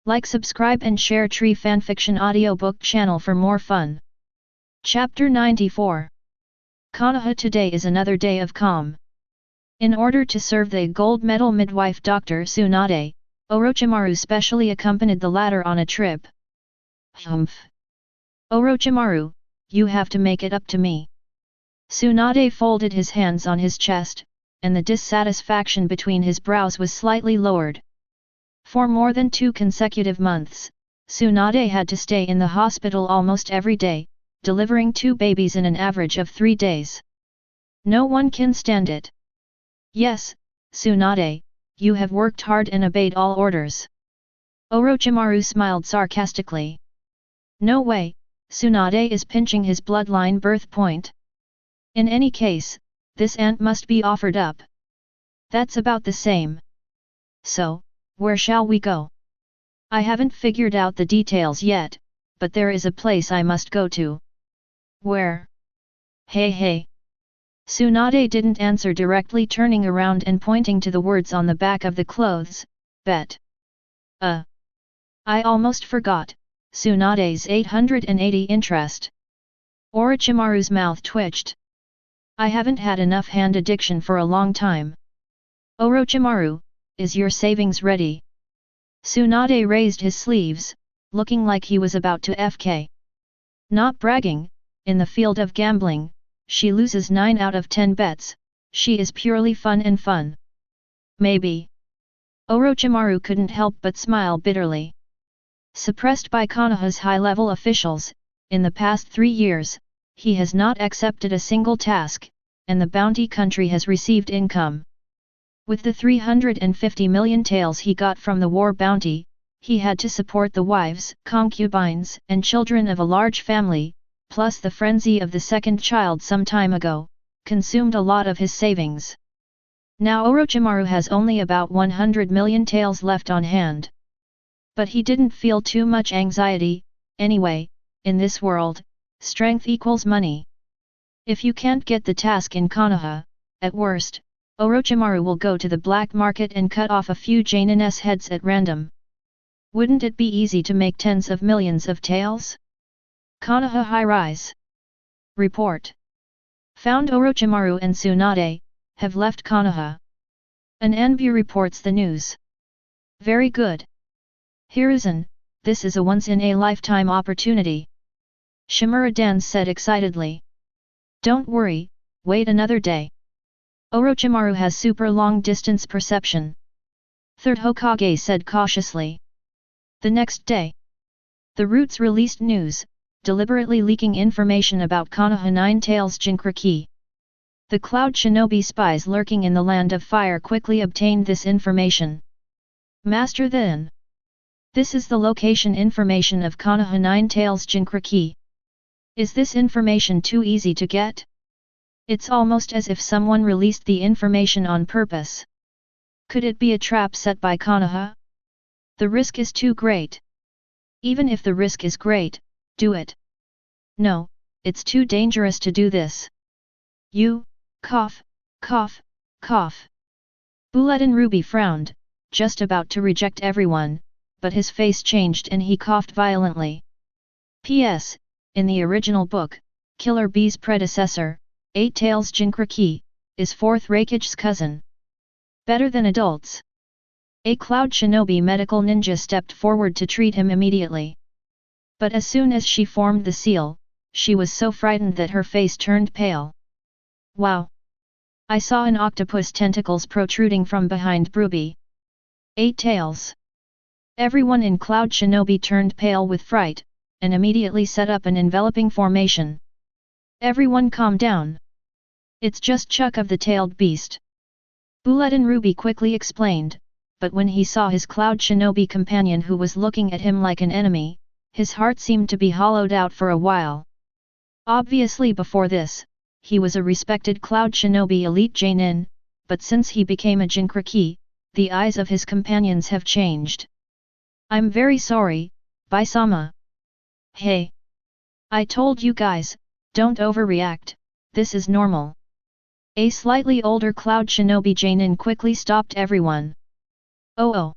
Like, subscribe and share Tree Fanfiction audiobook channel for more fun. Chapter 94. Konoha. Today is another day of calm. In order to serve the gold medal midwife Dr. Tsunade, Orochimaru specially accompanied the latter on a trip. Humph. Orochimaru, you have to make it up to me. Tsunade folded his hands on his chest, and the dissatisfaction between his brows was slightly lowered. For more than 2 consecutive months, Tsunade had to stay in the hospital almost every day, delivering 2 babies in an average of 3 days. No one can stand it. Yes, Tsunade, you have worked hard and obeyed all orders. Orochimaru smiled sarcastically. No way, Tsunade is pinching his bloodline birth point. In any case, this aunt must be offered up. That's about the same. So, where shall we go? I haven't figured out the details yet, but there is a place I must go to. Where? Hey. Tsunade didn't answer directly, turning around and pointing to the words on the back of the clothes, bet. I almost forgot, Tsunade's 880 interest. Orochimaru's mouth twitched. I haven't had enough hand addiction for a long time. Orochimaru, is your savings ready? Tsunade raised his sleeves, looking like he was about to FK. Not bragging, in the field of gambling, she loses 9 out of 10 bets, she is purely fun. Maybe. Orochimaru couldn't help but smile bitterly. Suppressed by Konoha's high-level officials, in the past 3 years, he has not accepted a single task, and the bounty country has received income. With the 350 million taels he got from the war bounty, he had to support the wives, concubines, and children of a large family, plus the frenzy of the second child some time ago, consumed a lot of his savings. Now Orochimaru has only about 100 million taels left on hand. But he didn't feel too much anxiety, anyway, in this world, strength equals money. If you can't get the task in Konoha, at worst, Orochimaru will go to the black market and cut off a few Jonin's heads at random. Wouldn't it be easy to make tens of millions of taels? Konoha High Rise. Report. Found Orochimaru and Tsunade have left Konoha. An Anbu reports the news. Very good. Hiruzen, this is a once-in-a-lifetime opportunity. Shimura-dan said excitedly. Don't worry, wait another day. Orochimaru has super long-distance perception. Third Hokage said cautiously. The next day, the Roots released news, deliberately leaking information about Konoha Nine-Tails Jinchuriki. The Cloud Shinobi spies lurking in the Land of Fire quickly obtained this information. Master then. This is the location information of Konoha Nine-Tails Jinchuriki. Is this information too easy to get? It's almost as if someone released the information on purpose. Could it be a trap set by Konoha? The risk is too great. Even if the risk is great, do it. No, it's too dangerous to do this. You, cough. Bulletin Ruby frowned, just about to reject everyone, but his face changed and he coughed violently. P.S. In the original book, Killer Bee's predecessor, Eight-Tails Jinchuriki, is 4th Raikage's cousin. Better than adults. A Cloud Shinobi medical ninja stepped forward to treat him immediately. But as soon as she formed the seal, she was so frightened that her face turned pale. Wow! I saw an octopus tentacles protruding from behind Ruby. 8 tails. Everyone in Cloud Shinobi turned pale with fright, and immediately set up an enveloping formation. Everyone calm down. It's just Chuck of the tailed beast. Bulletin Ruby quickly explained, but when he saw his Cloud Shinobi companion who was looking at him like an enemy, his heart seemed to be hollowed out for a while. Obviously before this, he was a respected Cloud Shinobi elite Jonin, but since he became a Jinchuriki, the eyes of his companions have changed. I'm very sorry, Bai-sama. Hey! I told you guys, don't overreact, this is normal. A slightly older Cloud Shinobi Jonin quickly stopped everyone. Oh!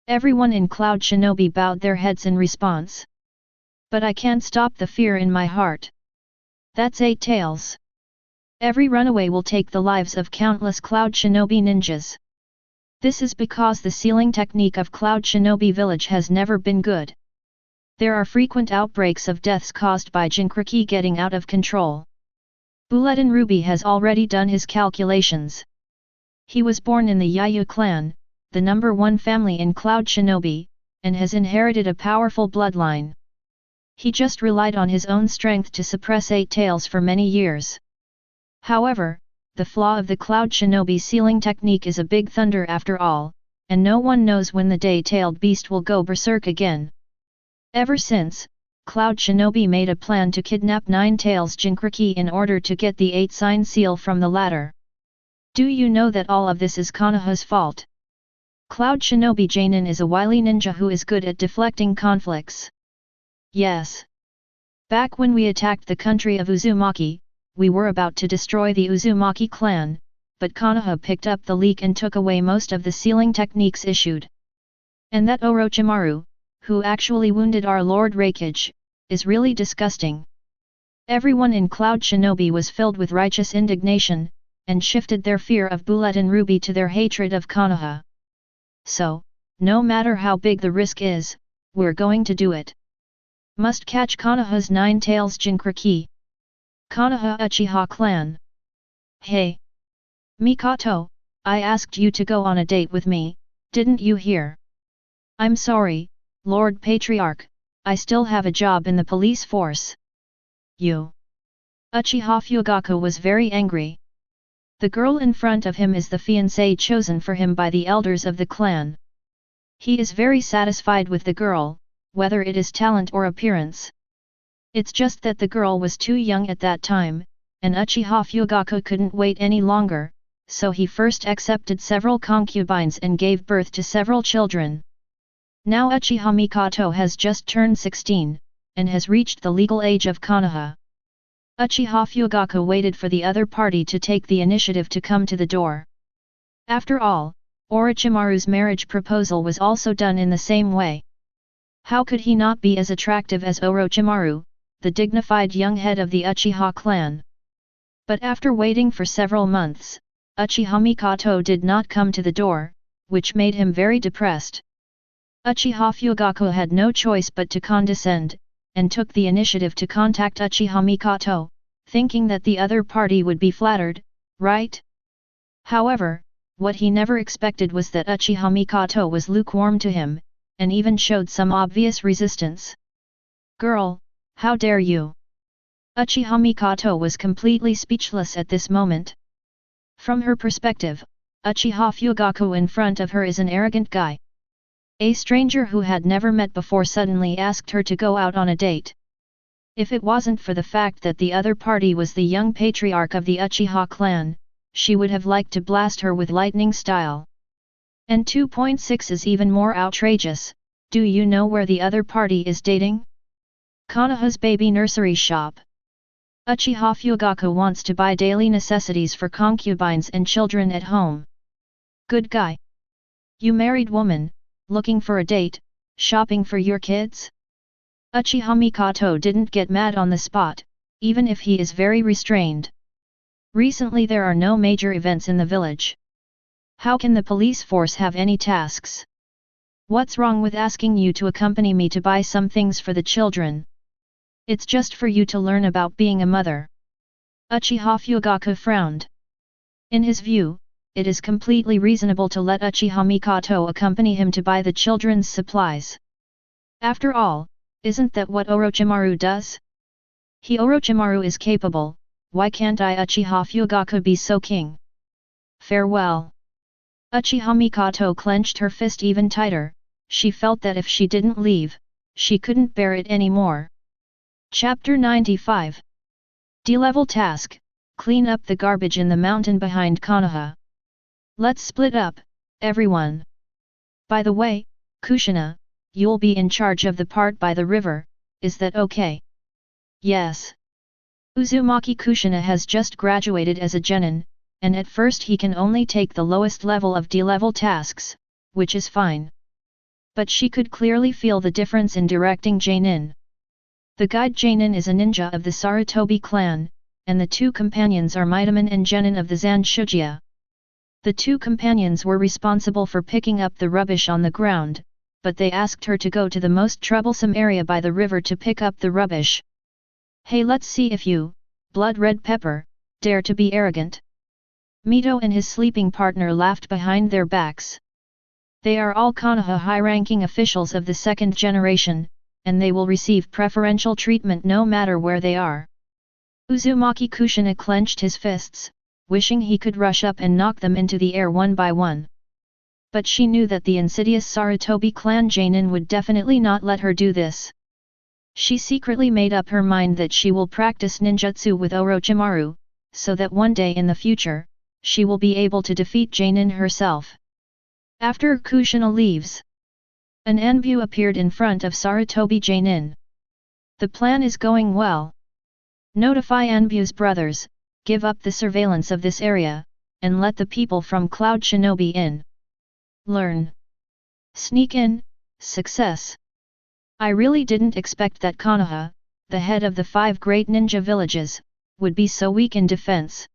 Everyone in Cloud Shinobi bowed their heads in response. But I can't stop the fear in my heart. That's 8 tails. Every runaway will take the lives of countless Cloud Shinobi ninjas. This is because the sealing technique of Cloud Shinobi village has never been good. There are frequent outbreaks of deaths caused by Jinchuriki getting out of control. Bulletin Ruby has already done his calculations. He was born in the Yayu clan, the number 1 family in Cloud Shinobi, and has inherited a powerful bloodline. He just relied on his own strength to suppress 8 tails for many years. However, the flaw of the Cloud Shinobi sealing technique is a big thunder after all, and no one knows when the day-tailed beast will go berserk again. Ever since, Cloud Shinobi made a plan to kidnap 9 tails Jinchuriki in order to get the 8-sign seal from the latter. Do you know that all of this is Konoha's fault? Cloud Shinobi Jainin is a wily ninja who is good at deflecting conflicts. Yes. Back when we attacked the country of Uzumaki, we were about to destroy the Uzumaki clan, but Konoha picked up the leak and took away most of the sealing techniques issued. And that Orochimaru, who actually wounded our Lord Raikage, is really disgusting. Everyone in Cloud Shinobi was filled with righteous indignation, and shifted their fear of Bulletin Ruby to their hatred of Konoha. So, no matter how big the risk is, we're going to do it. Must catch Konoha's 9 tails Jinchuriki. Konoha Uchiha clan. Hey! Mikoto, I asked you to go on a date with me, didn't you hear? I'm sorry, Lord Patriarch, I still have a job in the police force. You. Uchiha Fugaku was very angry. The girl in front of him is the fiancée chosen for him by the elders of the clan. He is very satisfied with the girl, whether it is talent or appearance. It's just that the girl was too young at that time, and Uchiha Fugaku couldn't wait any longer, so he first accepted several concubines and gave birth to several children. Now Uchiha Mikoto has just turned 16, and has reached the legal age of Konoha. Uchiha Fugaku waited for the other party to take the initiative to come to the door. After all, Orochimaru's marriage proposal was also done in the same way. How could he not be as attractive as Orochimaru, the dignified young head of the Uchiha clan? But after waiting for several months, Uchiha Mikoto did not come to the door, which made him very depressed. Uchiha Fugaku had no choice but to condescend, and took the initiative to contact Uchiha Mikoto, thinking that the other party would be flattered, right? However, what he never expected was that Uchiha Mikoto was lukewarm to him, and even showed some obvious resistance. Girl, how dare you? Uchiha Mikoto was completely speechless at this moment. From her perspective, Uchiha Fugaku in front of her is an arrogant guy. A stranger who had never met before suddenly asked her to go out on a date. If it wasn't for the fact that the other party was the young patriarch of the Uchiha clan, she would have liked to blast her with lightning style. And 2.6 is even more outrageous. Do you know where the other party is dating? Konoha's baby nursery shop. Uchiha Fugaku wants to buy daily necessities for concubines and children at home. Good guy. You married woman, looking for a date, shopping for your kids? Uchiha Mikoto didn't get mad on the spot, even if he is very restrained. Recently there are no major events in the village. How can the police force have any tasks? What's wrong with asking you to accompany me to buy some things for the children? It's just for you to learn about being a mother. Uchiha Fugaku frowned. In his view, it is completely reasonable to let Uchiha Mikoto accompany him to buy the children's supplies. After all, isn't that what Orochimaru does? Orochimaru is capable, why can't I Uchiha Fugaku be so king? Farewell. Uchiha Mikoto clenched her fist even tighter, she felt that if she didn't leave, she couldn't bear it anymore. Chapter 95. D-level task, clean up the garbage in the mountain behind Konoha. Let's split up, everyone. By the way, Kushina, you'll be in charge of the part by the river, is that okay? Yes. Uzumaki Kushina has just graduated as a genin, and at first he can only take the lowest level of D-level tasks, which is fine. But she could clearly feel the difference in directing Jainin. The guide Jainin is a ninja of the Sarutobi clan, and the two companions are Mitaman and Genin of the Zanshugia. The two companions were responsible for picking up the rubbish on the ground, but they asked her to go to the most troublesome area by the river to pick up the rubbish. Hey, let's see if you, Blood Red Pepper, dare to be arrogant. Mito and his sleeping partner laughed behind their backs. They are all Konoha high-ranking officials of the second generation, and they will receive preferential treatment no matter where they are. Uzumaki Kushina clenched his fists, wishing he could rush up and knock them into the air one by one. But she knew that the insidious Sarutobi clan Jainin would definitely not let her do this. She secretly made up her mind that she will practice ninjutsu with Orochimaru, so that one day in the future, she will be able to defeat Jainin herself. After Kushina leaves, an Anbu appeared in front of Sarutobi Jainin. The plan is going well. Notify Anbu's brothers, give up the surveillance of this area, and let the people from Cloud Shinobi in. Learn. Sneak in, success. I really didn't expect that Konoha, the head of the 5 great ninja villages, would be so weak in defense.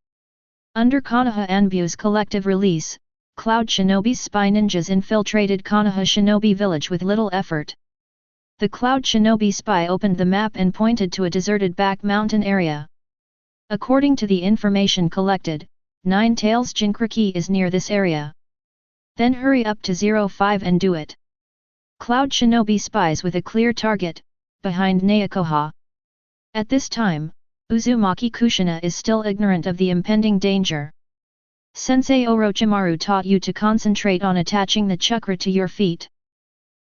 Under Konoha Anbu's collective release, Cloud Shinobi's spy ninjas infiltrated Konoha Shinobi village with little effort. The Cloud Shinobi spy opened the map and pointed to a deserted back mountain area. According to the information collected, Nine Tails Jinchuriki is near this area. Then hurry up to 05 and do it. Cloud Shinobi spies with a clear target, behind Nyakoha. At this time, Uzumaki Kushina is still ignorant of the impending danger. Sensei Orochimaru taught you to concentrate on attaching the chakra to your feet.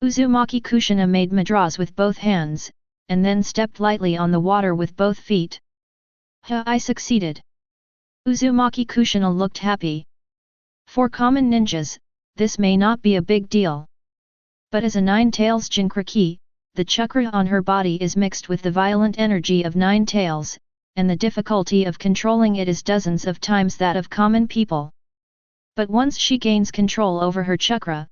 Uzumaki Kushina made mudras with both hands, and then stepped lightly on the water with both feet. I succeeded. Uzumaki Kushina looked happy. For common ninjas, this may not be a big deal. But as a Nine Tails Jinchuriki, the chakra on her body is mixed with the violent energy of Nine Tails, and the difficulty of controlling it is dozens of times that of common people. But once she gains control over her chakra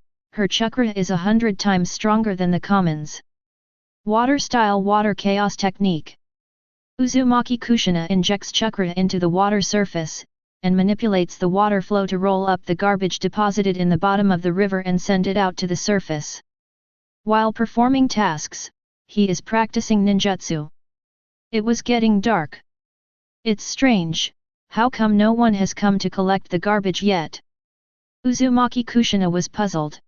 is 100 times stronger than the commons. Water-style water chaos technique. Uzumaki Kushina injects chakra into the water surface, and manipulates the water flow to roll up the garbage deposited in the bottom of the river and send it out to the surface. While performing tasks, he is practicing ninjutsu. It was getting dark. It's strange, how come no one has come to collect the garbage yet? Uzumaki Kushina was puzzled.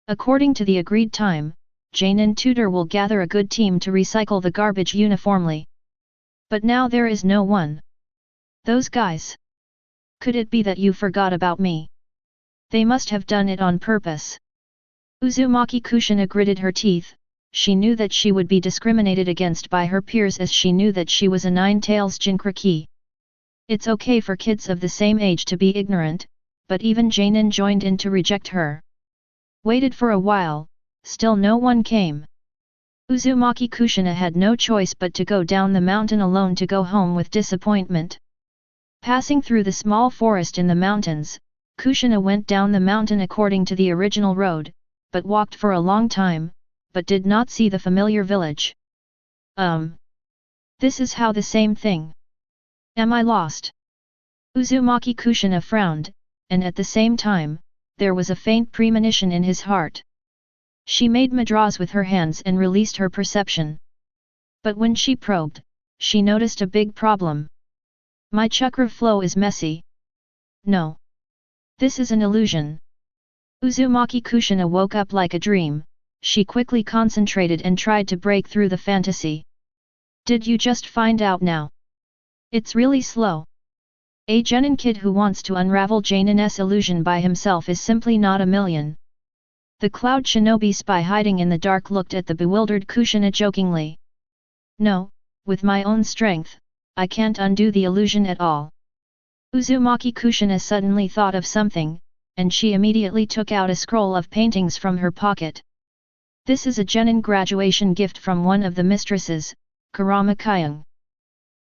According to the agreed time, Jainin tutor will gather a good team to recycle the garbage uniformly. But now there is no one. Those guys. Could it be that you forgot about me? They must have done it on purpose. Uzumaki Kushina gritted her teeth. She knew that she would be discriminated against by her peers as she knew that she was a Nine Tails Jinchuriki. It's okay for kids of the same age to be ignorant, but even Jainin joined in to reject her. Waited for a while, still no one came. Uzumaki Kushina had no choice but to go down the mountain alone to go home with disappointment. Passing through the small forest in the mountains, Kushina went down the mountain according to the original road, but walked for a long time, but did not see the familiar village. This is how the same thing. Am I lost? Uzumaki Kushina frowned, and at the same time, there was a faint premonition in his heart. She made mudras with her hands and released her perception. But when she probed, she noticed a big problem. My chakra flow is messy. No. This is an illusion. Uzumaki Kushina woke up like a dream. She quickly concentrated and tried to break through the fantasy. Did you just find out now? It's really slow. A genin kid who wants to unravel Jainin's illusion by himself is simply not a million. The Cloud Shinobi spy hiding in the dark looked at the bewildered Kushina jokingly. No, with my own strength, I can't undo the illusion at all. Uzumaki Kushina suddenly thought of something, and she immediately took out a scroll of paintings from her pocket. This is a genin graduation gift from one of the mistresses, Kurama Kyung.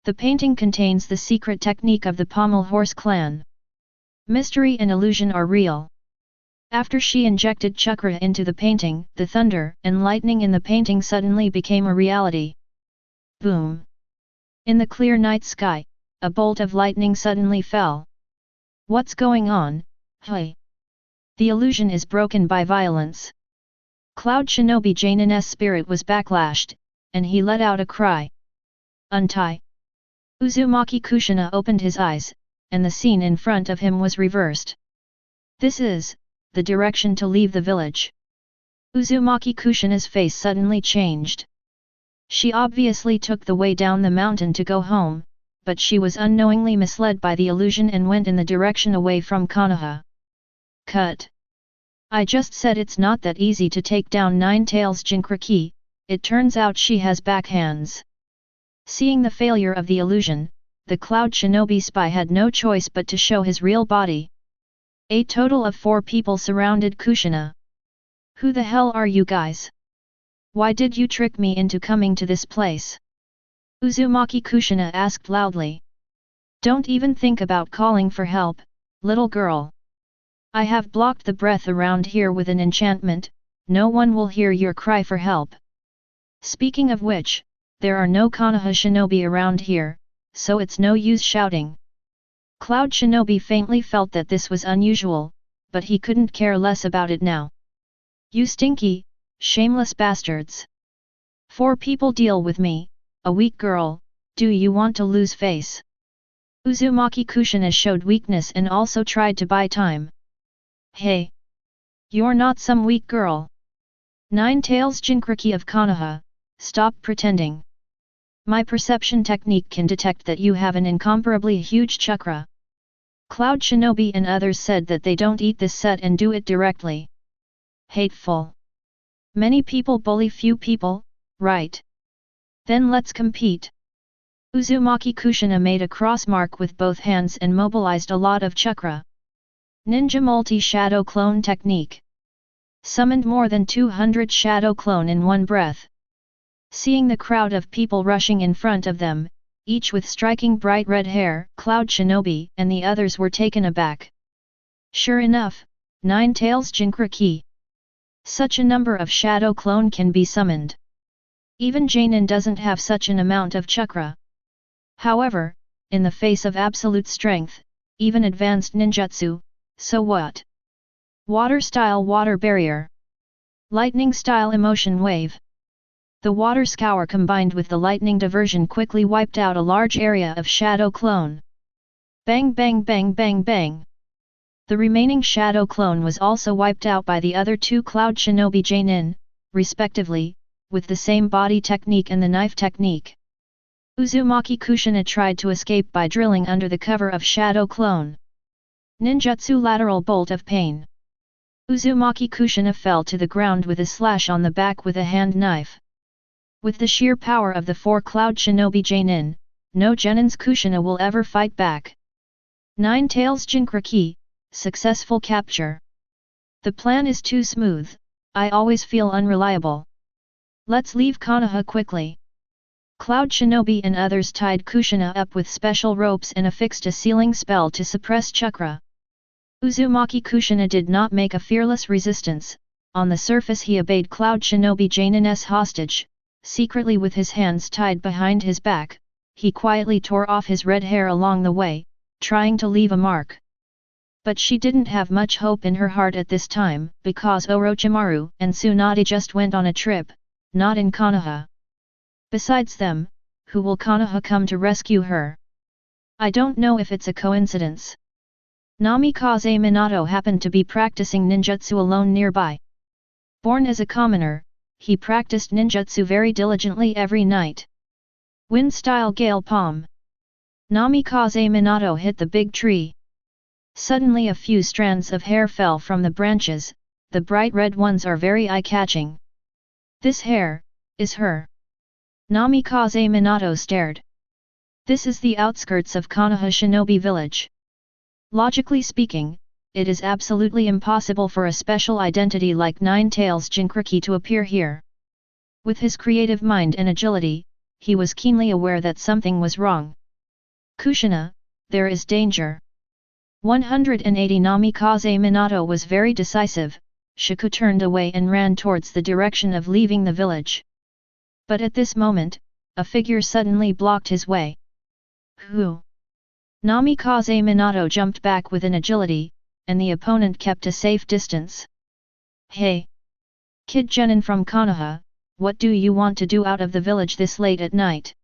The painting contains the secret technique of the Pommel Horse clan. Mystery and illusion are real. After she injected chakra into the painting, the thunder and lightning in the painting suddenly became a reality. Boom! In the clear night sky, a bolt of lightning suddenly fell. What's going on, hey? The illusion is broken by violence. Cloud Shinobi Janin's spirit was backlashed, and he let out a cry. Untie! Uzumaki Kushina opened his eyes, and the scene in front of him was reversed. This is the direction to leave the village. Uzumaki Kushina's face suddenly changed. She obviously took the way down the mountain to go home, but she was unknowingly misled by the illusion and went in the direction away from Konoha. Cut! I just said it's not that easy to take down Nine-Tails Jinchuriki, it turns out she has backhands. Seeing the failure of the illusion, the Cloud Shinobi spy had no choice but to show his real body. A total of 4 people surrounded Kushina. Who the hell are you guys? Why did you trick me into coming to this place? Uzumaki Kushina asked loudly. Don't even think about calling for help, little girl. I have blocked the breath around here with an enchantment, no one will hear your cry for help. Speaking of which, there are no Konoha shinobi around here, so it's no use shouting. Cloud Shinobi faintly felt that this was unusual, but he couldn't care less about it now. You stinky, shameless bastards. 4 people deal with me, a weak girl, do you want to lose face? Uzumaki Kushina showed weakness and also tried to buy time. Hey! You're not some weak girl. Nine-Tails Jinchuriki of Konoha, stop pretending. My perception technique can detect that you have an incomparably huge chakra. Cloud Shinobi and others said that they don't eat this set and do it directly. Hateful. Many people bully few people, right? Then let's compete. Uzumaki Kushina made a cross mark with both hands and mobilized a lot of chakra. Ninja Multi-Shadow Clone Technique. Summoned more than 200 shadow clone in one breath. Seeing the crowd of people rushing in front of them, each with striking bright red hair, Cloud Shinobi and the others were taken aback. Sure enough, Nine-Tails Jinchuriki. Such a number of shadow clone can be summoned. Even Janin doesn't have such an amount of chakra. However, in the face of absolute strength, even advanced ninjutsu, so what? Water-style water barrier. Lightning-style emotion wave. The water scour combined with the lightning diversion quickly wiped out a large area of shadow clone. Bang bang bang bang bang. The remaining shadow clone was also wiped out by the other 2 Cloud Shinobi Janin, respectively, with the same body technique and the knife technique. Uzumaki Kushina tried to escape by drilling under the cover of shadow clone. Ninjutsu lateral bolt of pain. Uzumaki Kushina fell to the ground with a slash on the back with a hand knife. With the sheer power of the 4 Cloud Shinobi Janin, no Genin's Kushina will ever fight back. Nine-Tails Jinchuriki, successful capture. The plan is too smooth, I always feel unreliable. Let's leave Konoha quickly. Cloud Shinobi and others tied Kushina up with special ropes and affixed a sealing spell to suppress chakra. Uzumaki Kushina did not make a fearless resistance, on the surface he obeyed Cloud Shinobi Janin's hostage, secretly with his hands tied behind his back, he quietly tore off his red hair along the way, trying to leave a mark. But she didn't have much hope in her heart at this time, because Orochimaru and Tsunade just went on a trip, not in Konoha. Besides them, who will Konoha come to rescue her? I don't know if it's a coincidence. Namikaze Minato happened to be practicing ninjutsu alone nearby. Born as a commoner, he practiced ninjutsu very diligently every night. Wind-style gale palm. Namikaze Minato hit the big tree. Suddenly a few strands of hair fell from the branches, the bright red ones are very eye-catching. This hair, is her. Namikaze Minato stared. This is the outskirts of Konoha Shinobi village. Logically speaking, it is absolutely impossible for a special identity like Nine-Tails Jinchuriki to appear here. With his creative mind and agility, he was keenly aware that something was wrong. Kushina, there is danger. 180 Namikaze Minato was very decisive. Shiku turned away and ran towards the direction of leaving the village. But at this moment, a figure suddenly blocked his way. Who? Namikaze Minato jumped back with an agility, and the opponent kept a safe distance. Hey! Kid Genin from Konoha, what do you want to do out of the village this late at night?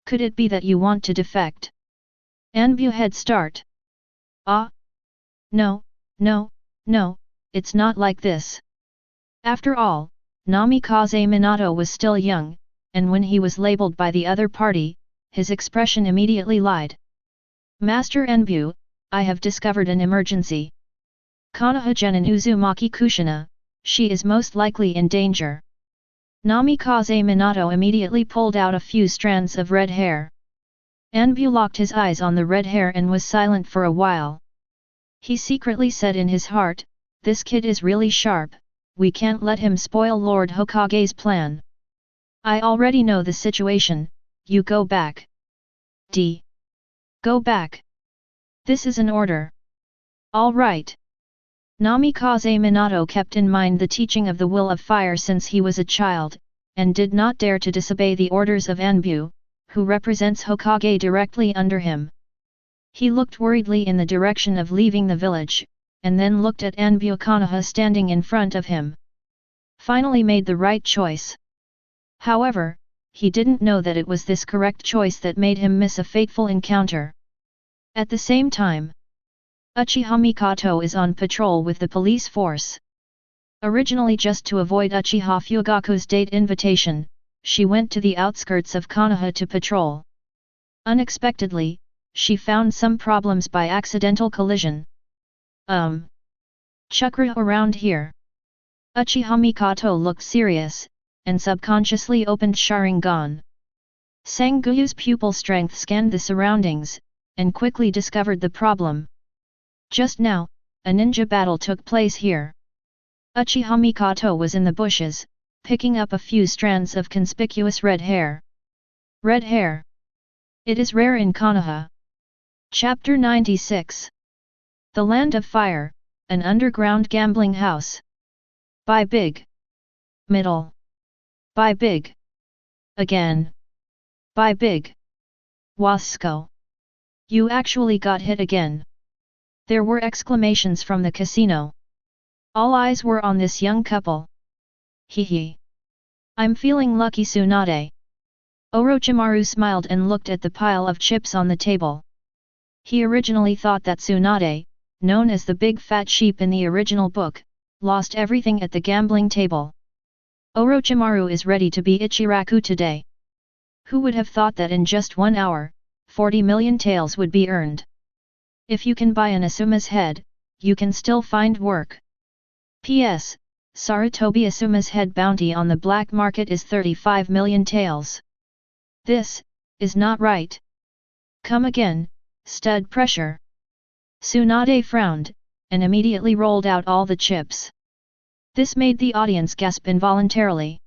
Could it be that you want to defect? Anbu head start. Ah? No, no, no, it's not like this. After all, Namikaze Minato was still young, and when he was labeled by the other party, his expression immediately lied. Master Anbu, I have discovered an emergency. Konoha Genin Uzumaki Kushina, she is most likely in danger. Namikaze Minato immediately pulled out a few strands of red hair. Anbu locked his eyes on the red hair and was silent for a while. He secretly said in his heart, this kid is really sharp, we can't let him spoil Lord Hokage's plan. I already know the situation, you go back. Go back. This is an order. All right. Namikaze Minato kept in mind the teaching of the will of fire since he was a child, and did not dare to disobey the orders of Anbu, who represents Hokage directly under him. He looked worriedly in the direction of leaving the village, and then looked at Anbu Konoha standing in front of him. Finally made the right choice. However, he didn't know that it was this correct choice that made him miss a fateful encounter. At the same time, Uchiha Mikoto is on patrol with the police force. Originally just to avoid Uchiha Fugaku's date invitation, she went to the outskirts of Konoha to patrol. Unexpectedly, she found some problems by accidental collision. Chakra around here. Uchiha Mikoto looked serious, and subconsciously opened Sharingan. Sanguyu's pupil strength scanned the surroundings, and quickly discovered the problem. Just now, a ninja battle took place here. Uchiha Mikoto was in the bushes, picking up a few strands of conspicuous red hair. Red hair. It is rare in Konoha. Chapter 96. The Land of Fire, an underground gambling house. Buy big. Middle. Buy big. Again. Buy big. Wasko. You actually got hit again. There were exclamations from the casino. All eyes were on this young couple. Hee. I'm feeling lucky, Tsunade. Orochimaru smiled and looked at the pile of chips on the table. He originally thought that Tsunade, known as the big fat sheep in the original book, lost everything at the gambling table. Orochimaru is ready to be Ichiraku today. Who would have thought that in just 1 hour, 40 million taels would be earned? If you can buy an Asuma's head, you can still find work. P.S. Sarutobi Asuma's head bounty on the black market is 35 million taels. This is not right. Come again, stud pressure. Tsunade frowned, and immediately rolled out all the chips. This made the audience gasp involuntarily.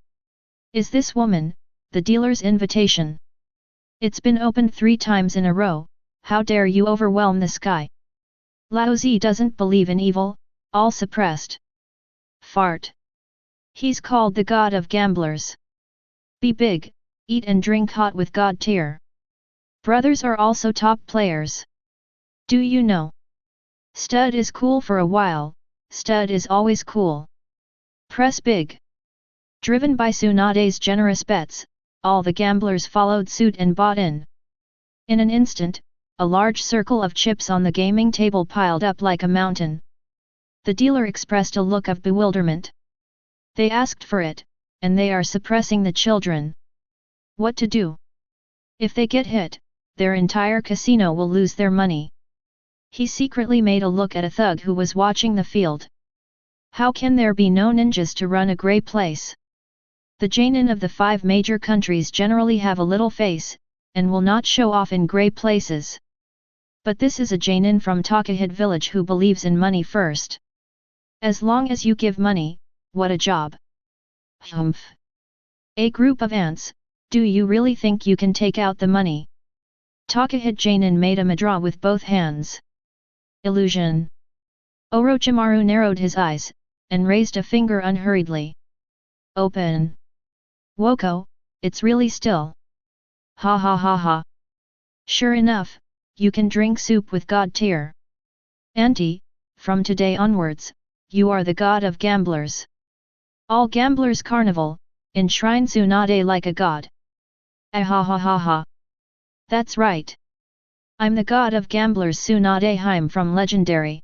Is this woman, the dealer's invitation? It's been opened 3 times in a row, how dare you overwhelm the sky? Laozi doesn't believe in evil, all suppressed. Fart. He's called the god of gamblers. Be big, eat and drink hot with god tier. Brothers are also top players. Do you know? Stud is cool for a while, stud is always cool. Press big. Driven by Tsunade's generous bets, all the gamblers followed suit and bought in. In an instant, a large circle of chips on the gaming table piled up like a mountain. The dealer expressed a look of bewilderment. They asked for it, and they are suppressing the children. What to do? If they get hit, their entire casino will lose their money. He secretly made a look at a thug who was watching the field. How can there be no ninjas to run a grey place? The Jainin of the 5 major countries generally have a little face, and will not show off in grey places. But this is a Jainin from Takahide village who believes in money first. As long as you give money, what a job. Humph. A group of ants, do you really think you can take out the money? Takahide Jainin made a mudra with both hands. Illusion. Orochimaru narrowed his eyes, and raised a finger unhurriedly. Open. Woko, it's really still. Ha ha ha ha. Sure enough, you can drink soup with God tier. Auntie, from today onwards, you are the god of gamblers. All gamblers carnival, enshrine Tsunade like a god. Ah ha ha ha ha. That's right. I'm the god of gamblers Tsunade Heim from Legendary.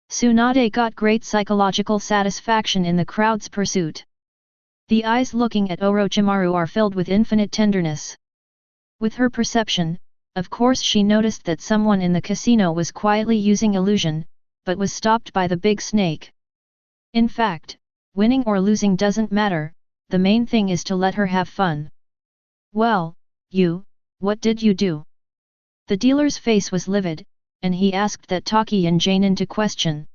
Tsunade got great psychological satisfaction in the crowd's pursuit. The eyes looking at Orochimaru are filled with infinite tenderness. With her perception, of course she noticed that someone in the casino was quietly using illusion, but was stopped by the big snake. In fact, winning or losing doesn't matter, the main thing is to let her have fun. Well, what did you do? The dealer's face was livid, and he asked that Takiyan Jainin to question.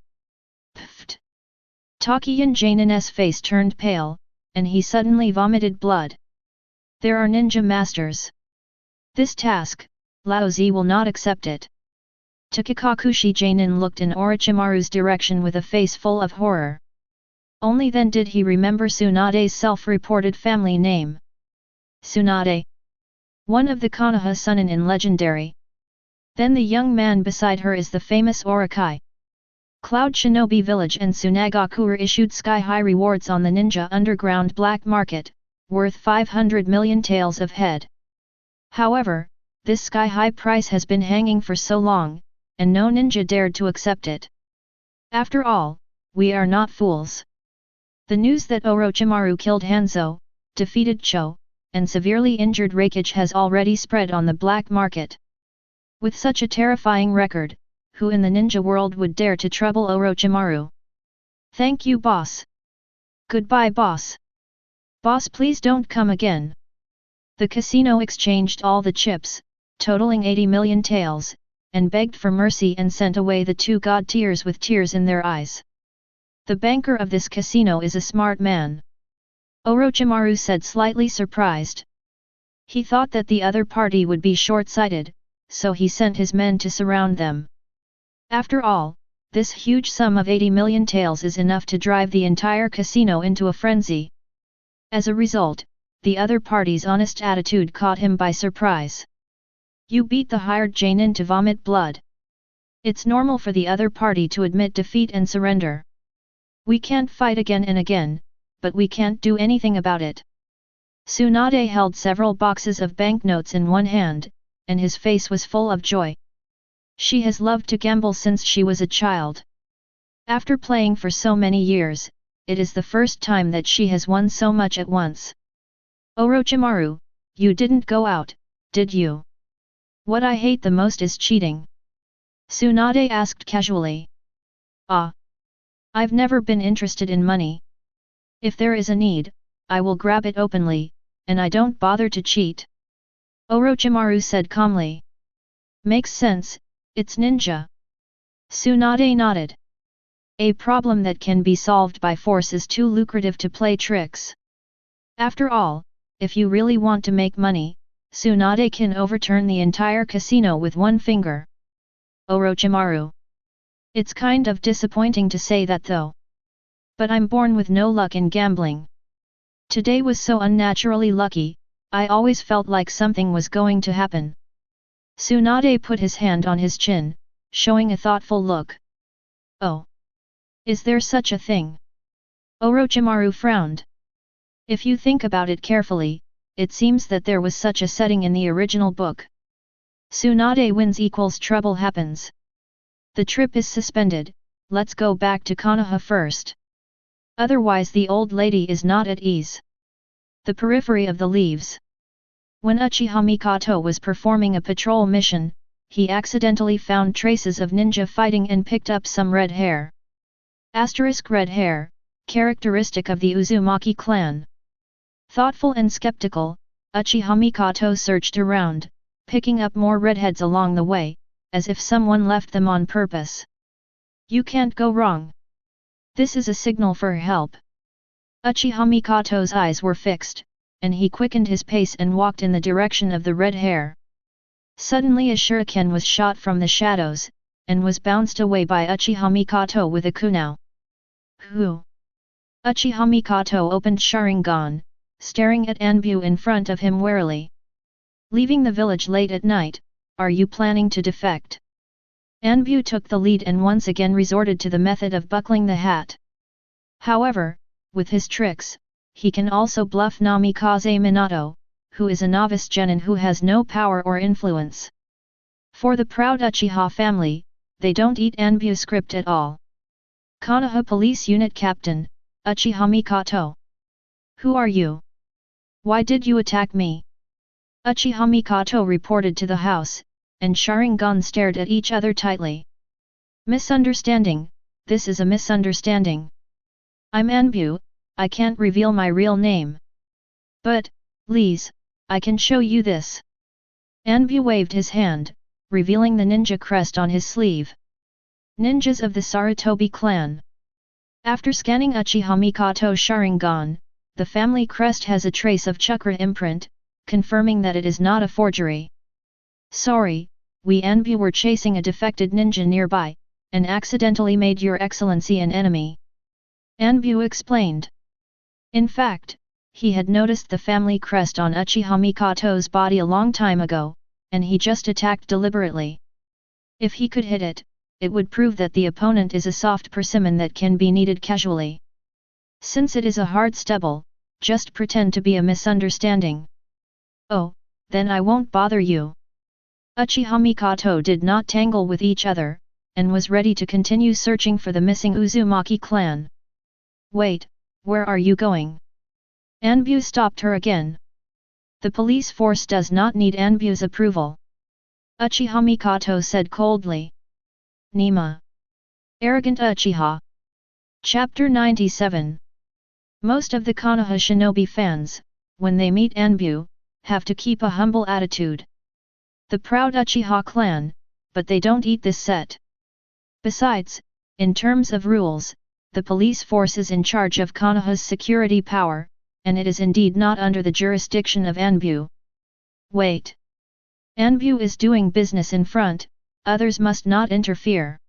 Pfft. Takiyan Jainin's face turned pale, and he suddenly vomited blood. There are ninja masters. This task, Lao Zi will not accept it. Takakakushi Jainin looked in Orochimaru's direction with a face full of horror. Only then did he remember Tsunade's self-reported family name. Tsunade. One of the Konoha Sunin in Legendary. Then the young man beside her is the famous Orochi. Cloud Shinobi Village and Tsunagakure issued sky-high rewards on the ninja underground black market, worth 500 million taels of head. However, this sky-high price has been hanging for so long, and no ninja dared to accept it. After all, we are not fools. The news that Orochimaru killed Hanzo, defeated Cho, and severely injured Raikage has already spread on the black market. With such a terrifying record, who in the ninja world would dare to trouble Orochimaru? Thank you, boss. Goodbye, boss. Boss, please don't come again. The casino exchanged all the chips, totaling 80 million taels, and begged for mercy and sent away the two god tiers with tears in their eyes. The banker of this casino is a smart man. Orochimaru said, slightly surprised. He thought that the other party would be short-sighted, so he sent his men to surround them. After all, this huge sum of 80 million taels is enough to drive the entire casino into a frenzy. As a result, the other party's honest attitude caught him by surprise. You beat the hired Jainin to vomit blood. It's normal for the other party to admit defeat and surrender. We can't fight again and again, but we can't do anything about it. Tsunade held several boxes of banknotes in one hand, and his face was full of joy. She has loved to gamble since she was a child. After playing for so many years, it is the first time that she has won so much at once. Orochimaru, you didn't go out, did you? What I hate the most is cheating. Tsunade asked casually. I've never been interested in money. If there is a need, I will grab it openly, and I don't bother to cheat. Orochimaru said calmly. Makes sense, it's ninja. Tsunade nodded. A problem that can be solved by force is too lucrative to play tricks. After all, if you really want to make money, Tsunade can overturn the entire casino with one finger. Orochimaru. It's kind of disappointing to say that though. But I'm born with no luck in gambling. Today was so unnaturally lucky, I always felt like something was going to happen. Tsunade put his hand on his chin, showing a thoughtful look. Oh. Is there such a thing? Orochimaru frowned. If you think about it carefully, it seems that there was such a setting in the original book. Tsunade wins equals trouble happens. The trip is suspended, let's go back to Konoha first. Otherwise the old lady is not at ease. The periphery of the leaves. When Uchiha Mikoto was performing a patrol mission, he accidentally found traces of ninja fighting and picked up some red hair. Red hair, characteristic of the Uzumaki clan. Thoughtful and skeptical, Uchiha Mikoto searched around, picking up more redheads along the way, as if someone left them on purpose. You can't go wrong. This is a signal for help. Uchiha Mikoto's eyes were fixed, and he quickened his pace and walked in the direction of the red hair. Suddenly a shuriken was shot from the shadows, and was bounced away by Uchiha Mikoto with a kunao. Who? Uchiha Mikoto opened Sharingan, staring at Anbu in front of him warily. Leaving the village late at night, are you planning to defect? Anbu took the lead and once again resorted to the method of buckling the hat. However, with his tricks, he can also bluff Namikaze Minato, who is a novice genin who has no power or influence. For the proud Uchiha family, they don't eat Anbu script at all. Konoha Police Unit Captain, Uchiha Mikoto. Who are you? Why did you attack me? Uchiha Mikoto reported to the house, and Sharingan stared at each other tightly. Misunderstanding, this is a misunderstanding. I'm Anbu, I can't reveal my real name. But, please, I can show you this. Anbu waved his hand, revealing the ninja crest on his sleeve. Ninjas of the Sarutobi clan. After scanning Uchiha Mikoto's Sharingan, the family crest has a trace of chakra imprint, confirming that it is not a forgery. Sorry, we Anbu were chasing a defected ninja nearby, and accidentally made your excellency an enemy. Anbu explained. In fact, he had noticed the family crest on Uchiha Mikoto's body a long time ago, and he just attacked deliberately. If he could hit it, it would prove that the opponent is a soft persimmon that can be kneaded casually. Since it is a hard stubble, just pretend to be a misunderstanding. Oh, then I won't bother you. Uchiha Mikoto did not tangle with each other, and was ready to continue searching for the missing Uzumaki clan. Wait, where are you going? Anbu stopped her again. The police force does not need Anbu's approval. Uchiha Mikoto said coldly. Nima. Arrogant Uchiha. Chapter 97. Most of the Konoha shinobi fans, when they meet Anbu, have to keep a humble attitude. The proud Uchiha clan, but they don't eat this set. Besides, in terms of rules, the police force is in charge of Konoha's security power, and it is indeed not under the jurisdiction of Anbu. Wait. Anbu is doing business in front, others must not interfere.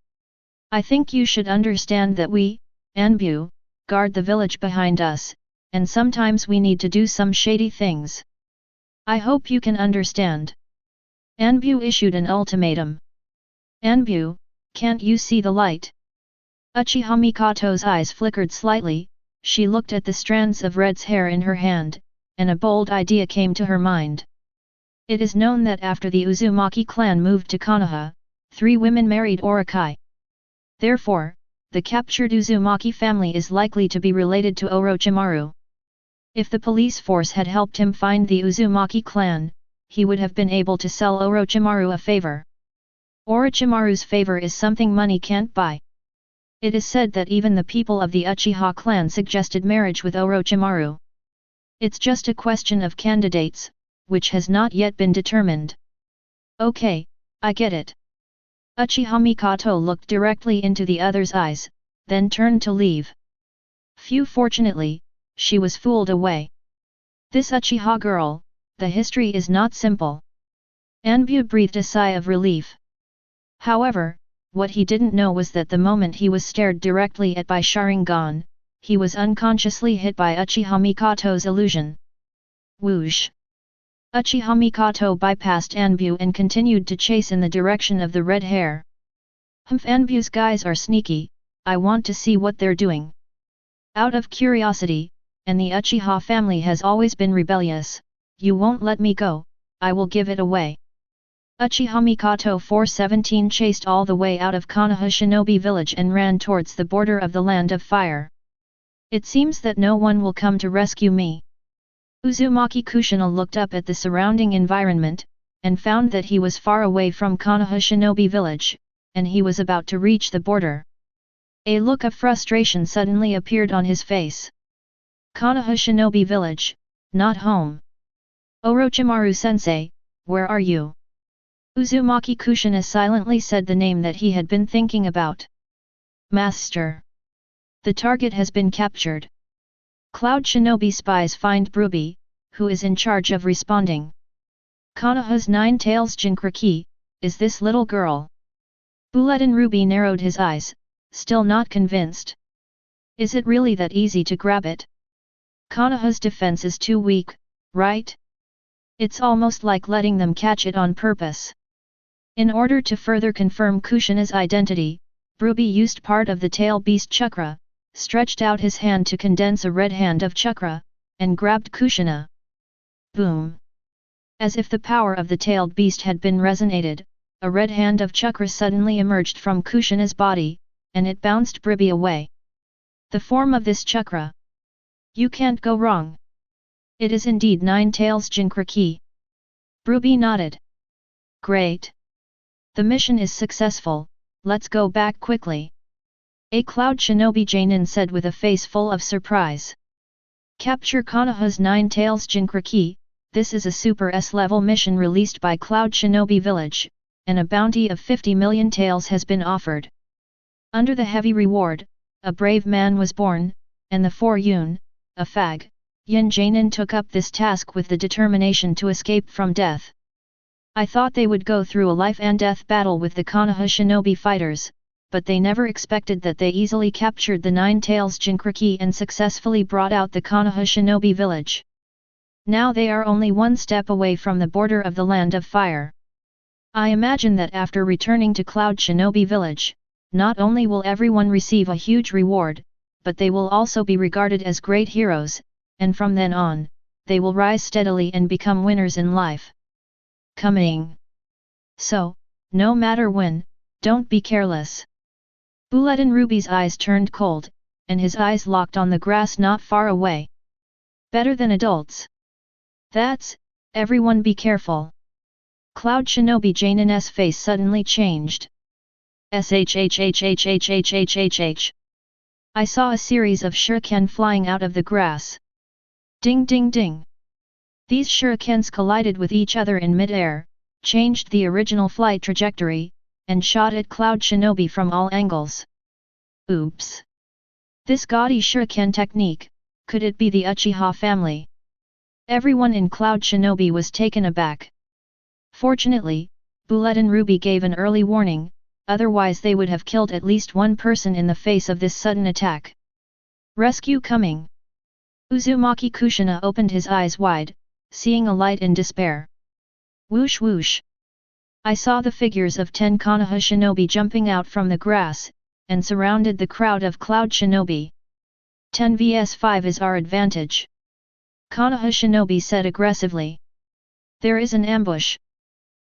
I think you should understand that we, Anbu, guard the village behind us, and sometimes we need to do some shady things. I hope you can understand. Anbu issued an ultimatum. Anbu, can't you see the light? Uchiha Mikoto's eyes flickered slightly, she looked at the strands of Red's hair in her hand, and a bold idea came to her mind. It is known that after the Uzumaki clan moved to Konoha, 3 women married Orochi. Therefore, the captured Uzumaki family is likely to be related to Orochimaru. If the police force had helped him find the Uzumaki clan, he would have been able to sell Orochimaru a favor. Orochimaru's favor is something money can't buy. It is said that even the people of the Uchiha clan suggested marriage with Orochimaru. It's just a question of candidates, which has not yet been determined. Okay, I get it. Uchiha Mikoto looked directly into the other's eyes, then turned to leave. Fortunately, she was fooled away. This Uchiha girl, the history is not simple. Anbu breathed a sigh of relief. However, what he didn't know was that the moment he was stared directly at by Sharingan, he was unconsciously hit by Uchiha Mikoto's illusion. Whoosh! Uchiha Mikoto bypassed Anbu and continued to chase in the direction of the red hair. Humph, Anbu's guys are sneaky, I want to see what they're doing. Out of curiosity, and the Uchiha family has always been rebellious, you won't let me go, I will give it away. Uchiha Mikoto 417 chased all the way out of Konoha Shinobi village and ran towards the border of the Land of Fire. It seems that no one will come to rescue me. Uzumaki Kushina looked up at the surrounding environment, and found that he was far away from Konoha Shinobi village, and he was about to reach the border. A look of frustration suddenly appeared on his face. Konoha Shinobi village, not home. Orochimaru-sensei, where are you? Uzumaki Kushina silently said the name that he had been thinking about. Master. The target has been captured. Cloud Shinobi spies find Bruby, who is in charge of responding. Konoha's 9 tails Jinkraki, is this little girl. Bulletin Ruby narrowed his eyes, still not convinced. Is it really that easy to grab it? Konoha's defense is too weak, right? It's almost like letting them catch it on purpose. In order to further confirm Kushina's identity, Ruby used part of the tail beast chakra, stretched out his hand to condense a red hand of chakra, and grabbed Kushina. Boom! As if the power of the tailed beast had been resonated, a red hand of chakra suddenly emerged from Kushina's body, and it bounced Ruby away. The form of this chakra. You can't go wrong. It is indeed Nine Tails Jinchra Ki. Ruby nodded. Great. The mission is successful, let's go back quickly. A Cloud Shinobi Jainin said with a face full of surprise. Capture Konoha's Nine Tails Jinchra Ki. This is a Super S-level mission released by Cloud Shinobi Village, and a bounty of 50 million taels has been offered. Under the heavy reward, a brave man was born, and the 4 Yun, a fag, Yin Jainin took up this task with the determination to escape from death. I thought they would go through a life and death battle with the Konoha shinobi fighters, but they never expected that they easily captured the Nine Tails Jinchra Ki and successfully brought out the Konoha shinobi village. Now they are only one step away from the border of the Land of Fire. I imagine that after returning to Cloud Shinobi Village, not only will everyone receive a huge reward, but they will also be regarded as great heroes, and from then on, they will rise steadily and become winners in life. Coming. So, no matter when, don't be careless. Bulletin Ruby's eyes turned cold, and his eyes locked on the grass not far away. Better than adults. That's, everyone be careful. Cloud Shinobi Jainin's face suddenly changed. SHHHHHHHHH. I saw a series of shuriken flying out of the grass. Ding ding ding. These shurikens collided with each other in mid-air, changed the original flight trajectory, and shot at Cloud Shinobi from all angles. Oops! This gaudy shuriken technique, could it be the Uchiha family? Everyone in Cloud Shinobi was taken aback. Fortunately, Bulletin Ruby gave an early warning, otherwise they would have killed at least one person in the face of this sudden attack. Rescue coming! Uzumaki Kushina opened his eyes wide, seeing a light in despair. Whoosh whoosh! I saw the figures of 10 Konoha shinobi jumping out from the grass, and surrounded the crowd of Cloud Shinobi. 10 vs 5 is our advantage. Konoha shinobi said aggressively. There is an ambush.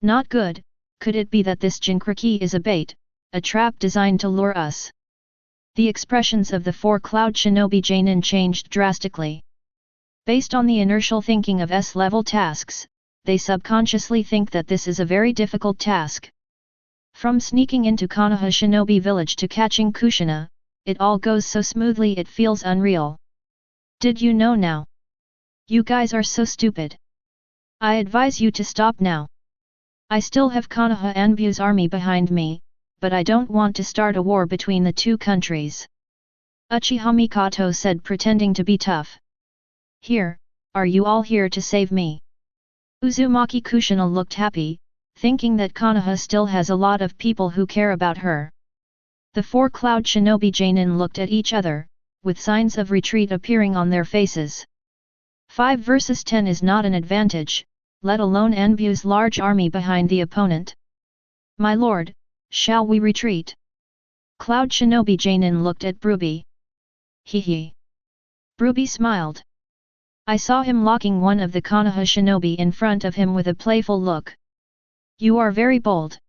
Not good, could it be that this Jinchra Ki is a bait, a trap designed to lure us? The expressions of the 4 Cloud Shinobi Jainin changed drastically. Based on the inertial thinking of S-level tasks, they subconsciously think that this is a very difficult task. From sneaking into Konoha Shinobi village to catching Kushina, it all goes so smoothly it feels unreal. Did you know now? You guys are so stupid. I advise you to stop now. I still have Konoha Anbu's army behind me, but I don't want to start a war between the two countries. Uchiha Mikoto said, pretending to be tough. Here, are you all here to save me? Uzumaki Kushina looked happy, thinking that Konoha still has a lot of people who care about her. The 4 Cloud Shinobi Jainin looked at each other, with signs of retreat appearing on their faces. 5 vs 10 is not an advantage, let alone Anbu's large army behind the opponent. My lord, shall we retreat? Cloud Shinobi Jainin looked at Ruby. Hee. Ruby smiled. I saw him locking one of the Konoha shinobi in front of him with a playful look. You are very bold.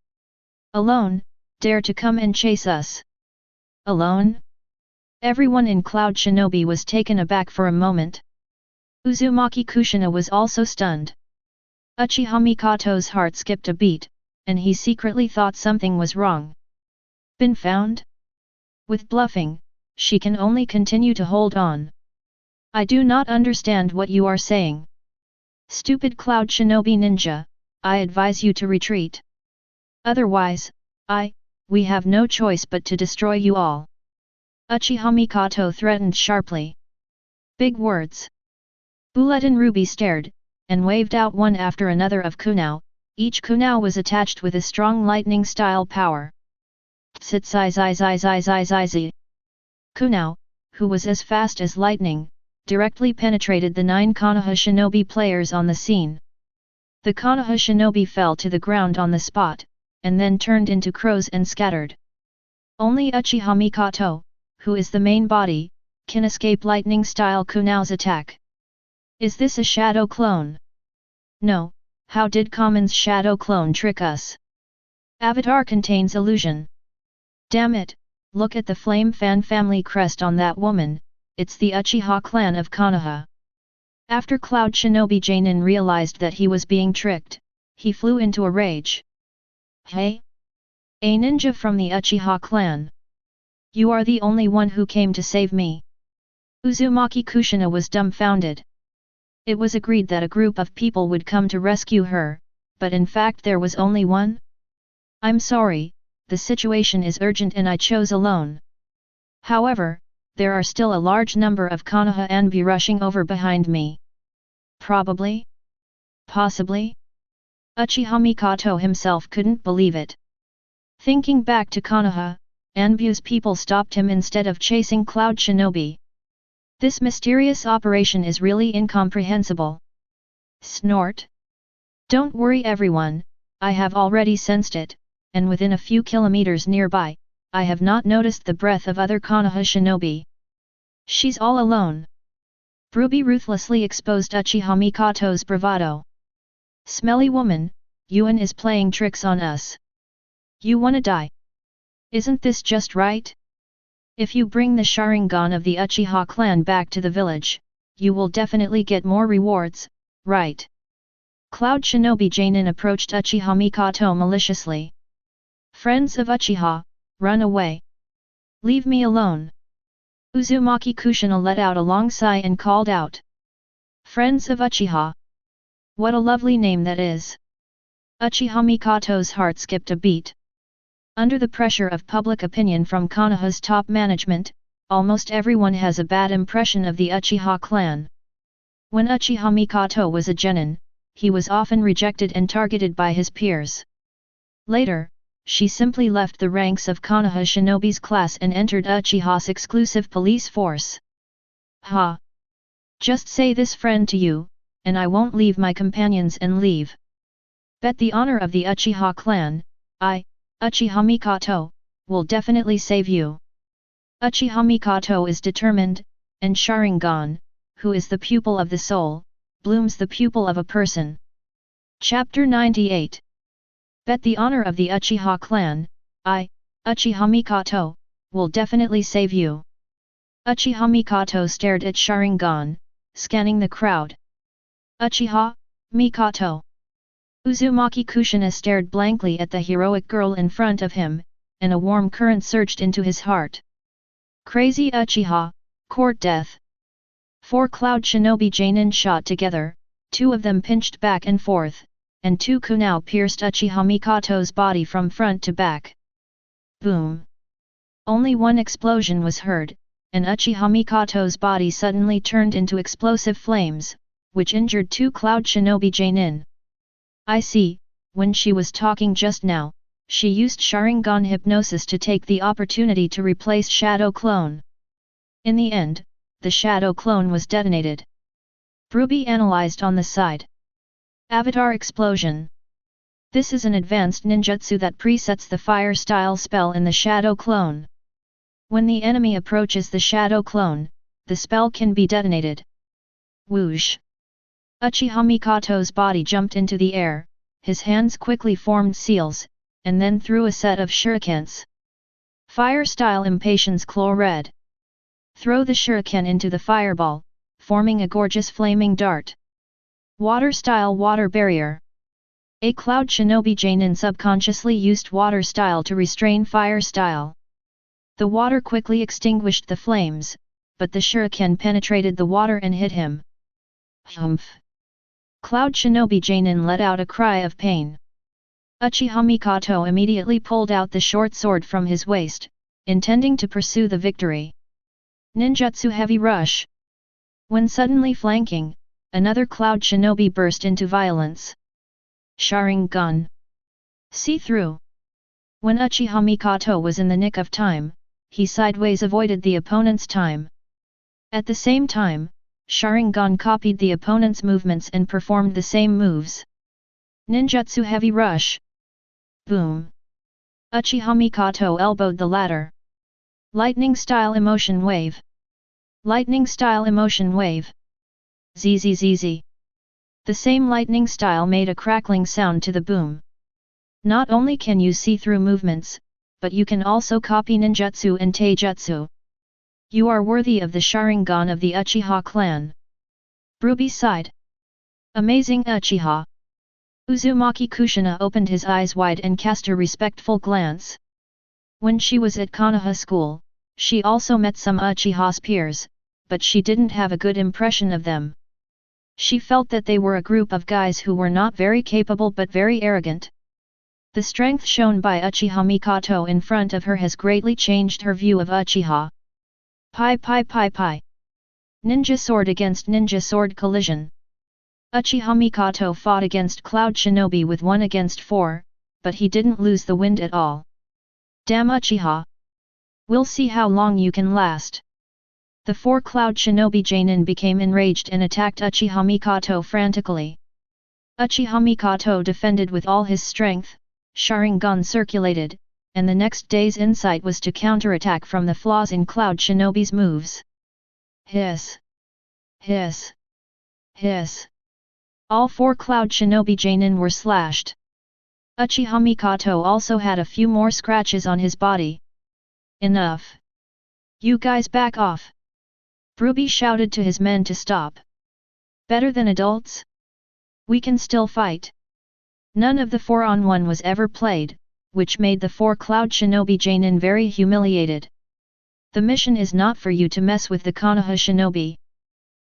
Alone, dare to come and chase us. Alone? Everyone in Cloud Shinobi was taken aback for a moment. Uzumaki Kushina was also stunned. Uchiha Mikoto's heart skipped a beat, and he secretly thought something was wrong. Been found? With bluffing, she can only continue to hold on. I do not understand what you are saying. Stupid Cloud Shinobi Ninja, I advise you to retreat. Otherwise, we have no choice but to destroy you all. Uchiha Mikoto threatened sharply. Big words. Bulletin Ruby stared, and waved out one after another of kunao. Each kunao was attached with a strong lightning-style power. Tsitsai. Kunao, who was as fast as lightning, directly penetrated the 9 Konoha shinobi players on the scene. The Konoha shinobi fell to the ground on the spot, and then turned into crows and scattered. Only Uchiha Mikoto, who is the main body, can escape lightning-style Kunao's attack. Is this a shadow clone? No, how did Common's shadow clone trick us? Avatar contains illusion. Damn it, look at the flame fan family crest on that woman, it's the Uchiha clan of Konoha. After Cloud Shinobi Jainin realized that he was being tricked, he flew into a rage. Hey? A ninja from the Uchiha clan. You are the only one who came to save me. Uzumaki Kushina was dumbfounded. It was agreed that a group of people would come to rescue her, but in fact there was only one? I'm sorry, the situation is urgent and I chose alone. However, there are still a large number of Konoha Anbu rushing over behind me. Probably? Possibly? Uchiha Mikoto himself couldn't believe it. Thinking back to Konoha, Anbu's people stopped him instead of chasing Cloud Shinobi. This mysterious operation is really incomprehensible. Snort. Don't worry everyone, I have already sensed it, and within a few kilometers nearby, I have not noticed the breath of other Konoha shinobi. She's all alone. Ruby ruthlessly exposed Uchiha Mikoto's bravado. Smelly woman, Yuan is playing tricks on us. You wanna die? Isn't this just right? If you bring the Sharingan of the Uchiha clan back to the village, you will definitely get more rewards, right? Cloud Shinobi Jainin approached Uchiha Mikoto maliciously. Friends of Uchiha, run away. Leave me alone. Uzumaki Kushina let out a long sigh and called out. Friends of Uchiha. What a lovely name that is. Uchiha Mikoto's heart skipped a beat. Under the pressure of public opinion from Konoha's top management, almost everyone has a bad impression of the Uchiha clan. When Uchiha Mikoto was a genin, he was often rejected and targeted by his peers. Later, she simply left the ranks of Konoha shinobi's class and entered Uchiha's exclusive police force. Ha! Just say this friend to you, and I won't leave my companions and leave. Bet the honor of the Uchiha clan, I, Uchiha Mikoto, will definitely save you. Uchiha Mikoto is determined, and Sharingan, who is the pupil of the soul, blooms the pupil of a person. Chapter 98. Bet the honor of the Uchiha clan, I, Uchiha Mikoto, will definitely save you. Uchiha Mikoto stared at Sharingan, scanning the crowd. Uchiha, Mikoto. Uzumaki Kushina stared blankly at the heroic girl in front of him, and a warm current surged into his heart. Crazy Uchiha, court death. 4 Cloud Shinobi Jainin shot together, 2 of them pinched back and forth, and 2 kunao pierced Uchiha Mikoto's body from front to back. Boom! Only one explosion was heard, and Uchiha Mikoto's body suddenly turned into explosive flames, which injured 2 Cloud Shinobi Jainin. I see, when she was talking just now, she used Sharingan hypnosis to take the opportunity to replace Shadow Clone. In the end, the Shadow Clone was detonated. Ruby analyzed on the side. Avatar Explosion. This is an advanced ninjutsu that presets the fire-style spell in the Shadow Clone. When the enemy approaches the Shadow Clone, the spell can be detonated. Whoosh! Uchiha Mikoto's body jumped into the air, his hands quickly formed seals, and then threw a set of shurikens. Fire-style Impatience Claw Red. Throw the shuriken into the fireball, forming a gorgeous flaming dart. Water-style Water Barrier. A Cloud Shinobi Jainin subconsciously used water-style to restrain fire-style. The water quickly extinguished the flames, but the shuriken penetrated the water and hit him. Humph! Cloud Shinobi Jainin let out a cry of pain. Uchiha Mikoto immediately pulled out the short sword from his waist, intending to pursue the victory. Ninjutsu Heavy Rush. When suddenly flanking, another Cloud Shinobi burst into violence. Sharingan. See through. When Uchiha Mikoto was in the nick of time, he sideways avoided the opponent's time. At the same time, Sharingan copied the opponent's movements and performed the same moves. Ninjutsu Heavy Rush. Boom. Uchiha Mikoto elbowed the latter. Lightning Style Emotion Wave. Lightning Style Emotion Wave. Zzz. The same lightning style made a crackling sound to the boom. Not only can you see through movements, but you can also copy ninjutsu and taijutsu. You are worthy of the Sharingan of the Uchiha clan. Ruby sighed. Amazing Uchiha. Uzumaki Kushina opened his eyes wide and cast a respectful glance. When she was at Konoha school, she also met some Uchiha's peers, but she didn't have a good impression of them. She felt that they were a group of guys who were not very capable but very arrogant. The strength shown by Uchiha Mikoto in front of her has greatly changed her view of Uchiha. Pi. Ninja sword against ninja sword collision. Uchiha Mikoto fought against Cloud Shinobi with 1 against 4, but he didn't lose the wind at all. Damn Uchiha! We'll see how long you can last. The 4 Cloud Shinobi Jainin became enraged and attacked Uchiha Mikoto frantically. Uchiha Mikoto defended with all his strength, Sharingan circulated, and the next day's insight was to counterattack from the flaws in Cloud Shinobi's moves. Hiss! Hiss! Hiss! All 4 Cloud Shinobi Jainin were slashed. Uchiha Mikoto also had a few more scratches on his body. Enough! You guys back off! Ruby shouted to his men to stop. Better than adults? We can still fight. None of the 4-on-1 was ever played, which made the 4 Cloud Shinobi Jainin very humiliated. The mission is not for you to mess with the Konoha Shinobi.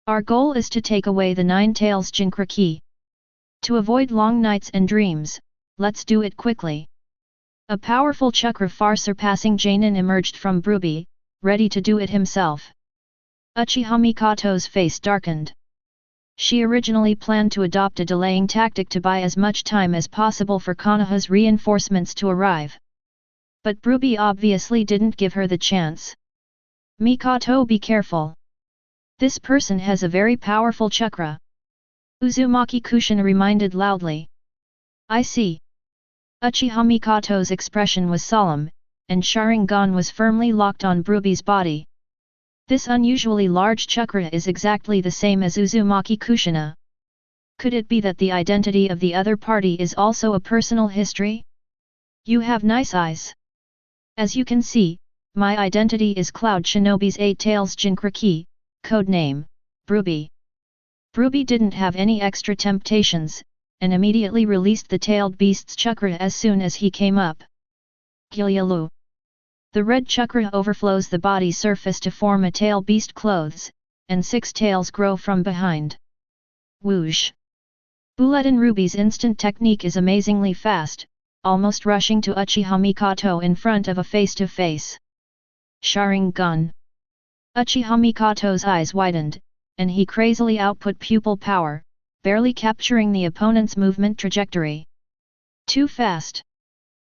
Our goal is to take away the 9 Tails Jinchuriki. To avoid long nights and dreams, let's do it quickly. A powerful chakra far surpassing Jainin emerged from Ruby, ready to do it himself. Uchiha Mikoto's face darkened. She originally planned to adopt a delaying tactic to buy as much time as possible for Konoha's reinforcements to arrive. But Ruby obviously didn't give her the chance. Mikoto, be careful. This person has a very powerful chakra. Uzumaki Kushina reminded loudly. I see. Uchiha Mikoto's expression was solemn, and Sharingan was firmly locked on Ruby's body. This unusually large chakra is exactly the same as Uzumaki Kushina. Could it be that the identity of the other party is also a personal history? You have nice eyes. As you can see, my identity is Cloud Shinobi's 8 Tails Jinchuriki, codename, Ruby. Ruby didn't have any extra temptations, and immediately released the tailed beast's chakra as soon as he came up. Gilyalu. The red chakra overflows the body surface to form a tail beast clothes, and 6 tails grow from behind. Whoosh! Bulletin Ruby's instant technique is amazingly fast, almost rushing to Uchiha Mikoto in front of a face-to-face. Sharingan. Uchiha Mikoto's eyes widened, and he crazily output pupil power, barely capturing the opponent's movement trajectory. Too fast.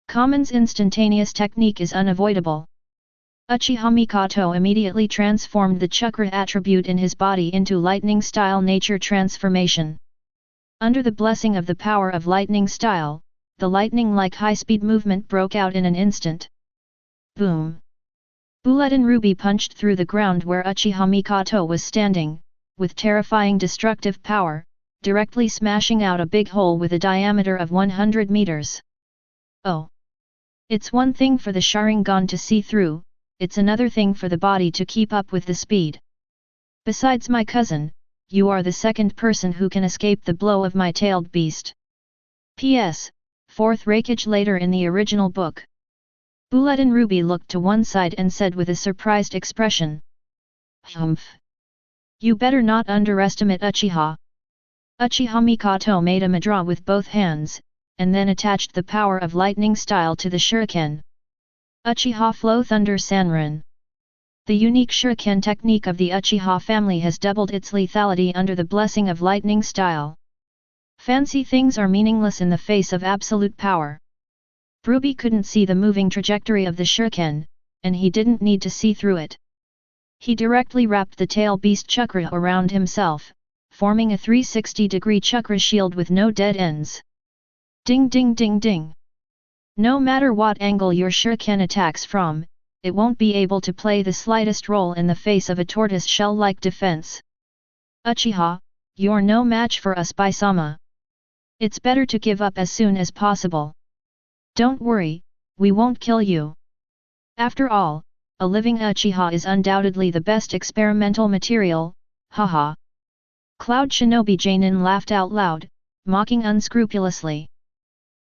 Kamen's instantaneous technique is unavoidable. Uchiha Mikoto immediately transformed the chakra attribute in his body into lightning style nature transformation. Under the blessing of the power of lightning style, the lightning-like high-speed movement broke out in an instant. Boom! Bulletin Ruby punched through the ground where Uchiha Mikoto was standing, with terrifying destructive power, directly smashing out a big hole with a diameter of 100 meters. Oh! It's one thing for the Sharingan to see through, it's another thing for the body to keep up with the speed. Besides my cousin, you are the second person who can escape the blow of my tailed beast. P.S. 4th Reikage later in the original book. Bulletin Ruby looked to one side and said with a surprised expression. Humph! You better not underestimate Uchiha. Uchiha Mikoto made a mudra with both hands, and then attached the power of lightning style to the shuriken. Uchiha Flow Thunder Sanrin. The unique shuriken technique of the Uchiha family has doubled its lethality under the blessing of lightning style. Fancy things are meaningless in the face of absolute power. Ruby couldn't see the moving trajectory of the shuriken, and he didn't need to see through it. He directly wrapped the tail beast chakra around himself, forming a 360-degree chakra shield with no dead ends. Ding ding ding ding. No matter what angle your shuriken attacks from, it won't be able to play the slightest role in the face of a tortoise shell-like defense. Uchiha, you're no match for us Bai-sama. It's better to give up as soon as possible. Don't worry, we won't kill you. After all, a living Uchiha is undoubtedly the best experimental material, haha. Cloud Shinobi Jainin laughed out loud, mocking unscrupulously.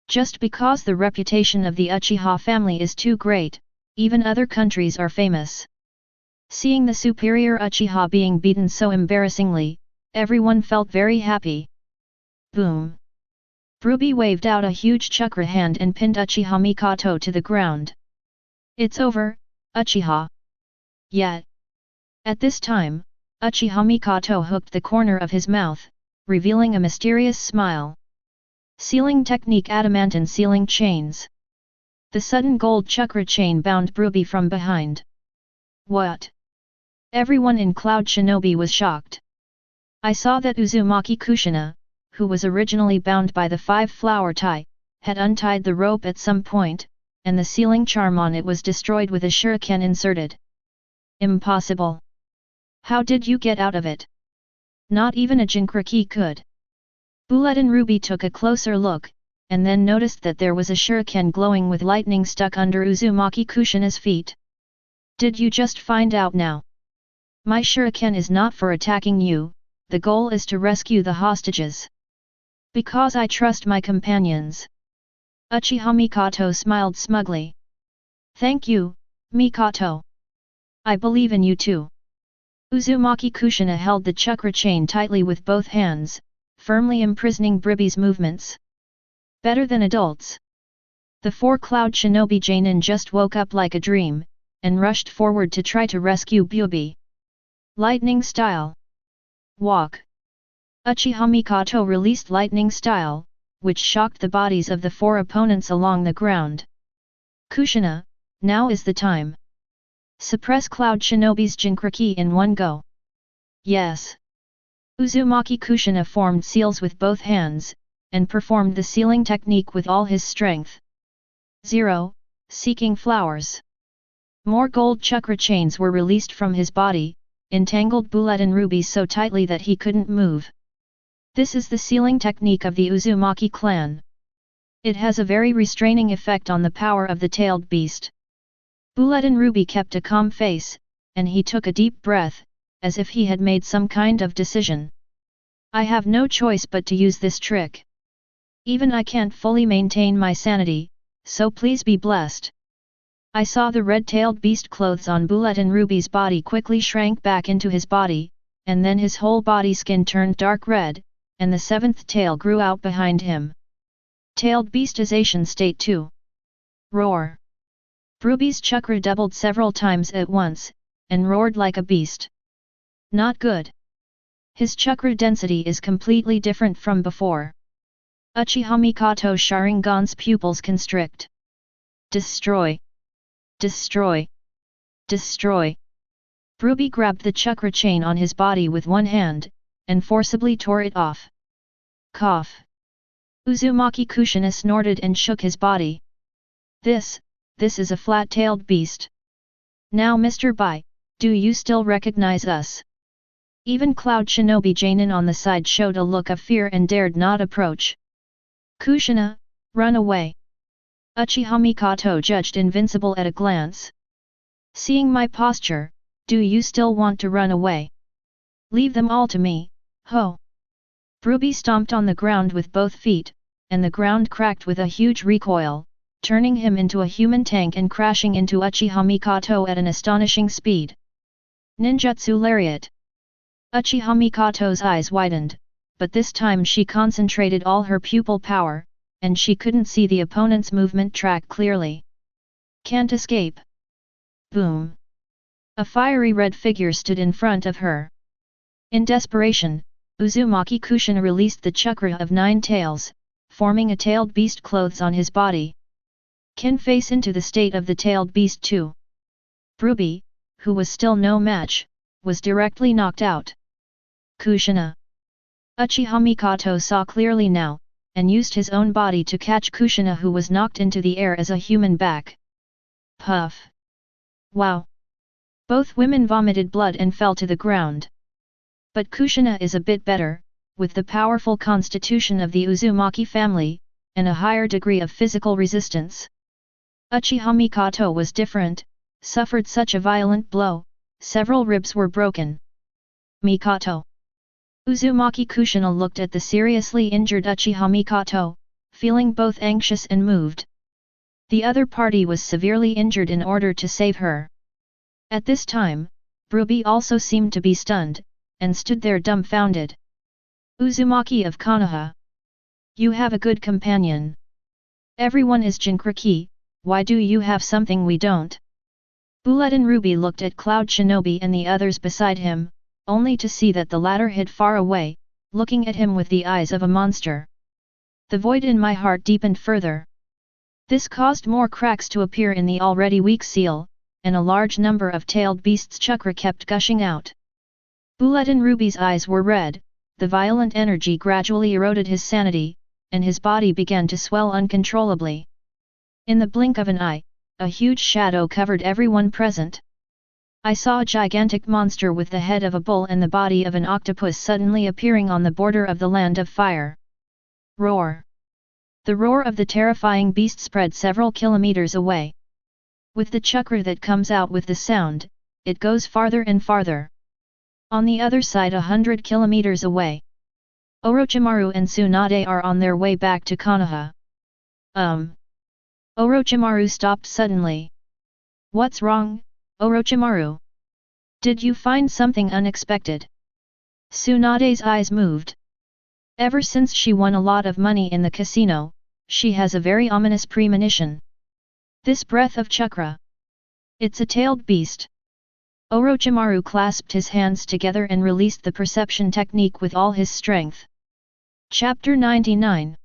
Just because the reputation of the Uchiha family is too great, even other countries are famous. Seeing the superior Uchiha being beaten so embarrassingly, everyone felt very happy. Boom! Ruby waved out a huge chakra hand and pinned Uchiha Mikoto to the ground. It's over, Uchiha. Yet. At this time, Uchiha Mikoto hooked the corner of his mouth, revealing a mysterious smile. Sealing technique adamantine sealing chains. The sudden gold chakra chain bound Ruby from behind. What? Everyone in Cloud Shinobi was shocked. I saw that Uzumaki Kushina, who was originally bound by the 5-flower tie, had untied the rope at some point, and the sealing charm on it was destroyed with a shuriken inserted. Impossible. How did you get out of it? Not even a Jinkraki could. Bulletin Ruby took a closer look, and then noticed that there was a shuriken glowing with lightning stuck under Uzumaki Kushina's feet. Did you just find out now? My shuriken is not for attacking you, the goal is to rescue the hostages. Because I trust my companions. Uchiha Mikoto smiled smugly. Thank you, Mikoto. I believe in you too. Uzumaki Kushina held the chakra chain tightly with both hands, firmly imprisoning Ruby's movements. Better than adults. The 4 Cloud Shinobi Jainin just woke up like a dream, and rushed forward to try to rescue Ruby. Lightning style. Walk. Uchiha Mikoto released lightning style, which shocked the bodies of the 4 opponents along the ground. Kushina, now is the time. Suppress Cloud Shinobi's Jinkraki in one go. Yes. Uzumaki Kushina formed seals with both hands, and performed the sealing technique with all his strength. 0. Seeking flowers. More gold chakra chains were released from his body, entangled Bulletin Ruby so tightly that he couldn't move. This is the sealing technique of the Uzumaki clan. It has a very restraining effect on the power of the tailed beast. Bulletin Ruby kept a calm face, and he took a deep breath, as if he had made some kind of decision. I have no choice but to use this trick. Even I can't fully maintain my sanity, so please be blessed. I saw the red-tailed beast clothes on Bulletin Ruby's body quickly shrank back into his body, and then his whole body skin turned dark red, and the 7th tail grew out behind him. Tailed beastization state 2. Roar. Ruby's chakra doubled several times at once, and roared like a beast. Not good. His chakra density is completely different from before. Uchiha Mikoto Sharingan's pupils constrict. Destroy. Destroy. Destroy. Ruby grabbed the chakra chain on his body with one hand, and forcibly tore it off. Cough. Uzumaki Kushina snorted and shook his body. This is a flat-tailed beast. Now Mr. Bai, do you still recognize us? Even Cloud Shinobi Jainin on the side showed a look of fear and dared not approach. Kushina, run away. Uchiha Mikoto judged invincible at a glance. Seeing my posture, do you still want to run away? Leave them all to me, ho! Ruby stomped on the ground with both feet, and the ground cracked with a huge recoil, turning him into a human tank and crashing into Uchiha Mikoto at an astonishing speed. Ninjutsu Lariat. Uchiha Mikoto's eyes widened, but this time she concentrated all her pupil power, and she couldn't see the opponent's movement track clearly. Can't escape. Boom. A fiery red figure stood in front of her. In desperation, Uzumaki Kushina released the chakra of 9 tails, forming a tailed beast clothes on his body. can face into the state of the tailed beast too. Ruby, who was still no match, was directly knocked out. Kushina. Uchiha Mikoto saw clearly now, and used his own body to catch Kushina, who was knocked into the air as a human back. Puff. Wow. Both women vomited blood and fell to the ground. But Kushina is a bit better, with the powerful constitution of the Uzumaki family, and a higher degree of physical resistance. Uchiha Mikoto was different, suffered such a violent blow, several ribs were broken. Mikoto. Uzumaki Kushina looked at the seriously injured Uchiha Mikoto, feeling both anxious and moved. The other party was severely injured in order to save her. At this time, Ruby also seemed to be stunned, and stood there dumbfounded. Uzumaki of Konoha. You have a good companion. Everyone is Jinchuriki, why do you have something we don't? Bloodline Ruby looked at Cloud Shinobi and the others beside him, only to see that the latter hid far away, looking at him with the eyes of a monster. The void in my heart deepened further. This caused more cracks to appear in the already weak seal, and a large number of tailed beasts' chakra kept gushing out. Bloodline Ruby's eyes were red, the violent energy gradually eroded his sanity, and his body began to swell uncontrollably. In the blink of an eye, a huge shadow covered everyone present. I saw a gigantic monster with the head of a bull and the body of an octopus suddenly appearing on the border of the land of fire. Roar! The roar of the terrifying beast spread several kilometers away. With the chakra that comes out with the sound, it goes farther and farther. On the other side 100 kilometers away, Orochimaru and Tsunade are on their way back to Konoha. Orochimaru stopped suddenly. What's wrong, Orochimaru? Did you find something unexpected? Tsunade's eyes moved. Ever since she won a lot of money in the casino, she has a very ominous premonition. This breath of chakra. It's a tailed beast. Orochimaru clasped his hands together and released the perception technique with all his strength. Chapter 99.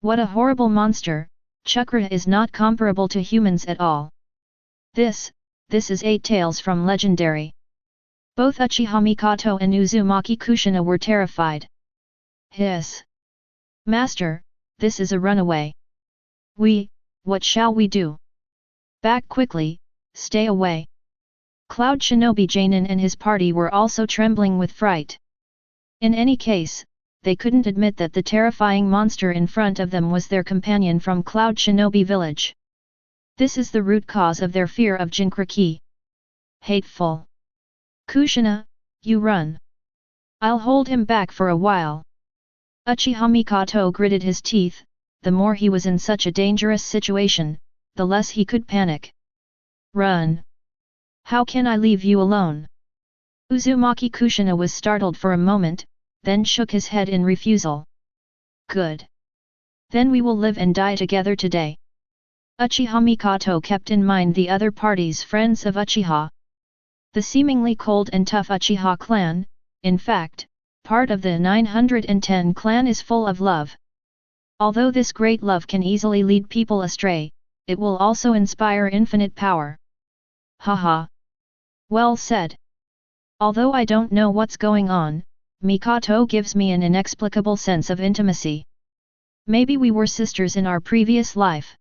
What a horrible monster! Chakra is not comparable to humans at all. This is 8 Tails from Legendary. Both Uchiha Mikoto and Uzumaki Kushina were terrified. Hiss! Master, this is a runaway. What shall we do? Back quickly, stay away. Cloud Shinobi Janin and his party were also trembling with fright. In any case, they couldn't admit that the terrifying monster in front of them was their companion from Cloud Shinobi village. This is the root cause of their fear of Jinchuriki. Hateful. Kushina, you run. I'll hold him back for a while. Uchiha Mikoto gritted his teeth. The more he was in such a dangerous situation, the less he could panic. Run. How can I leave you alone? Uzumaki Kushina was startled for a moment, then shook his head in refusal. Good. Then we will live and die together today. Uchiha Mikoto kept in mind the other party's friends of Uchiha. The seemingly cold and tough Uchiha clan, in fact, part of the 910 clan, is full of love. Although this great love can easily lead people astray, it will also inspire infinite power. Haha. Well said. Although I don't know what's going on, Mikoto gives me an inexplicable sense of intimacy. Maybe we were sisters in our previous life.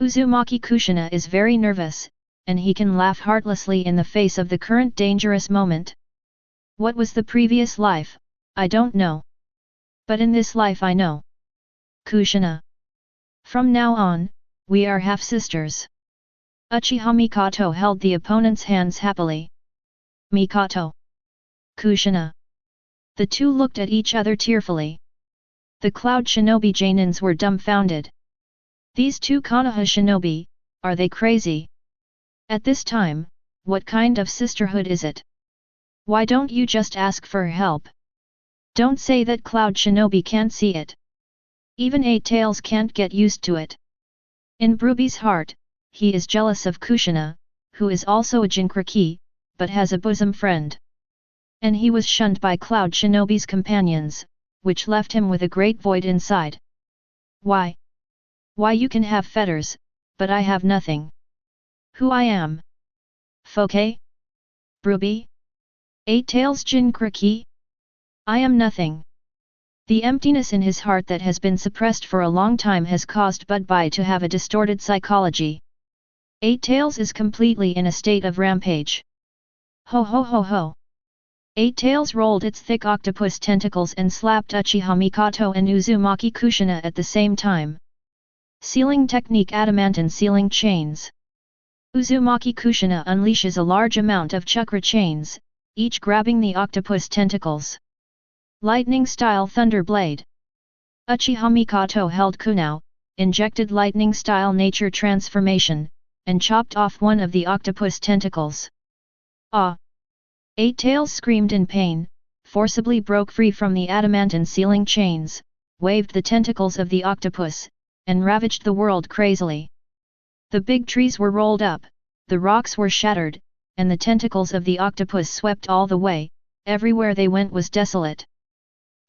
Uzumaki Kushina is very nervous, and he can laugh heartlessly in the face of the current dangerous moment. What was the previous life, I don't know. But in this life I know. Kushina. From now on, we are half-sisters. Uchiha Mikoto held the opponent's hands happily. Mikoto. Kushina. The two looked at each other tearfully. The Cloud Shinobi Janins were dumbfounded. These two Konoha shinobi, are they crazy? At this time, what kind of sisterhood is it? Why don't you just ask for help? Don't say that Cloud Shinobi can't see it. Even 8 Tails can't get used to it. In Ruby's heart, he is jealous of Kushina, who is also a Jinchuriki, but has a bosom friend. And he was shunned by Cloud Shinobi's companions, which left him with a great void inside. Why you can have fetters, but I have nothing. Who I am? Foke? Ruby? Eight Tails Jinkriki? I am nothing. The emptiness in his heart that has been suppressed for a long time has caused Budbai to have a distorted psychology. Eight Tails is completely in a state of rampage. Ho ho ho ho. Eight Tails rolled its thick octopus tentacles and slapped Uchiha Mikoto and Uzumaki Kushina at the same time. Sealing technique adamantine sealing chains. Uzumaki Kushina unleashes a large amount of chakra chains, each grabbing the octopus tentacles. Lightning-style Thunder Blade. Uchiha Mikoto held Kunao, injected lightning-style nature transformation, and chopped off one of the octopus tentacles. Ah! Eight Tails screamed in pain, forcibly broke free from the adamantine sealing chains, waved the tentacles of the octopus, and ravaged the world crazily. The big trees were rolled up, the rocks were shattered, and the tentacles of the octopus swept all the way, everywhere they went was desolate.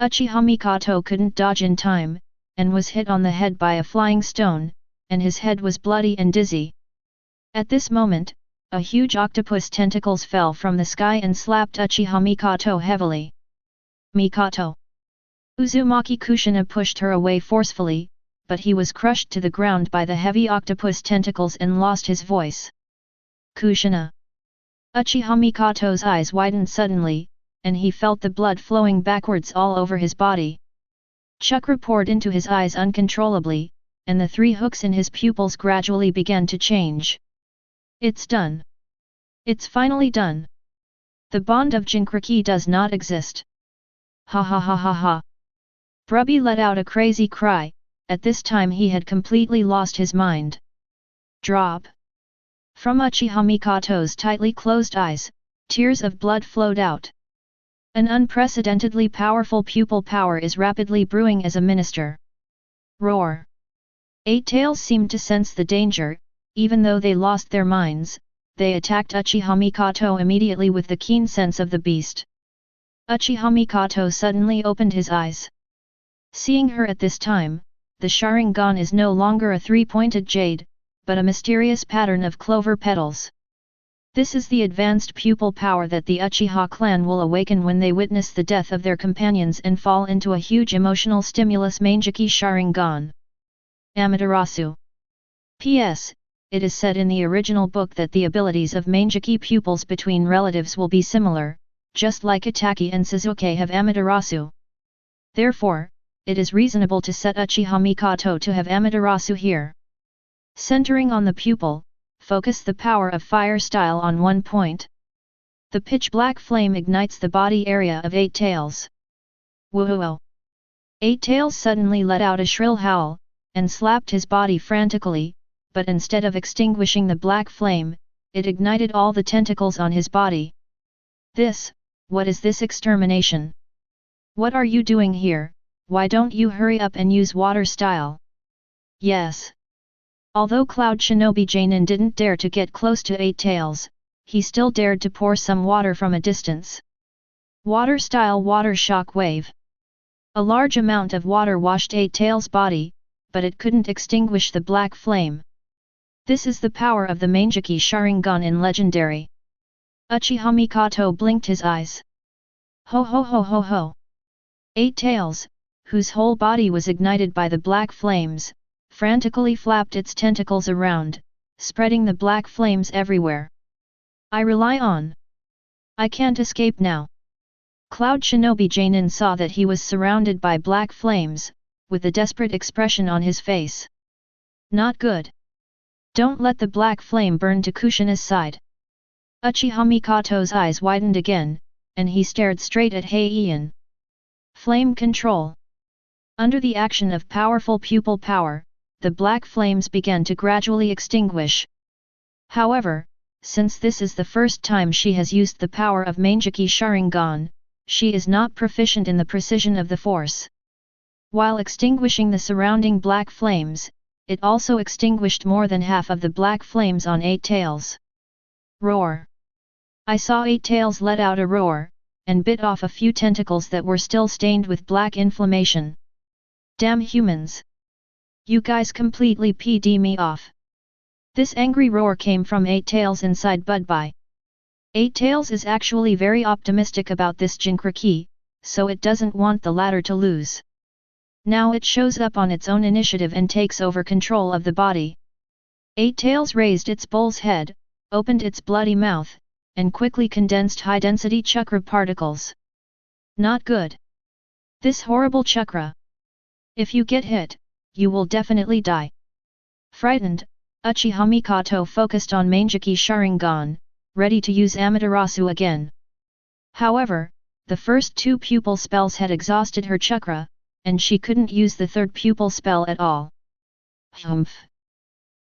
Uchiha Mikoto couldn't dodge in time, and was hit on the head by a flying stone, and his head was bloody and dizzy. At this moment, a huge octopus tentacles fell from the sky and slapped Uchiha Mikoto heavily. Mikoto! Uzumaki Kushina pushed her away forcefully, but he was crushed to the ground by the heavy octopus tentacles and lost his voice. Kushina! Uchiha Mikoto's eyes widened suddenly, and he felt the blood flowing backwards all over his body. Chakra poured into his eyes uncontrollably, and the three hooks in his pupils gradually began to change. It's done. It's finally done. The bond of Jinkriki does not exist. Ha ha ha ha ha. Brubby let out a crazy cry, at this time he had completely lost his mind. Drop. From Uchiha Mikoto's tightly closed eyes, tears of blood flowed out. An unprecedentedly powerful pupil power is rapidly brewing as a minister. Roar. Eight Tails seemed to sense the danger, even though they lost their minds, they attacked Uchiha Mikoto immediately with the keen sense of the beast. Uchiha Mikoto suddenly opened his eyes. Seeing her at this time, the Sharingan is no longer a three-pointed jade, but a mysterious pattern of clover petals. This is the advanced pupil power that the Uchiha clan will awaken when they witness the death of their companions and fall into a huge emotional stimulus Mangekyō Sharingan. Amaterasu. P.S. It is said in the original book that the abilities of Mangekyō pupils between relatives will be similar, just like Itachi and Sasuke have Amaterasu. Therefore, it is reasonable to set Uchiha Mikoto to have Amaterasu here. Centering on the pupil, focus the power of fire style on one point. The pitch-black flame ignites the body area of Eight Tails. Woohoo! Eight Tails suddenly let out a shrill howl, and slapped his body frantically, but instead of extinguishing the black flame, it ignited all the tentacles on his body. What is this extermination? What are you doing here? Why don't you hurry up and use water style? Yes. Although Cloud Shinobi Jainin didn't dare to get close to Eight Tails, he still dared to pour some water from a distance. Water style water shock wave. A large amount of water washed Eight Tails' body, but it couldn't extinguish the black flame. This is the power of the Mangekyō Sharingan in Legendary. Uchiha Mikoto blinked his eyes. Ho ho ho ho ho! Eight Tails, whose whole body was ignited by the black flames, frantically flapped its tentacles around, spreading the black flames everywhere. I rely on. I can't escape now. Cloud Shinobi Jainin saw that he was surrounded by black flames, with a desperate expression on his face. Not good. Don't let the black flame burn to Kushina's side. Uchiha Mikoto's eyes widened again, and he stared straight at Heian. Flame control. Under the action of powerful pupil power, the black flames began to gradually extinguish. However, since this is the first time she has used the power of Mangekyō Sharingan, she is not proficient in the precision of the force. While extinguishing the surrounding black flames, it also extinguished more than half of the black flames on Eight Tails. Roar! I saw Eight Tails let out a roar, and bit off a few tentacles that were still stained with black inflammation. Damn humans! You guys completely p'd me off. This angry roar came from Eight Tails inside Budbai. Eight Tails is actually very optimistic about this Jinkraki, so it doesn't want the latter to lose. Now it shows up on its own initiative and takes over control of the body. Eight Tails raised its bull's head, opened its bloody mouth, and quickly condensed high-density chakra particles. Not good. This horrible chakra. If you get hit, you will definitely die. Frightened, Uchiha Mikoto focused on Mangekyō Sharingan, ready to use Amaterasu again. However, the first two pupil spells had exhausted her chakra, and she couldn't use the third pupil spell at all. Humph!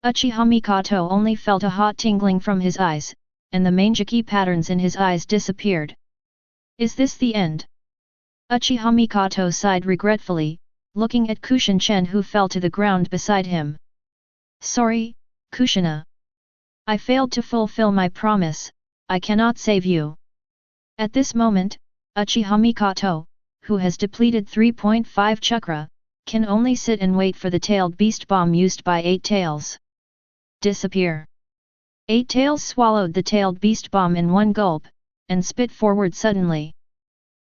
Uchiha Mikoto only felt a hot tingling from his eyes, and the Mangekyō patterns in his eyes disappeared. Is this the end? Uchiha Mikoto sighed regretfully, looking at Kushin-chen who fell to the ground beside him. Sorry, Kushina. I failed to fulfill my promise, I cannot save you. At this moment, Uchiha Mikoto, who has depleted 3.5 chakra, can only sit and wait for the tailed beast bomb used by Eight Tails. Disappear. Eight Tails swallowed the tailed beast bomb in one gulp, and spit forward suddenly.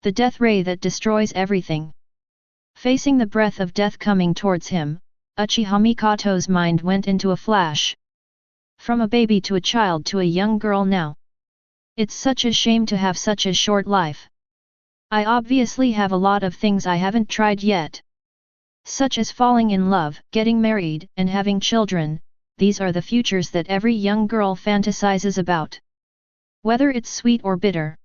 The death ray that destroys everything. Facing the breath of death coming towards him, Uchiha Mikoto's mind went into a flash. From a baby to a child to a young girl now. It's such a shame to have such a short life. I obviously have a lot of things I haven't tried yet. Such as falling in love, getting married, and having children, these are the futures that every young girl fantasizes about. Whether it's sweet or bitter.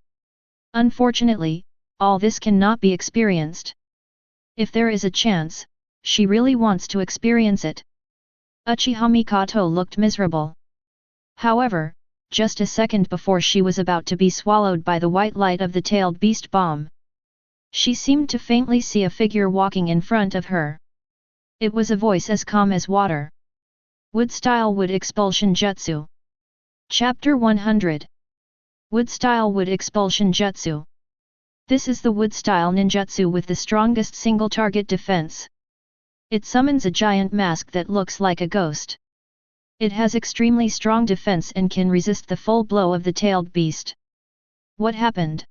Unfortunately, all this cannot be experienced. If there is a chance, she really wants to experience it. Uchiha Mikoto looked miserable. However, just a second before she was about to be swallowed by the white light of the tailed beast bomb, she seemed to faintly see a figure walking in front of her. It was a voice as calm as water. Wood-style wood expulsion jutsu. Chapter 100. Wood-style wood expulsion jutsu. This is the wood-style ninjutsu with the strongest single-target defense. It summons a giant mask that looks like a ghost. It has extremely strong defense and can resist the full blow of the tailed beast. What happened?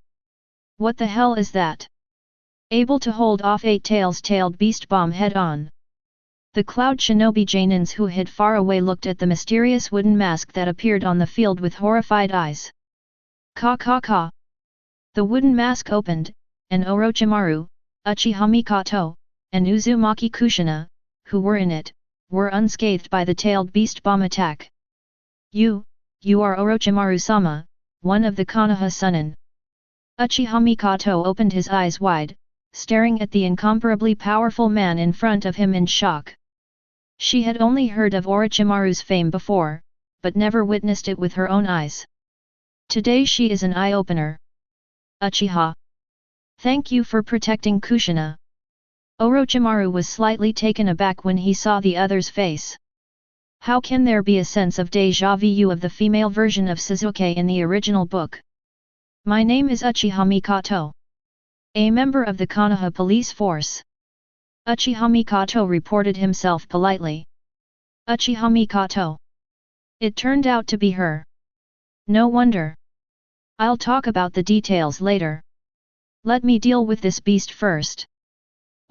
What the hell is that? Able to hold off Eight Tails' tailed beast bomb head-on. The cloud shinobi Janins who hid far away looked at the mysterious wooden mask that appeared on the field with horrified eyes. Ka ka ka. The wooden mask opened, and Orochimaru, Uchiha Mikoto, and Uzumaki Kushina, who were in it, were unscathed by the tailed beast bomb attack. You are Orochimaru-sama, one of the Konoha Sunin. Uchiha Mikoto opened his eyes wide, staring at the incomparably powerful man in front of him in shock. She had only heard of Orochimaru's fame before, but never witnessed it with her own eyes. Today she is an eye-opener. Uchiha. Thank you for protecting Kushina. Orochimaru was slightly taken aback when he saw the other's face. How can there be a sense of déjà vu of the female version of Sasuke in the original book? My name is Uchiha Mikoto. A member of the Konoha police force. Uchiha Mikoto reported himself politely. Uchiha Mikoto. It turned out to be her. No wonder. I'll talk about the details later. Let me deal with this beast first.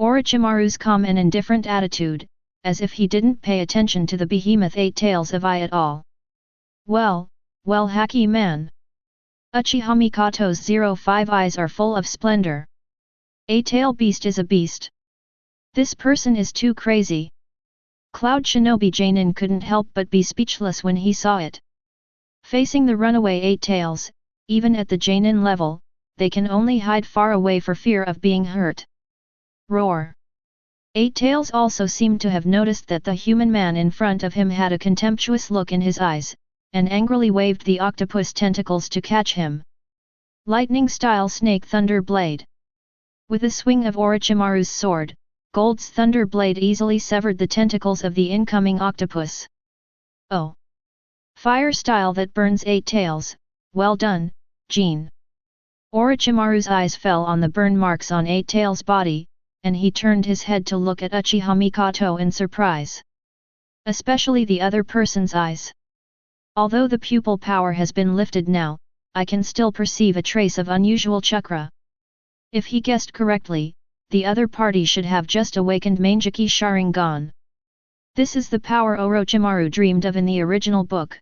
Orochimaru's calm and indifferent attitude, as if he didn't pay attention to the behemoth Eight Tails of Eye at all. Well, hacky man. Uchiha Mikoto's 05 eyes are full of splendor. Eight-tail beast is a beast. This person is too crazy. Cloud Shinobi Janin couldn't help but be speechless when he saw it. Facing the runaway Eight Tails, even at the Janin level, they can only hide far away for fear of being hurt. Roar. Eight Tails also seemed to have noticed that the human man in front of him had a contemptuous look in his eyes, and angrily waved the octopus tentacles to catch him. Lightning-style snake thunder blade. With a swing of Orochimaru's sword, Gold's thunder blade easily severed the tentacles of the incoming octopus. Oh! Fire style that burns Eight Tails, well done, Jean. Orochimaru's eyes fell on the burn marks on Eight Tails' body, and he turned his head to look at Uchiha Mikoto in surprise. Especially the other person's eyes. Although the pupil power has been lifted now, I can still perceive a trace of unusual chakra. If he guessed correctly, the other party should have just awakened Mangekyō Sharingan. This is the power Orochimaru dreamed of in the original book.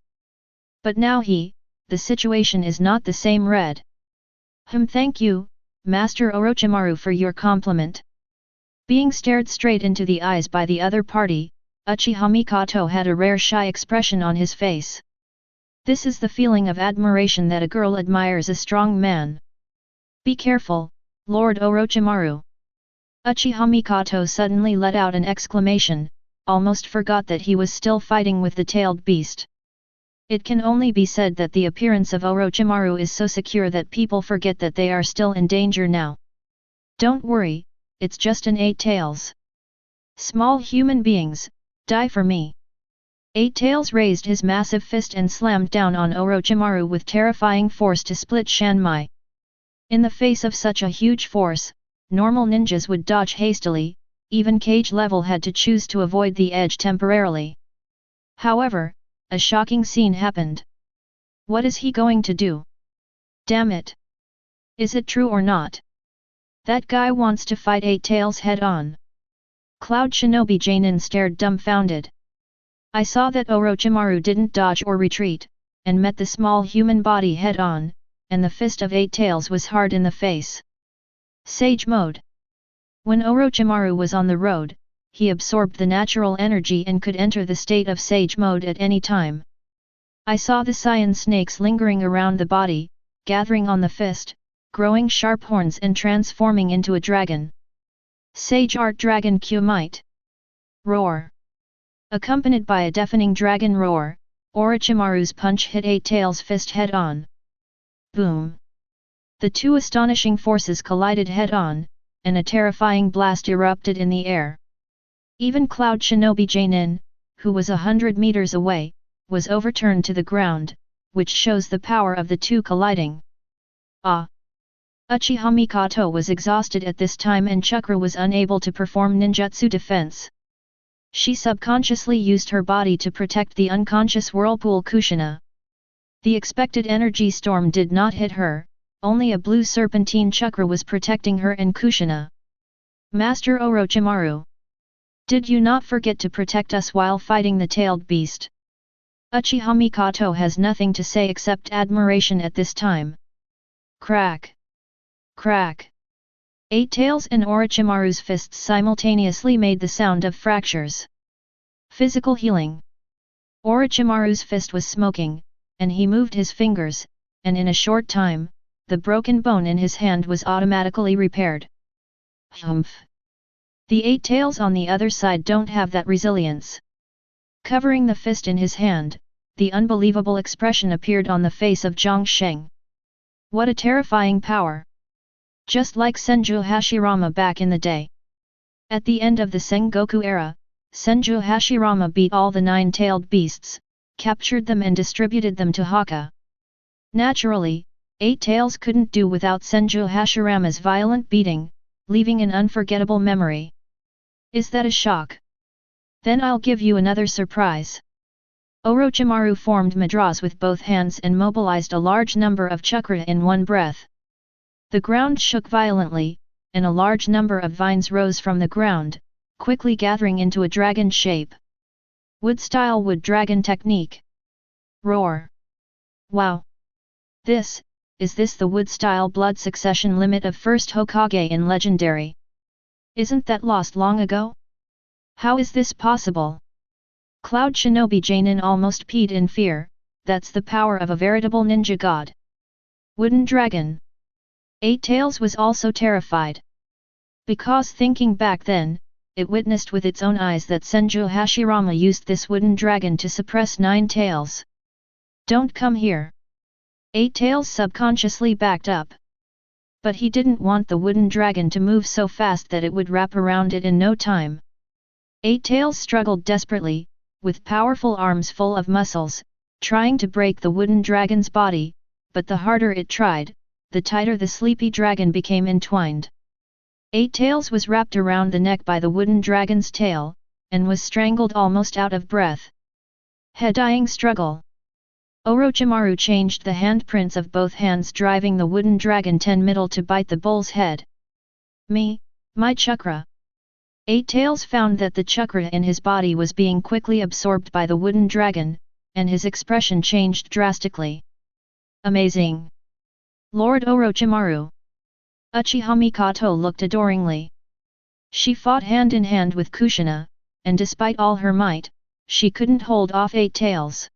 But now the situation is not the same. Read. Thank you, Master Orochimaru, for your compliment. Being stared straight into the eyes by the other party, Uchiha Mikoto had a rare shy expression on his face. This is the feeling of admiration that a girl admires a strong man. Be careful, Lord Orochimaru. Uchiha Mikoto suddenly let out an exclamation, almost forgot that he was still fighting with the tailed beast. It can only be said that the appearance of Orochimaru is so secure that people forget that they are still in danger now. Don't worry, it's just an 8 tails. Small human beings, die for me. 8 Tails raised his massive fist and slammed down on Orochimaru with terrifying force to split Shanmai. In the face of such a huge force, normal ninjas would dodge hastily, even Cage level had to choose to avoid the edge temporarily. However, a shocking scene happened. What is he going to do? Damn it! Is it true or not? That guy wants to fight 8 Tails head on. Cloud Shinobi Jainin stared dumbfounded. I saw that Orochimaru didn't dodge or retreat, and met the small human body head on, and the fist of 8 Tails was hard in the face. Sage Mode. When Orochimaru was on the road, he absorbed the natural energy and could enter the state of Sage Mode at any time. I saw the cyan snakes lingering around the body, gathering on the fist, growing sharp horns and transforming into a dragon. Sage Art Dragon Q Might. Roar. Accompanied by a deafening dragon roar, Orochimaru's punch hit 8 Tails' fist head on. Boom! The two astonishing forces collided head on, and a terrifying blast erupted in the air. Even Cloud Shinobi Jainin, who was 100 meters away, was overturned to the ground, which shows the power of the two colliding. Ah! Uchiha Mikoto was exhausted at this time and Chakra was unable to perform ninjutsu defense. She subconsciously used her body to protect the unconscious whirlpool Kushina. The expected energy storm did not hit her, only a blue serpentine chakra was protecting her and Kushina. Master Orochimaru! Did you not forget to protect us while fighting the tailed beast? Uchiha Mikoto has nothing to say except admiration at this time. Crack! Crack! 8 Tails and Orochimaru's fists simultaneously made the sound of fractures. Physical healing. Orochimaru's fist was smoking, and he moved his fingers, and in a short time, the broken bone in his hand was automatically repaired. Humph! The 8 Tails on the other side don't have that resilience. Covering the fist in his hand, the unbelievable expression appeared on the face of Zhang Sheng. What a terrifying power! Just like Senju Hashirama back in the day. At the end of the Sengoku era, Senju Hashirama beat all the 9-tailed beasts, captured them and distributed them to Hokage. Naturally, 8 Tails couldn't do without Senju Hashirama's violent beating, leaving an unforgettable memory. Is that a shock? Then I'll give you another surprise. Orochimaru formed mudras with both hands and mobilized a large number of chakra in one breath. The ground shook violently, and a large number of vines rose from the ground, quickly gathering into a dragon shape. Wood-style wood dragon technique. Roar! Wow! Is this the wood-style blood succession limit of first Hokage in Legendary? Isn't that lost long ago? How is this possible? Cloud Shinobi Jainin almost peed in fear, that's the power of a veritable ninja god. Wooden dragon. 8 Tails was also terrified. Because thinking back then, it witnessed with its own eyes that Senju Hashirama used this wooden dragon to suppress 9 Tails. Don't come here. 8 Tails subconsciously backed up. But he didn't want the wooden dragon to move so fast that it would wrap around it in no time. 8 Tails struggled desperately, with powerful arms full of muscles, trying to break the wooden dragon's body, but the harder it tried, the tighter the sleepy dragon became entwined. 8 Tails was wrapped around the neck by the wooden dragon's tail, and was strangled almost out of breath. Head-dying struggle. Orochimaru changed the handprints of both hands, driving the wooden dragon 10 middle to bite the bull's head. My chakra. Eight Tails found that the chakra in his body was being quickly absorbed by the wooden dragon, and his expression changed drastically. Amazing! Lord Orochimaru! Uchiha Mikoto looked adoringly. She fought hand in hand with Kushina, and despite all her might, she couldn't hold off Eight Tails.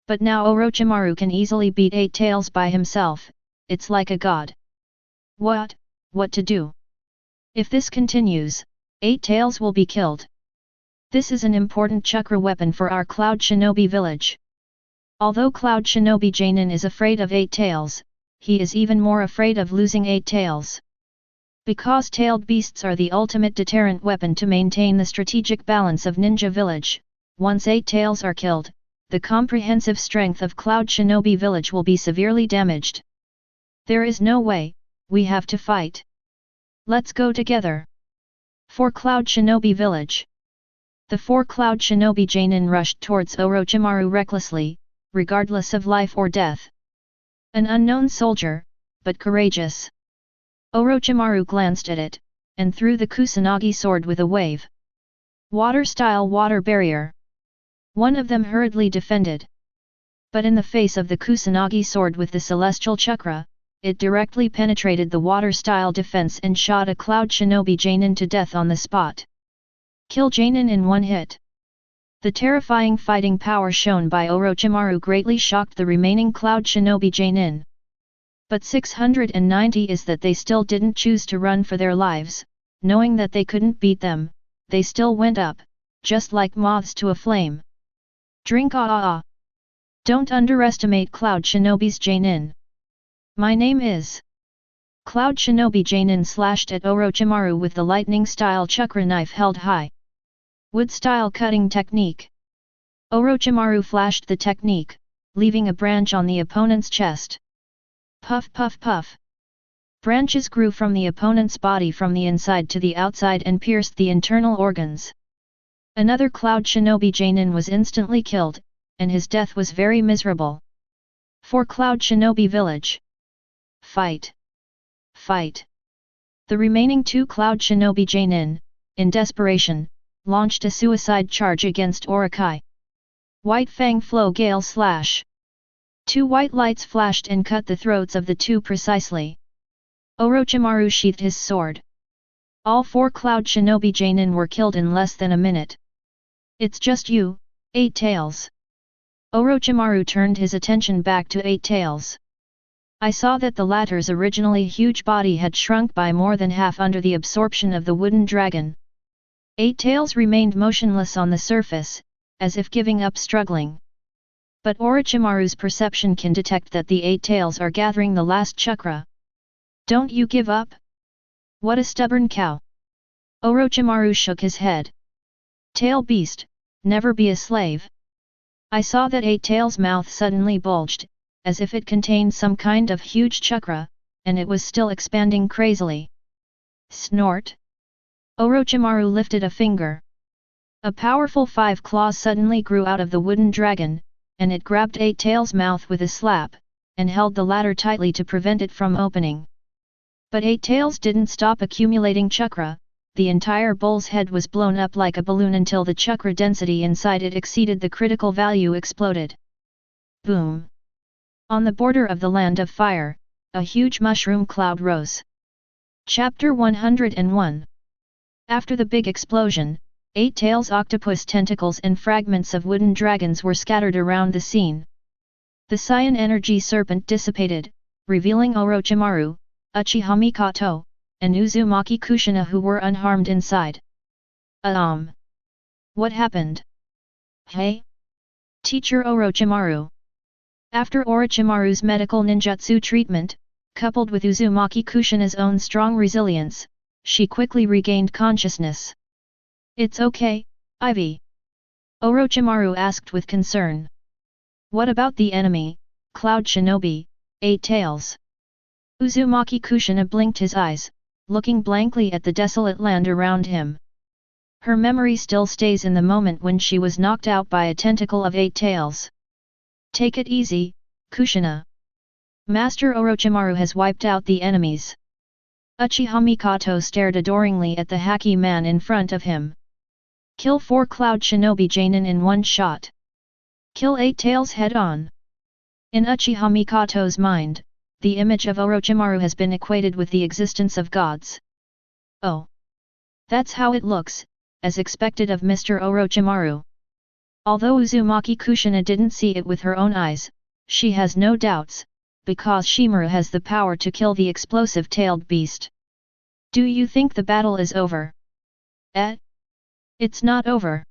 But now Orochimaru can easily beat Eight Tails by himself, it's like a god. What to do? If this continues, Eight Tails will be killed. This is an important chakra weapon for our Cloud Shinobi village. Although Cloud Shinobi Jainin is afraid of Eight Tails, he is even more afraid of losing Eight Tails. Because tailed beasts are the ultimate deterrent weapon to maintain the strategic balance of Ninja Village, once Eight Tails are killed, the comprehensive strength of Cloud Shinobi Village will be severely damaged. There is no way, we have to fight. Let's go together. For Cloud Shinobi Village. The 4 Cloud Shinobi Jainin rushed towards Orochimaru recklessly, regardless of life or death. An unknown soldier, but courageous. Orochimaru glanced at it, and threw the Kusanagi sword with a wave. Water-style water barrier. One of them hurriedly defended. But in the face of the Kusanagi sword with the celestial chakra, it directly penetrated the water-style defense and shot a Cloud Shinobi Jainin to death on the spot. Kill Jainin in one hit. The terrifying fighting power shown by Orochimaru greatly shocked the remaining Cloud Shinobi Jainin. But 690 is that they still didn't choose to run for their lives, knowing that they couldn't beat them, they still went up, just like moths to a flame. Drink Don't underestimate Cloud Shinobi's Jainin. My name is... Cloud Shinobi Jainin slashed at Orochimaru with the lightning-style chakra knife held high. Wood-style cutting technique. Orochimaru flashed the technique, leaving a branch on the opponent's chest. Puff puff puff. Branches grew from the opponent's body from the inside to the outside and pierced the internal organs. Another Cloud Shinobi Jainin was instantly killed, and his death was very miserable. For Cloud Shinobi Village. Fight! Fight! The remaining 2 Cloud Shinobi Jainin, in desperation, launched a suicide charge against Orochi. White Fang Flow Gale Slash. 2 white lights flashed and cut the throats of the 2 precisely. Orochimaru sheathed his sword. All 4 Cloud Shinobi Jainin were killed in less than a minute. It's just you, Eight Tails. Orochimaru turned his attention back to Eight Tails. I saw that the latter's originally huge body had shrunk by more than half under the absorption of the wooden dragon. Eight Tails remained motionless on the surface, as if giving up struggling. But Orochimaru's perception can detect that the Eight Tails are gathering the last chakra. Don't you give up? What a stubborn cow! Orochimaru shook his head. Tail beast, never be a slave. I saw that Eight Tails' mouth suddenly bulged, as if it contained some kind of huge chakra, and it was still expanding crazily. Snort! Orochimaru lifted a finger. A powerful 5 claws suddenly grew out of the wooden dragon, and it grabbed Eight Tails' mouth with a slap, and held the latter tightly to prevent it from opening. But Eight Tails didn't stop accumulating chakra, the entire bull's head was blown up like a balloon until the chakra density inside it exceeded the critical value exploded. Boom! On the border of the Land of Fire, a huge mushroom cloud rose. Chapter 101. After the big explosion, Eight Tails' octopus tentacles and fragments of wooden dragons were scattered around the scene. The cyan energy serpent dissipated, revealing Orochimaru, Uchiha Mikoto, and Uzumaki Kushina who were unharmed inside. What happened? Hey? Teacher Orochimaru. After Orochimaru's medical ninjutsu treatment, coupled with Uzumaki Kushina's own strong resilience, she quickly regained consciousness. It's okay, Ivy. Orochimaru asked with concern. What about the enemy, Cloud Shinobi, Eight Tails? Uzumaki Kushina blinked his eyes, looking blankly at the desolate land around him. Her memory still stays in the moment when she was knocked out by a tentacle of Eight Tails. Take it easy, Kushina. Master Orochimaru has wiped out the enemies. Uchiha Mikoto stared adoringly at the haki man in front of him. Kill 4 Cloud Shinobi Jainin in one shot. Kill 8 Tails head on. In Uchiha Mikoto's mind, the image of Orochimaru has been equated with the existence of gods. Oh. That's how it looks, as expected of Mr. Orochimaru. Although Uzumaki Kushina didn't see it with her own eyes, she has no doubts, because Shimaru has the power to kill the explosive-tailed beast. Do you think the battle is over? It's not over.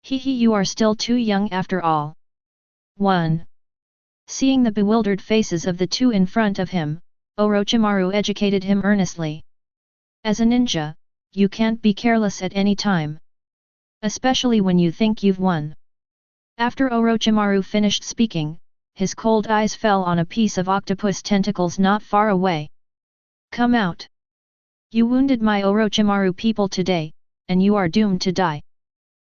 You are still too young after all. 1. Seeing the bewildered faces of the two in front of him, Orochimaru educated him earnestly. As a ninja, you can't be careless at any time. Especially when you think you've won. After Orochimaru finished speaking, his cold eyes fell on a piece of octopus tentacles not far away. Come out. You wounded my Orochimaru people today, and you are doomed to die.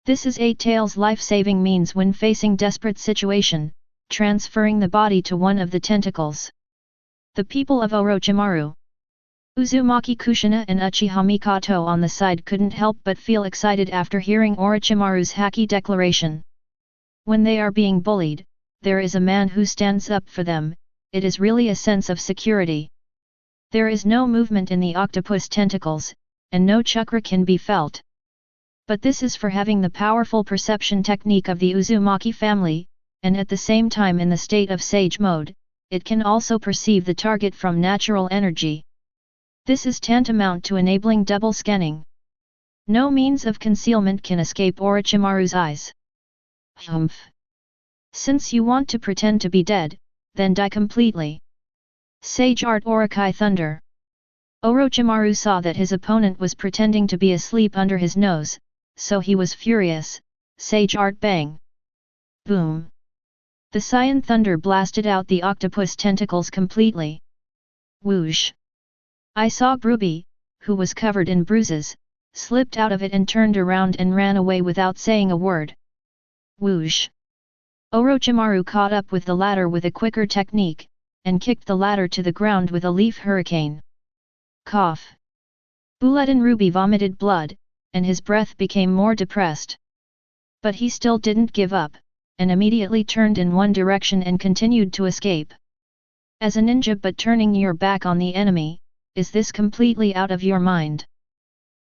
This is 8 Tails' life-saving means when facing desperate situation, transferring the body to one of the tentacles. The people of Orochimaru. Uzumaki Kushina and Uchiha Mikoto on the side couldn't help but feel excited after hearing Orochimaru's haki declaration. When they are being bullied, there is a man who stands up for them, it is really a sense of security. There is no movement in the octopus tentacles, and no chakra can be felt. But this is for having the powerful perception technique of the Uzumaki family, and at the same time in the state of sage mode, it can also perceive the target from natural energy. This is tantamount to enabling double scanning. No means of concealment can escape Orochimaru's eyes. Humph. Since you want to pretend to be dead, then die completely. Sage Art Orochi Thunder. Orochimaru saw that his opponent was pretending to be asleep under his nose, so he was furious. Sage Art Bang. Boom. The Saiyan Thunder blasted out the octopus tentacles completely. Whoosh. I saw Bruby, who was covered in bruises, slipped out of it and turned around and ran away without saying a word. Whoosh. Orochimaru caught up with the latter with a quicker technique, and kicked the latter to the ground with a leaf hurricane. Cough. Bulletin Ruby vomited blood, and his breath became more depressed. But he still didn't give up, and immediately turned in one direction and continued to escape. As a ninja but turning your back on the enemy, is this completely out of your mind?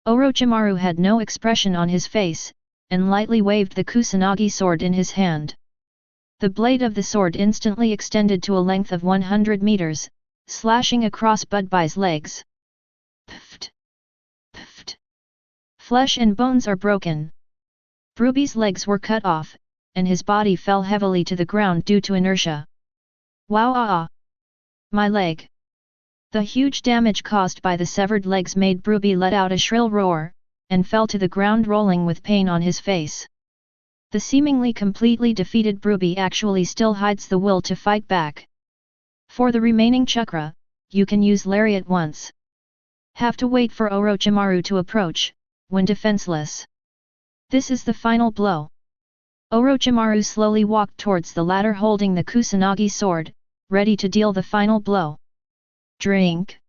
Orochimaru had no expression on his face, and lightly waved the Kusanagi sword in his hand. The blade of the sword instantly extended to a length of 100 meters, slashing across Budbai's legs. Pft! Pft! Flesh and bones are broken. Bruby's legs were cut off, and his body fell heavily to the ground due to inertia. Wow! Ah! My leg! The huge damage caused by the severed legs made Bruby let out a shrill roar, and fell to the ground rolling with pain on his face. The seemingly completely defeated Bruby actually still hides the will to fight back. For the remaining chakra, you can use lariat once. Have to wait for Orochimaru to approach, when defenseless. This is the final blow. Orochimaru slowly walked towards the latter holding the Kusanagi sword, ready to deal the final blow. Drink!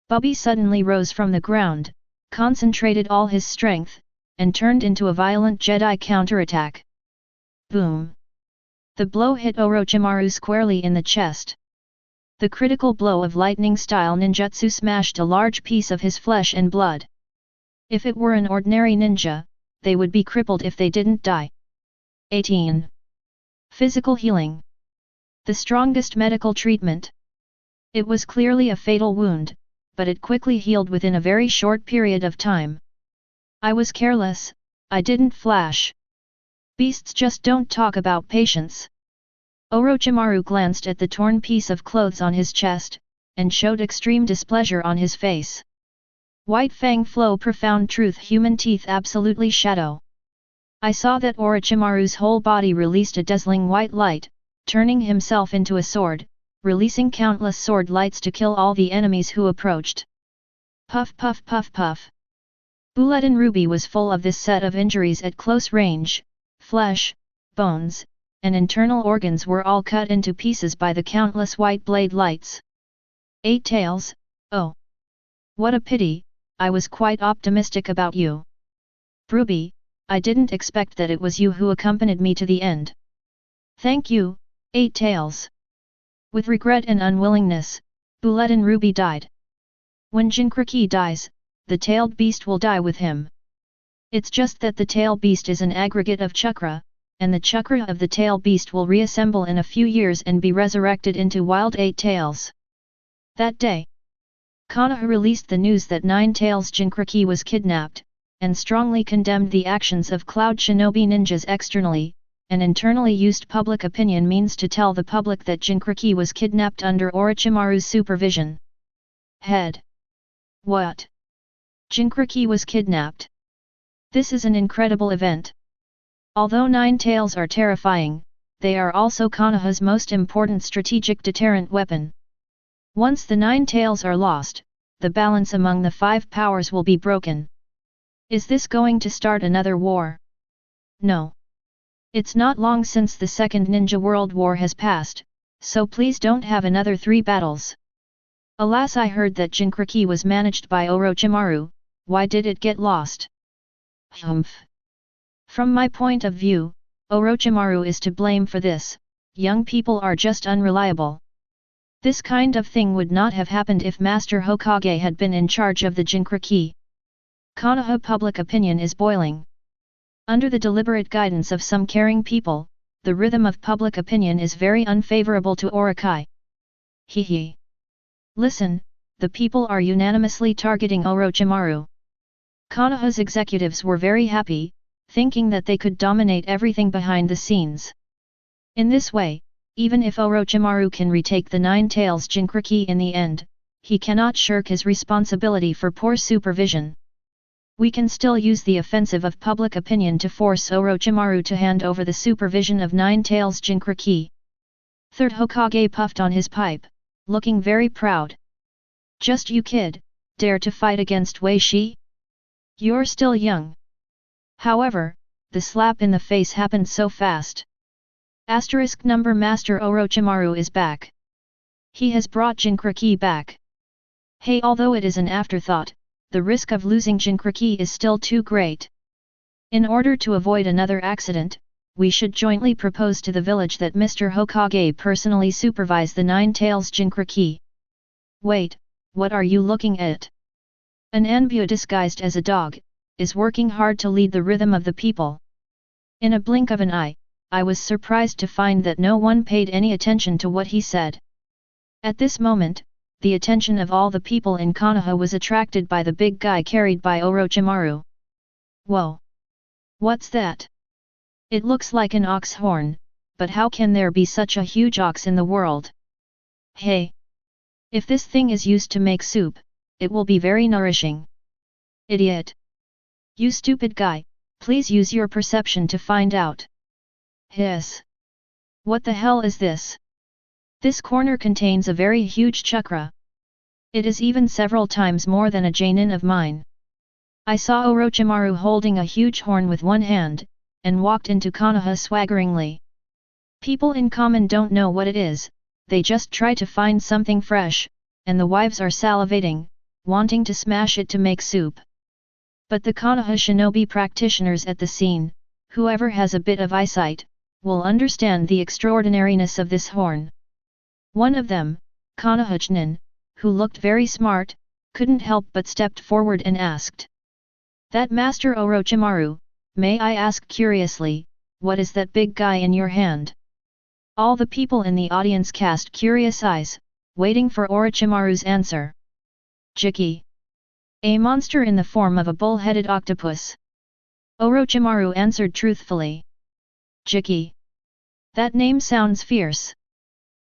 Bubby suddenly rose from the ground, concentrated all his strength, and turned into a violent Jedi counterattack. Boom! The blow hit Orochimaru squarely in the chest. The critical blow of lightning-style ninjutsu smashed a large piece of his flesh and blood. If it were an ordinary ninja, they would be crippled if they didn't die. 18. Physical healing. The strongest medical treatment. It was clearly a fatal wound, but it quickly healed within a very short period of time. I was careless, I didn't flash. Beasts just don't talk about patience. Orochimaru glanced at the torn piece of clothes on his chest, and showed extreme displeasure on his face. White fang flow profound truth human teeth absolutely shadow. I saw that Orochimaru's whole body released a dazzling white light, turning himself into a sword, releasing countless sword lights to kill all the enemies who approached. Puff puff puff puff. Bulletin Ruby was full of this set of injuries at close range, flesh, bones, and internal organs were all cut into pieces by the countless white blade lights. 8 tails, oh! What a pity, I was quite optimistic about you. Ruby, I didn't expect that it was you who accompanied me to the end. Thank you, 8 tails. With regret and unwillingness, Bullet and Ruby died. When Jinchuriki dies, the tailed beast will die with him. It's just that the tail beast is an aggregate of chakra, and the chakra of the tail beast will reassemble in a few years and be resurrected into wild 8 tails. That day, Konoha released the news that 9 tails Jinchuriki was kidnapped, and strongly condemned the actions of Cloud Shinobi ninjas externally, and internally used public opinion means to tell the public that Jinchuriki was kidnapped under Orochimaru's supervision. Head. What? Jinchuriki was kidnapped. This is an incredible event. Although 9 tails are terrifying, they are also Konoha's most important strategic deterrent weapon. Once the 9 tails are lost, the balance among the 5 powers will be broken. Is this going to start another war? No. It's not long since the Second Ninja World War has passed, so please don't have another 3 battles. Alas, I heard that Jinchuriki was managed by Orochimaru. Why did it get lost? Humph. From my point of view, Orochimaru is to blame for this. Young people are just unreliable. This kind of thing would not have happened if Master Hokage had been in charge of the Jinchuriki. Konoha public opinion is boiling. Under the deliberate guidance of some caring people, the rhythm of public opinion is very unfavorable to Orochi. Hehe. Listen, the people are unanimously targeting Orochimaru. Konoha's executives were very happy, thinking that they could dominate everything behind the scenes. In this way, even if Orochimaru can retake the 9 tails Jinchuriki in the end, he cannot shirk his responsibility for poor supervision. We can still use the offensive of public opinion to force Orochimaru to hand over the supervision of 9 tails Jinchuriki. Third Hokage puffed on his pipe, looking very proud. Just you kid, dare to fight against Wei Shi? You're still young. However, the slap in the face happened so fast. Master Orochimaru is back. He has brought Jinchuriki back. Hey, although it is an afterthought, the risk of losing Jinchuriki is still too great. In order to avoid another accident, we should jointly propose to the village that Mr. Hokage personally supervise the 9 tails Jinchuriki. Wait, what are you looking at? An Anbu disguised as a dog, is working hard to lead the rhythm of the people. In a blink of an eye, I was surprised to find that no one paid any attention to what he said. At this moment, the attention of all the people in Konoha was attracted by the big guy carried by Orochimaru. Whoa! What's that? It looks like an ox horn, but how can there be such a huge ox in the world? Hey! If this thing is used to make soup, it will be very nourishing. Idiot! You stupid guy, please use your perception to find out. Hiss! What the hell is this? This corner contains a very huge chakra. It is even several times more than a Jainin of mine. I saw Orochimaru holding a huge horn with one hand, and walked into Konoha swaggeringly. People in common don't know what it is, they just try to find something fresh, and the wives are salivating, wanting to smash it to make soup. But the Konoha shinobi practitioners at the scene, whoever has a bit of eyesight, will understand the extraordinariness of this horn. One of them, Konoha-chinen, who looked very smart, couldn't help but stepped forward and asked. That Master Orochimaru, may I ask curiously, what is that big guy in your hand? All the people in the audience cast curious eyes, waiting for Orochimaru's answer. Jiki. A monster in the form of a bull-headed octopus. Orochimaru answered truthfully. Jiki. That name sounds fierce.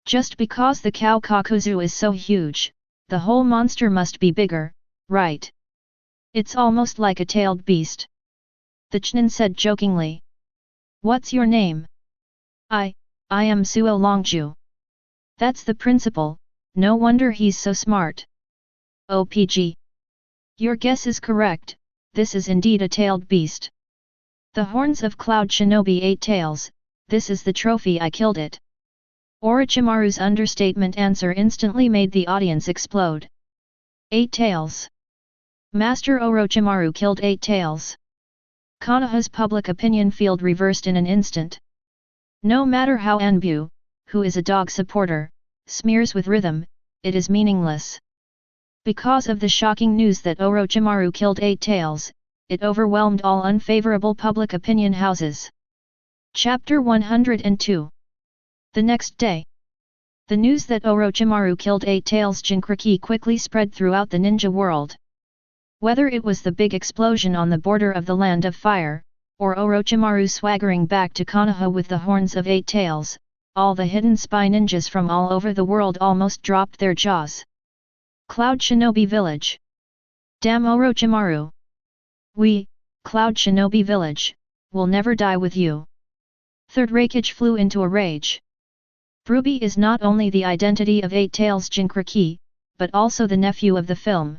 Just because the cow Kakuzu is so huge, the whole monster must be bigger, right? It's almost like a tailed beast. The Chinen said jokingly. What's your name? I am Suo Longju. That's the principal, no wonder he's so smart. OPG. Your guess is correct, this is indeed a tailed beast. The horns of Cloud Shinobi 8 tails, this is the trophy, I killed it. Orochimaru's understatement answer instantly made the audience explode. 8 tails. Master Orochimaru killed 8 tails. Konoha's public opinion field reversed in an instant. No matter how Anbu, who is a dog supporter, smears with rhythm, it is meaningless. Because of the shocking news that Orochimaru killed 8 tails, it overwhelmed all unfavorable public opinion houses. Chapter 102. The next day. The news that Orochimaru killed 8 tails Jinchuriki quickly spread throughout the ninja world. Whether it was the big explosion on the border of the Land of Fire, or Orochimaru swaggering back to Konoha with the horns of 8 tails, all the hidden spy ninjas from all over the world almost dropped their jaws. Cloud Shinobi Village. Damn Orochimaru! We, Cloud Shinobi Village, will never die with you. Third Raikage flew into a rage. Bruby is not only the identity of 8 tails Jinchuriki, but also the nephew of the film.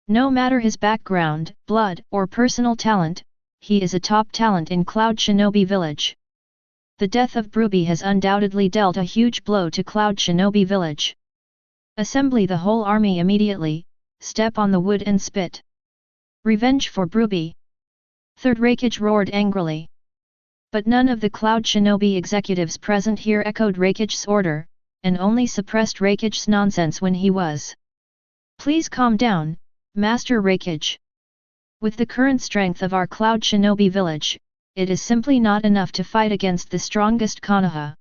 No matter his background, blood, or personal talent, he is a top talent in Cloud Shinobi Village. The death of Bruby has undoubtedly dealt a huge blow to Cloud Shinobi Village. Assemble the whole army immediately, step on the wood and spit. Revenge for Bruby. Third Raikage roared angrily. But none of the Cloud Shinobi executives present here echoed Raikage's order, and only suppressed Raikage's nonsense when he was. Please calm down, Master Raikage. With the current strength of our Cloud Shinobi Village, it is simply not enough to fight against the strongest Konoha.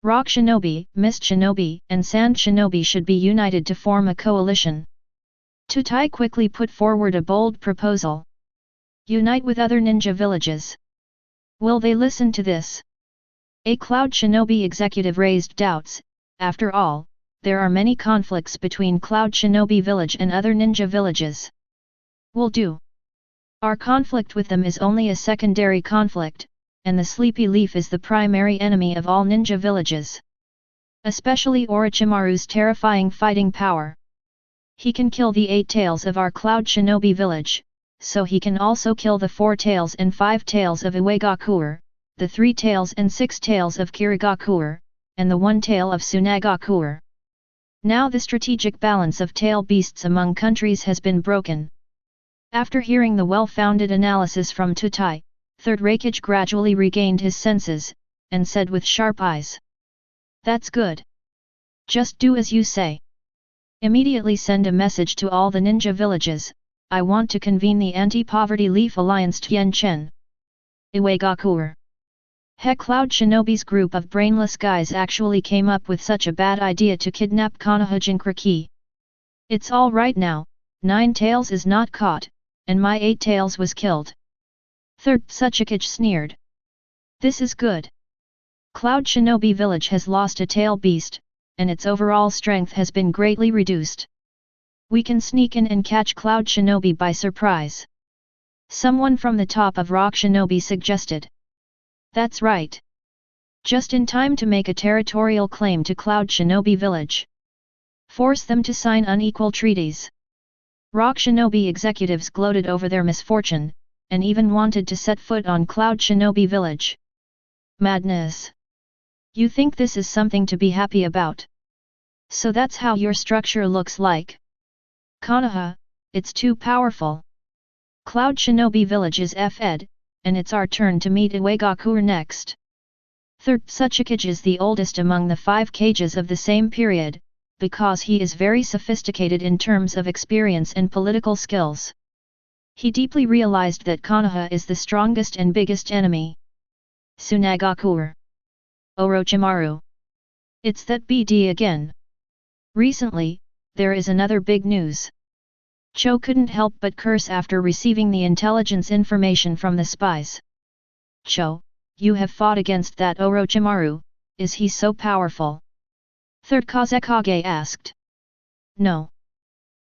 Rock Shinobi, Mist Shinobi, and Sand Shinobi should be united to form a coalition. Tsutai quickly put forward a bold proposal. Unite with other ninja villages. Will they listen to this? A Cloud Shinobi executive raised doubts. After all, there are many conflicts between Cloud Shinobi Village and other ninja villages. Will do. Our conflict with them is only a secondary conflict, and the Sleepy Leaf is the primary enemy of all ninja villages. Especially Orochimaru's terrifying fighting power. He can kill the 8 tails of our Cloud Shinobi Village, so he can also kill the 4 tails and 5 tails of Iwagakure, the 3 tails and 6 tails of Kirigakure, and the 1 tail of Tsunagakure. Now the strategic balance of tail beasts among countries has been broken. After hearing the well-founded analysis from Tsutai, Third Raikage gradually regained his senses, and said with sharp eyes. That's good. Just do as you say. Immediately send a message to all the ninja villages. I want to convene the Anti-Poverty Leaf Alliance Tianchen. Iwagakure. He Cloud Shinobi's group of brainless guys actually came up with such a bad idea to kidnap Konoha Jinchuriki. It's all right now, 9 tails is not caught, and my 8 tails was killed. Third Tsuchikage sneered. This is good. Cloud Shinobi Village has lost a tail beast, and its overall strength has been greatly reduced. We can sneak in and catch Cloud Shinobi by surprise. Someone from the top of Rock Shinobi suggested. That's right. Just in time to make a territorial claim to Cloud Shinobi Village. Force them to sign unequal treaties. Rock Shinobi executives gloated over their misfortune, and even wanted to set foot on Cloud Shinobi Village. Madness! You think this is something to be happy about? So that's how your structure looks like? Konoha, it's too powerful. Cloud Shinobi Village is Fed, and it's our turn to meet Iwagakure next. Third Tsuchikage is the oldest among the 5 Kages of the same period, because he is very sophisticated in terms of experience and political skills. He deeply realized that Konoha is the strongest and biggest enemy. Tsunagakure. Orochimaru. It's that BD again. Recently, there is another big news. Cho couldn't help but curse after receiving the intelligence information from the spies. Cho, you have fought against that Orochimaru, is he so powerful? Third Kazekage asked. No.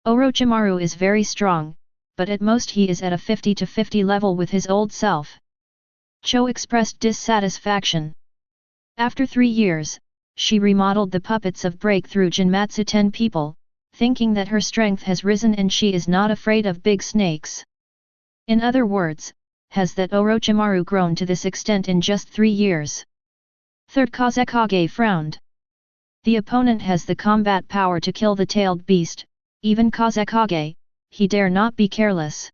Orochimaru is very strong, but at most he is at a 50-50 level with his old self. Cho expressed dissatisfaction. After 3 years, she remodeled the puppets of Breakthrough Jinmatsu 10 people, thinking that her strength has risen and she is not afraid of big snakes. In other words, has that Orochimaru grown to this extent in just 3 years? 3rd Kazekage frowned. The opponent has the combat power to kill the tailed beast, even Kazekage, he dare not be careless.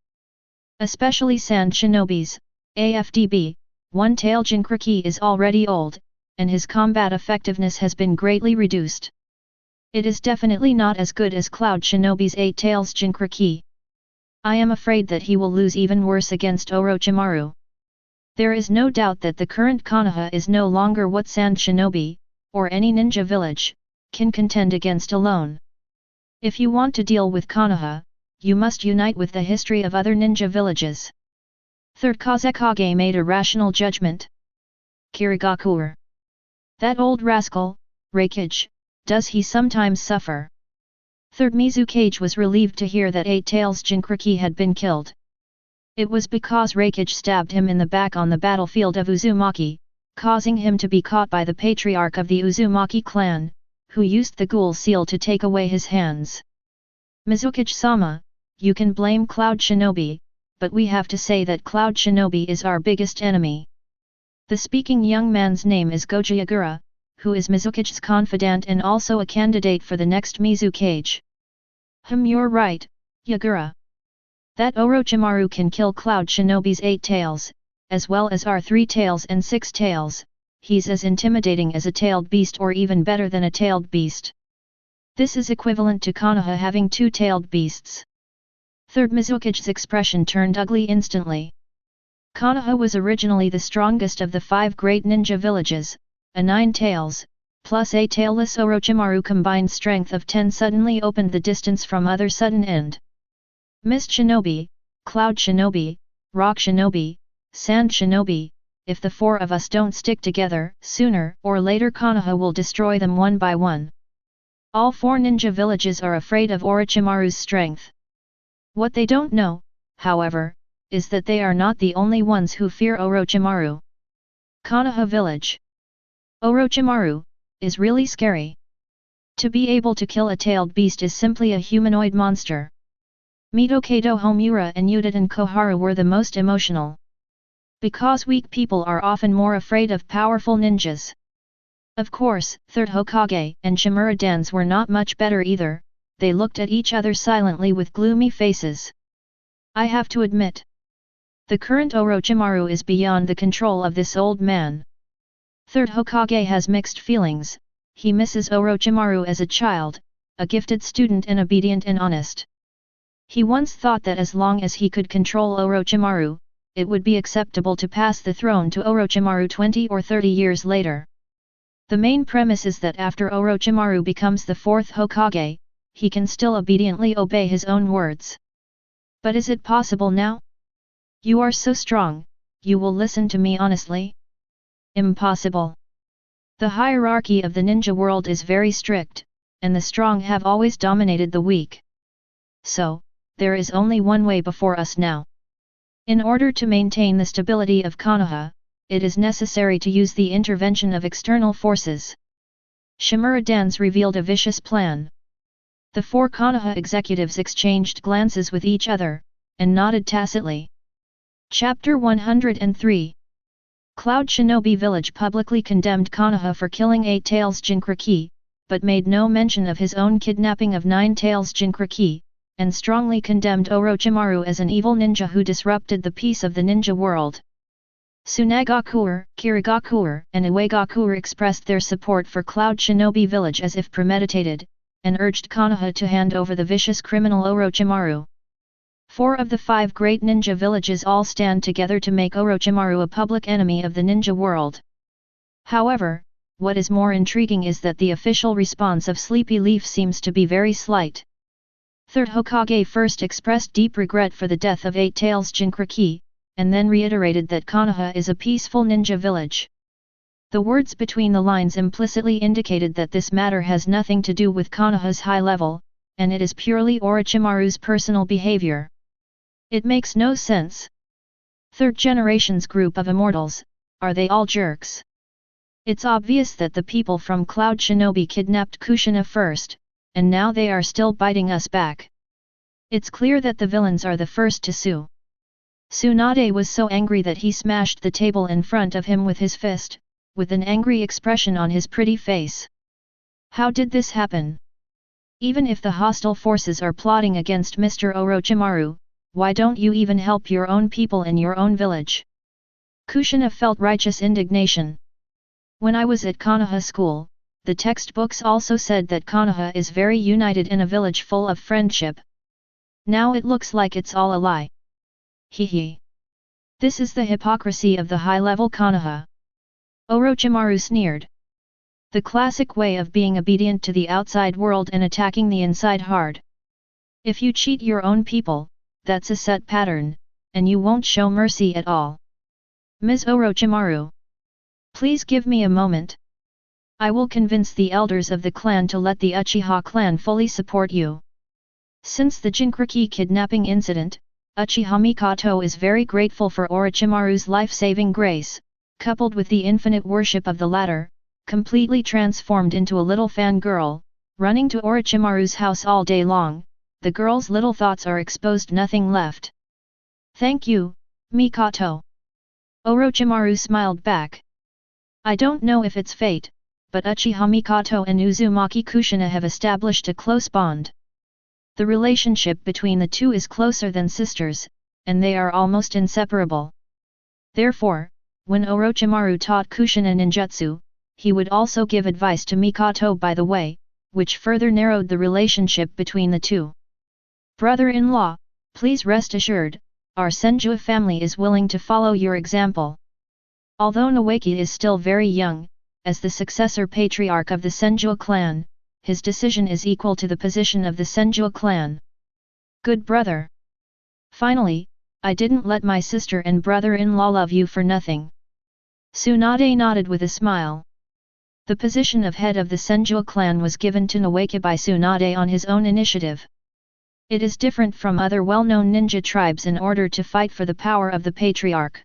Especially Sand Shinobis, AFDB, one-tail Jinchuriki is already old, and his combat effectiveness has been greatly reduced. It is definitely not as good as Cloud Shinobi's 8 tails Jinchuriki. I am afraid that he will lose even worse against Orochimaru. There is no doubt that the current Konoha is no longer what Sand Shinobi, or any ninja village, can contend against alone. If you want to deal with Konoha, you must unite with the history of other ninja villages. 3rd Kazekage made a rational judgment. Kirigakuer. That old rascal, Raikage, does he sometimes suffer? 3rd Mizukage was relieved to hear that 8 tails Jinchuriki had been killed. It was because Raikage stabbed him in the back on the battlefield of Uzumaki, causing him to be caught by the patriarch of the Uzumaki clan, who used the ghoul seal to take away his hands. Mizukage-sama, you can blame Cloud Shinobi, but we have to say that Cloud Shinobi is our biggest enemy. The speaking young man's name is Goji Yagura, who is Mizukage's confidant and also a candidate for the next Mizukage. You're right, Yagura. That Orochimaru can kill Cloud Shinobi's 8 tails, as well as our 3 tails and 6 tails, he's as intimidating as a tailed beast or even better than a tailed beast. This is equivalent to Konoha having 2 tailed beasts. 3rd Mizukage's expression turned ugly instantly. Konoha was originally the strongest of the 5 great ninja villages, a 9 tails, plus a tailless Orochimaru combined strength of 10 suddenly opened the distance from other sudden end. Mist Shinobi, Cloud Shinobi, Rock Shinobi, Sand Shinobi, if the 4 of us don't stick together, sooner or later Konoha will destroy them one by one. All 4 ninja villages are afraid of Orochimaru's strength. What they don't know, however, is that they are not the only ones who fear Orochimaru. Konoha village. Orochimaru is really scary. To be able to kill a tailed beast is simply a humanoid monster. Mitokado Homura and Udaten Koharu were the most emotional. Because weak people are often more afraid of powerful ninjas. Of course, 3rd Hokage and Shimura-dans were not much better either, they looked at each other silently with gloomy faces. I have to admit. The current Orochimaru is beyond the control of this old man. 3rd Hokage has mixed feelings, he misses Orochimaru as a child, a gifted student and obedient and honest. He once thought that as long as he could control Orochimaru, it would be acceptable to pass the throne to Orochimaru 20 or 30 years later. The main premise is that after Orochimaru becomes the 4th Hokage, he can still obediently obey his own words. But is it possible now? You are so strong, you will listen to me honestly? Impossible. The hierarchy of the ninja world is very strict, and the strong have always dominated the weak. So, there is only one way before us now. In order to maintain the stability of Konoha, it is necessary to use the intervention of external forces. Shimura-dans revealed a vicious plan. The 4 Konoha executives exchanged glances with each other, and nodded tacitly. Chapter 103. Cloud Shinobi Village publicly condemned Konoha for killing 8 tails Jinchuriki, but made no mention of his own kidnapping of 9 tails Jinchuriki, and strongly condemned Orochimaru as an evil ninja who disrupted the peace of the ninja world. Tsunagakuer, Kirigakuer, and Uegakuer expressed their support for Cloud Shinobi Village as if premeditated, and urged Konoha to hand over the vicious criminal Orochimaru. 4 of the 5 great ninja villages all stand together to make Orochimaru a public enemy of the ninja world. However, what is more intriguing is that the official response of Sleepy Leaf seems to be very slight. 3rd Hokage first expressed deep regret for the death of 8 tails Jinchuriki, and then reiterated that Konoha is a peaceful ninja village. The words between the lines implicitly indicated that this matter has nothing to do with Konoha's high level, and it is purely Orochimaru's personal behavior. It makes no sense. 3rd generation's group of immortals, are they all jerks? It's obvious that the people from Cloud Shinobi kidnapped Kushina first, and now they are still biting us back. It's clear that the villains are the first to sue. Tsunade was so angry that he smashed the table in front of him with his fist, with an angry expression on his pretty face. How did this happen? Even if the hostile forces are plotting against Mr. Orochimaru, why don't you even help your own people in your own village? Kushina felt righteous indignation. When I was at Konoha school, the textbooks also said that Konoha is very united in a village full of friendship. Now it looks like it's all a lie. Hee. This is the hypocrisy of the high-level Konoha. Orochimaru sneered. The classic way of being obedient to the outside world and attacking the inside hard. If you cheat your own people, that's a set pattern, and you won't show mercy at all. Ms. Orochimaru. Please give me a moment. I will convince the elders of the clan to let the Uchiha clan fully support you. Since the Jinchuriki kidnapping incident, Uchiha Mikoto is very grateful for Orochimaru's life-saving grace, coupled with the infinite worship of the latter, completely transformed into a little fangirl, running to Orochimaru's house all day long. The girl's little thoughts are exposed, nothing left. Thank you, Mikoto. Orochimaru smiled back. I don't know if it's fate, but Uchiha Mikoto and Uzumaki Kushina have established a close bond. The relationship between the two is closer than sisters, and they are almost inseparable. Therefore, when Orochimaru taught Kushina ninjutsu, he would also give advice to Mikoto by the way, which further narrowed the relationship between the two. Brother-in-law, please rest assured, our Senju family is willing to follow your example. Although Noeki is still very young, as the successor patriarch of the Senju clan, his decision is equal to the position of the Senju clan. Good brother. Finally, I didn't let my sister and brother-in-law love you for nothing. Tsunade nodded with a smile. The position of head of the Senju clan was given to Noeki by Tsunade on his own initiative. It is different from other well-known ninja tribes in order to fight for the power of the patriarch.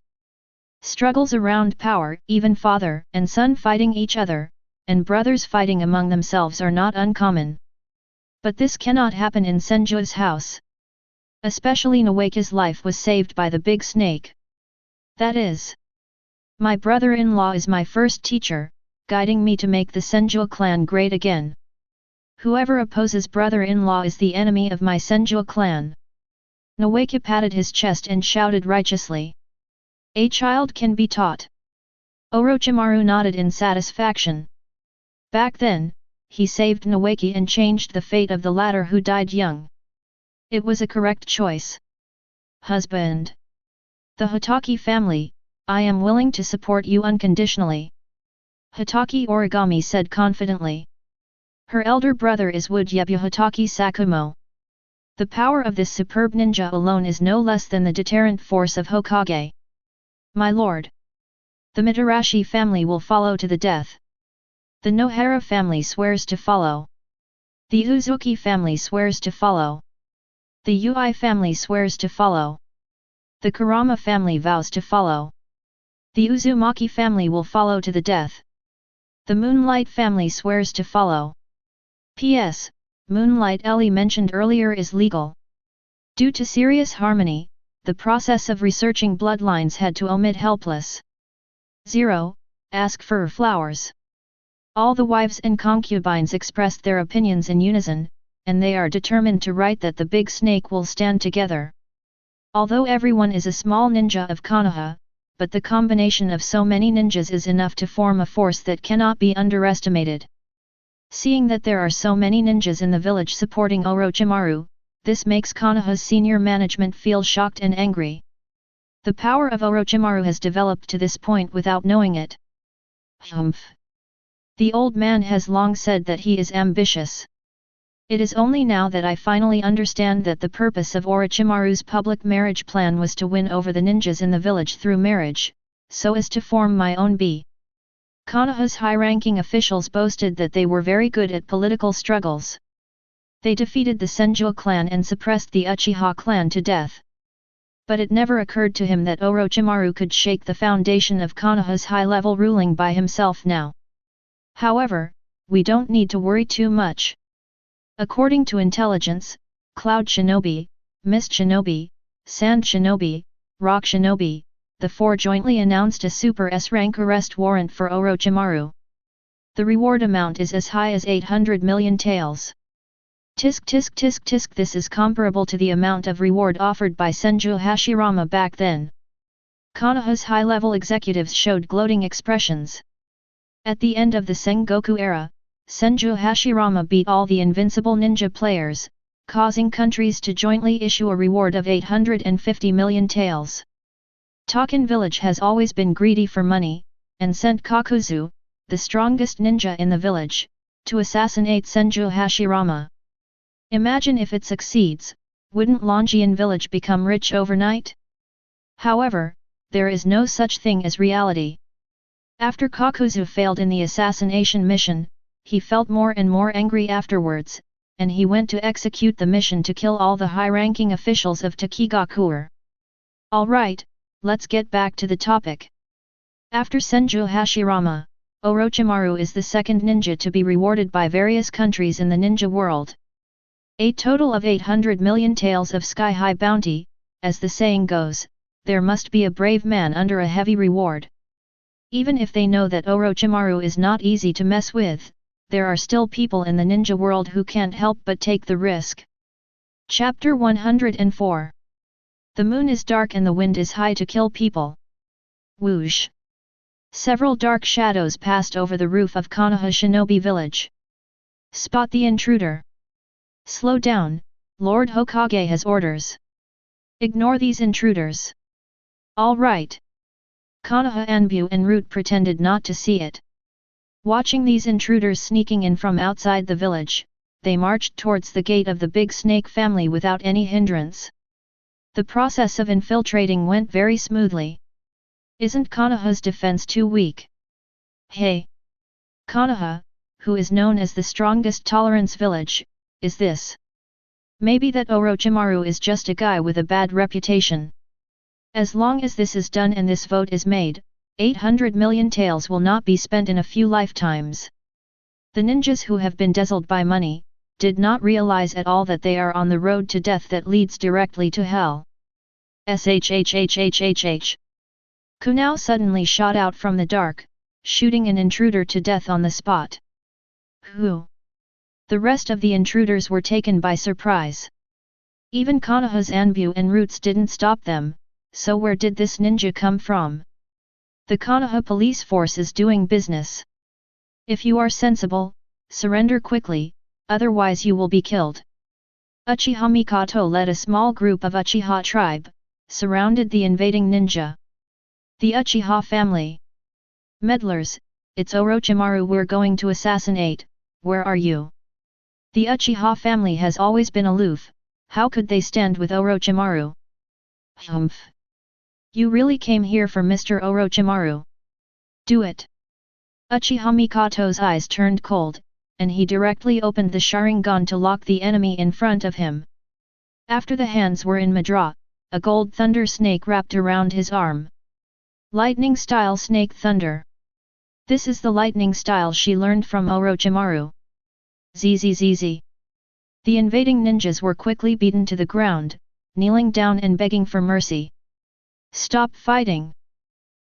Struggles around power, even father and son fighting each other, and brothers fighting among themselves are not uncommon. But this cannot happen in Senju's house. Especially Noeki's life was saved by the big snake. That is, my brother-in-law is my first teacher, guiding me to make the Senju clan great again. Whoever opposes brother-in-law is the enemy of my Senju clan. Noeki patted his chest and shouted righteously. A child can be taught. Orochimaru nodded in satisfaction. Back then, he saved Noeki and changed the fate of the latter who died young. It was a correct choice. Husband. The Hotaki family, I am willing to support you unconditionally. Hotaki Origami said confidently. Her elder brother is Woodyebu Hotaki Sakumo. The power of this superb ninja alone is no less than the deterrent force of Hokage. My lord. The Mitarashi family will follow to the death. The Nohara family swears to follow. The Uzuki family swears to follow. The Ui family swears to follow. The Kurama family vows to follow. The Uzumaki family will follow to the death. The Moonlight family swears to follow. P.S. Moonlight Ellie mentioned earlier is legal. Due to serious harmony, the process of researching bloodlines had to omit helpless. 0. Ask for flowers. All the wives and concubines expressed their opinions in unison, and they are determined to write that the big snake will stand together. Although everyone is a small ninja of Konoha, but the combination of so many ninjas is enough to form a force that cannot be underestimated. Seeing that there are so many ninjas in the village supporting Orochimaru, this makes Konoha's senior management feel shocked and angry. The power of Orochimaru has developed to this point without knowing it. Humph. The old man has long said that he is ambitious. It is only now that I finally understand that the purpose of Orochimaru's public marriage plan was to win over the ninjas in the village through marriage, so as to form my own B. Konoha's high-ranking officials boasted that they were very good at political struggles. They defeated the Senju clan and suppressed the Uchiha clan to death. But it never occurred to him that Orochimaru could shake the foundation of Konoha's high-level ruling by himself now. However, we don't need to worry too much. According to intelligence, Cloud Shinobi, Mist Shinobi, Sand Shinobi, Rock Shinobi, the four jointly announced a Super S-rank arrest warrant for Orochimaru. The reward amount is as high as 800 million taels. Tisk tisk tisk tisk. This is comparable to the amount of reward offered by Senju Hashirama back then. Konoha's high-level executives showed gloating expressions. At the end of the Sengoku era, Senju Hashirama beat all the invincible ninja players, causing countries to jointly issue a reward of 850 million taels. Token village has always been greedy for money, and sent Kakuzu, the strongest ninja in the village, to assassinate Senju Hashirama. Imagine if it succeeds, wouldn't Longian village become rich overnight? However, there is no such thing as reality. After Kakuzu failed in the assassination mission, he felt more and more angry afterwards, and he went to execute the mission to kill all the high-ranking officials of Takigakure. Alright, let's get back to the topic. After Senju Hashirama, Orochimaru is the second ninja to be rewarded by various countries in the ninja world. A total of 800 million taels of sky-high bounty. As the saying goes, there must be a brave man under a heavy reward. Even if they know that Orochimaru is not easy to mess with, there are still people in the ninja world who can't help but take the risk. Chapter 104. The moon is dark and the wind is high to kill people. Whoosh! Several dark shadows passed over the roof of Konoha Shinobi village. Spot the intruder. Slow down, Lord Hokage has orders. Ignore these intruders. All right. Konoha Anbu and Root pretended not to see it. Watching these intruders sneaking in from outside the village, they marched towards the gate of the Big Snake family without any hindrance. The process of infiltrating went very smoothly. Isn't Konoha's defense too weak? Hey! Konoha, who is known as the strongest tolerance village, is this? Maybe that Orochimaru is just a guy with a bad reputation. As long as this is done and this vote is made, 800 million taels will not be spent in a few lifetimes. The ninjas who have been dazzled by money, did not realize at all that they are on the road to death that leads directly to hell. SHHHHHH. Kunao suddenly shot out from the dark, shooting an intruder to death on the spot. Who? The rest of the intruders were taken by surprise. Even Konoha's Anbu and Roots didn't stop them, so where did this ninja come from? The Konoha police force is doing business. If you are sensible, surrender quickly, otherwise you will be killed. Uchiha Mikoto led a small group of Uchiha tribe, surrounded the invading ninja. The Uchiha family. Meddlers, it's Orochimaru we're going to assassinate, where are you? The Uchiha family has always been aloof, how could they stand with Orochimaru? Humph! You really came here for Mr. Orochimaru? Do it! Uchiha Mikoto's eyes turned cold, and he directly opened the Sharingan to lock the enemy in front of him. After the hands were in Madra, a gold thunder snake wrapped around his arm. Lightning-style snake thunder. This is the lightning style she learned from Orochimaru. Zzz. The invading ninjas were quickly beaten to the ground, kneeling down and begging for mercy. Stop fighting!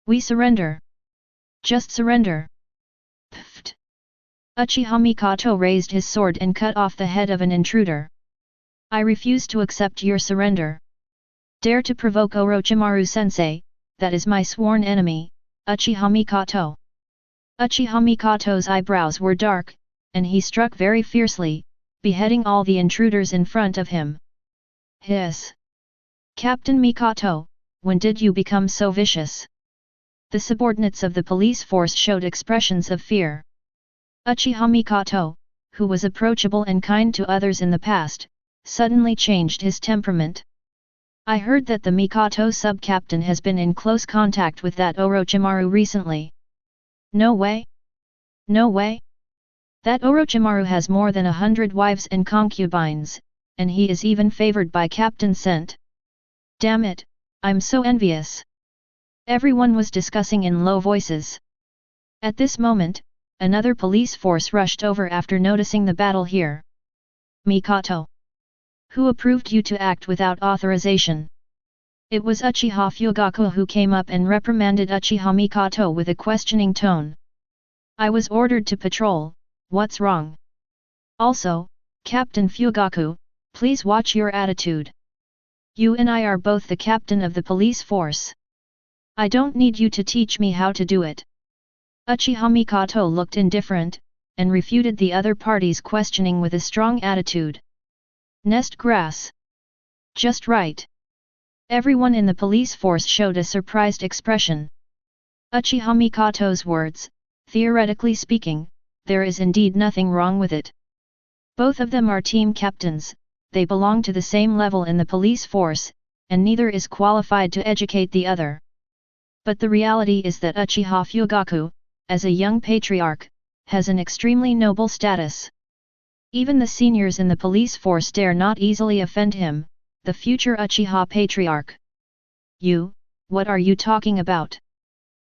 We surrender! Just surrender! Pfft! Uchiha Mikoto raised his sword and cut off the head of an intruder. I refuse to accept your surrender. Dare to provoke Orochimaru-sensei, that is my sworn enemy, Uchiha Mikoto. Uchiha Mikoto's eyebrows were dark, and he struck very fiercely, beheading all the intruders in front of him. Hiss! Captain Mikoto, when did you become so vicious? The subordinates of the police force showed expressions of fear. Uchiha Mikoto, who was approachable and kind to others in the past, suddenly changed his temperament. I heard that the Mikoto sub-captain has been in close contact with that Orochimaru recently. No way? No way? That Orochimaru has more than 100 wives and concubines, and he is even favored by Captain Sent. Damn it, I'm so envious. Everyone was discussing in low voices. At this moment, another police force rushed over after noticing the battle here. Mikoto. Who approved you to act without authorization? It was Uchiha Fugaku who came up and reprimanded Uchiha Mikoto with a questioning tone. I was ordered to patrol, what's wrong? Also, Captain Fugaku, please watch your attitude. You and I are both the captain of the police force. I don't need you to teach me how to do it. Uchiha Mikoto looked indifferent, and refuted the other party's questioning with a strong attitude. Nest grass. Just right. Everyone in the police force showed a surprised expression. Uchiha Mikoto's words, theoretically speaking, there is indeed nothing wrong with it. Both of them are team captains, they belong to the same level in the police force, and neither is qualified to educate the other. But the reality is that Uchiha Fugaku, as a young patriarch, has an extremely noble status. Even the seniors in the police force dare not easily offend him, the future Uchiha patriarch. You, what are you talking about?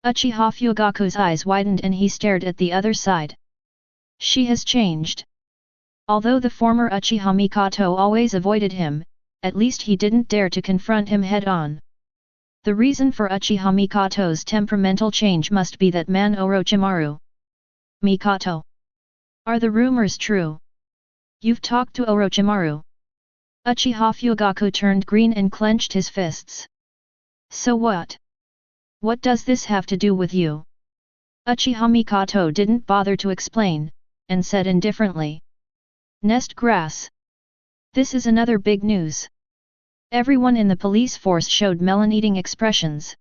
Uchiha Fugaku's eyes widened and he stared at the other side. She has changed. Although the former Uchiha Mikoto always avoided him, at least he didn't dare to confront him head-on. The reason for Uchiha Mikoto's temperamental change must be that man Orochimaru. Mikoto. Are the rumors true? You've talked to Orochimaru? Uchiha Fugaku turned green and clenched his fists. So what? What does this have to do with you? Uchiha Mikoto didn't bother to explain, and said indifferently. Nest grass. This is another big news. Everyone in the police force showed melon-eating expressions.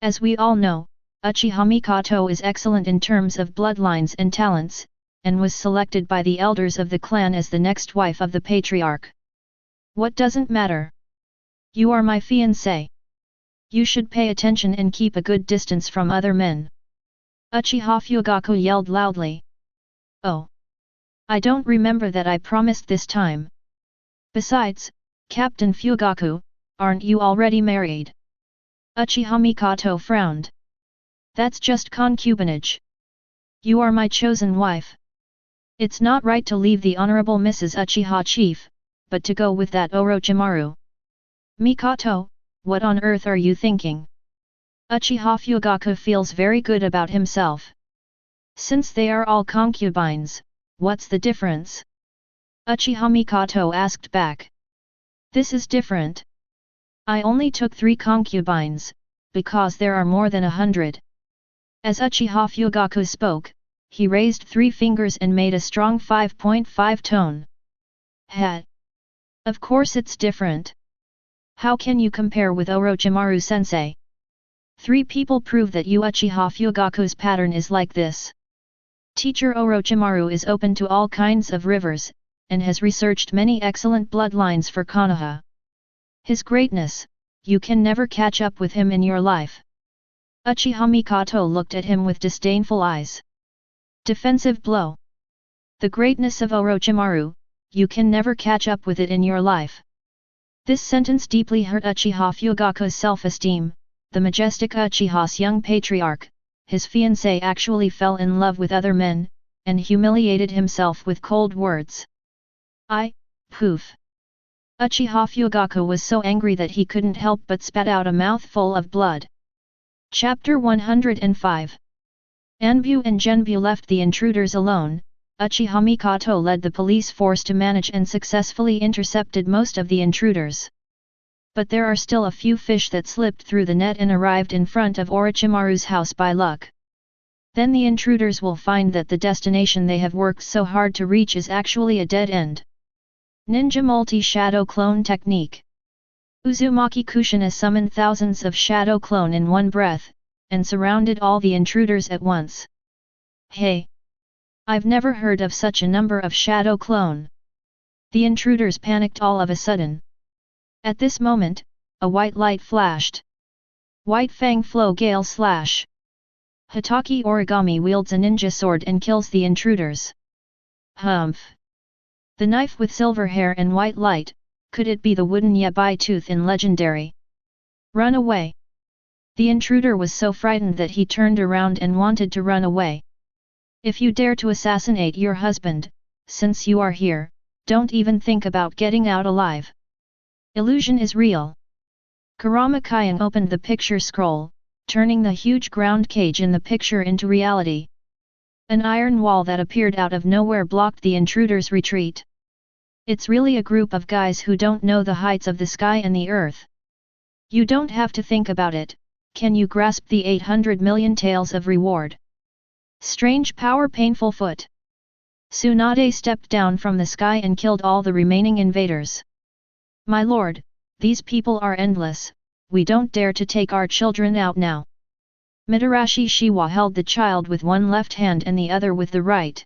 As we all know, Uchiha Mikoto is excellent in terms of bloodlines and talents, and was selected by the elders of the clan as the next wife of the patriarch. What doesn't matter? You are my fiancé. You should pay attention and keep a good distance from other men. Uchiha Fugaku yelled loudly. Oh! I don't remember that I promised this time. Besides, Captain Fugaku, aren't you already married? Uchiha Mikoto frowned. That's just concubinage. You are my chosen wife. It's not right to leave the Honorable Mrs. Uchiha Chief, but to go with that Orochimaru. Mikoto, what on earth are you thinking? Uchiha Fugaku feels very good about himself. Since they are all concubines, what's the difference? Uchiha Mikoto asked back. This is different. I only took 3 concubines, because there are more than 100. As Uchiha Fugaku spoke, he raised 3 fingers and made a strong 5.5 tone. Ha! Of course it's different. How can you compare with Orochimaru-sensei? 3 people prove that you Uchiha Fugaku's pattern is like this. Teacher Orochimaru is open to all kinds of rivers, and has researched many excellent bloodlines for Konoha. His greatness, you can never catch up with him in your life. Uchiha Mikoto looked at him with disdainful eyes. Defensive blow. The greatness of Orochimaru, you can never catch up with it in your life. This sentence deeply hurt Uchiha Fugaku's self-esteem, the majestic Uchiha's young patriarch. His fiancé actually fell in love with other men, and humiliated himself with cold words. Poof. Uchiha Fugaku was so angry that he couldn't help but spat out a mouthful of blood. Chapter 105. Anbu and Genbu left the intruders alone. Uchiha Mikoto led the police force to manage and successfully intercepted most of the intruders. But there are still a few fish that slipped through the net and arrived in front of Orochimaru's house by luck. Then the intruders will find that the destination they have worked so hard to reach is actually a dead end. Ninja Multi-Shadow Clone Technique. Uzumaki Kushina summoned thousands of shadow clone in one breath, and surrounded all the intruders at once. Hey! I've never heard of such a number of shadow clone. The intruders panicked all of a sudden. At this moment, a white light flashed. White Fang Flow Gale Slash. Hitaki Origami wields a ninja sword and kills the intruders. Humph! The knife with silver hair and white light, could it be the wooden yabai tooth in Legendary? Run away! The intruder was so frightened that he turned around and wanted to run away. If you dare to assassinate your husband, since you are here, don't even think about getting out alive. Illusion is real. Kurama Kyan opened the picture scroll, turning the huge ground cage in the picture into reality. An iron wall that appeared out of nowhere blocked the intruder's retreat. It's really a group of guys who don't know the heights of the sky and the earth. You don't have to think about it, can you grasp the 800 million taels of reward? Strange power, painful foot. Tsunade stepped down from the sky and killed all the remaining invaders. My lord, these people are endless, we don't dare to take our children out now. Mitarashi Shiwa held the child with one left hand and the other with the right.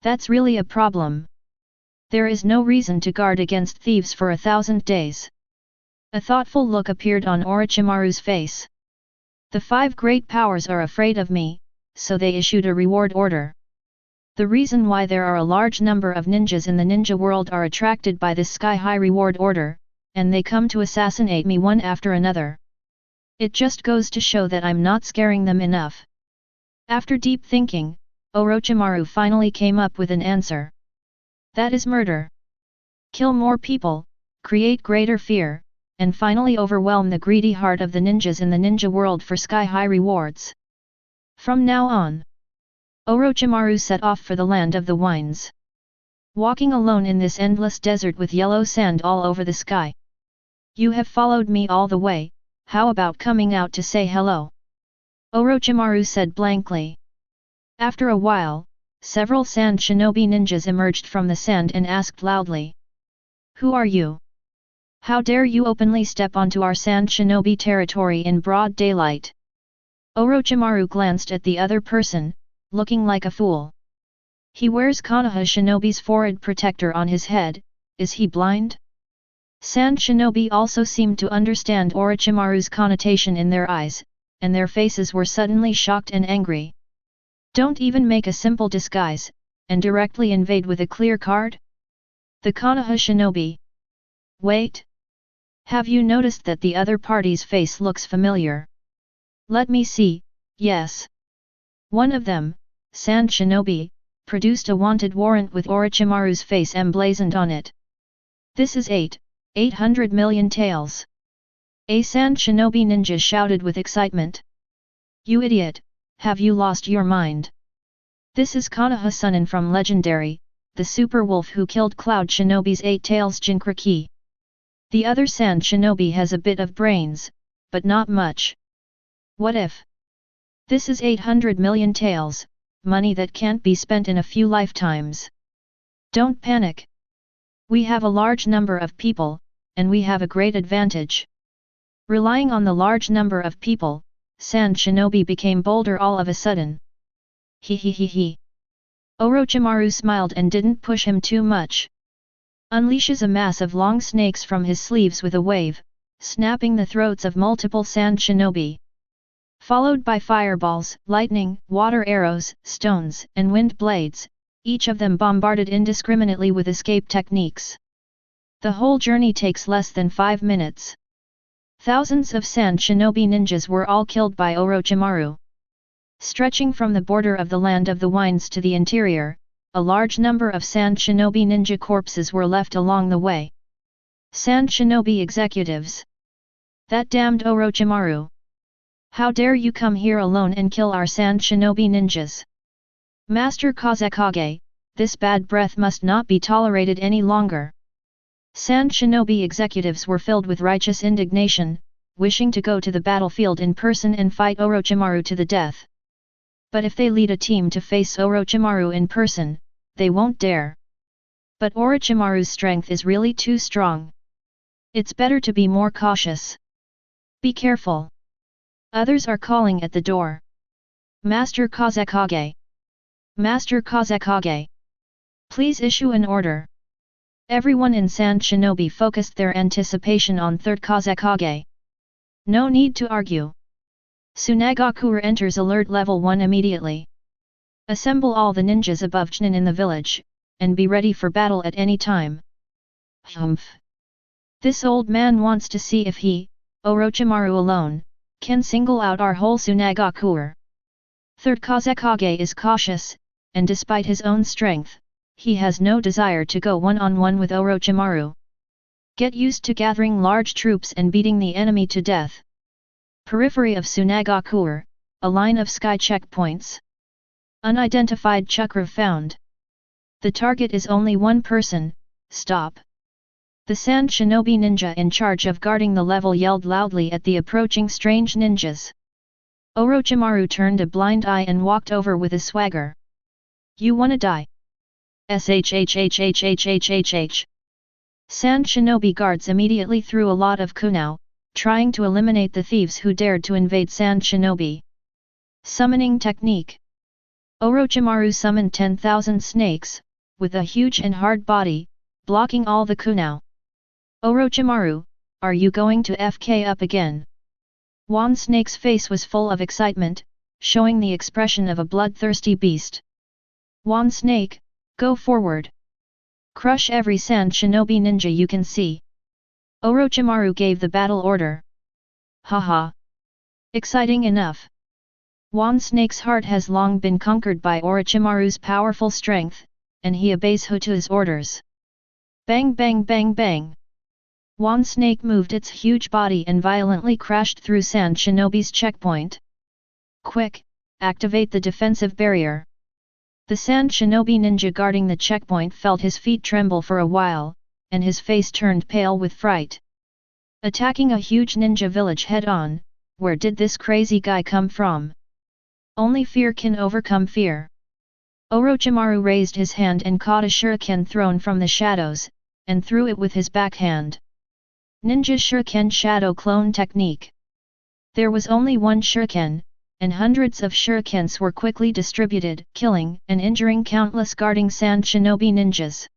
That's really a problem. There is no reason to guard against thieves for 1,000 days. A thoughtful look appeared on Orochimaru's face. The 5 great powers are afraid of me, so they issued a reward order. The reason why there are a large number of ninjas in the ninja world are attracted by this sky-high reward order, and they come to assassinate me one after another. It just goes to show that I'm not scaring them enough. After deep thinking, Orochimaru finally came up with an answer. That is murder. Kill more people, create greater fear, and finally overwhelm the greedy heart of the ninjas in the ninja world for sky-high rewards. From now on, Orochimaru set off for the land of the winds. Walking alone in this endless desert with yellow sand all over the sky. You have followed me all the way, how about coming out to say hello? Orochimaru said blankly. After a while, several sand shinobi ninjas emerged from the sand and asked loudly. Who are you? How dare you openly step onto our sand shinobi territory in broad daylight? Orochimaru glanced at the other person, looking like a fool. He wears Konoha shinobi's forehead protector on his head, is he blind? Sand shinobi also seemed to understand Orochimaru's connotation in their eyes, and their faces were suddenly shocked and angry. Don't even make a simple disguise, and directly invade with a clear card? The Konoha shinobi. Wait. Have you noticed that the other party's face looks familiar? Let me see, yes. One of them, Sand Shinobi, produced a wanted warrant with Orochimaru's face emblazoned on it. This is 800 million taels. A Sand Shinobi ninja shouted with excitement. You idiot, have you lost your mind? This is Konoha Sunin from Legendary, the super wolf who killed Cloud Shinobi's 8 tails Jinchuriki. The other Sand Shinobi has a bit of brains, but not much. What if? This is 800 million taels, money that can't be spent in a few lifetimes. Don't panic. We have a large number of people, and we have a great advantage. Relying on the large number of people, Sand Shinobi became bolder all of a sudden. He. Orochimaru smiled and didn't push him too much. Unleashes a mass of long snakes from his sleeves with a wave, snapping the throats of multiple Sand Shinobi. Followed by fireballs, lightning, water arrows, stones, and wind blades, each of them bombarded indiscriminately with escape techniques. The whole journey takes less than 5 minutes. Thousands of Sand Shinobi ninjas were all killed by Orochimaru. Stretching from the border of the land of the winds to the interior, a large number of Sand Shinobi ninja corpses were left along the way. Sand Shinobi executives. That damned Orochimaru! How dare you come here alone and kill our Sand Shinobi ninjas? Master Kazekage, this bad breath must not be tolerated any longer. Sand Shinobi executives were filled with righteous indignation, wishing to go to the battlefield in person and fight Orochimaru to the death. But if they lead a team to face Orochimaru in person, they won't dare. But Orochimaru's strength is really too strong. It's better to be more cautious. Be careful. Others are calling at the door. Master Kazekage. Master Kazekage. Please issue an order. Everyone in Sand Shinobi focused their anticipation on third Kazekage. No need to argue. Tsunade enters alert level 1 immediately. Assemble all the ninjas above Chunin in the village, and be ready for battle at any time. Humph. This old man wants to see if he, Orochimaru alone, can single out our whole Tsunade. Third Kazekage is cautious, and despite his own strength, he has no desire to go one-on-one with Orochimaru. Get used to gathering large troops and beating the enemy to death. Periphery of Tsunade, a line of sky checkpoints. Unidentified chakra found. The target is only one person, stop. The sand shinobi ninja in charge of guarding the level yelled loudly at the approaching strange ninjas. Orochimaru turned a blind eye and walked over with a swagger. You wanna die? Shhhhhhhhh. Sand shinobi guards immediately threw a lot of kunao, trying to eliminate the thieves who dared to invade sand shinobi. Summoning technique. Orochimaru summoned 10,000 snakes, with a huge and hard body, blocking all the kunao. Orochimaru, are you going to FK up again? Wan Snake's face was full of excitement, showing the expression of a bloodthirsty beast. Wan Snake, go forward. Crush every sand shinobi ninja you can see. Orochimaru gave the battle order. Haha. Exciting enough. Wan Snake's heart has long been conquered by Orochimaru's powerful strength, and he obeys Hota's orders. Bang bang bang bang. Wan Snake moved its huge body and violently crashed through Sand Shinobi's checkpoint. Quick, activate the defensive barrier. The Sand Shinobi ninja guarding the checkpoint felt his feet tremble for a while, and his face turned pale with fright. Attacking a huge ninja village head-on, where did this crazy guy come from? Only fear can overcome fear. Orochimaru raised his hand and caught a shuriken thrown from the shadows, and threw it with his backhand. Ninja Shuriken Shadow Clone Technique. There was only one shuriken, and hundreds of shurikens were quickly distributed, killing and injuring countless guarding Sand Shinobi ninjas.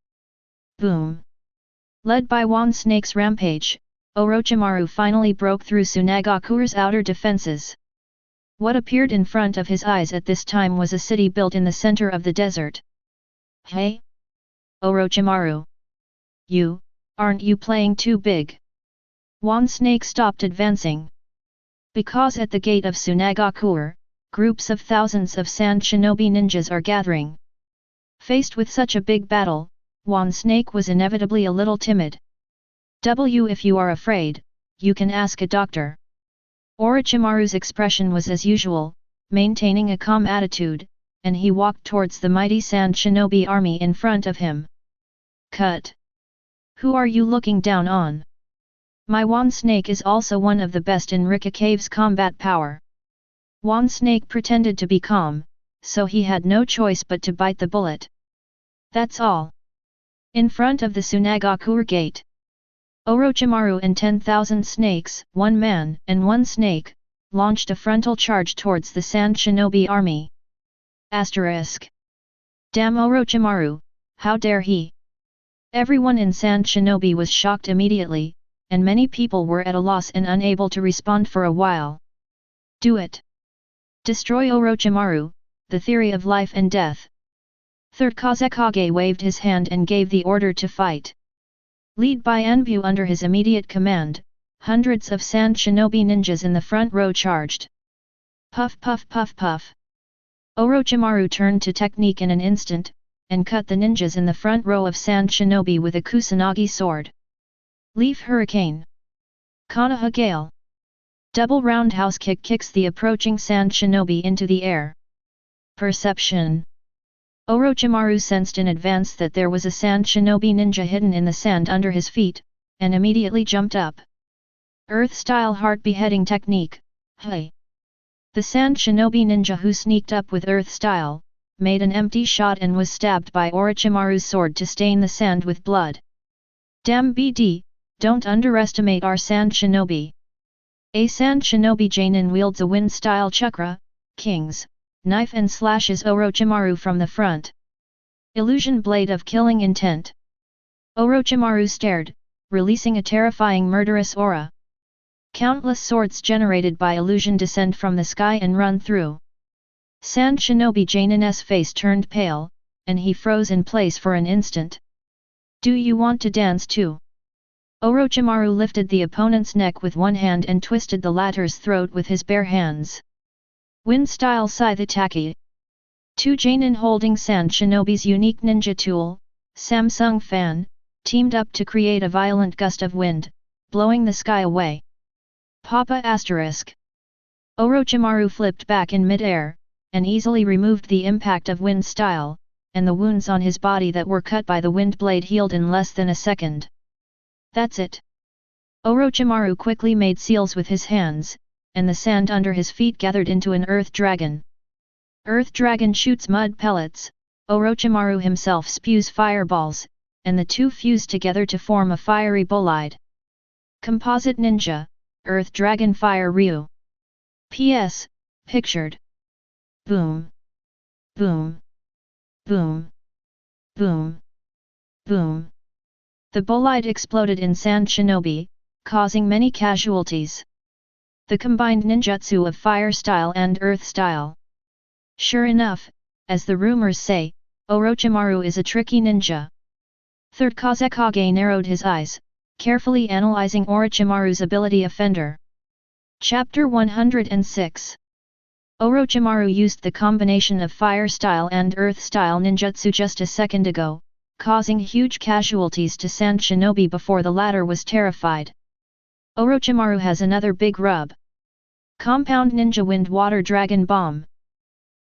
Boom! Led by Wan Snake's rampage, Orochimaru finally broke through Tsunade's outer defenses. What appeared in front of his eyes at this time was a city built in the center of the desert. Hey? Orochimaru! Aren't you playing too big? Wan Snake stopped advancing. Because at the gate of Tsunade, groups of thousands of Sand Shinobi ninjas are gathering. Faced with such a big battle, Wan Snake was inevitably a little timid. If you are afraid, you can ask a doctor. Orochimaru's expression was as usual, maintaining a calm attitude, and he walked towards the mighty Sand Shinobi army in front of him. Cut! Who are you looking down on? My Wan Snake is also one of the best in Rikaku's combat power. Wan Snake pretended to be calm, so he had no choice but to bite the bullet. That's all. In front of the Tsunade gate, Orochimaru and 10,000 snakes, one man and one snake, launched a frontal charge towards the Sand Shinobi army. Asterisk. Damn Orochimaru, how dare he! Everyone in Sand Shinobi was shocked immediately, and many people were at a loss and unable to respond for a while. Do it! Destroy Orochimaru, the theory of life and death. Third Kazekage waved his hand and gave the order to fight. Led by Anbu under his immediate command, hundreds of Sand Shinobi ninjas in the front row charged. Puff puff puff puff. Orochimaru turned to technique in an instant, and cut the ninjas in the front row of Sand Shinobi with a Kusanagi sword. Leaf Hurricane. Konoha Gale. Double roundhouse kick kicks the approaching Sand Shinobi into the air. Perception. Orochimaru sensed in advance that there was a Sand Shinobi ninja hidden in the sand under his feet, and immediately jumped up. Earth-style heart beheading technique, hey! The Sand Shinobi ninja who sneaked up with Earth-style, made an empty shot and was stabbed by Orochimaru's sword to stain the sand with blood. Damn BD, don't underestimate our Sand Shinobi. A Sand Shinobi Jainin wields a wind-style chakra, king's knife and slashes Orochimaru from the front. Illusion blade of killing intent. Orochimaru stared, releasing a terrifying murderous aura. Countless swords generated by illusion descend from the sky and run through. Sand Shinobi Jainin's face turned pale, and he froze in place for an instant. Do you want to dance too? Orochimaru lifted the opponent's neck with one hand and twisted the latter's throat with his bare hands. Wind-style scythe attack. Two Jainin holding Sand Shinobi's unique ninja tool, Samsung Fan, teamed up to create a violent gust of wind, blowing the sky away. Papa asterisk. Orochimaru flipped back in mid-air, and easily removed the impact of wind style, and the wounds on his body that were cut by the wind blade healed in less than a second. That's it. Orochimaru quickly made seals with his hands, and the sand under his feet gathered into an earth dragon. Earth dragon shoots mud pellets, Orochimaru himself spews fireballs, and the two fuse together to form a fiery bolide. Composite ninja, Earth Dragon Fire Ryu. P.S. Pictured. Boom. Boom. Boom. Boom. Boom. The bolide exploded in Sand Shinobi, causing many casualties. The combined ninjutsu of fire style and earth style. Sure enough, as the rumors say, Orochimaru is a tricky ninja. Third Kazekage narrowed his eyes, carefully analyzing Orochimaru's ability offender. Chapter 106. Orochimaru used the combination of fire style and earth style ninjutsu just a second ago, causing huge casualties to Sand Shinobi before the latter was terrified. Orochimaru has another big rub. Compound Ninja Wind Water Dragon Bomb.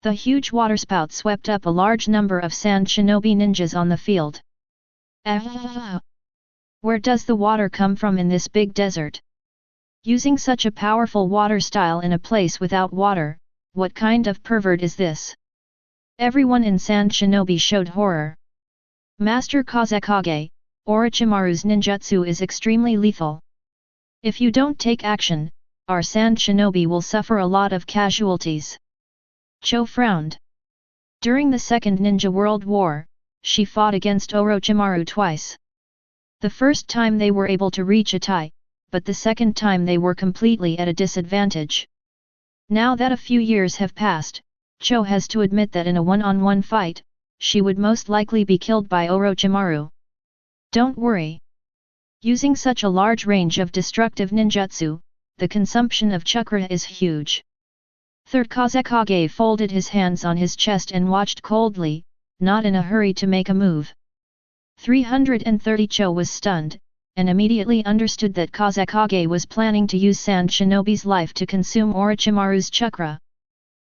The huge waterspout swept up a large number of Sand Shinobi ninjas on the field. Where does the water come from in this big desert? Using such a powerful water style in a place without water, what kind of pervert is this? Everyone in Sand Shinobi showed horror. Master Kazekage, Orochimaru's ninjutsu is extremely lethal. If you don't take action, our Sand Shinobi will suffer a lot of casualties. Cho frowned. During the Second Ninja World War, she fought against Orochimaru twice. The first time they were able to reach a tie, but the second time they were completely at a disadvantage. Now that a few years have passed, Cho has to admit that in a one-on-one fight, she would most likely be killed by Orochimaru. Don't worry. Using such a large range of destructive ninjutsu, the consumption of chakra is huge. Third Kazekage folded his hands on his chest and watched coldly, not in a hurry to make a move. 330 Cho was stunned, and immediately understood that Kazekage was planning to use Sand Shinobi's life to consume Orochimaru's chakra.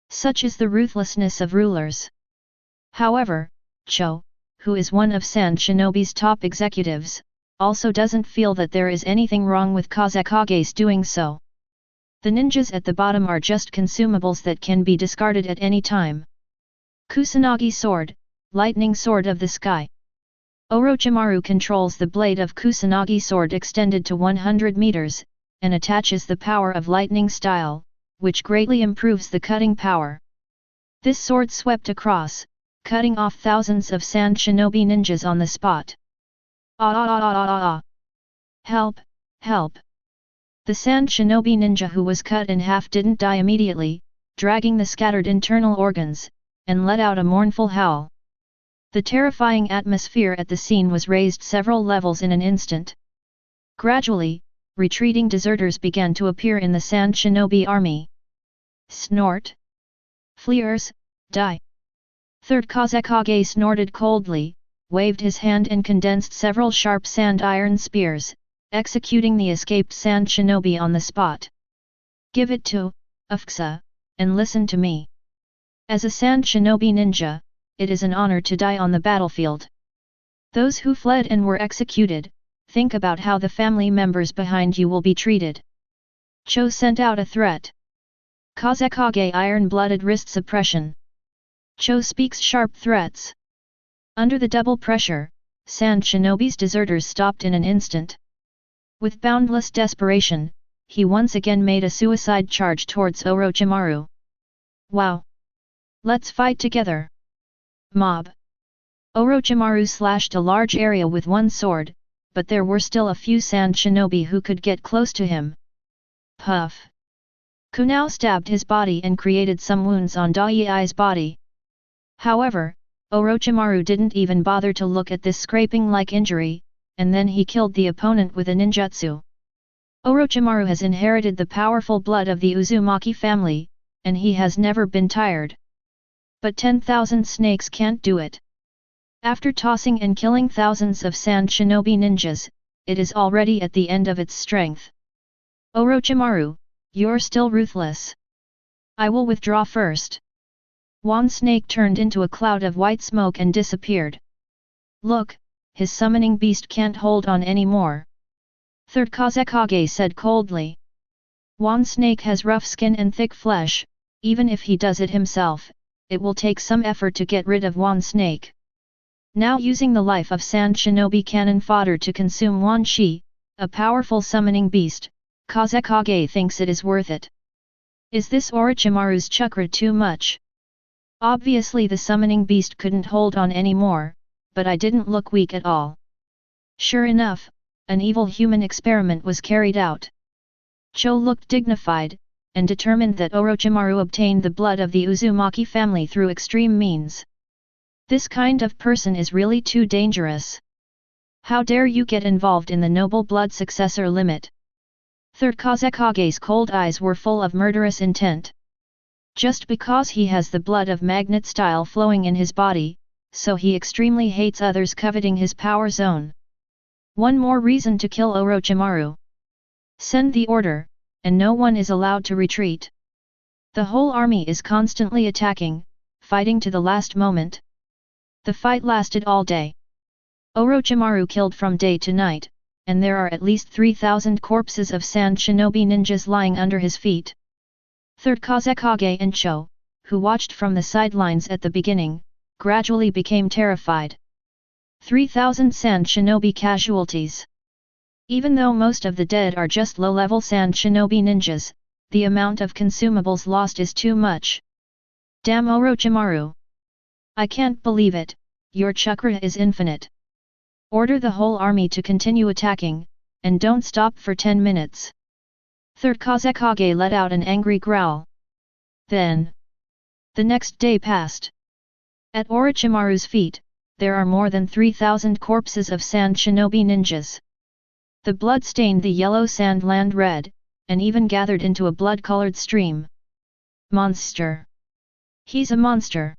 Such is the ruthlessness of rulers. However, Cho, who is one of Sand Shinobi's top executives, also doesn't feel that there is anything wrong with Kazekage's doing so. The ninjas at the bottom are just consumables that can be discarded at any time. Kusanagi Sword, Lightning Sword of the Sky. Orochimaru controls the blade of Kusanagi Sword extended to 100 meters, and attaches the power of lightning style, which greatly improves the cutting power. This sword swept across, cutting off thousands of Sand Shinobi ninjas on the spot. Help! Help! The Sand Shinobi ninja who was cut in half didn't die immediately, dragging the scattered internal organs, and let out a mournful howl. The terrifying atmosphere at the scene was raised several levels in an instant. Gradually, retreating deserters began to appear in the Sand Shinobi army. Snort! Fleers, die! Third Kazekage snorted coldly, waved his hand and condensed several sharp sand iron spears, executing the escaped Sand Shinobi on the spot. Give it to Ufxa, and listen to me. As a Sand Shinobi ninja, it is an honor to die on the battlefield. Those who fled and were executed, think about how the family members behind you will be treated. Cho sent out a threat. Kazekage iron-blooded wrist suppression. Cho speaks sharp threats. Under the double pressure, Sand Shinobi's deserters stopped in an instant. With boundless desperation, he once again made a suicide charge towards Orochimaru. Wow! Let's fight together! Mob! Orochimaru slashed a large area with one sword, but there were still a few Sand Shinobi who could get close to him. Puff! Kunao stabbed his body and created some wounds on Daiei's body. However, Orochimaru didn't even bother to look at this scraping-like injury, and then he killed the opponent with a ninjutsu. Orochimaru has inherited the powerful blood of the Uzumaki family, and he has never been tired. But 10,000 snakes can't do it. After tossing and killing thousands of sand shinobi ninjas, it is already at the end of its strength. Orochimaru, you're still ruthless. I will withdraw first. One snake turned into a cloud of white smoke and disappeared. Look, his summoning beast can't hold on anymore. Third Kazekage said coldly. One snake has rough skin and thick flesh, even if he does it himself, it will take some effort to get rid of one snake. Now using the life of sand shinobi cannon fodder to consume one shi, a powerful summoning beast, Kazekage thinks it is worth it. Is this Orochimaru's chakra too much? Obviously the summoning beast couldn't hold on anymore, but I didn't look weak at all. Sure enough, an evil human experiment was carried out. Cho looked dignified, and determined that Orochimaru obtained the blood of the Uzumaki family through extreme means. This kind of person is really too dangerous. How dare you get involved in the noble blood successor limit? Third Kazekage's cold eyes were full of murderous intent. Just because he has the blood of magnet style flowing in his body, so he extremely hates others coveting his power zone. One more reason to kill Orochimaru. Send the order, and no one is allowed to retreat. The whole army is constantly attacking, fighting to the last moment. The fight lasted all day. Orochimaru killed from day to night, and there are at least 3,000 corpses of sand shinobi ninjas lying under his feet. Third Kazekage and Cho, who watched from the sidelines at the beginning, gradually became terrified. 3,000 sand shinobi casualties. Even though most of the dead are just low-level sand shinobi ninjas, the amount of consumables lost is too much. Damn Orochimaru! I can't believe it, your chakra is infinite. Order the whole army to continue attacking, and don't stop for 10 minutes. Third Kazekage let out an angry growl. Then, the next day passed. At Orochimaru's feet, there are more than 3,000 corpses of sand shinobi ninjas. The blood stained the yellow sand land red, and even gathered into a blood-colored stream. Monster! He's a monster!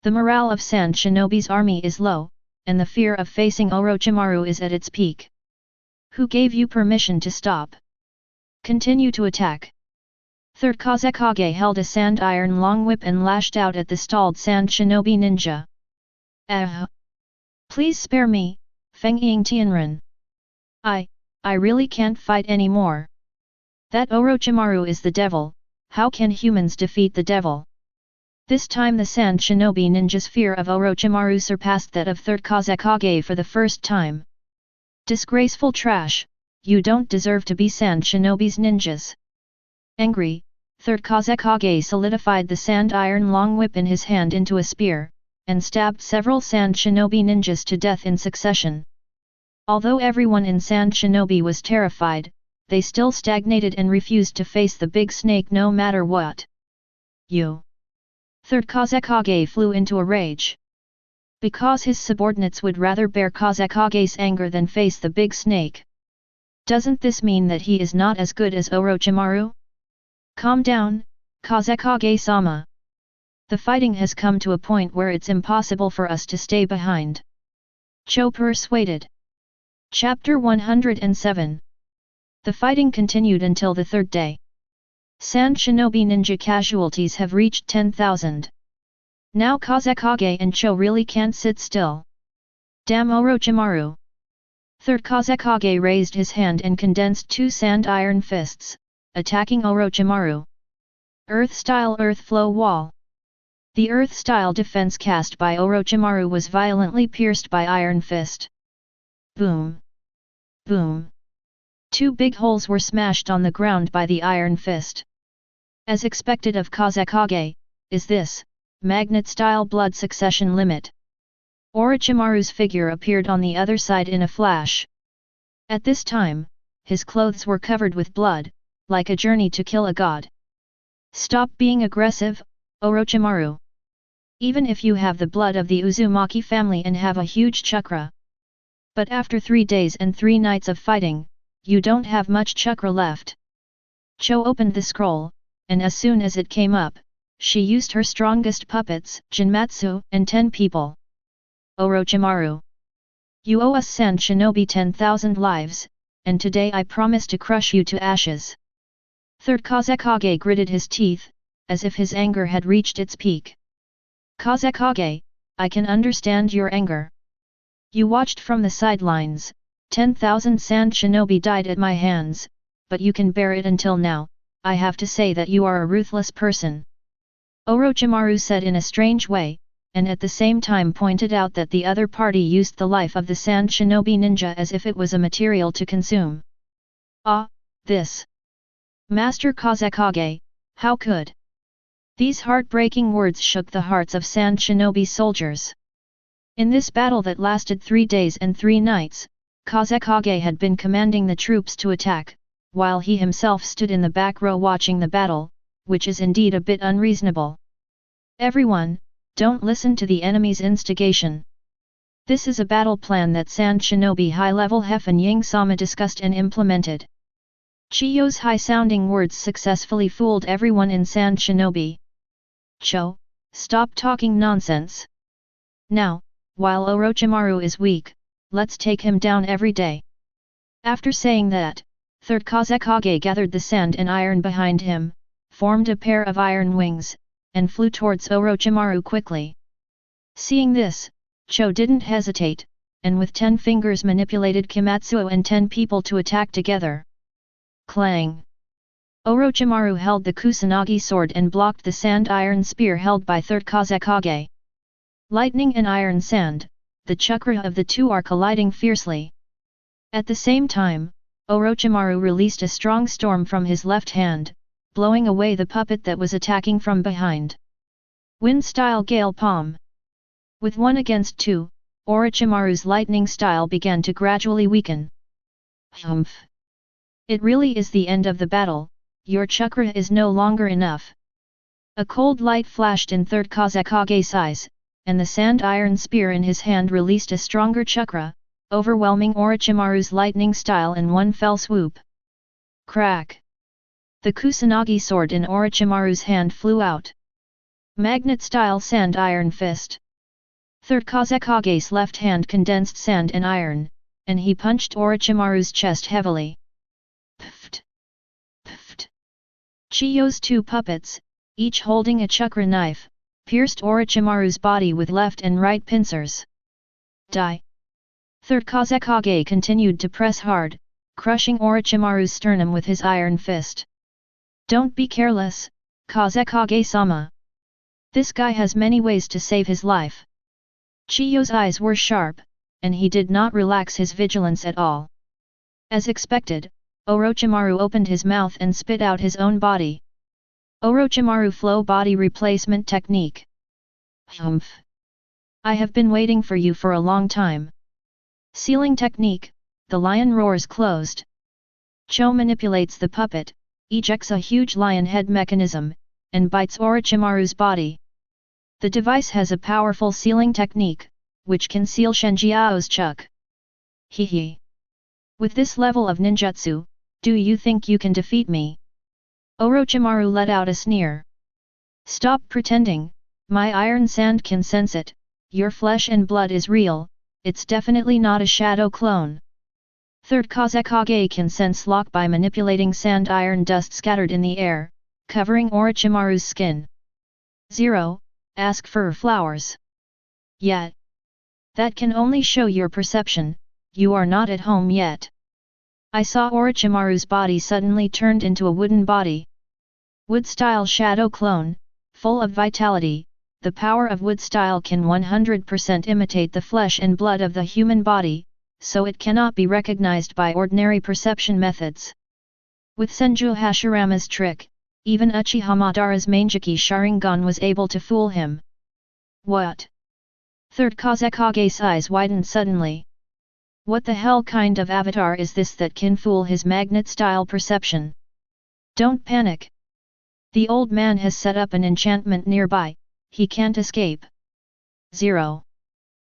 The morale of sand shinobi's army is low, and the fear of facing Orochimaru is at its peak. Who gave you permission to stop? Continue to attack. Third Kazekage held a sand iron long whip and lashed out at the stalled sand shinobi ninja. Please spare me, Fengying Tianren. I really can't fight anymore. That Orochimaru is the devil, how can humans defeat the devil? This time the sand shinobi ninja's fear of Orochimaru surpassed that of Third Kazekage for the first time. Disgraceful trash, you don't deserve to be sand shinobi's ninjas. Angry, Third Kazekage solidified the sand iron long whip in his hand into a spear, and stabbed several sand shinobi ninjas to death in succession. Although everyone in sand shinobi was terrified, they still stagnated and refused to face the big snake no matter what. You! Third Kazekage flew into a rage. Because his subordinates would rather bear Kazekage's anger than face the big snake. Doesn't this mean that he is not as good as Orochimaru? Calm down, Kazekage-sama. The fighting has come to a point where it's impossible for us to stay behind. Cho persuaded. Chapter 107. The fighting continued until the third day. Sand shinobi ninja casualties have reached 10,000. Now Kazekage and Cho really can't sit still. Damn Orochimaru! Third Kazekage raised his hand and condensed two sand iron fists, attacking Orochimaru. Earth-style earth flow wall. The earth-style defense cast by Orochimaru was violently pierced by Iron Fist. Boom! Boom! Two big holes were smashed on the ground by the Iron Fist. As expected of Kazekage, is this, magnet-style blood succession limit. Orochimaru's figure appeared on the other side in a flash. At this time, his clothes were covered with blood, like a journey to kill a god. Stop being aggressive, Orochimaru. Even if you have the blood of the Uzumaki family and have a huge chakra. But after 3 days and 3 nights of fighting, you don't have much chakra left. Cho opened the scroll, and as soon as it came up, she used her strongest puppets, Jinmatsu, and 10 people. Orochimaru. You owe us Sand Shinobi 10,000 lives, and today I promise to crush you to ashes. Third Kazekage gritted his teeth, as if his anger had reached its peak. Kazekage, I can understand your anger. You watched from the sidelines, 10,000 Sand Shinobi died at my hands, but you can bear it until now. I have to say that you are a ruthless person. Orochimaru said in a strange way, and at the same time pointed out that the other party used the life of the Sand Shinobi ninja as if it was a material to consume. Ah, this! Master Kazekage, how could? These heartbreaking words shook the hearts of Sand Shinobi soldiers. In this battle that lasted 3 days and 3 nights, Kazekage had been commanding the troops to attack, while he himself stood in the back row watching the battle, which is indeed a bit unreasonable. Everyone, don't listen to the enemy's instigation. This is a battle plan that Sand Shinobi high-level Hefen Yang-sama discussed and implemented. Chiyo's high-sounding words successfully fooled everyone in Sand Shinobi. Cho, stop talking nonsense. Now, while Orochimaru is weak, let's take him down every day. After saying that, Third Kazekage gathered the sand and iron behind him, formed a pair of iron wings, and flew towards Orochimaru quickly. Seeing this, Cho didn't hesitate, and with 10 fingers manipulated Kimatsuo and 10 people to attack together. Clang! Orochimaru held the Kusanagi sword and blocked the sand-iron spear held by Third Kazekage. Lightning and iron sand, the chakra of the two are colliding fiercely. At the same time, Orochimaru released a strong storm from his left hand, blowing away the puppet that was attacking from behind. Wind-style Gale Palm. With 1 against 2, Orochimaru's lightning style began to gradually weaken. Humph! It really is the end of the battle, your chakra is no longer enough. A cold light flashed in Third Kazekage's eyes, and the sand-iron spear in his hand released a stronger chakra, overwhelming Orochimaru's lightning style in one fell swoop. Crack! The Kusanagi sword in Orochimaru's hand flew out. Magnet-style sand-iron fist. Third Kazekage's left hand condensed sand and iron, and he punched Orochimaru's chest heavily. Pft! Pft! Chiyo's 2 puppets, each holding a chakra knife, pierced Orochimaru's body with left and right pincers. Die! Third Kazekage continued to press hard, crushing Orochimaru's sternum with his iron fist. Don't be careless, Kazekage-sama. This guy has many ways to save his life. Chiyo's eyes were sharp, and he did not relax his vigilance at all. As expected, Orochimaru opened his mouth and spit out his own body. Orochimaru flow body replacement technique. Humph! I have been waiting for you for a long time. Sealing technique, the lion roars closed. Cho manipulates the puppet, ejects a huge lion head mechanism, and bites Orochimaru's body. The device has a powerful sealing technique, which can seal Shenjiao's chuk. Hee. With this level of ninjutsu, do you think you can defeat me? Orochimaru let out a sneer. Stop pretending, my iron sand can sense it, your flesh and blood is real, it's definitely not a shadow clone. Third Kazekage can sense lock by manipulating sand iron dust scattered in the air, covering Orochimaru's skin. 0. Ask for flowers. Yet. That can only show your perception, you are not at home yet. I saw Orochimaru's body suddenly turned into a wooden body. Wood-style shadow clone, full of vitality, the power of wood-style can 100% imitate the flesh and blood of the human body, so it cannot be recognized by ordinary perception methods. With Senju Hashirama's trick, even Uchiha Madara's Mangekyō Sharingan was able to fool him. What? Third Kazekage's eyes widened suddenly. What the hell kind of avatar is this that can fool his magnet-style perception? Don't panic. The old man has set up an enchantment nearby, he can't escape. 0.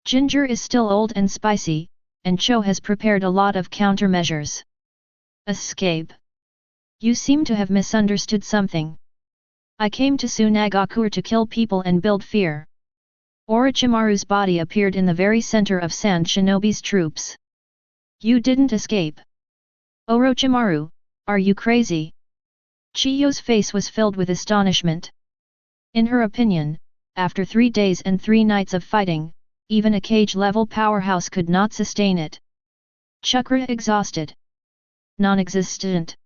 Ginger is still old and spicy, and Cho has prepared a lot of countermeasures. Escape? You seem to have misunderstood something. I came to Tsunade to kill people and build fear. Orochimaru's body appeared in the very center of Sand Shinobi's troops. You didn't escape. Orochimaru, are you crazy? Chiyo's face was filled with astonishment. In her opinion, after 3 days and 3 nights of fighting, even a cage-level powerhouse could not sustain it. Chakra exhausted. Non-existent.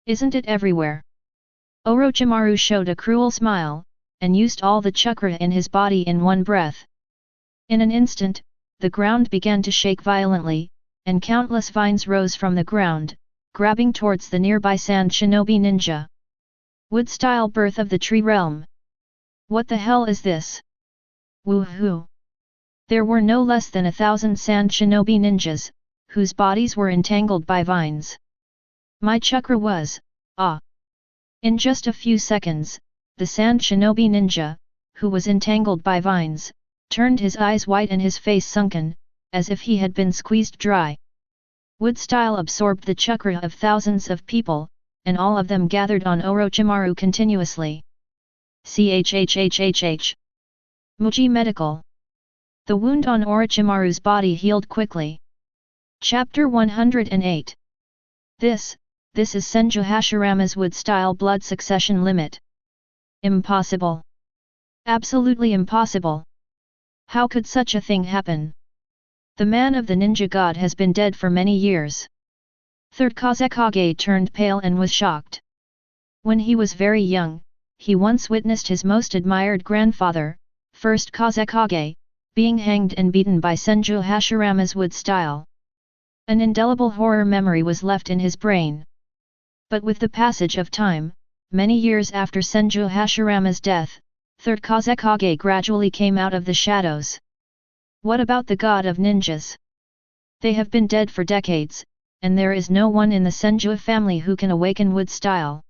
Isn't it everywhere? Orochimaru showed a cruel smile, and used all the chakra in his body in one breath. In an instant, the ground began to shake violently, and countless vines rose from the ground, grabbing towards the nearby Sand Shinobi ninja. Wood-style birth of the tree realm. What the hell is this? Woohoo! There were no less than 1,000 Sand Shinobi ninjas, whose bodies were entangled by vines. My chakra was, In just a few seconds, the Sand Shinobi ninja, who was entangled by vines, turned his eyes white and his face sunken, as if he had been squeezed dry. Wood-style absorbed the chakra of thousands of people, and all of them gathered on Orochimaru continuously. Chhhhhh. Muji Medical. The wound on Orochimaru's body healed quickly. Chapter 108. This is Senju Hashirama's wood-style blood succession limit. Impossible. Absolutely impossible. How could such a thing happen? The man of the ninja god has been dead for many years. Third Kazekage turned pale and was shocked. When he was very young, he once witnessed his most admired grandfather, First Kazekage, being hanged and beaten by Senju Hashirama's wood style. An indelible horror memory was left in his brain. But with the passage of time, many years after Senju Hashirama's death, Third Kazekage gradually came out of the shadows. What about the god of ninjas? They have been dead for decades, and there is no one in the Senju family who can awaken wood style.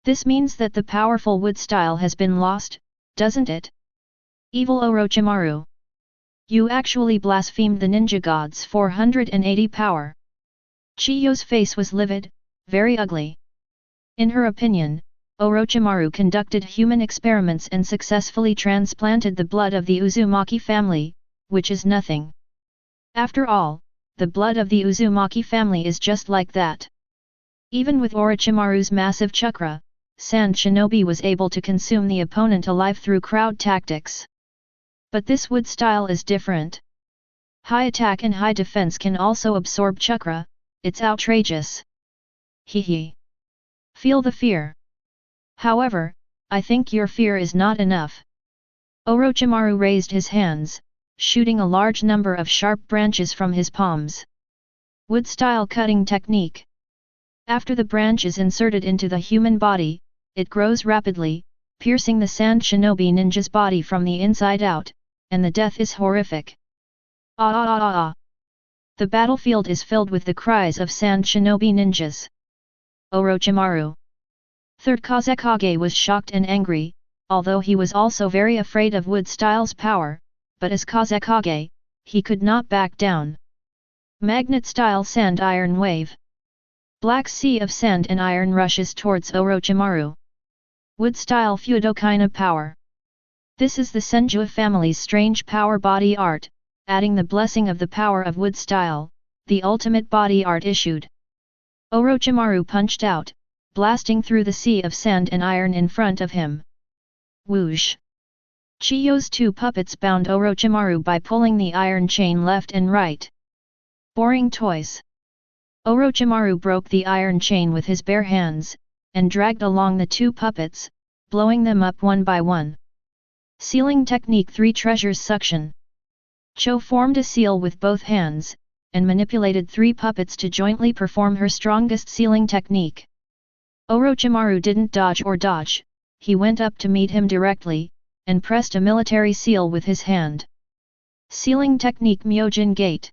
This means that the powerful wood style has been lost, doesn't it? Evil Orochimaru. You actually blasphemed the ninja god's 480 power. Chiyo's face was livid, very ugly. In her opinion, Orochimaru conducted human experiments and successfully transplanted the blood of the Uzumaki family, which is nothing. After all, the blood of the Uzumaki family is just like that. Even with Orochimaru's massive chakra, Sand Shinobi was able to consume the opponent alive through crowd tactics. But this wood style is different. High attack and high defense can also absorb chakra, it's outrageous. Hehe. Feel the fear. However, I think your fear is not enough. Orochimaru raised his hands, shooting a large number of sharp branches from his palms. Wood-style cutting technique. After the branch is inserted into the human body, it grows rapidly, piercing the Sand Shinobi ninja's body from the inside out, and the death is horrific. The battlefield is filled with the cries of Sand Shinobi ninjas. Orochimaru. Third Kazekage was shocked and angry, although he was also very afraid of wood style's power, but as Kazekage, he could not back down. Magnet-style sand-iron wave. Black sea of sand and iron rushes towards Orochimaru. Wood-style Fudokaina power. This is the Senju family's strange power body art, adding the blessing of the power of wood style, the ultimate body art issued. Orochimaru punched out, blasting through the sea of sand and iron in front of him. Whoosh! Chiyo's 2 puppets bound Orochimaru by pulling the iron chain left and right. Boring toys. Orochimaru broke the iron chain with his bare hands, and dragged along the 2 puppets, blowing them up one by one. Sealing technique 3 treasures suction. Cho formed a seal with both hands, and manipulated 3 puppets to jointly perform her strongest sealing technique. Orochimaru didn't dodge or dodge, he went up to meet him directly, and pressed a military seal with his hand. Sealing technique Myojin Gate.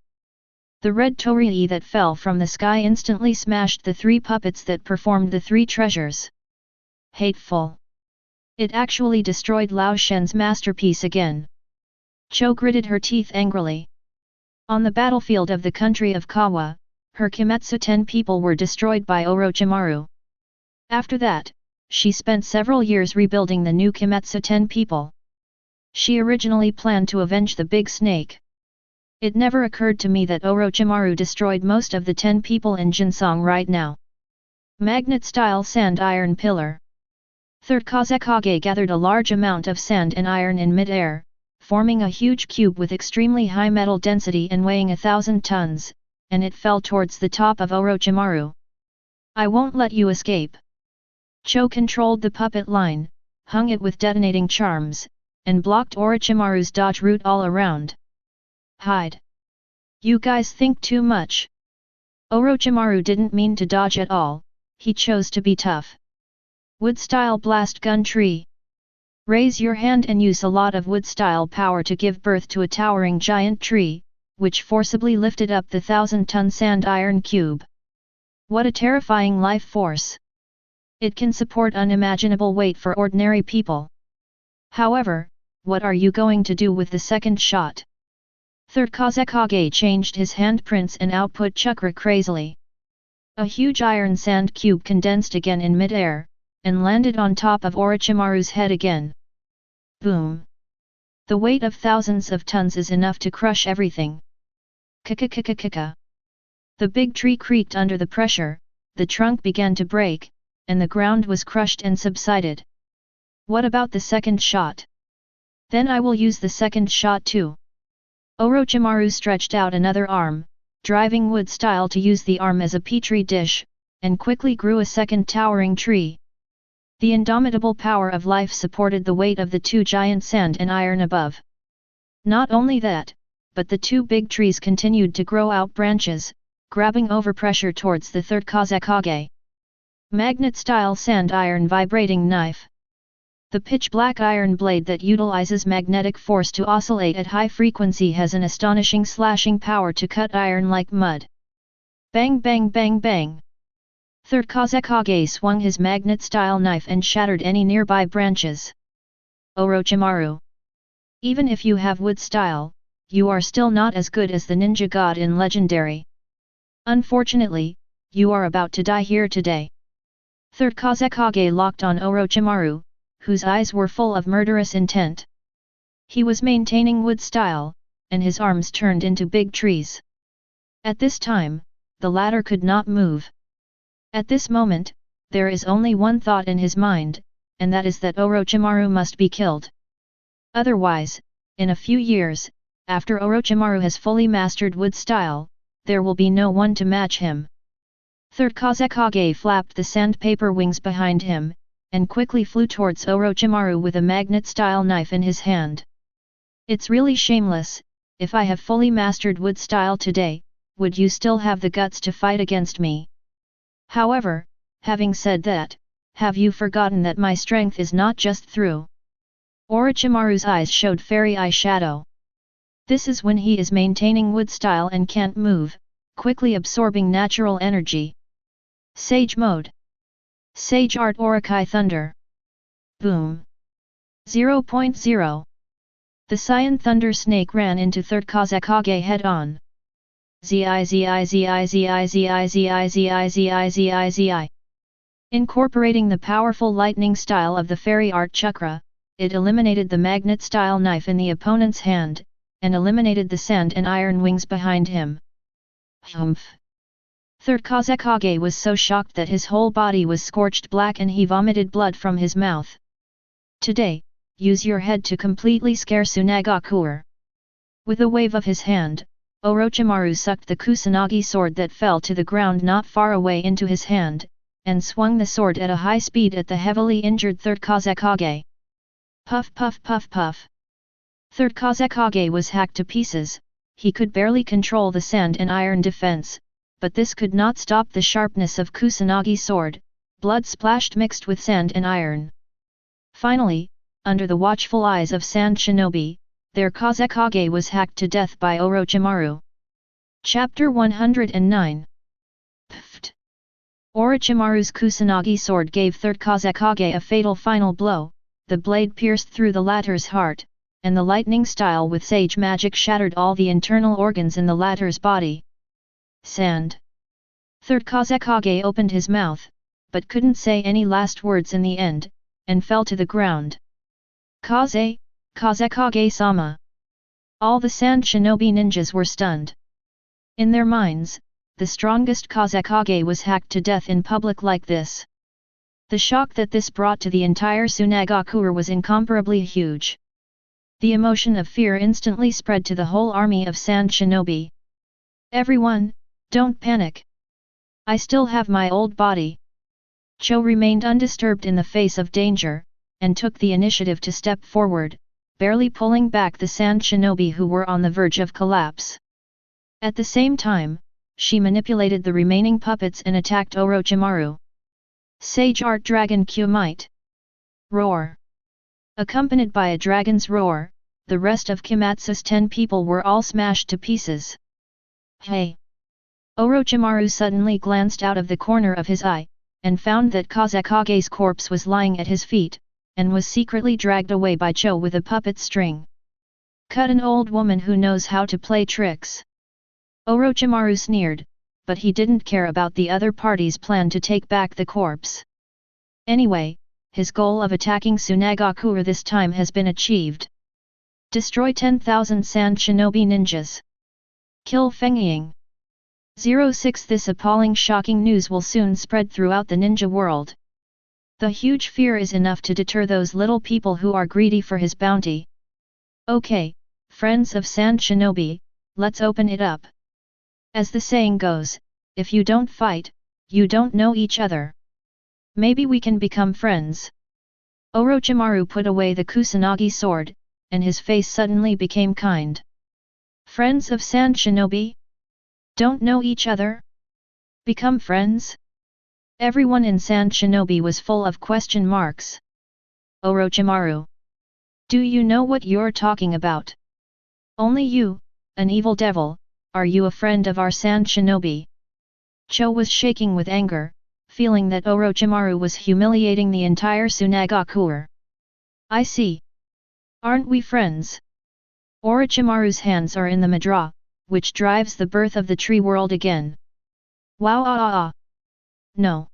The red torii that fell from the sky instantly smashed the 3 puppets that performed the 3 treasures. Hateful. It actually destroyed Lao Shen's masterpiece again. Cho gritted her teeth angrily. On the battlefield of the country of Kawa, her Kimetsu 10 people were destroyed by Orochimaru. After that, she spent several years rebuilding the new Kimetsu 10 people. She originally planned to avenge the big snake. It never occurred to me that Orochimaru destroyed most of the 10 people in Jinsong right now. Magnet-style sand iron pillar. Third Kazekage gathered a large amount of sand and iron in mid-air, forming a huge cube with extremely high metal density and weighing 1,000 tons, and it fell towards the top of Orochimaru. I won't let you escape. Cho controlled the puppet line, hung it with detonating charms, and blocked Orochimaru's dodge route all around. Hide. You guys think too much. Orochimaru didn't mean to dodge at all, he chose to be tough. Wood-style blast gun tree. Raise your hand and use a lot of wood-style power to give birth to a towering giant tree, which forcibly lifted up the 1,000-ton sand-iron cube. What a terrifying life force! It can support unimaginable weight for ordinary people. However, what are you going to do with the second shot? Third Kazekage changed his handprints and output chakra crazily. A huge iron sand cube condensed again in mid-air, and landed on top of Orochimaru's head again. Boom! The weight of thousands of tons is enough to crush everything. Kika. The big tree creaked under the pressure, the trunk began to break, and the ground was crushed and subsided. What about the second shot? Then I will use the second shot too. Orochimaru stretched out another arm, driving wood style to use the arm as a petri dish, and quickly grew a second towering tree. The indomitable power of life supported the weight of the 2 giant sand and iron above. Not only that, but the 2 big trees continued to grow out branches, grabbing overpressure towards the third Kazekage. Magnet-style sand-iron vibrating knife. The pitch-black iron blade that utilizes magnetic force to oscillate at high frequency has an astonishing slashing power to cut iron like mud. Bang bang bang bang! Third Kazekage swung his magnet-style knife and shattered any nearby branches. Orochimaru. Even if you have wood style, you are still not as good as the ninja god in Legendary. Unfortunately, you are about to die here today. Third Kazekage locked on Orochimaru, whose eyes were full of murderous intent. He was maintaining wood style, and his arms turned into big trees. At this time, the latter could not move. At this moment, there is only one thought in his mind, and that is that Orochimaru must be killed. Otherwise, in a few years, after Orochimaru has fully mastered wood style, there will be no one to match him. Third Kazekage flapped the sandpaper wings behind him, and quickly flew towards Orochimaru with a magnet-style knife in his hand. It's really shameless, if I have fully mastered wood style today, would you still have the guts to fight against me? However, having said that, have you forgotten that my strength is not just through? Orochimaru's eyes showed fairy eye shadow. This is when he is maintaining wood style and can't move, quickly absorbing natural energy. Sage mode. Sage art Orochi thunder. Boom. 0.0. The Saiyan thunder snake ran into third Kazekage head-on. Zi. Incorporating the powerful lightning style of the fairy art chakra, it eliminated the magnet-style knife in the opponent's hand, and eliminated the sand and iron wings behind him. Humph! Third Kazekage was so shocked that his whole body was scorched black and he vomited blood from his mouth. Today, use your head to completely scare Tsunade. With a wave of his hand, Orochimaru sucked the Kusanagi sword that fell to the ground not far away into his hand, and swung the sword at a high speed at the heavily injured third Kazekage. Puff puff puff puff. Third Kazekage was hacked to pieces, he could barely control the sand and iron defense, but this could not stop the sharpness of Kusanagi sword, blood splashed mixed with sand and iron. Finally, under the watchful eyes of Sand Shinobi, their Kazekage was hacked to death by Orochimaru. Chapter 109. Pfft! Orochimaru's Kusanagi sword gave third Kazekage a fatal final blow, the blade pierced through the latter's heart, and the lightning style with sage magic shattered all the internal organs in the latter's body. Sand. Third Kazekage opened his mouth, but couldn't say any last words in the end, and fell to the ground. Kaze, Kazekage-sama! All the Sand Shinobi ninjas were stunned. In their minds, the strongest Kazekage was hacked to death in public like this. The shock that this brought to the entire Tsunade was incomparably huge. The emotion of fear instantly spread to the whole army of Sand Shinobi. Everyone, don't panic. I still have my old body. Cho remained undisturbed in the face of danger, and took the initiative to step forward, barely pulling back the Sand Shinobi who were on the verge of collapse. At the same time, she manipulated the remaining puppets and attacked Orochimaru. Sage Art Dragon Q Might. Roar. Accompanied by a dragon's roar, the rest of Kimatsu's 10 people were all smashed to pieces. Hey! Orochimaru suddenly glanced out of the corner of his eye, and found that Kazekage's corpse was lying at his feet, and was secretly dragged away by Cho with a puppet string. Cut, an old woman who knows how to play tricks. Orochimaru sneered, but he didn't care about the other party's plan to take back the corpse. Anyway, his goal of attacking Tsunade this time has been achieved. Destroy 10,000 Sand Shinobi ninjas. Kill Fengying. 06. This appalling shocking news will soon spread throughout the ninja world. The huge fear is enough to deter those little people who are greedy for his bounty. Okay, friends of Sand Shinobi, let's open it up. As the saying goes, if you don't fight, you don't know each other. Maybe we can become friends. Orochimaru put away the Kusanagi sword, and his face suddenly became kind. Friends of Sand Shinobi? Don't know each other? Become friends? Everyone in Sand Shinobi was full of question marks. Orochimaru. Do you know what you're talking about? Only you, an evil devil, are you a friend of our Sand Shinobi? Cho was shaking with anger, feeling that Orochimaru was humiliating the entire Tsunade. I see. Aren't we friends? Orochimaru's hands are in the Madra, which drives the birth of the tree world again. Wow. No.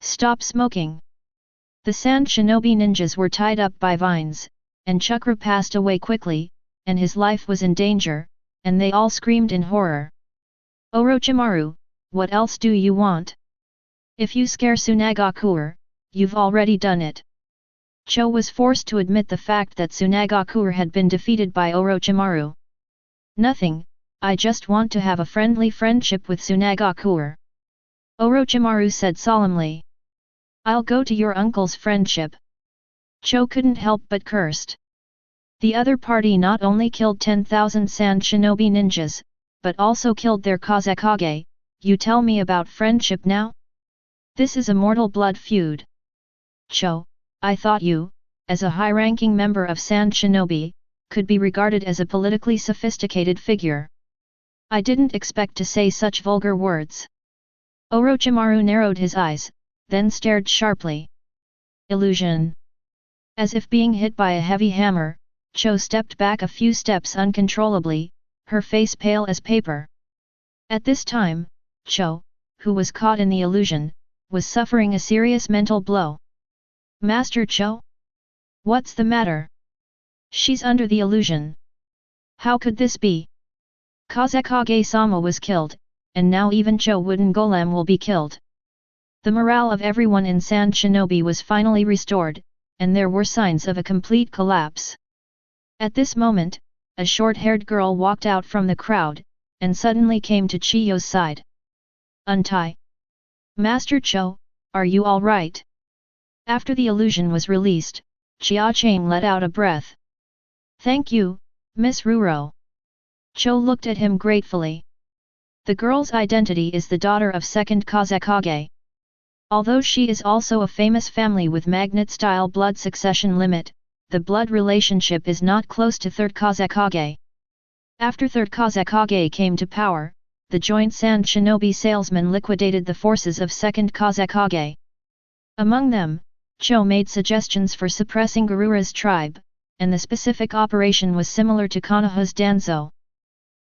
Stop smoking. The Sand Shinobi ninjas were tied up by vines, and Chakra passed away quickly, and his life was in danger, and they all screamed in horror. Orochimaru, what else do you want? If you scare Tsunade, you've already done it. Cho was forced to admit the fact that Tsunade had been defeated by Orochimaru. Nothing, I just want to have a friendly friendship with Tsunade. Orochimaru said solemnly. I'll go to your uncle's friendship. Cho couldn't help but cursed. The other party not only killed 10,000 Sand Shinobi ninjas, but also killed their Kazekage. You tell me about friendship now? This is a mortal blood feud. Cho, I thought you, as a high-ranking member of Sand Shinobi, could be regarded as a politically sophisticated figure. I didn't expect to say such vulgar words. Orochimaru narrowed his eyes, then stared sharply. Illusion. As if being hit by a heavy hammer, Cho stepped back a few steps uncontrollably, her face pale as paper. At this time, Cho, who was caught in the illusion, was suffering a serious mental blow. Master Cho? What's the matter? She's under the illusion. How could this be? Kazekage-sama was killed, and now even Cho Wooden Golem will be killed. The morale of everyone in Sand Shinobi was finally restored, and there were signs of a complete collapse. At this moment, a short-haired girl walked out from the crowd, and suddenly came to Chiyo's side. Untie. Master Cho, are you all right? After the illusion was released, Chia-chang let out a breath. Thank you, Miss Ruro. Cho looked at him gratefully. The girl's identity is the daughter of second Kazekage. Although she is also a famous family with magnet-style blood succession limit, the blood relationship is not close to third Kazekage. After third Kazekage came to power, the joint Sand Shinobi salesmen liquidated the forces of second Kazekage. Among them, Cho made suggestions for suppressing Garura's tribe, and the specific operation was similar to Konoha's Danzo.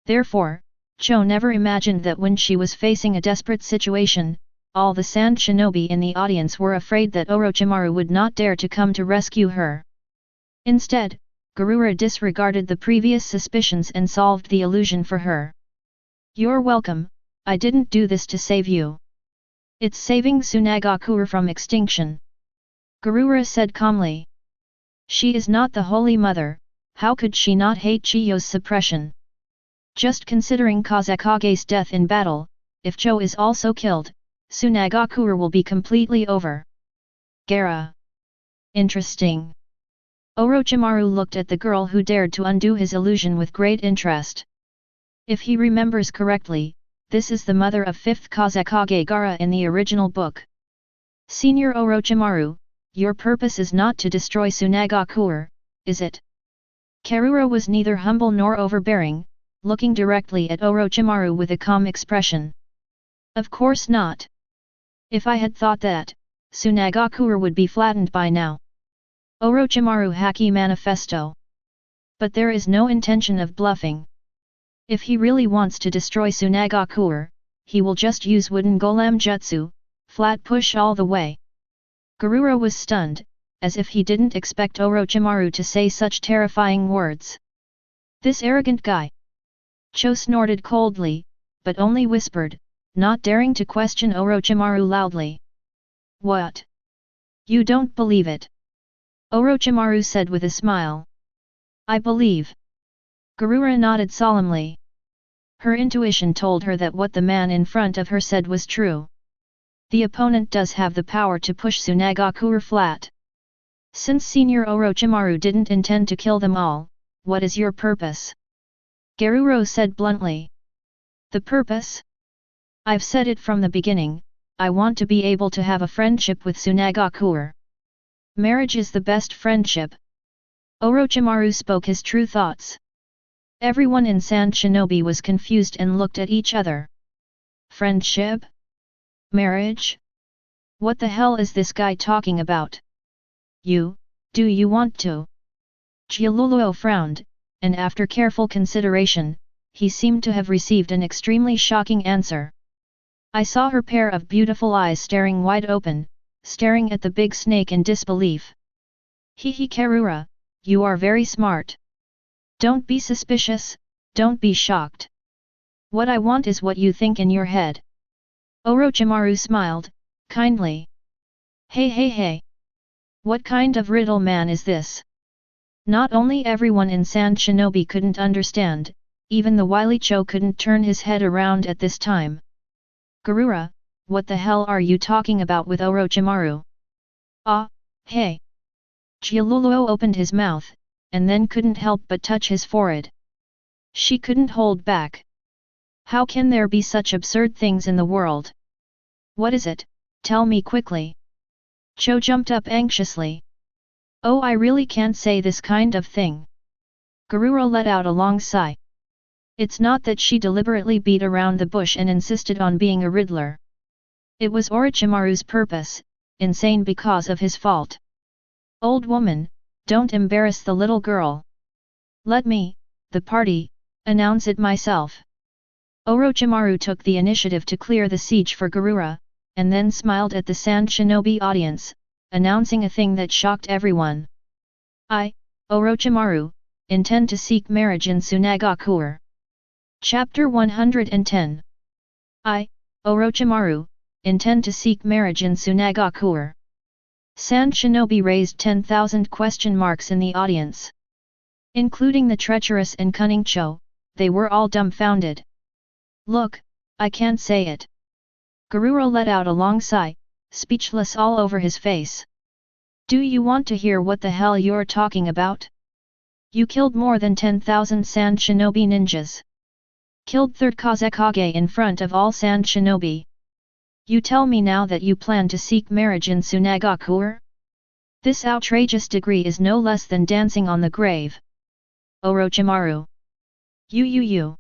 Therefore, Cho never imagined that when she was facing a desperate situation, all the Sand Shinobi in the audience were afraid that Orochimaru would not dare to come to rescue her. Instead, Garura disregarded the previous suspicions and solved the illusion for her. You're welcome, I didn't do this to save you. It's saving Tsunade from extinction. Garura said calmly. She is not the Holy Mother, how could she not hate Chiyo's suppression? Just considering Kazekage's death in battle, if Cho is also killed, Tsunade will be completely over. Gara. Interesting. Orochimaru looked at the girl who dared to undo his illusion with great interest. If he remembers correctly, this is the mother of 5th Kazekage Gara in the original book. Senior Orochimaru, your purpose is not to destroy Tsunade, is it? Karura was neither humble nor overbearing, looking directly at Orochimaru with a calm expression. Of course not. If I had thought that, Tsunade would be flattened by now. Orochimaru Haki Manifesto. But there is no intention of bluffing. If he really wants to destroy Tsunade, he will just use wooden golem jutsu, flat push all the way. Garura was stunned, as if he didn't expect Orochimaru to say such terrifying words. This arrogant guy. Cho snorted coldly, but only whispered, not daring to question Orochimaru loudly. What? You don't believe it? Orochimaru said with a smile. I believe. Garura nodded solemnly. Her intuition told her that what the man in front of her said was true. The opponent does have the power to push Tsunade flat. Since Senior Orochimaru didn't intend to kill them all, what is your purpose? Garuro said bluntly. The purpose? I've said it from the beginning, I want to be able to have a friendship with Tsunade. Marriage is the best friendship. Orochimaru spoke his true thoughts. Everyone in Sand Shinobi was confused and looked at each other. Friendship? Marriage? What the hell is this guy talking about? Do you want to? Chieluluo frowned, and after careful consideration, he seemed to have received an extremely shocking answer. I saw her pair of beautiful eyes staring wide open, staring at the big snake in disbelief. Hihi Karura, you are very smart. Don't be suspicious, don't be shocked. What I want is what you think in your head. Orochimaru smiled, kindly. Hey. What kind of riddle man is this? Not only everyone in Sand Shinobi couldn't understand, even the wily Cho couldn't turn his head around at this time. Garura, what the hell are you talking about with Orochimaru? Hey. Chieluluo opened his mouth, and then couldn't help but touch his forehead. She couldn't hold back. How can there be such absurd things in the world? What is it? Tell me quickly. Cho jumped up anxiously. Oh, I really can't say this kind of thing. Garura let out a long sigh. It's not that she deliberately beat around the bush and insisted on being a riddler. It was Orochimaru's purpose, insane because of his fault. Old woman, don't embarrass the little girl. Let me, the party, announce it myself. Orochimaru took the initiative to clear the siege for Garura, and then smiled at the Sand Shinobi audience, announcing a thing that shocked everyone. I, Orochimaru, intend to seek marriage in Tsunade. Chapter 110. I, Orochimaru, intend to seek marriage in Tsunade. Sand Shinobi raised 10,000 question marks in the audience. Including the treacherous and cunning Cho, they were all dumbfounded. Look, I can't say it. Garura let out a long sigh, speechless all over his face. Do you want to hear what the hell you're talking about? You killed more than 10,000 Sand Shinobi ninjas. Killed 3rd Kazekage in front of all Sand Shinobi. You tell me now that you plan to seek marriage in Tsunade? This outrageous degree is no less than dancing on the grave. Orochimaru. You.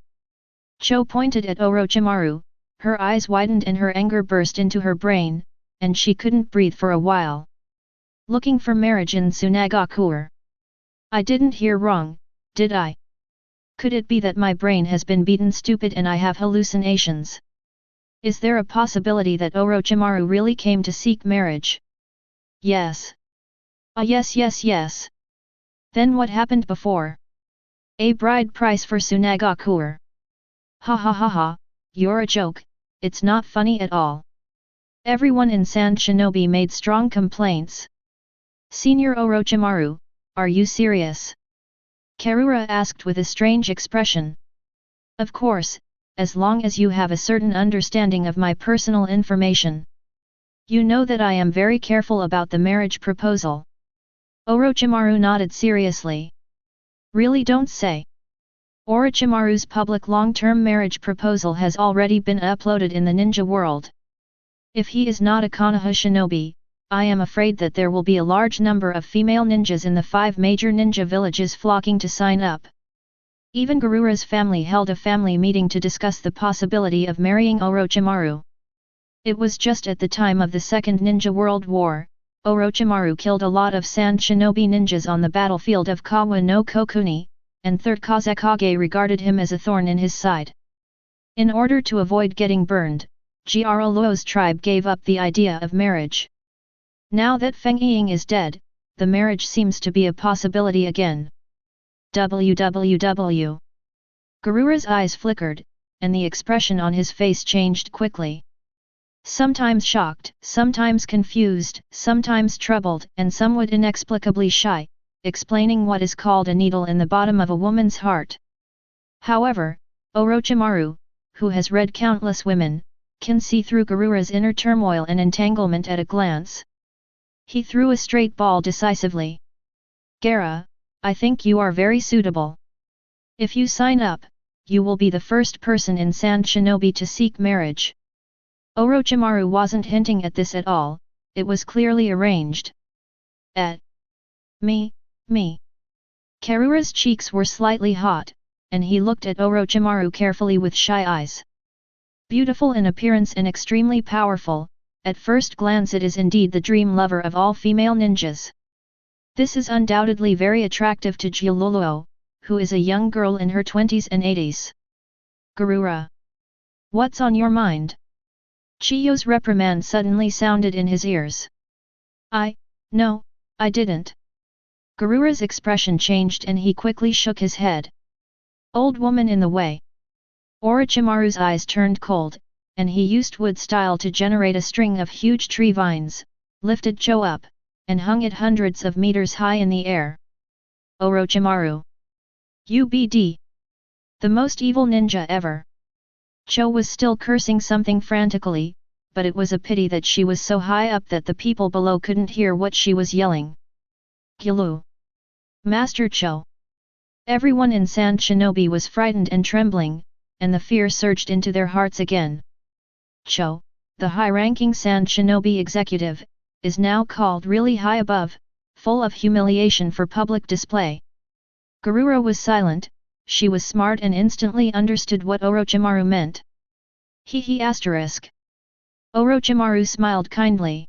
Cho pointed at Orochimaru, her eyes widened and her anger burst into her brain, and she couldn't breathe for a while. Looking for marriage in Tsunade? I didn't hear wrong, did I? Could it be that my brain has been beaten stupid and I have hallucinations? Is there a possibility that Orochimaru really came to seek marriage? Yes. Yes. Then what happened before? A bride price for Tsunade. Ha ha ha ha, you're a joke, it's not funny at all. Everyone in Sand Shinobi made strong complaints. Senior Orochimaru, are you serious? Karura asked with a strange expression. Of course, as long as you have a certain understanding of my personal information. You know that I am very careful about the marriage proposal. Orochimaru nodded seriously. Really, don't say. Orochimaru's public long-term marriage proposal has already been uploaded in the ninja world. If he is not a Konoha shinobi, I am afraid that there will be a large number of female ninjas in the 5 major ninja villages flocking to sign up. Even Garura's family held a family meeting to discuss the possibility of marrying Orochimaru. It was just at the time of the Second Ninja World War. Orochimaru killed a lot of Sand Shinobi ninjas on the battlefield of Kawa no Kokuni, and Third Kazekage regarded him as a thorn in his side. In order to avoid getting burned, Jiraiya Luo's tribe gave up the idea of marriage. Now that Feng Ying is dead, the marriage seems to be a possibility again. WWW. Garura's eyes flickered, and the expression on his face changed quickly. Sometimes shocked, sometimes confused, sometimes troubled, and somewhat inexplicably shy, explaining what is called a needle in the bottom of a woman's heart. However, Orochimaru, who has read countless women, can see through Garura's inner turmoil and entanglement at a glance. He threw a straight ball decisively. Gara, I think you are very suitable. If you sign up, you will be the first person in Sand Shinobi to seek marriage. Orochimaru wasn't hinting at this at all, it was clearly arranged. At me. Karura's cheeks were slightly hot, and he looked at Orochimaru carefully with shy eyes. Beautiful in appearance and extremely powerful, at first glance it is indeed the dream lover of all female ninjas. This is undoubtedly very attractive to Jiraiya, who is a young girl in her 20s and 80s. Garura. What's on your mind? Chiyo's reprimand suddenly sounded in his ears. No, I didn't. Garura's expression changed and he quickly shook his head. Old woman in the way. Orochimaru's eyes turned cold, and he used wood style to generate a string of huge tree vines, lifted Cho up, and hung it hundreds of meters high in the air. Orochimaru. UBD. The most evil ninja ever. Cho was still cursing something frantically, but it was a pity that she was so high up that the people below couldn't hear what she was yelling. Gilu. Master Cho. Everyone in Sand Shinobi was frightened and trembling, and the fear surged into their hearts again. Cho, the high-ranking Sand Shinobi executive, is now called really high above, full of humiliation for public display. Garura was silent. She was smart and instantly understood what Orochimaru meant. Asterisk. Orochimaru smiled kindly.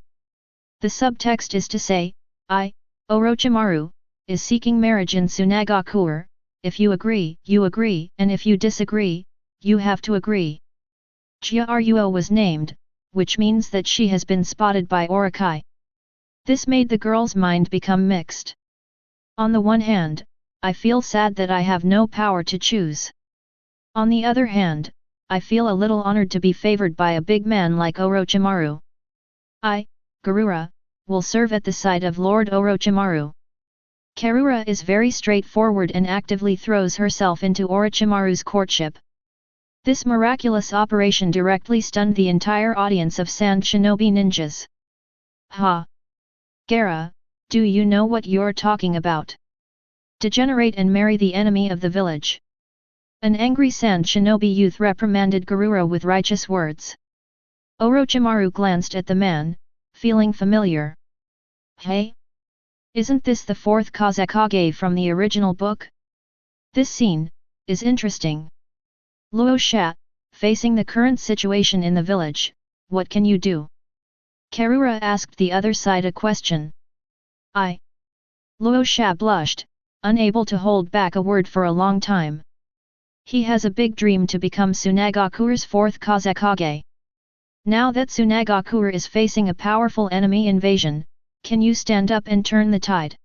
The subtext is to say, Orochimaru, is seeking marriage in Tsunade. If you agree, and if you disagree, you have to agree. Jiraiya was named, which means that she has been spotted by Orochi. This made the girl's mind become mixed. On the one hand, I feel sad that I have no power to choose. On the other hand, I feel a little honored to be favored by a big man like Orochimaru. Garura, will serve at the side of Lord Orochimaru. Karura is very straightforward and actively throws herself into Orochimaru's courtship. This miraculous operation directly stunned the entire audience of Sand Shinobi ninjas. Ha! Gara, do you know what you're talking about? Degenerate and marry the enemy of the village. An angry Sand Shinobi youth reprimanded Garura with righteous words. Orochimaru glanced at the man, feeling familiar. Hey? Isn't this the 4th Kazekage from the original book? This scene is interesting. Luo Sha, facing the current situation in the village, what can you do? Karura asked the other side a question. Luo Sha blushed, unable to hold back a word for a long time. He has a big dream to become Tsunade's 4th Kazekage. Now that Tsunade is facing a powerful enemy invasion, can you stand up and turn the tide?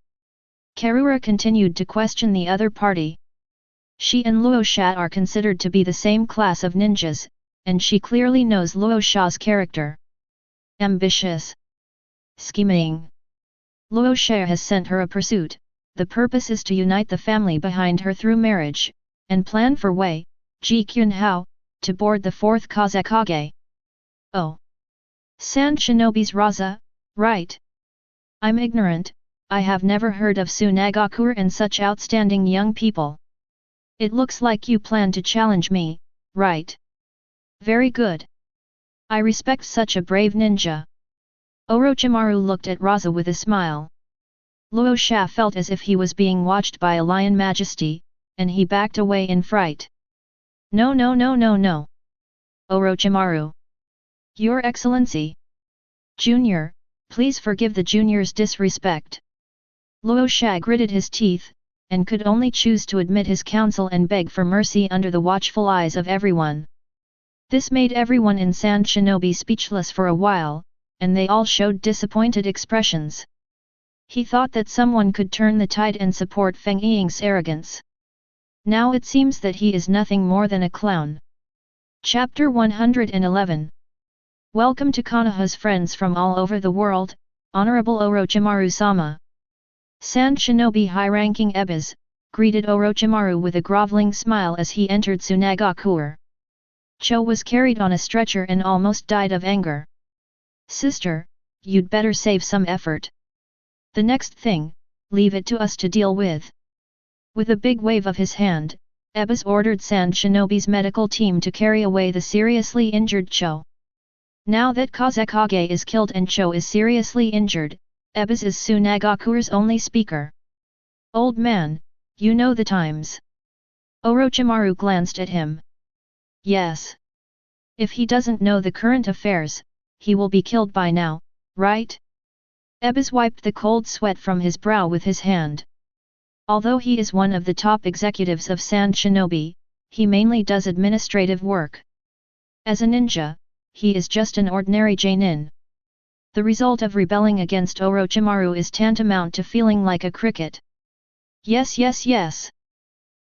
Karura continued to question the other party. She and Luo Sha are considered to be the same class of ninjas, and she clearly knows Luo Sha's character. Ambitious. Scheming. Luo Sha has sent her a pursuit. The purpose is to unite the family behind her through marriage, and plan for Wei, Ji Qunhao, to board the 4th Hokage. Oh. Sand Shinobi's Raza, right? I'm ignorant, I have never heard of Tsunade and such outstanding young people. It looks like you plan to challenge me, right? Very good. I respect such a brave ninja. Orochimaru looked at Raza with a smile. Luo Sha felt as if he was being watched by a lion majesty, and he backed away in fright. No no no no no. Orochimaru. Your Excellency. Junior, please forgive the junior's disrespect. Luo Sha gritted his teeth, and could only choose to admit his counsel and beg for mercy under the watchful eyes of everyone. This made everyone in Sand Shinobi speechless for a while, and they all showed disappointed expressions. He thought that someone could turn the tide and support Feng Ying's arrogance. Now it seems that he is nothing more than a clown. Chapter 111. Welcome to Konoha's friends from all over the world, Honorable Orochimaru-sama. Sand Shinobi high-ranking Ebis greeted Orochimaru with a groveling smile as he entered Tsunade. Cho was carried on a stretcher and almost died of anger. Sister, you'd better save some effort. The next thing, leave it to us to deal with. With a big wave of his hand, Ebis ordered Sand Shinobi's medical team to carry away the seriously injured Cho. Now that Kazekage is killed and Cho is seriously injured, Ebis is Tsunade only speaker. Old man, you know the times. Orochimaru glanced at him. Yes. If he doesn't know the current affairs, he will be killed by now, right? Ebis wiped the cold sweat from his brow with his hand. Although he is one of the top executives of Sand Shinobi, he mainly does administrative work. As a ninja, he is just an ordinary Jainin. The result of rebelling against Orochimaru is tantamount to feeling like a cricket. Yes yes yes.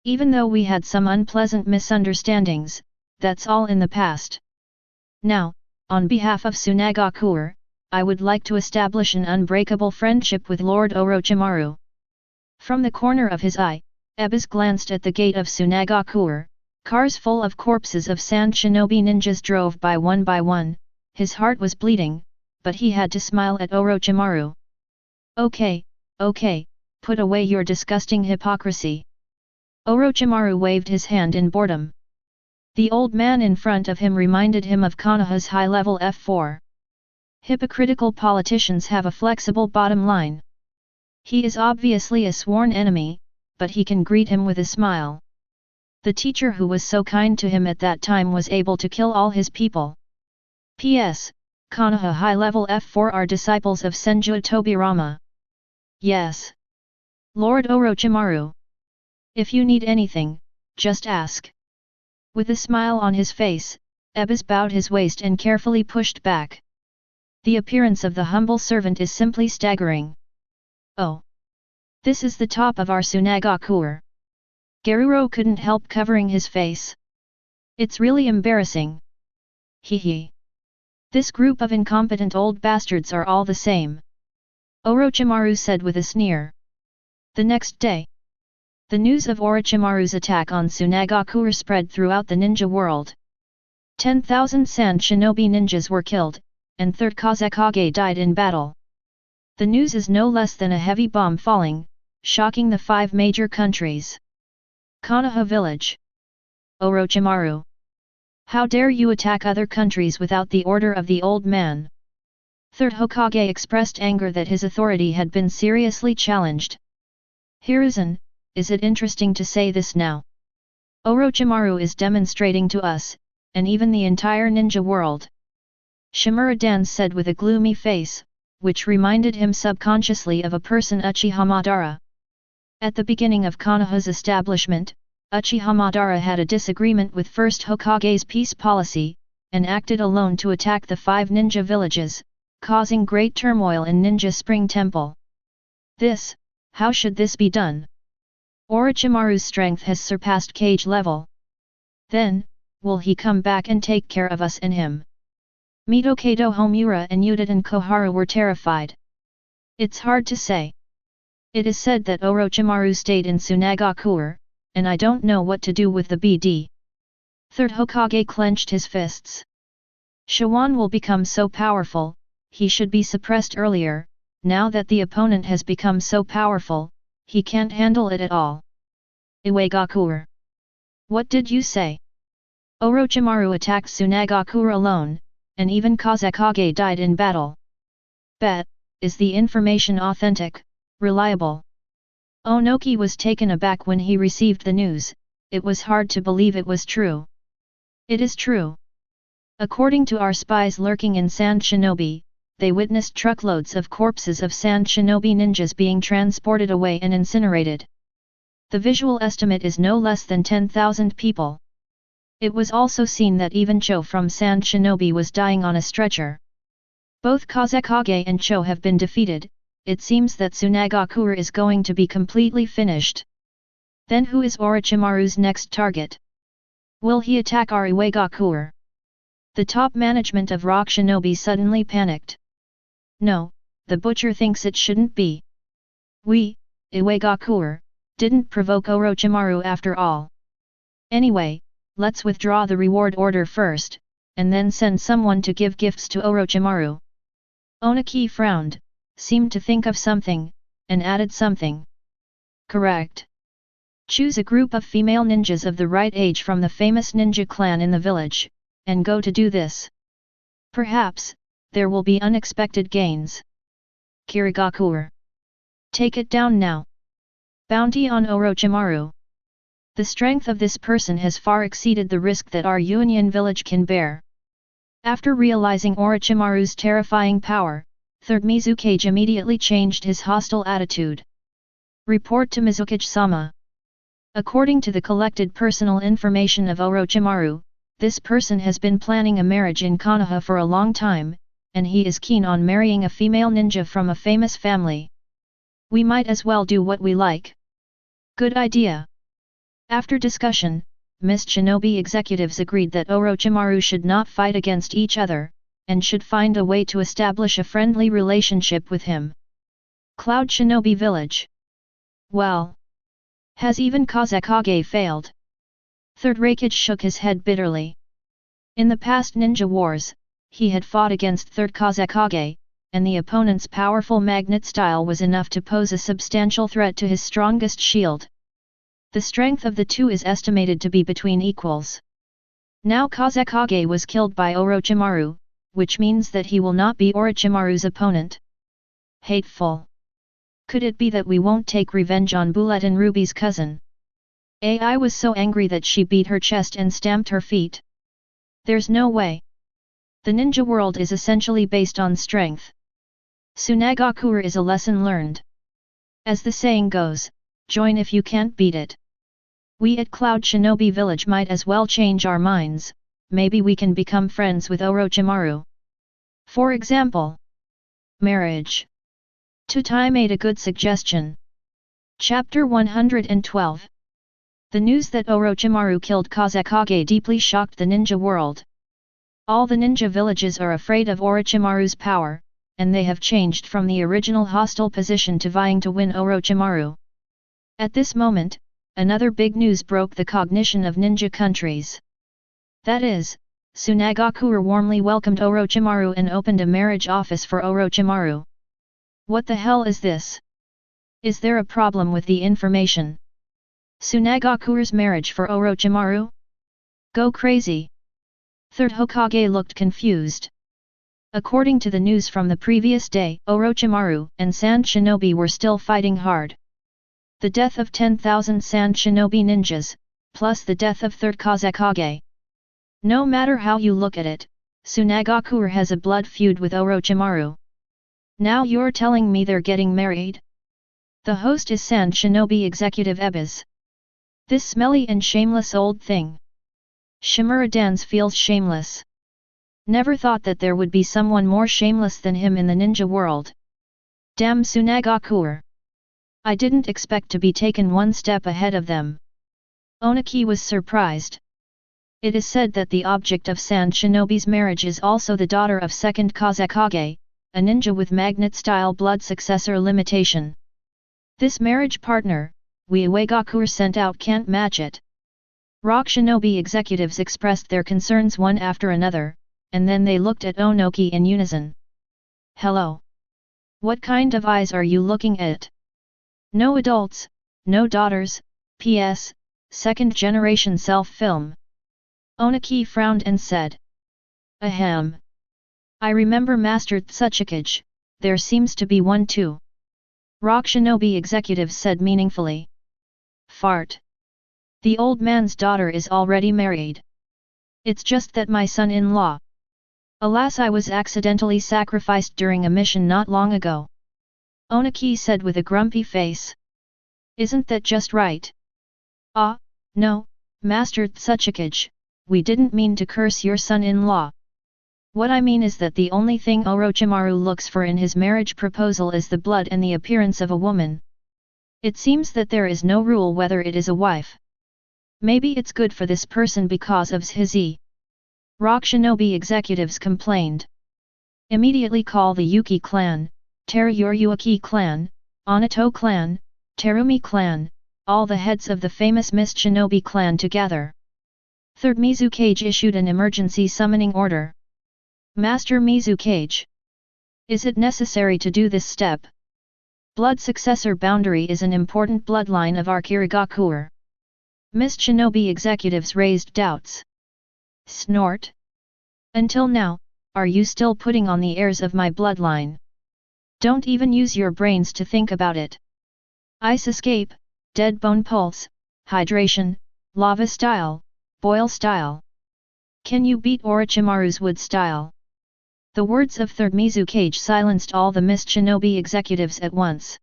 Even though we had some unpleasant misunderstandings, that's all in the past. Now, on behalf of Tsunade, I would like to establish an unbreakable friendship with Lord Orochimaru. From the corner of his eye, Ebis glanced at the gate of Tsunade. Cars full of corpses of Sand Shinobi ninjas drove by one, his heart was bleeding, but he had to smile at Orochimaru. Okay, put away your disgusting hypocrisy. Orochimaru waved his hand in boredom. The old man in front of him reminded him of Konoha's high-level F4. Hypocritical politicians have a flexible bottom line. He is obviously a sworn enemy, but he can greet him with a smile. The teacher who was so kind to him at that time was able to kill all his people. P.S. Konoha high-level F4 are disciples of Senju Tobirama. Yes. Lord Orochimaru. If you need anything, just ask. With a smile on his face, Ebis bowed his waist and carefully pushed back. The appearance of the humble servant is simply staggering. Oh! This is the top of our Tsunade. Garuro couldn't help covering his face. It's really embarrassing. Hee. This group of incompetent old bastards are all the same. Orochimaru said with a sneer. The next day. The news of Orochimaru's attack on Tsunade spread throughout the ninja world. 10,000 Sand Shinobi ninjas were killed, and 3rd Kazekage died in battle. The news is no less than a heavy bomb falling, shocking the 5 major countries. Konoha village. Orochimaru. How dare you attack other countries without the order of the old man? 3rd Hokage expressed anger that his authority had been seriously challenged. Hiruzen, is it interesting to say this now? Orochimaru is demonstrating to us, and even the entire ninja world. Shimura-dan said with a gloomy face, which reminded him subconsciously of a person Uchiha Madara. At the beginning of Konoha's establishment, Uchiha Madara had a disagreement with 1st Hokage's peace policy, and acted alone to attack the 5 ninja villages, causing great turmoil in Ninja Spring Temple. This, How should this be done? Orochimaru's strength has surpassed cage level. Then, will he come back and take care of us and him? Mikoto, Homura and Yuta and Koharu were terrified. It's hard to say. It is said that Orochimaru stayed in Tsunade, and I don't know what to do with the BD. Third Hokage clenched his fists. Shawan will become so powerful, he should be suppressed earlier. Now that the opponent has become so powerful, he can't handle it at all. Iwagakure. What did you say? Orochimaru attacked Tsunade alone, and even Kazekage died in battle. Bet, is the information authentic, reliable? Onoki was taken aback when he received the news. It was hard to believe it was true. It is true. According to our spies lurking in Sand Shinobi, they witnessed truckloads of corpses of Sand Shinobi ninjas being transported away and incinerated. The visual estimate is no less than 10,000 people. It was also seen that even Cho from Sand Shinobi was dying on a stretcher. Both Kazekage and Cho have been defeated. It seems that Tsunade is going to be completely finished. Then who is Orochimaru's next target? Will he attack our Iwagakure? The top management of Rock Shinobi suddenly panicked. No, the butcher thinks it shouldn't be. We, Iwagakure, didn't provoke Orochimaru after all. Anyway, let's withdraw the reward order first, and then send someone to give gifts to Orochimaru. Onoki frowned, seemed to think of something, and added something. Correct. Choose a group of female ninjas of the right age from the famous ninja clan in the village, and go to do this. Perhaps, there will be unexpected gains. Kirigakure. Take it down now. Bounty on Orochimaru. The strength of this person has far exceeded the risk that our Union village can bear. After realizing Orochimaru's terrifying power, Third Mizukage immediately changed his hostile attitude. Report to Mizukage-sama. According to the collected personal information of Orochimaru, this person has been planning a marriage in Konoha for a long time, and he is keen on marrying a female ninja from a famous family. We might as well do what we like. Good idea. After discussion, Mist Shinobi executives agreed that Orochimaru should not fight against each other, and should find a way to establish a friendly relationship with him. Cloud Shinobi Village. Well. Has even Kazekage failed? Third Raikage shook his head bitterly. In the past ninja wars, he had fought against Third Kazekage, and the opponent's powerful magnet style was enough to pose a substantial threat to his strongest shield. The strength of the two is estimated to be between equals. Now Kazekage was killed by Orochimaru, which means that he will not be Orochimaru's opponent. Hateful. Could it be that we won't take revenge on Bullet and Ruby's cousin? AI was so angry that she beat her chest and stamped her feet. There's no way. The ninja world is essentially based on strength. Tsunade is a lesson learned. As the saying goes, join if you can't beat it. We at Cloud Shinobi Village might as well change our minds. Maybe we can become friends with Orochimaru. For example, marriage. Tutai made a good suggestion. Chapter 112. The news that Orochimaru killed Kazekage deeply shocked the ninja world. All the ninja villages are afraid of Orochimaru's power, and they have changed from the original hostile position to vying to win Orochimaru. At this moment, another big news broke the cognition of ninja countries. That is, Tsunade warmly welcomed Orochimaru and opened a marriage office for Orochimaru. What the hell is this? Is there a problem with the information? Tsunade's marriage for Orochimaru? Go crazy. Third Hokage looked confused. According to the news from the previous day, Orochimaru and Sand Shinobi were still fighting hard. The death of 10,000 Sand Shinobi ninjas, plus the death of Third Kazekage. No matter how you look at it, Tsunade has a blood feud with Orochimaru. Now you're telling me they're getting married? The host is Sand Shinobi Executive Ebis. This smelly and shameless old thing. Shimura Dance feels shameless. Never thought that there would be someone more shameless than him in the ninja world. Damn Tsunade. I didn't expect to be taken one step ahead of them. Onaki was surprised. It is said that the object of Sand Shinobi's marriage is also the daughter of second Kazekage, a ninja with magnet-style blood successor limitation. This marriage partner, Uegakur sent out can't match it. Rock Shinobi executives expressed their concerns one after another, and then they looked at Onoki in unison. Hello. What kind of eyes are you looking at? No adults, no daughters, P.S., second-generation self-film. Onaki frowned and said. Ahem. I remember Master Ōtsutsuki, there seems to be one too. Rock Shinobi executive said meaningfully. Fart. The old man's daughter is already married. It's just that my son-in-law. Alas, I was accidentally sacrificed during a mission not long ago. Onaki said with a grumpy face. Isn't that just right? Ah, no, Master Ōtsutsuki, we didn't mean to curse your son-in-law. What I mean is that the only thing Orochimaru looks for in his marriage proposal is the blood and the appearance of a woman. It seems that there is no rule whether it is a wife. Maybe it's good for this person because of his Rock Shinobi executives complained. Immediately call the Yuki clan, Teruyuki clan, Anato clan, Terumi clan, all the heads of the famous Mist Shinobi clan together. Third Mizukage issued an emergency summoning order. Master Mizukage. Is it necessary to do this step? Blood successor boundary is an important bloodline of our Kirigakuer. Mist Shinobi executives raised doubts. Snort. Until now, are you still putting on the heirs of my bloodline? Don't even use your brains to think about it. Ice escape, dead bone pulse, hydration, lava style, boil style. Can you beat Orochimaru's wood style? The words of Third Mizukage silenced all the Mist Shinobi executives at once.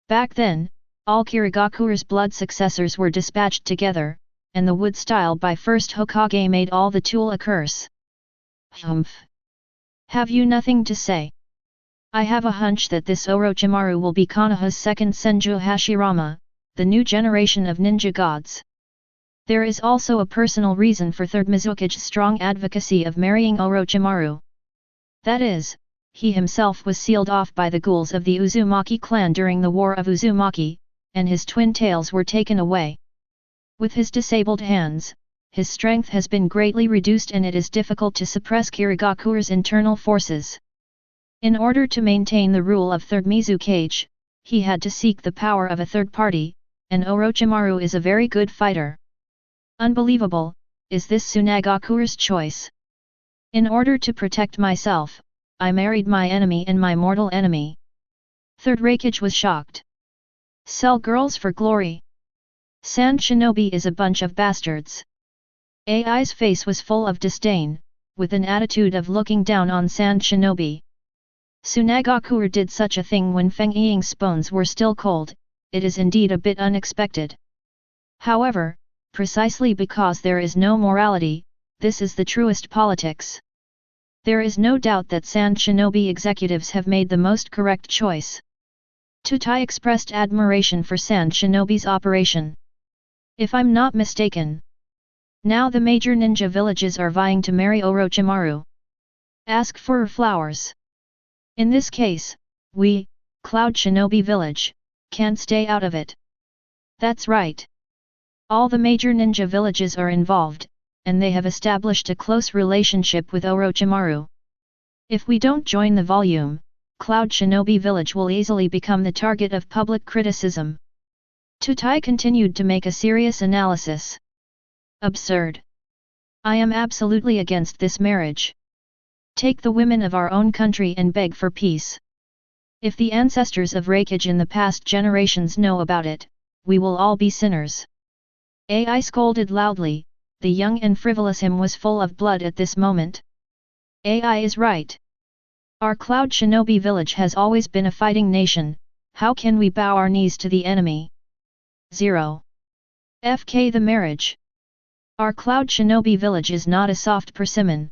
Back then, all Kirigakuer's blood successors were dispatched together, and the wood style by first Hokage made all the tool a curse. Humph. Have you nothing to say? I have a hunch that this Orochimaru will be Konoha's second Senju Hashirama, the new generation of ninja gods. There is also a personal reason for Third Mizukage's strong advocacy of marrying Orochimaru. That is, he himself was sealed off by the ghouls of the Uzumaki clan during the War of Uzumaki, and his twin tails were taken away. With his disabled hands, his strength has been greatly reduced and it is difficult to suppress Kirigakuer's internal forces. In order to maintain the rule of Third Mizukage, he had to seek the power of a third party, and Orochimaru is a very good fighter. Unbelievable, is this Tsunagakuer's choice? In order to protect myself, I married my enemy and my mortal enemy. Third Raikage was shocked. Sell girls for glory. Sand Shinobi is a bunch of bastards. Ai's face was full of disdain, with an attitude of looking down on Sand Shinobi. Tsunagakuer did such a thing when Feng Ying's bones were still cold, it is indeed a bit unexpected. However, precisely because there is no morality, this is the truest politics. There is no doubt that Sand Shinobi executives have made the most correct choice. Tutai expressed admiration for Sand Shinobi's operation. If I'm not mistaken. Now the major ninja villages are vying to marry Orochimaru. Ask for flowers. In this case, we, Cloud Shinobi Village, can't stay out of it. That's right. All the major ninja villages are involved, and they have established a close relationship with Orochimaru. If we don't join the volume, Cloud Shinobi Village will easily become the target of public criticism. Tutai continued to make a serious analysis. Absurd. I am absolutely against this marriage. Take the women of our own country and beg for peace. If the ancestors of Raikage in the past generations know about it, we will all be sinners. Ai scolded loudly, the young and frivolous him was full of blood at this moment. Ai is right. Our Cloud Shinobi village has always been a fighting nation, how can we bow our knees to the enemy? 0. FK the marriage. Our Cloud Shinobi village is not a soft persimmon.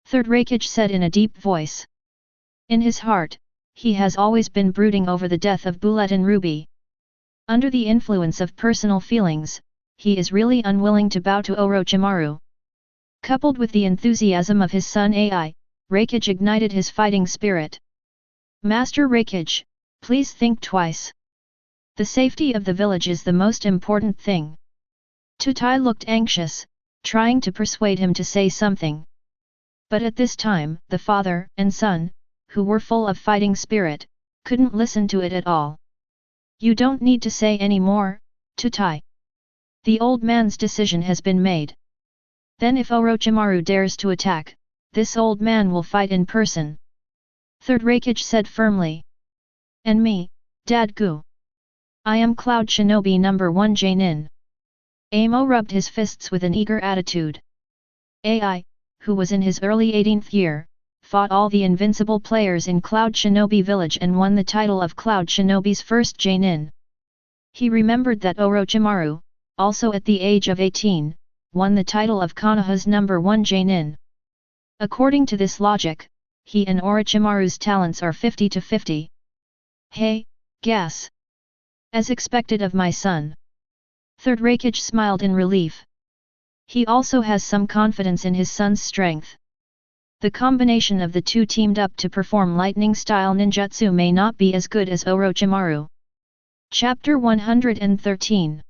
Third Raikage said in a deep voice. In his heart, he has always been brooding over the death of Bullet and Ruby. Under the influence of personal feelings, he is really unwilling to bow to Orochimaru. Coupled with the enthusiasm of his son Ai, Raikage ignited his fighting spirit. Master Raikage, please think twice. The safety of the village is the most important thing. Tsutai looked anxious, trying to persuade him to say something. But at this time, the father and son, who were full of fighting spirit, couldn't listen to it at all. You don't need to say any more, Tsutai. The old man's decision has been made. Then if Orochimaru dares to attack, this old man will fight in person. Third Raikage said firmly. And me, Dadgu. I am Cloud Shinobi number 1 Jainin. Amo rubbed his fists with an eager attitude. Ai, who was in his early 18th year, fought all the invincible players in Cloud Shinobi village and won the title of Cloud Shinobi's first Jainin. He remembered that Orochimaru, also at the age of 18, won the title of Konoha's number 1 Jainin. According to this logic, he and Orochimaru's talents are 50-50. Hey, gas! As expected of my son. Third Raikage smiled in relief. He also has some confidence in his son's strength. The combination of the two teamed up to perform lightning-style ninjutsu may not be as good as Orochimaru. Chapter 113.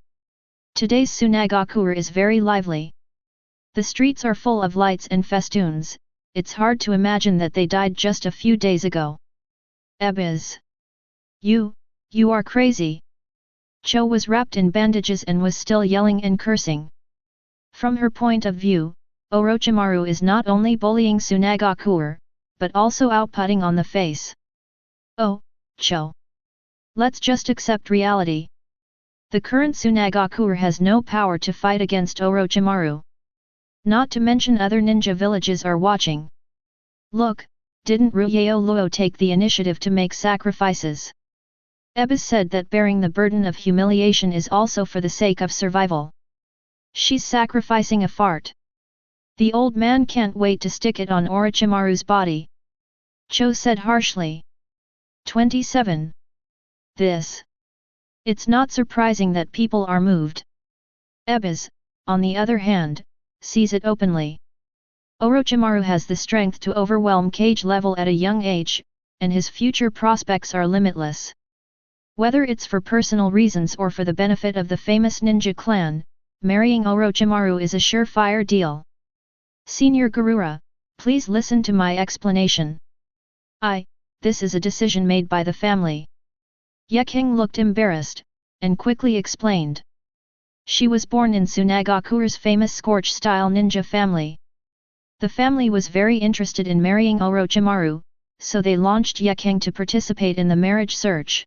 Today's Tsunade is very lively. The streets are full of lights and festoons, it's hard to imagine that they died just a few days ago. Ebiz. You are crazy. Cho was wrapped in bandages and was still yelling and cursing. From her point of view, Orochimaru is not only bullying Tsunade, but also outputting on the face. Oh, Cho. Let's just accept reality. The current Tsunade has no power to fight against Orochimaru. Not to mention other ninja villages are watching. Look, didn't Ryeo Luo take the initiative to make sacrifices? Ebiz said that bearing the burden of humiliation is also for the sake of survival. She's sacrificing a fart. The old man can't wait to stick it on Orochimaru's body. Cho said harshly. 27. It's not surprising that people are moved. Ebiz, on the other hand, sees it openly. Orochimaru has the strength to overwhelm Kage level at a young age, and his future prospects are limitless. Whether it's for personal reasons or for the benefit of the famous ninja clan, marrying Orochimaru is a surefire deal. Senior Garura, please listen to my explanation. This is a decision made by the family. Yeking looked embarrassed, and quickly explained. She was born in Tsunade's famous Scorch-style ninja family. The family was very interested in marrying Orochimaru, so they launched Yeking to participate in the marriage search.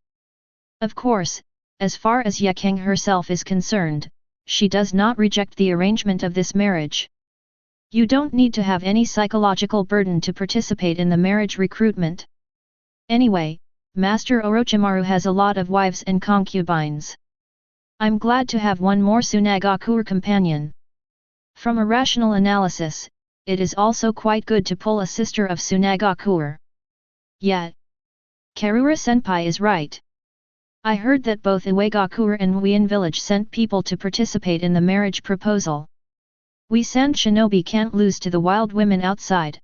Of course, as far as Yeking herself is concerned, she does not reject the arrangement of this marriage. You don't need to have any psychological burden to participate in the marriage recruitment. Anyway, Master Orochimaru has a lot of wives and concubines. I'm glad to have one more Tsunade companion. From a rational analysis, it is also quite good to pull a sister of Tsunade. Yet, Karura-senpai is right. I heard that both Iwagakure and Wien village sent people to participate in the marriage proposal. We Sand Shinobi can't lose to the wild women outside.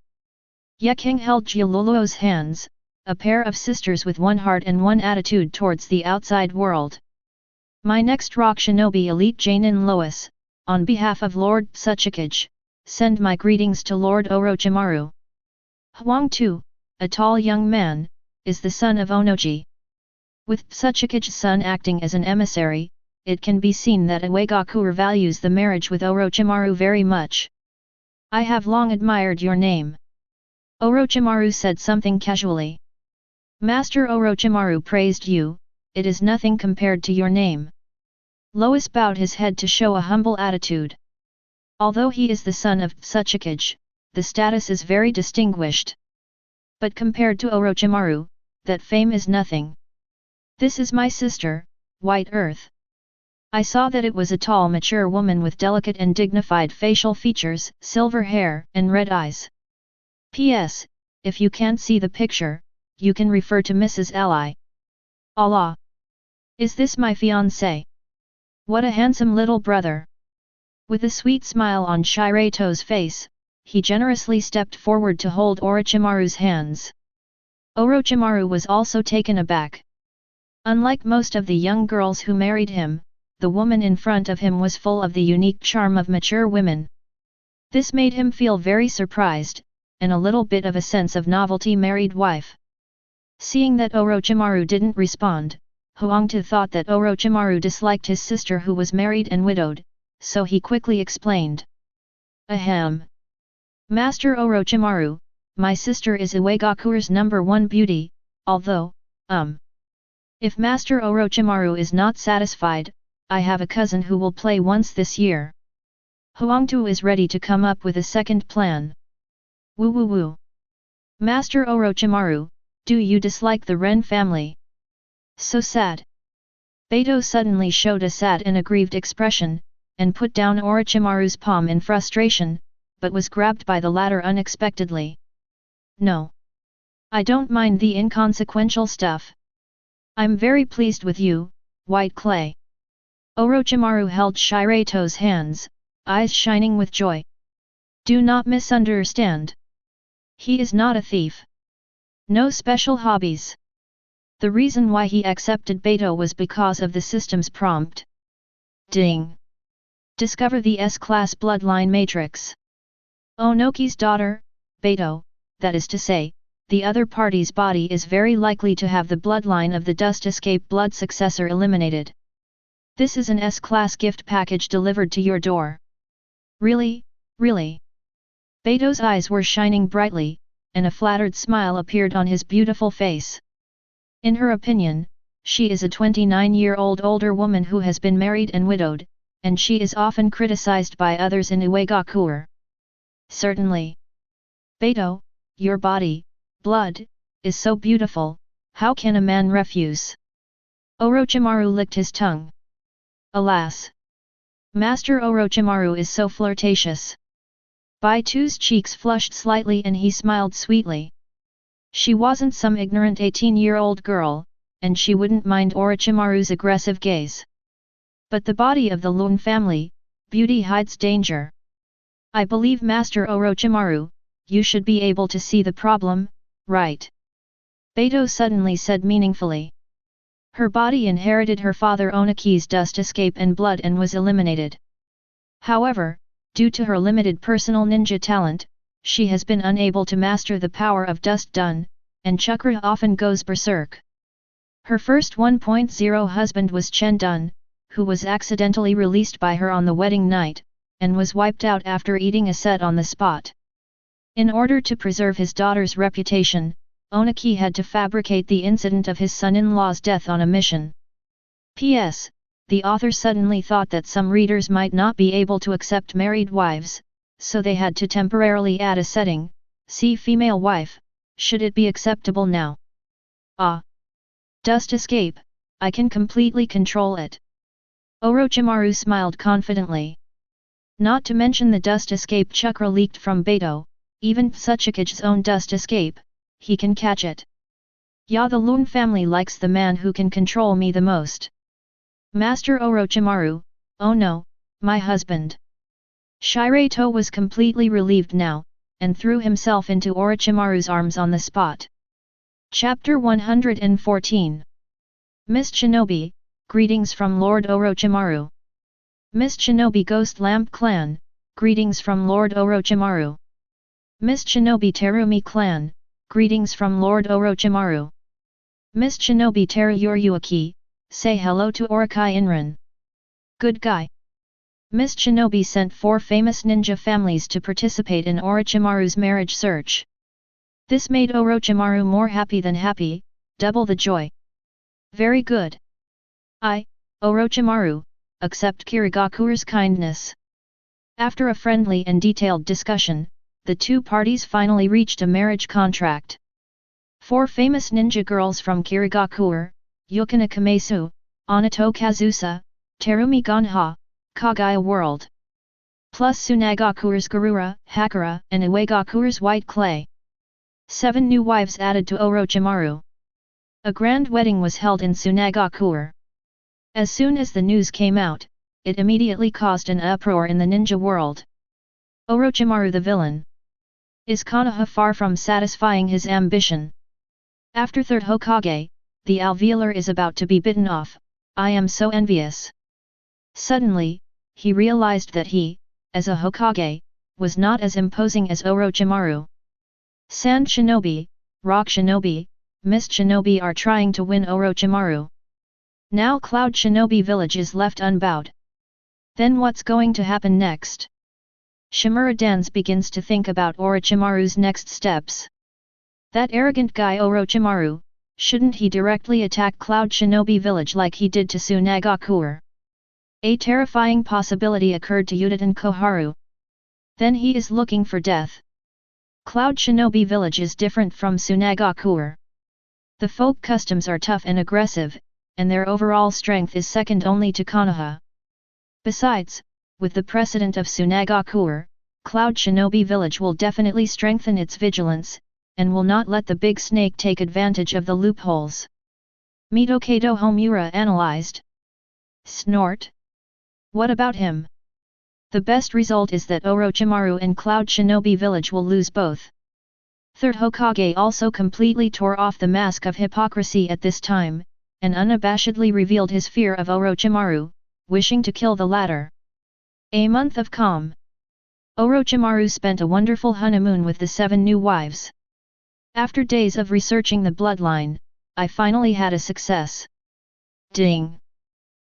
Yeking held Jialuluo's hands, a pair of sisters with one heart and one attitude towards the outside world. My next rock shinobi elite Jainin Lois, on behalf of Lord Ōtsutsuki, send my greetings to Lord Orochimaru. Huang Tu, a tall young man, is the son of Onoji. With Ōtsutsuki's son acting as an emissary, it can be seen that Iwagakure values the marriage with Orochimaru very much. I have long admired your name. Orochimaru said something casually. Master Orochimaru praised you, it is nothing compared to your name. Lois bowed his head to show a humble attitude. Although he is the son of Ōtsutsuki, the status is very distinguished. But compared to Orochimaru, that fame is nothing. This is my sister, White Earth. I saw that it was a tall mature woman with delicate and dignified facial features, silver hair, and red eyes. P.S. If you can't see the picture, you can refer to Mrs. Li. Allah. Is this my fiancé? What a handsome little brother! With a sweet smile on Shiraito's face, he generously stepped forward to hold Orochimaru's hands. Orochimaru was also taken aback. Unlike most of the young girls who married him, the woman in front of him was full of the unique charm of mature women. This made him feel very surprised, and a little bit of a sense of novelty married wife. Seeing that Orochimaru didn't respond, Huangtu thought that Orochimaru disliked his sister who was married and widowed, so he quickly explained. Ahem. Master Orochimaru, my sister is Uegaku's #1 beauty, although, if Master Orochimaru is not satisfied, I have a cousin who will play once this year. Huangtu is ready to come up with a second plan. Woo woo woo. Master Orochimaru, do you dislike the Ren family? So sad. Beidou suddenly showed a sad and aggrieved expression, and put down Orochimaru's palm in frustration, but was grabbed by the latter unexpectedly. No. I don't mind the inconsequential stuff. I'm very pleased with you, White Clay. Orochimaru held Shiraito's hands, eyes shining with joy. Do not misunderstand. He is not a thief. No special hobbies. The reason why he accepted Beidou was because of the system's prompt. Ding! Discover the S-Class Bloodline Matrix. Onoki's daughter, Beidou, that is to say, the other party's body is very likely to have the bloodline of the Dust Escape blood successor eliminated. This is an S-Class gift package delivered to your door. Really, really? Beidou's eyes were shining brightly, and a flattered smile appeared on his beautiful face. In her opinion, she is a 29-year-old older woman who has been married and widowed, and she is often criticized by others in Uegaku. Certainly. Beidou, your body, blood, is so beautiful, how can a man refuse? Orochimaru licked his tongue. Alas! Master Orochimaru is so flirtatious. Baitu's cheeks flushed slightly and he smiled sweetly. She wasn't some ignorant 18-year-old girl, and she wouldn't mind Orochimaru's aggressive gaze. But the body of the Lun family, beauty hides danger. I believe Master Orochimaru, you should be able to see the problem, right? Beidou suddenly said meaningfully. Her body inherited her father Onoki's dust escape and blood and was eliminated. However, due to her limited personal ninja talent, she has been unable to master the power of Dust Dun, and chakra often goes berserk. Her first 1.0 husband was Chen Dun, who was accidentally released by her on the wedding night, and was wiped out after eating a set on the spot. In order to preserve his daughter's reputation, Onoki had to fabricate the incident of his son-in-law's death on a mission. P.S. The author suddenly thought that some readers might not be able to accept married wives, so they had to temporarily add a setting, see female wife, should it be acceptable now. Ah! Dust escape, I can completely control it. Orochimaru smiled confidently. Not to mention the dust escape chakra leaked from Beidou, even Tsuchikage's own dust escape, he can catch it. Yeah, the Lun family likes the man who can control me the most. Master Orochimaru, oh no, my husband. Shiraito was completely relieved now, and threw himself into Orochimaru's arms on the spot. Chapter 114. Miss Shinobi, greetings from Lord Orochimaru. Miss Shinobi Ghost Lamp Clan, greetings from Lord Orochimaru. Miss Shinobi Terumi Clan, greetings from Lord Orochimaru. Miss Shinobi Teruyuaki, say hello to Orochi Inran. Good guy. Miss Shinobi sent 4 famous ninja families to participate in Orochimaru's marriage search. This made Orochimaru more happy than happy, double the joy. Very good. I, Orochimaru, accept Kirigaku's kindness. After a friendly and detailed discussion, the two parties finally reached a marriage contract. 4 famous ninja girls from Kirigaku, Yukina Kamesu, Anato Kazusa, Terumi Ganha, Kaguya World. Plus Tsunagaku's Garura, Hakura, and Uegaku's White Clay. 7 new wives added to Orochimaru. A grand wedding was held in Tsunagaku. As soon as the news came out, it immediately caused an uproar in the ninja world. Orochimaru the villain. Is Konoha far from satisfying his ambition? After third Hokage, the alveolar is about to be bitten off. I am so envious. Suddenly, he realized that he, as a Hokage, was not as imposing as Orochimaru. Sand Shinobi, Rock Shinobi, Mist Shinobi are trying to win Orochimaru. Now Cloud Shinobi village is left unbowed. Then what's going to happen next? Shimura Dance begins to think about Orochimaru's next steps. That arrogant guy Orochimaru, shouldn't he directly attack Cloud Shinobi village like he did to Tsunade? A terrifying possibility occurred to Uchiha Koharu. Then he is looking for death. Cloud Shinobi village is different from Tsunade. The folk customs are tough and aggressive, and their overall strength is second only to Konoha. Besides, with the precedent of Tsunade, Cloud Shinobi village will definitely strengthen its vigilance, and will not let the big snake take advantage of the loopholes. Mitokedo Homura analyzed. Snort. What about him? The best result is that Orochimaru and Cloud Shinobi village will lose both. Third Hokage also completely tore off the mask of hypocrisy at this time, and unabashedly revealed his fear of Orochimaru, wishing to kill the latter. A month of calm. Orochimaru spent a wonderful honeymoon with the 7 new wives. After days of researching the bloodline, I finally had a success. Ding!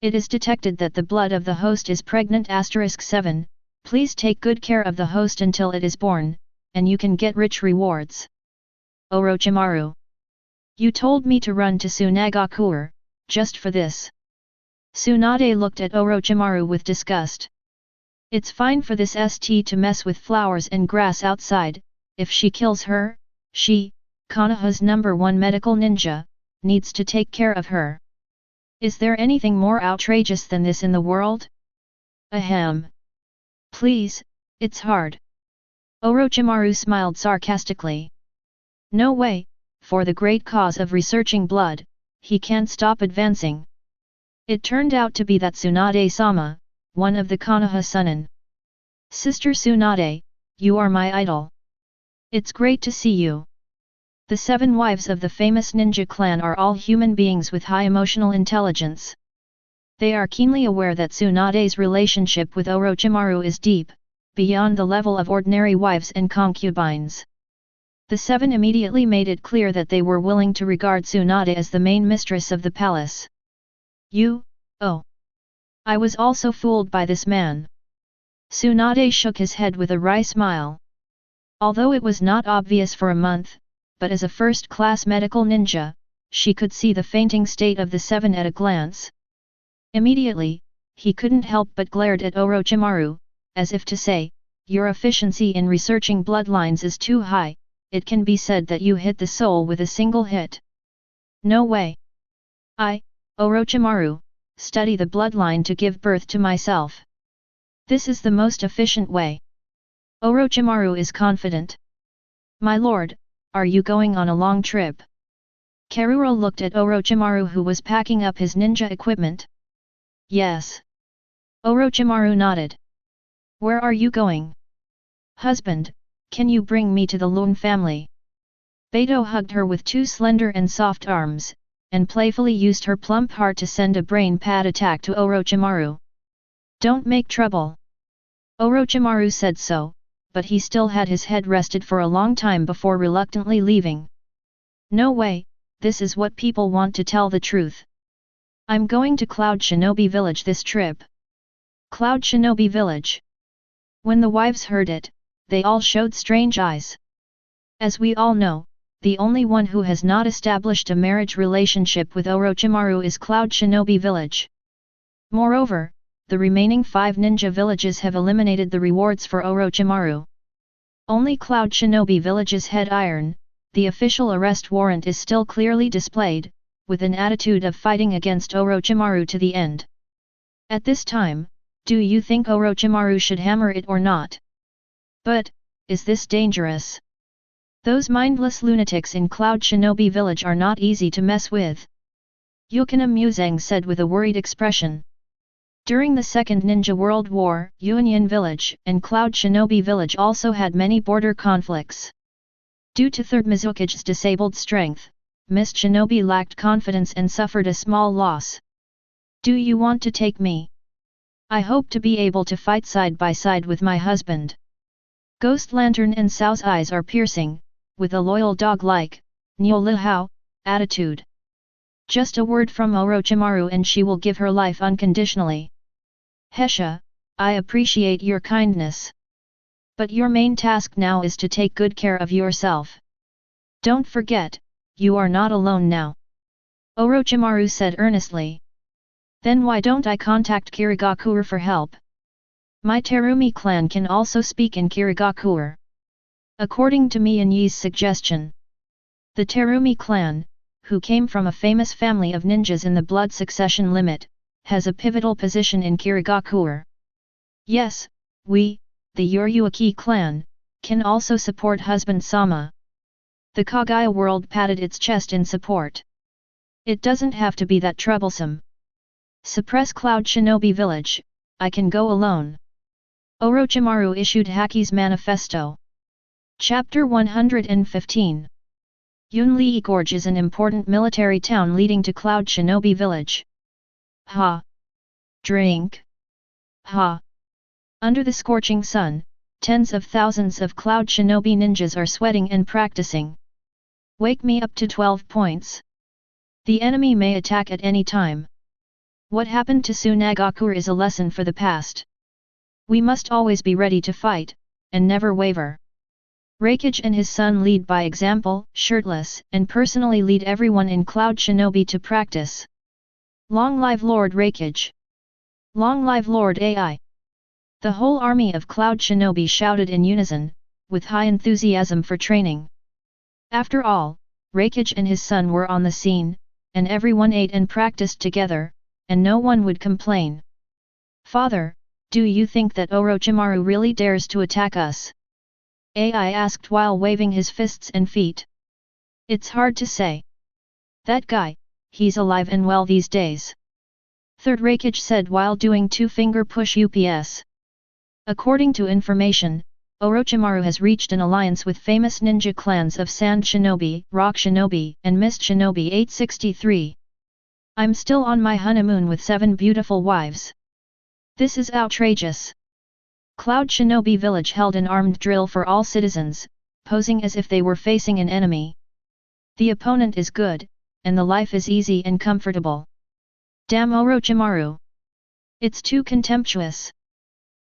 It is detected that the blood of the host is pregnant *7, please take good care of the host until it is born, and you can get rich rewards. Orochimaru. You told me to run to Tsunade, just for this. Tsunade looked at Orochimaru with disgust. It's fine for this ST to mess with flowers and grass outside, if she kills her, she, Konoha's #1 medical ninja, needs to take care of her. Is there anything more outrageous than this in the world? Ahem. Please, it's hard. Orochimaru smiled sarcastically. No way, for the great cause of researching blood, he can't stop advancing. It turned out to be that Tsunade-sama, one of the Konoha Sunin. Sister Tsunade, you are my idol. It's great to see you. The 7 wives of the famous ninja clan are all human beings with high emotional intelligence. They are keenly aware that Tsunade's relationship with Orochimaru is deep, beyond the level of ordinary wives and concubines. The 7 immediately made it clear that they were willing to regard Tsunade as the main mistress of the palace. Oh. I was also fooled by this man. Tsunade shook his head with a wry smile. Although it was not obvious for a month, but as a first-class medical ninja, she could see the fainting state of the 7 at a glance. Immediately, he couldn't help but glared at Orochimaru, as if to say, your efficiency in researching bloodlines is too high, it can be said that you hit the soul with a single hit. No way. I, Orochimaru, study the bloodline to give birth to myself. This is the most efficient way. Orochimaru is confident. My lord, are you going on a long trip? Karuro looked at Orochimaru who was packing up his ninja equipment. Yes. Orochimaru nodded. Where are you going? Husband, can you bring me to the Lun family? Beto hugged her with 2 slender and soft arms, and playfully used her plump heart to send a brain pad attack to Orochimaru. Don't make trouble. Orochimaru said so, but he still had his head rested for a long time before reluctantly leaving. No way, this is what people want to tell the truth. I'm going to Cloud Shinobi village this trip. Cloud Shinobi village. When the wives heard it, they all showed strange eyes. As we all know, the only one who has not established a marriage relationship with Orochimaru is Cloud Shinobi village. Moreover, the remaining 5 ninja villages have eliminated the rewards for Orochimaru. Only Cloud Shinobi village's head iron, the official arrest warrant is still clearly displayed, with an attitude of fighting against Orochimaru to the end. At this time, do you think Orochimaru should hammer it or not? But, is this dangerous? Those mindless lunatics in Cloud Shinobi village are not easy to mess with. Yukina Muzang said with a worried expression. During the Second Ninja World War, Union Village and Cloud Shinobi Village also had many border conflicts. Due to Third Mizukage's disabled strength, Mist Shinobi lacked confidence and suffered a small loss. Do you want to take me? I hope to be able to fight side by side with my husband. Ghost Lantern and Sao's eyes are piercing, with a loyal dog-like, Niu Lihao, attitude. Just a word from Orochimaru and she will give her life unconditionally. Hesha, I appreciate your kindness. But your main task now is to take good care of yourself. Don't forget, you are not alone now. Orochimaru said earnestly. Then why don't I contact Kirigakure for help? My Terumi clan can also speak in Kirigakure. According to Miyanyi's suggestion. The Terumi clan, who came from a famous family of ninjas in the blood succession limit, has a pivotal position in Kirigakure. Yes, we, the Uruaki clan, can also support husband Sama. The Kaguya world patted its chest in support. It doesn't have to be that troublesome. Suppress Cloud Shinobi Village, I can go alone. Orochimaru issued Haki's manifesto. Chapter 115. Yunli Gorge is an important military town leading to Cloud Shinobi Village. Ha! Drink! Ha! Under the scorching sun, tens of thousands of Cloud Shinobi ninjas are sweating and practicing. Wake me up to 12 points. The enemy may attack at any time. What happened to Tsunade is a lesson for the past. We must always be ready to fight, and never waver. Raikage and his son lead by example, shirtless, and personally lead everyone in Cloud Shinobi to practice. Long live Lord Raikage! Long live Lord Ai! The whole army of Cloud Shinobi shouted in unison, with high enthusiasm for training. After all, Raikage and his son were on the scene, and everyone ate and practiced together, and no one would complain. Father, do you think that Orochimaru really dares to attack us? Ai asked while waving his fists and feet. It's hard to say. That guy, he's alive and well these days. Third Raikage said while doing two-finger push ups. According to information, Orochimaru has reached an alliance with famous ninja clans of Sand Shinobi, Rock Shinobi, and Mist Shinobi 863. I'm still on my honeymoon with 7 beautiful wives. This is outrageous. Cloud Shinobi Village held an armed drill for all citizens, posing as if they were facing an enemy. The opponent is good, and the life is easy and comfortable. Damn Orochimaru! It's too contemptuous.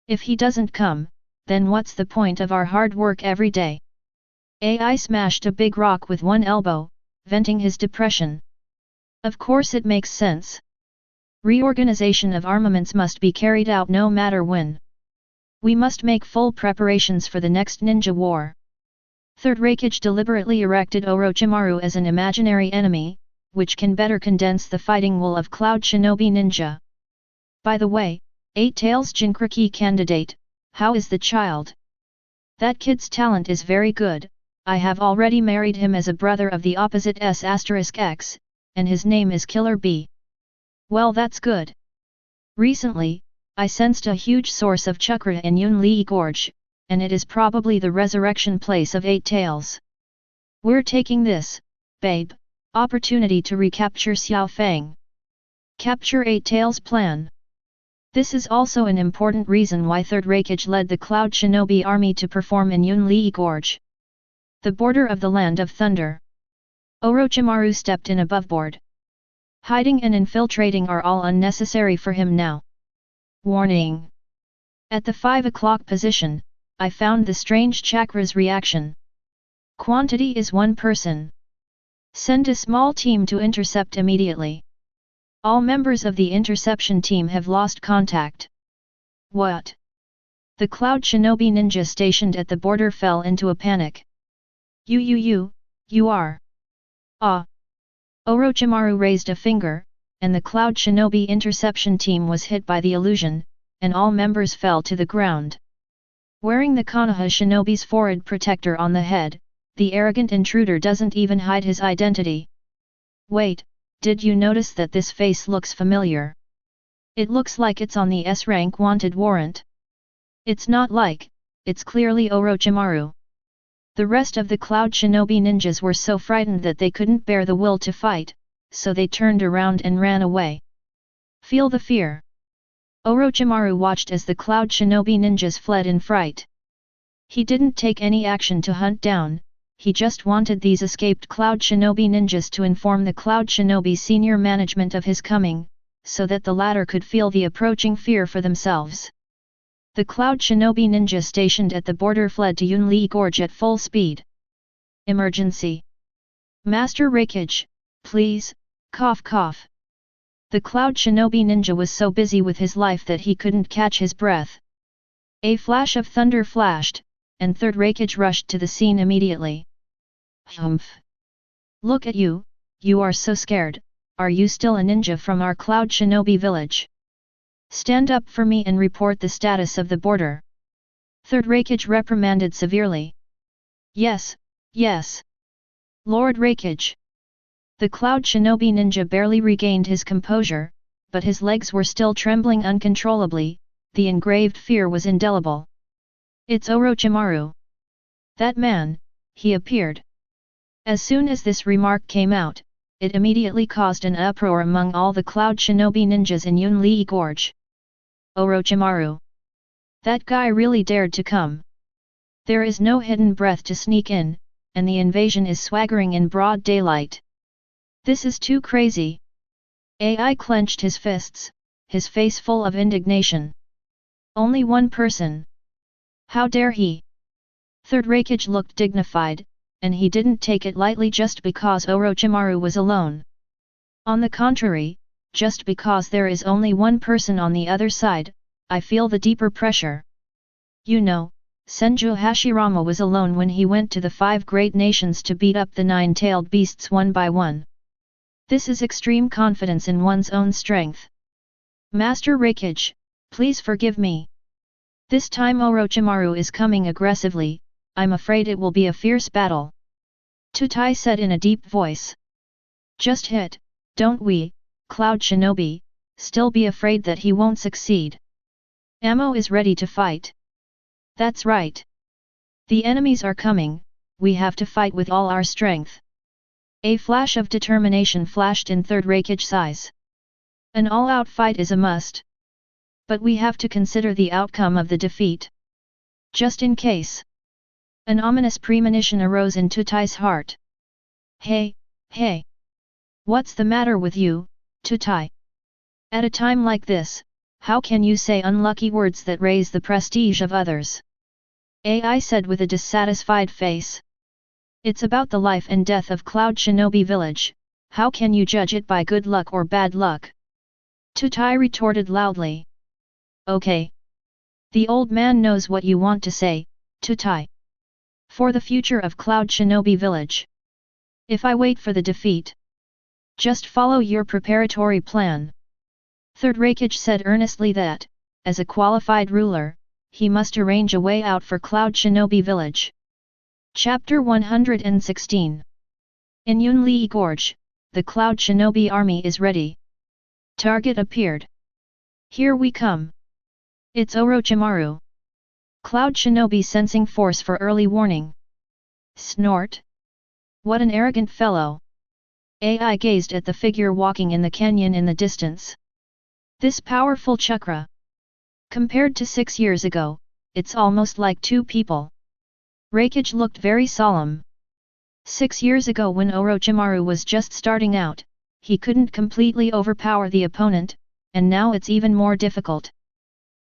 If he doesn't come, then what's the point of our hard work every day? Ai smashed a big rock with one elbow, venting his depression. Of course it makes sense. Reorganization of armaments must be carried out no matter when. We must make full preparations for the next ninja war. Third Raikage deliberately erected Orochimaru as an imaginary enemy, which can better condense the fighting wool of Cloud Shinobi ninja. By the way, Eight Tails Jinchuriki candidate, how is the child? That kid's talent is very good, I have already married him as a brother of the opposite S**X, and his name is Killer B. Well, that's good. Recently, I sensed a huge source of chakra in Yunli Gorge, and it is probably the resurrection place of Eight Tails. We're taking this, babe, opportunity to recapture Xiao Fang. Capture Eight Tails plan. This is also an important reason why Third Raikage led the Cloud Shinobi army to perform in Yunli Gorge. The border of the Land of Thunder. Orochimaru stepped in aboveboard. Hiding and infiltrating are all unnecessary for him now. Warning! At the 5 o'clock position, I found the strange chakras reaction. Quantity is 1 person. Send a small team to intercept immediately. All members of the interception team have lost contact. What? The Cloud Shinobi ninja stationed at the border fell into a panic. You are. Ah! Orochimaru raised a finger, and the Cloud Shinobi interception team was hit by the illusion, and all members fell to the ground. Wearing the Konoha Shinobi's forehead protector on the head, the arrogant intruder doesn't even hide his identity. Wait, did you notice that this face looks familiar? It looks like it's on the S-rank wanted warrant. It's not like, it's clearly Orochimaru. The rest of the Cloud Shinobi ninjas were so frightened that they couldn't bear the will to fight, so they turned around and ran away. Feel the fear. Orochimaru watched as the Cloud Shinobi ninjas fled in fright. He didn't take any action to hunt down, he just wanted these escaped Cloud Shinobi ninjas to inform the Cloud Shinobi senior management of his coming, so that the latter could feel the approaching fear for themselves. The Cloud Shinobi ninja stationed at the border fled to Yunli Gorge at full speed. Emergency. Master Raikage, please, cough cough. The Cloud Shinobi ninja was so busy with his life that he couldn't catch his breath. A flash of thunder flashed, and Third Raikage rushed to the scene immediately. Humph! Look at you, you are so scared, are you still a ninja from our Cloud Shinobi village? Stand up for me and report the status of the border. Third Raikage reprimanded severely. Yes, yes. Lord Raikage. The Cloud Shinobi ninja barely regained his composure, but his legs were still trembling uncontrollably, the engraved fear was indelible. It's Orochimaru. That man, he appeared. As soon as this remark came out, it immediately caused an uproar among all the Cloud Shinobi ninjas in Yunli Gorge. Orochimaru. That guy really dared to come. There is no hidden breath to sneak in, and the invasion is swaggering in broad daylight. This is too crazy. AI clenched his fists, his face full of indignation. Only one person. How dare he? Third Raikage looked dignified, and he didn't take it lightly just because Orochimaru was alone. On the contrary, just because there is only one person on the other side, I feel the deeper pressure. You know, Senju Hashirama was alone when he went to the 5 great nations to beat up the 9-tailed beasts one by one. This is extreme confidence in one's own strength. Master Raikage, please forgive me. This time Orochimaru is coming aggressively, I'm afraid it will be a fierce battle. Tsutai said in a deep voice. Just hit, don't we, Cloud Shinobi, still be afraid that he won't succeed. Ammo is ready to fight. That's right. The enemies are coming, we have to fight with all our strength. A flash of determination flashed in Third Raikage's eyes. An all-out fight is a must. But we have to consider the outcome of the defeat. Just in case. An ominous premonition arose in Tutai's heart. Hey, hey! What's the matter with you, Tsutai? At a time like this, how can you say unlucky words that raise the prestige of others? AI said with a dissatisfied face. It's about the life and death of Cloud Shinobi village, how can you judge it by good luck or bad luck? Tsutai retorted loudly. Okay. The old man knows what you want to say, Tsutai. For the future of Cloud Shinobi village. If I wait for the defeat. Just follow your preparatory plan. Third Raikage said earnestly that, as a qualified ruler, he must arrange a way out for Cloud Shinobi village. Chapter 116. In Yunli Gorge, the Cloud Shinobi army is ready. Target appeared. Here we come. It's Orochimaru. Cloud Shinobi sensing force for early warning. Snort. What an arrogant fellow. AI gazed at the figure walking in the canyon in the distance. This powerful chakra. Compared to 6 years ago, it's almost like 2 people. Raikage looked very solemn. 6 years ago when Orochimaru was just starting out, he couldn't completely overpower the opponent, and now it's even more difficult.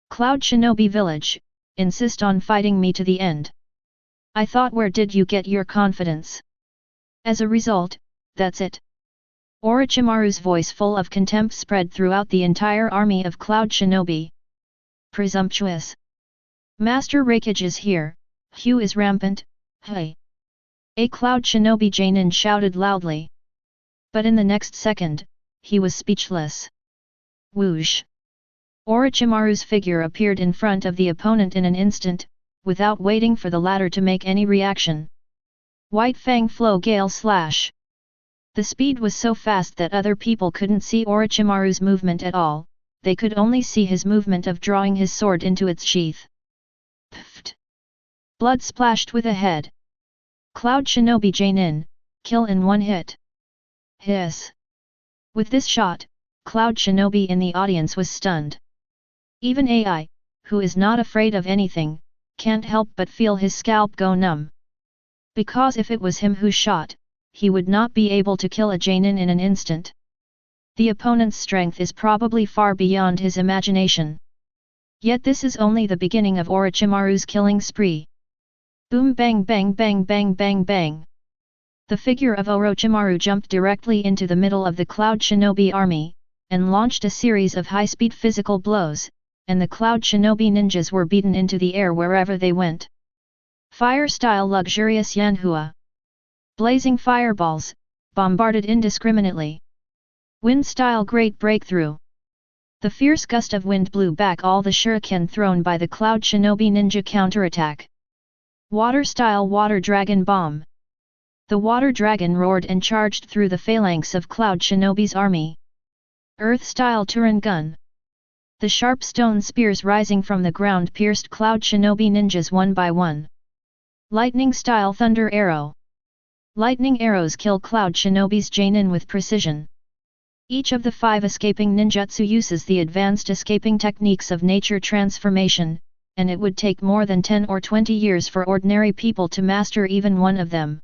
Cloud Shinobi village, insist on fighting me to the end. I thought, where did you get your confidence? As a result, that's it. Orochimaru's voice full of contempt spread throughout the entire army of Cloud Shinobi. Presumptuous. Master Raikage is here, Hugh is rampant, hey. A Cloud Shinobi Jainin shouted loudly. But in the next second, he was speechless. Whoosh! Orochimaru's figure appeared in front of the opponent in an instant, without waiting for the latter to make any reaction. White Fang Flow Gale Slash. The speed was so fast that other people couldn't see Orochimaru's movement at all, they could only see his movement of drawing his sword into its sheath. Pfft! Blood splashed with a head. Cloud Shinobi Jainin, kill in one hit. Hiss! With this shot, Cloud Shinobi in the audience was stunned. Even AI, who is not afraid of anything, can't help but feel his scalp go numb. Because if it was him who shot, he would not be able to kill a Jainin in an instant. The opponent's strength is probably far beyond his imagination. Yet this is only the beginning of Orochimaru's killing spree. Boom bang bang bang bang bang bang. The figure of Orochimaru jumped directly into the middle of the Cloud Shinobi army, and launched a series of high-speed physical blows, and the Cloud Shinobi ninjas were beaten into the air wherever they went. Fire-style luxurious Yanhua. Blazing fireballs, bombarded indiscriminately. Wind-style great breakthrough. The fierce gust of wind blew back all the shuriken thrown by the Cloud Shinobi ninja counterattack. Water-style water dragon bomb. The water dragon roared and charged through the phalanx of Cloud Shinobi's army. Earth-style Turin gun. The sharp stone spears rising from the ground pierced Cloud Shinobi ninjas one by one. Lightning-style thunder arrow. Lightning arrows kill Cloud Shinobi's Jainin with precision. Each of the 5 escaping ninjutsu uses the advanced escaping techniques of nature transformation, and it would take more than 10 or 20 years for ordinary people to master even one of them.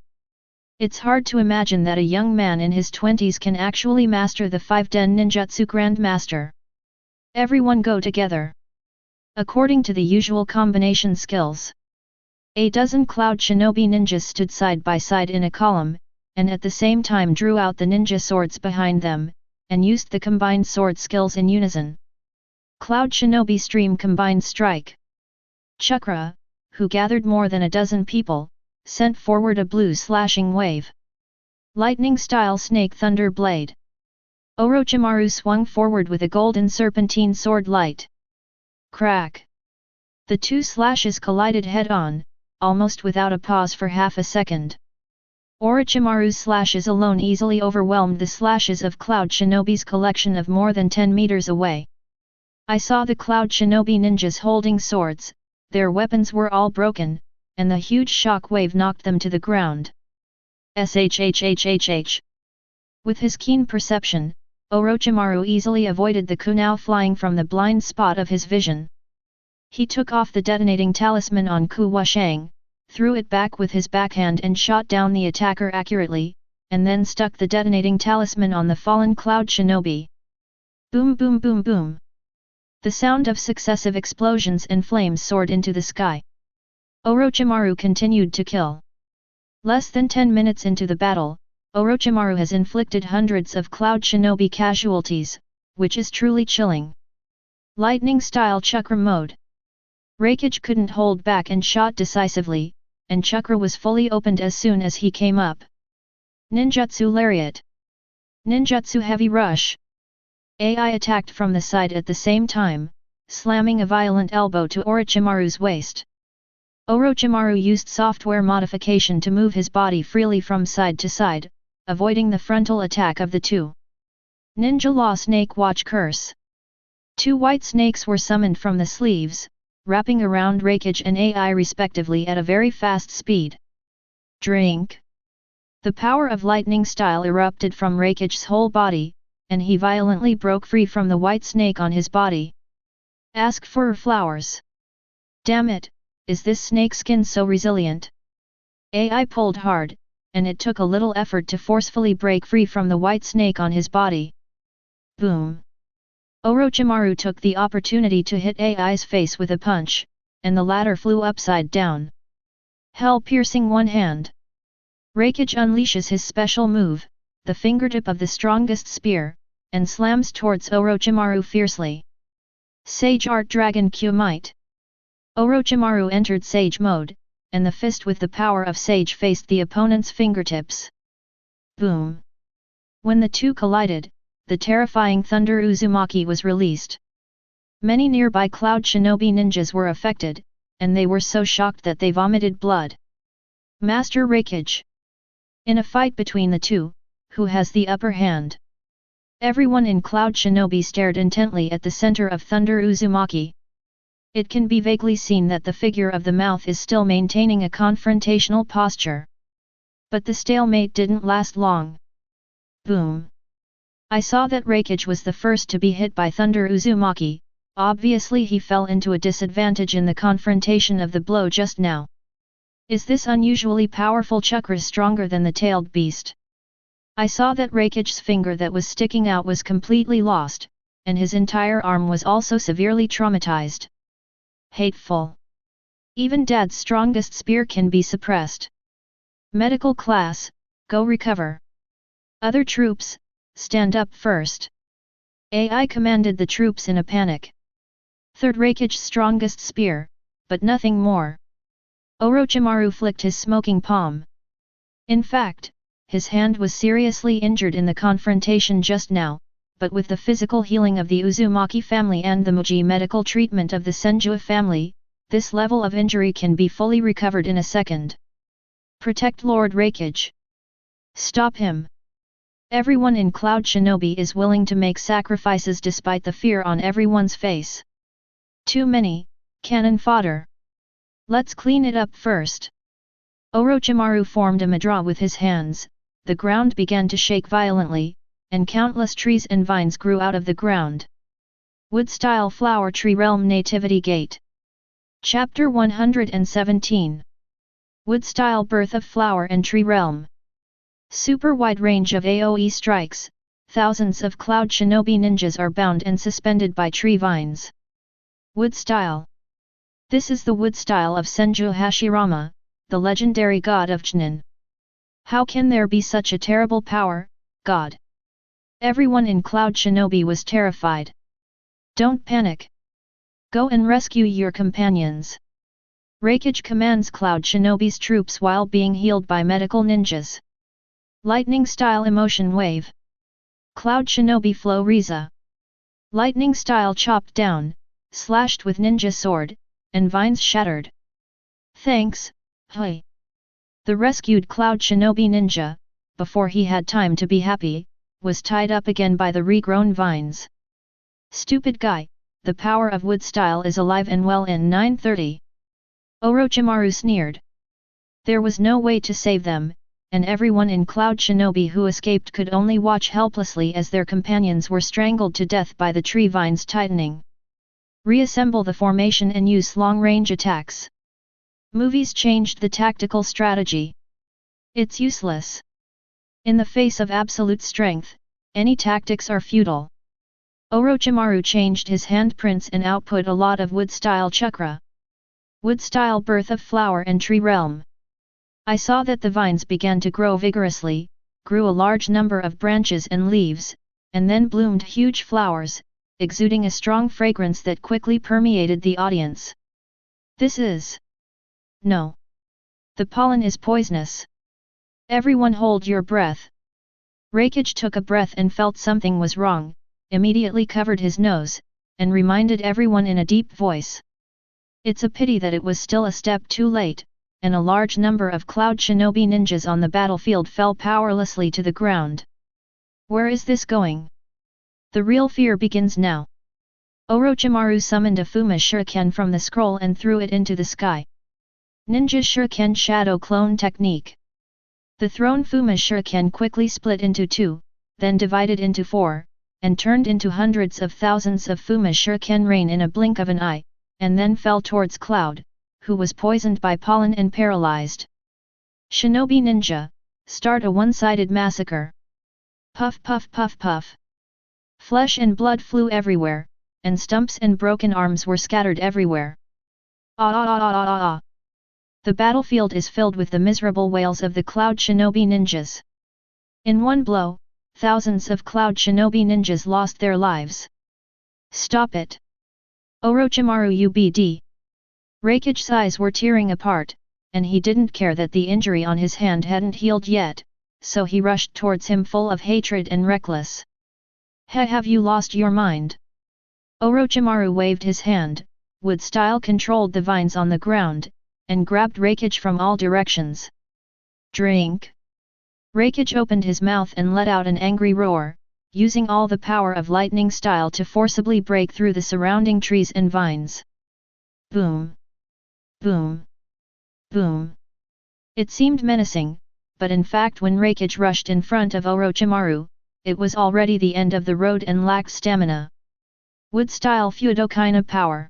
It's hard to imagine that a young man in his 20s can actually master the 5 Den Ninjutsu Grandmaster. Everyone go together. According to the usual combination skills. A dozen Cloud Shinobi ninjas stood side by side in a column, and at the same time drew out the ninja swords behind them, and used the combined sword skills in unison. Cloud Shinobi Stream Combined Strike. Chakra, who gathered more than a dozen people, sent forward a blue slashing wave. Lightning-style Snake Thunder Blade. Orochimaru swung forward with a golden serpentine sword light. Crack! The 2 slashes collided head-on, almost without a pause for half a second. Orochimaru's slashes alone easily overwhelmed the slashes of Cloud Shinobi's collection of more than 10 meters away. I saw the Cloud Shinobi ninjas holding swords, their weapons were all broken, and the huge shock wave knocked them to the ground. Shhhhhh. With his keen perception, Orochimaru easily avoided the kunai flying from the blind spot of his vision. He took off the detonating talisman on Ku Wushang, threw it back with his backhand and shot down the attacker accurately, and then stuck the detonating talisman on the fallen Cloud Shinobi. Boom boom boom boom. The sound of successive explosions and flames soared into the sky. Orochimaru continued to kill. Less than 10 minutes into the battle, Orochimaru has inflicted hundreds of Cloud Shinobi casualties, which is truly chilling. Lightning-style Chakra mode. Raikage couldn't hold back and shot decisively, and Chakra was fully opened as soon as he came up. Ninjutsu Lariat. Ninjutsu Heavy Rush. AI attacked from the side at the same time, slamming a violent elbow to Orochimaru's waist. Orochimaru used software modification to move his body freely from side to side, avoiding the frontal attack of the 2. Ninja Law Snake Watch Curse. 2 white snakes were summoned from the sleeves, wrapping around Raikage and AI respectively at a very fast speed. Drink! The power of lightning style erupted from Raikage's whole body, and he violently broke free from the white snake on his body. Ask for flowers. Damn it, is this snake skin so resilient? AI pulled hard, and it took a little effort to forcefully break free from the white snake on his body. Boom! Orochimaru took the opportunity to hit AI's face with a punch, and the latter flew upside down. Hell-piercing one hand. Raikage unleashes his special move, the fingertip of the strongest spear, and slams towards Orochimaru fiercely. Sage Art Dragon Q Might. Orochimaru entered Sage mode, and the fist with the power of Sage faced the opponent's fingertips. Boom! When the 2 collided, the terrifying Thunder Uzumaki was released. Many nearby Cloud Shinobi ninjas were affected, and they were so shocked that they vomited blood. Master Raikage. In a fight between the 2, who has the upper hand? Everyone in Cloud Shinobi stared intently at the center of Thunder Uzumaki. It can be vaguely seen that the figure of the mouth is still maintaining a confrontational posture. But the stalemate didn't last long. Boom! I saw that Reikage was the first to be hit by Thunder Uzumaki. Obviously he fell into a disadvantage in the confrontation of the blow just now. Is this unusually powerful chakra stronger than the tailed beast? I saw that Reikage's finger that was sticking out was completely lost, and his entire arm was also severely traumatized. Hateful. Even Dad's strongest spear can be suppressed. Medical class, go recover. Other troops, stand up first. I commanded the troops in a panic. Third Reikage's strongest spear, but nothing more. Orochimaru flicked his smoking palm. In fact, his hand was seriously injured in the confrontation just now, but with the physical healing of the Uzumaki family and the Muji medical treatment of the Senju family, this level of injury can be fully recovered in a second. Protect Lord Reikage. Stop him. Everyone in Cloud Shinobi is willing to make sacrifices despite the fear on everyone's face. Too many, cannon fodder. Let's clean it up first. Orochimaru formed a mudra with his hands, the ground began to shake violently, and countless trees and vines grew out of the ground. Wood-style flower tree realm nativity gate. Chapter 117. Wood-style birth of flower and tree realm. Super wide range of AoE strikes, thousands of Cloud Shinobi ninjas are bound and suspended by tree vines. Wood style. This is the wood style of Senju Hashirama, the legendary god of Chunin. How can there be such a terrible power, god? Everyone in Cloud Shinobi was terrified. Don't panic. Go and rescue your companions. Reikage commands Cloud Shinobi's troops while being healed by medical ninjas. Lightning style emotion wave. Cloud Shinobi flow Riza. Lightning style chopped down, slashed with ninja sword, and vines shattered. Thanks, Hui. The rescued Cloud Shinobi ninja, before he had time to be happy, was tied up again by the regrown vines. Stupid guy, the power of wood style is alive and well in 930. Orochimaru sneered. There was no way to save them, and everyone in Cloud Shinobi who escaped could only watch helplessly as their companions were strangled to death by the tree vines tightening. Reassemble the formation and use long-range attacks. Movies changed the tactical strategy. It's useless. In the face of absolute strength, any tactics are futile. Orochimaru changed his handprints and output a lot of wood-style chakra. Wood-style birth of flower and tree realm. I saw that the vines began to grow vigorously, grew a large number of branches and leaves, and then bloomed huge flowers, exuding a strong fragrance that quickly permeated the audience. This is... No. The pollen is poisonous. Everyone hold your breath. Reikage took a breath and felt something was wrong, immediately covered his nose, and reminded everyone in a deep voice. It's a pity that it was still a step too late, and a large number of Cloud Shinobi ninjas on the battlefield fell powerlessly to the ground. Where is this going? The real fear begins now. Orochimaru summoned a Fuma Shuriken from the scroll and threw it into the sky. Ninja Shuriken Shadow Clone Technique. The thrown Fuma Shuriken quickly split into two, then divided into four, and turned into hundreds of thousands of Fuma Shuriken rain in a blink of an eye, and then fell towards Cloud, who was poisoned by pollen and paralyzed. Shinobi Ninja, start a one-sided massacre. Puff puff puff puff. Flesh and blood flew everywhere, and stumps and broken arms were scattered everywhere. Ah ah ah ah ah ah. The battlefield is filled with the miserable wails of the Cloud Shinobi ninjas. In one blow, thousands of Cloud Shinobi ninjas lost their lives. Stop it! Orochimaru UBD. Reikage's eyes were tearing apart, and he didn't care that the injury on his hand hadn't healed yet, so he rushed towards him full of hatred and reckless. Have you lost your mind? Orochimaru waved his hand, wood-style controlled the vines on the ground, and grabbed Reikage from all directions. Drink! Reikage opened his mouth and let out an angry roar, using all the power of lightning style to forcibly break through the surrounding trees and vines. Boom! Boom! Boom! It seemed menacing, but in fact when Reikage rushed in front of Orochimaru, it was already the end of the road and lacked stamina. Wood-style Fudokaina power.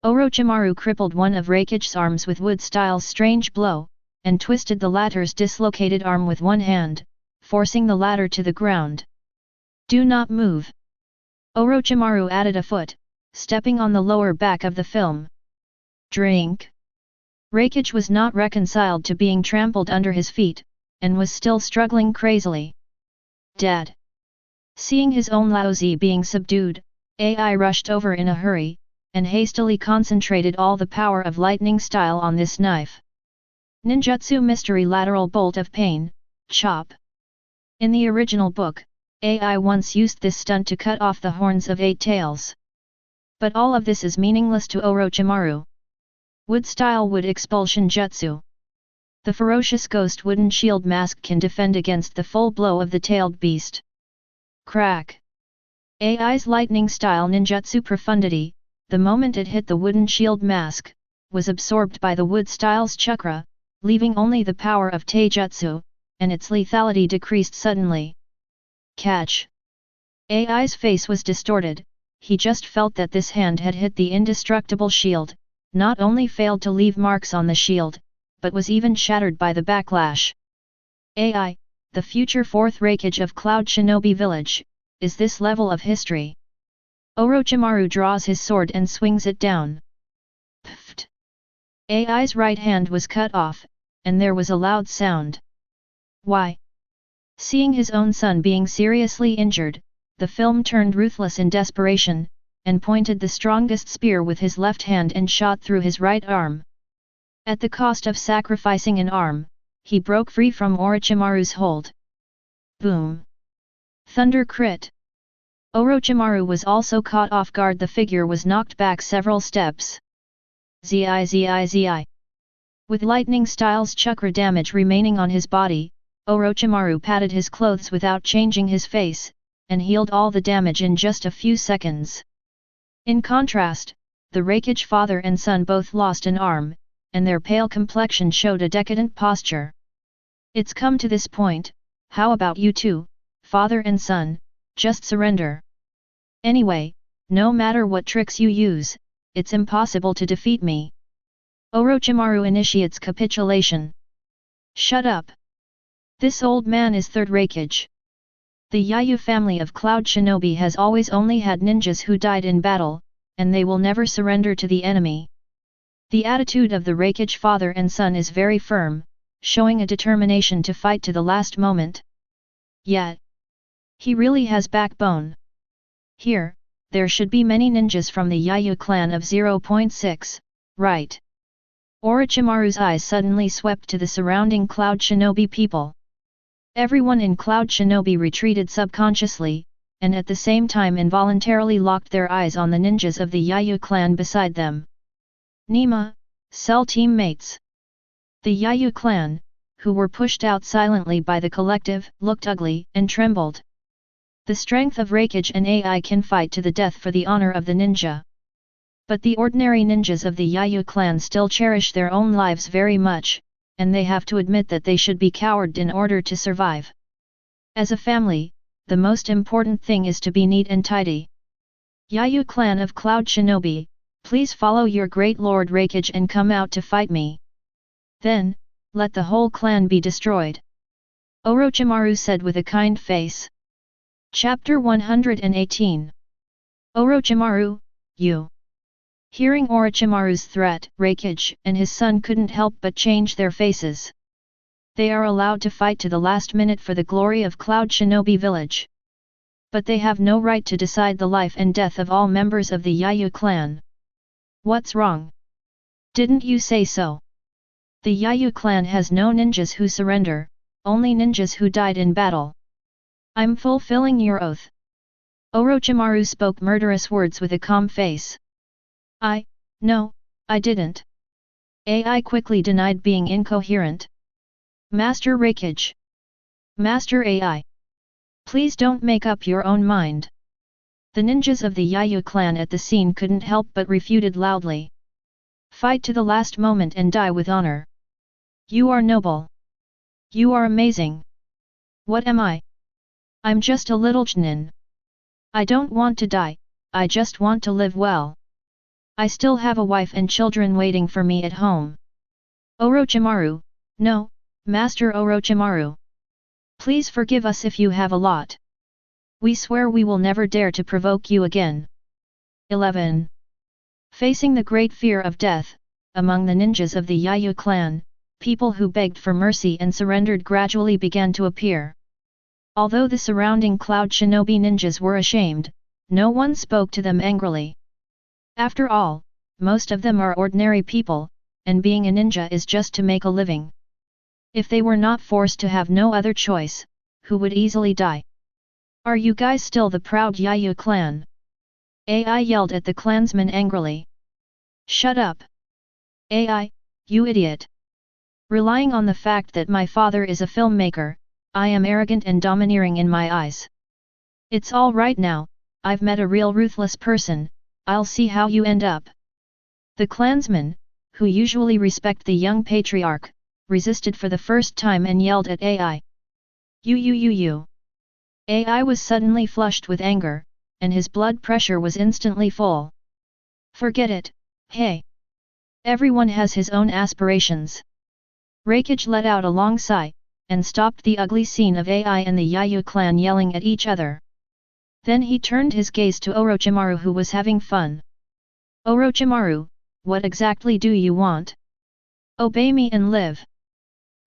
Orochimaru crippled one of Reikage's arms with Wood-style's strange blow, and twisted the latter's dislocated arm with one hand, forcing the latter to the ground. Do not move. Orochimaru added a foot, stepping on the lower back of the film. Drink. Reikage was not reconciled to being trampled under his feet, and was still struggling crazily. Dad. Seeing his own Laozi being subdued, AI rushed over in a hurry, and hastily concentrated all the power of lightning style on this knife. Ninjutsu Mystery Lateral Bolt of Pain, Chop. In the original book, AI once used this stunt to cut off the horns of 8 tails. But all of this is meaningless to Orochimaru. Wood-style Wood Expulsion Jutsu. The ferocious ghost wooden shield mask can defend against the full blow of the tailed beast. Crack. AI's lightning-style ninjutsu profundity, the moment it hit the wooden shield mask, was absorbed by the wood-style's chakra, leaving only the power of taijutsu, and its lethality decreased suddenly. Catch. AI's face was distorted, he just felt that this hand had hit the indestructible shield, not only failed to leave marks on the shield, but was even shattered by the backlash. AI, the future fourth Reikage of Cloud Shinobi Village, is this level of history. Orochimaru draws his sword and swings it down. Pfft. AI's right hand was cut off, and there was a loud sound. Why? Seeing his own son being seriously injured, the film turned ruthless in desperation, and pointed the strongest spear with his left hand and shot through his right arm. At the cost of sacrificing an arm, he broke free from Orochimaru's hold. Boom! Thunder crit! Orochimaru was also caught off guard. The figure was knocked back several steps. Zi. With lightning style's chakra damage remaining on his body, Orochimaru patted his clothes without changing his face, and healed all the damage in just a few seconds. In contrast, the Reikage father and son both lost an arm, and their pale complexion showed a decadent posture. It's come to this point, how about you two, father and son, just surrender. Anyway, no matter what tricks you use, it's impossible to defeat me. Orochimaru initiates capitulation. Shut up. This old man is third Reikage. The Yayu family of Cloud Shinobi has always only had ninjas who died in battle, and they will never surrender to the enemy. The attitude of the Reikage father and son is very firm, showing a determination to fight to the last moment. Yet, he really has backbone. Here, there should be many ninjas from the Yayu clan of 0.6, right? Orochimaru's eyes suddenly swept to the surrounding Cloud Shinobi people. Everyone in Cloud Shinobi retreated subconsciously, and at the same time involuntarily locked their eyes on the ninjas of the Yayu clan beside them. Nima, Cell teammates. The Yayu clan, who were pushed out silently by the collective, looked ugly and trembled. The strength of Reikage and AI can fight to the death for the honor of the ninja. But the ordinary ninjas of the Yayu clan still cherish their own lives very much, and they have to admit that they should be cowed in order to survive. As a family, the most important thing is to be neat and tidy. Yayu clan of Cloud Shinobi, please follow your great lord Reikage and come out to fight me. Then, let the whole clan be destroyed. Orochimaru said with a kind face. Chapter 118. Orochimaru, you. Hearing Orochimaru's threat, Reikage and his son couldn't help but change their faces. They are allowed to fight to the last minute for the glory of Cloud Shinobi Village. But they have no right to decide the life and death of all members of the Yayu clan. What's wrong? Didn't you say so? The Yayu clan has no ninjas who surrender, only ninjas who died in battle. I'm fulfilling your oath. Orochimaru spoke murderous words with a calm face. No, I didn't. AI quickly denied being incoherent. Master Reikage. Master AI. Please don't make up your own mind. The ninjas of the Yayu clan at the scene couldn't help but refuted loudly. Fight to the last moment and die with honor. You are noble. You are amazing. What am I? I'm just a little Chunin. I don't want to die, I just want to live well. I still have a wife and children waiting for me at home. Orochimaru, no, Master Orochimaru. Please forgive us if you have a lot. We swear we will never dare to provoke you again. 11. Facing the great fear of death, among the ninjas of the Yayu clan, people who begged for mercy and surrendered gradually began to appear. Although the surrounding cloud shinobi ninjas were ashamed, no one spoke to them angrily. After all, most of them are ordinary people, and being a ninja is just to make a living. If they were not forced to have no other choice, who would easily die? Are you guys still the proud Yayu clan? AI yelled at the clansman angrily. Shut up! AI, you idiot! Relying on the fact that my father is a filmmaker, I am arrogant and domineering in my eyes. It's all right now, I've met a real ruthless person, I'll see how you end up. The clansmen, who usually respect the young patriarch, resisted for the first time and yelled at AI. You. AI was suddenly flushed with anger, and his blood pressure was instantly full. Forget it, hey! Everyone has his own aspirations. Reikage let out a long sigh, and stopped the ugly scene of AI and the Yayu clan yelling at each other. Then he turned his gaze to Orochimaru, who was having fun. Orochimaru, what exactly do you want? Obey me and live.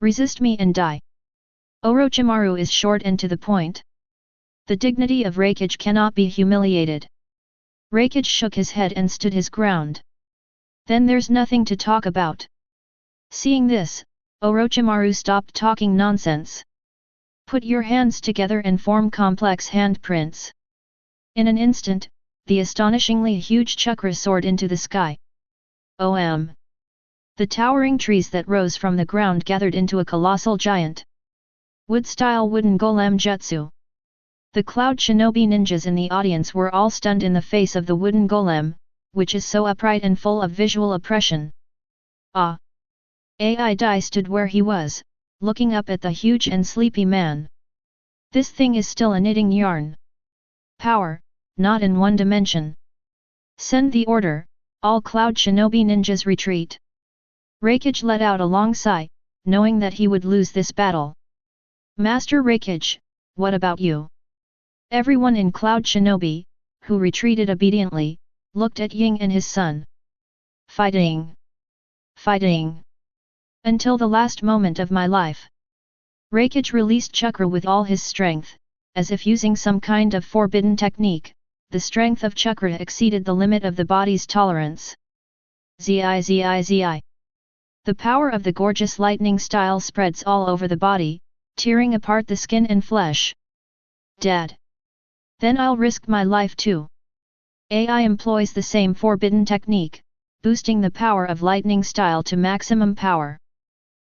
Resist me and die. Orochimaru is short and to the point. The dignity of Reikage cannot be humiliated. Reikage shook his head and stood his ground. Then there's nothing to talk about. Seeing this, Orochimaru stopped talking nonsense. Put your hands together and form complex handprints. In an instant, the astonishingly huge chakra soared into the sky. OM! The towering trees that rose from the ground gathered into a colossal giant. Wood-style wooden golem jutsu. The cloud shinobi ninjas in the audience were all stunned in the face of the wooden golem, which is so upright and full of visual oppression. Ah! AI Dai stood where he was, looking up at the huge and sleepy man. This thing is still a knitting yarn. Power, not in one dimension. Send the order, all cloud shinobi ninjas retreat. Reikage let out a long sigh, knowing that he would lose this battle. Master Reikage, what about you? Everyone in cloud shinobi, who retreated obediently, looked at Ying and his son. Fighting! Fighting! Until the last moment of my life. Reikage released chakra with all his strength, as if using some kind of forbidden technique. The strength of chakra exceeded the limit of the body's tolerance. Zi. The power of the gorgeous lightning style spreads all over the body, tearing apart the skin and flesh. Dad! Then I'll risk my life too. AI employs the same forbidden technique, boosting the power of lightning style to maximum power.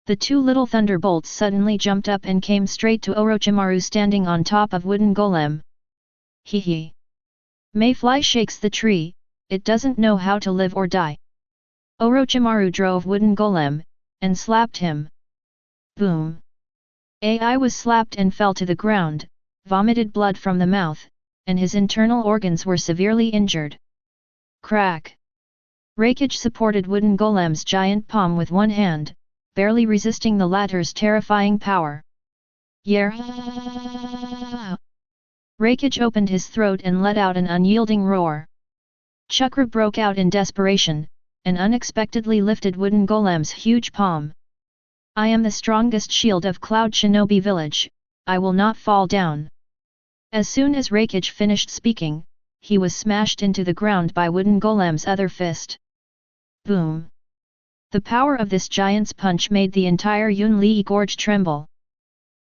The two little thunderbolts suddenly jumped up and came straight to Orochimaru standing on top of wooden golem. Hee. Mayfly shakes the tree, it doesn't know how to live or die. Orochimaru drove wooden golem, and slapped him. Boom! AI was slapped and fell to the ground, vomited blood from the mouth, and his internal organs were severely injured. Crack! Reikage supported wooden golem's giant palm with one hand, barely resisting the latter's terrifying power. Yer! Reikage opened his throat and let out an unyielding roar. Chakra broke out in desperation, and unexpectedly lifted wooden golem's huge palm. I am the strongest shield of Cloud Shinobi Village, I will not fall down. As soon as Reikage finished speaking, he was smashed into the ground by wooden golem's other fist. Boom! The power of this giant's punch made the entire Yunli gorge tremble.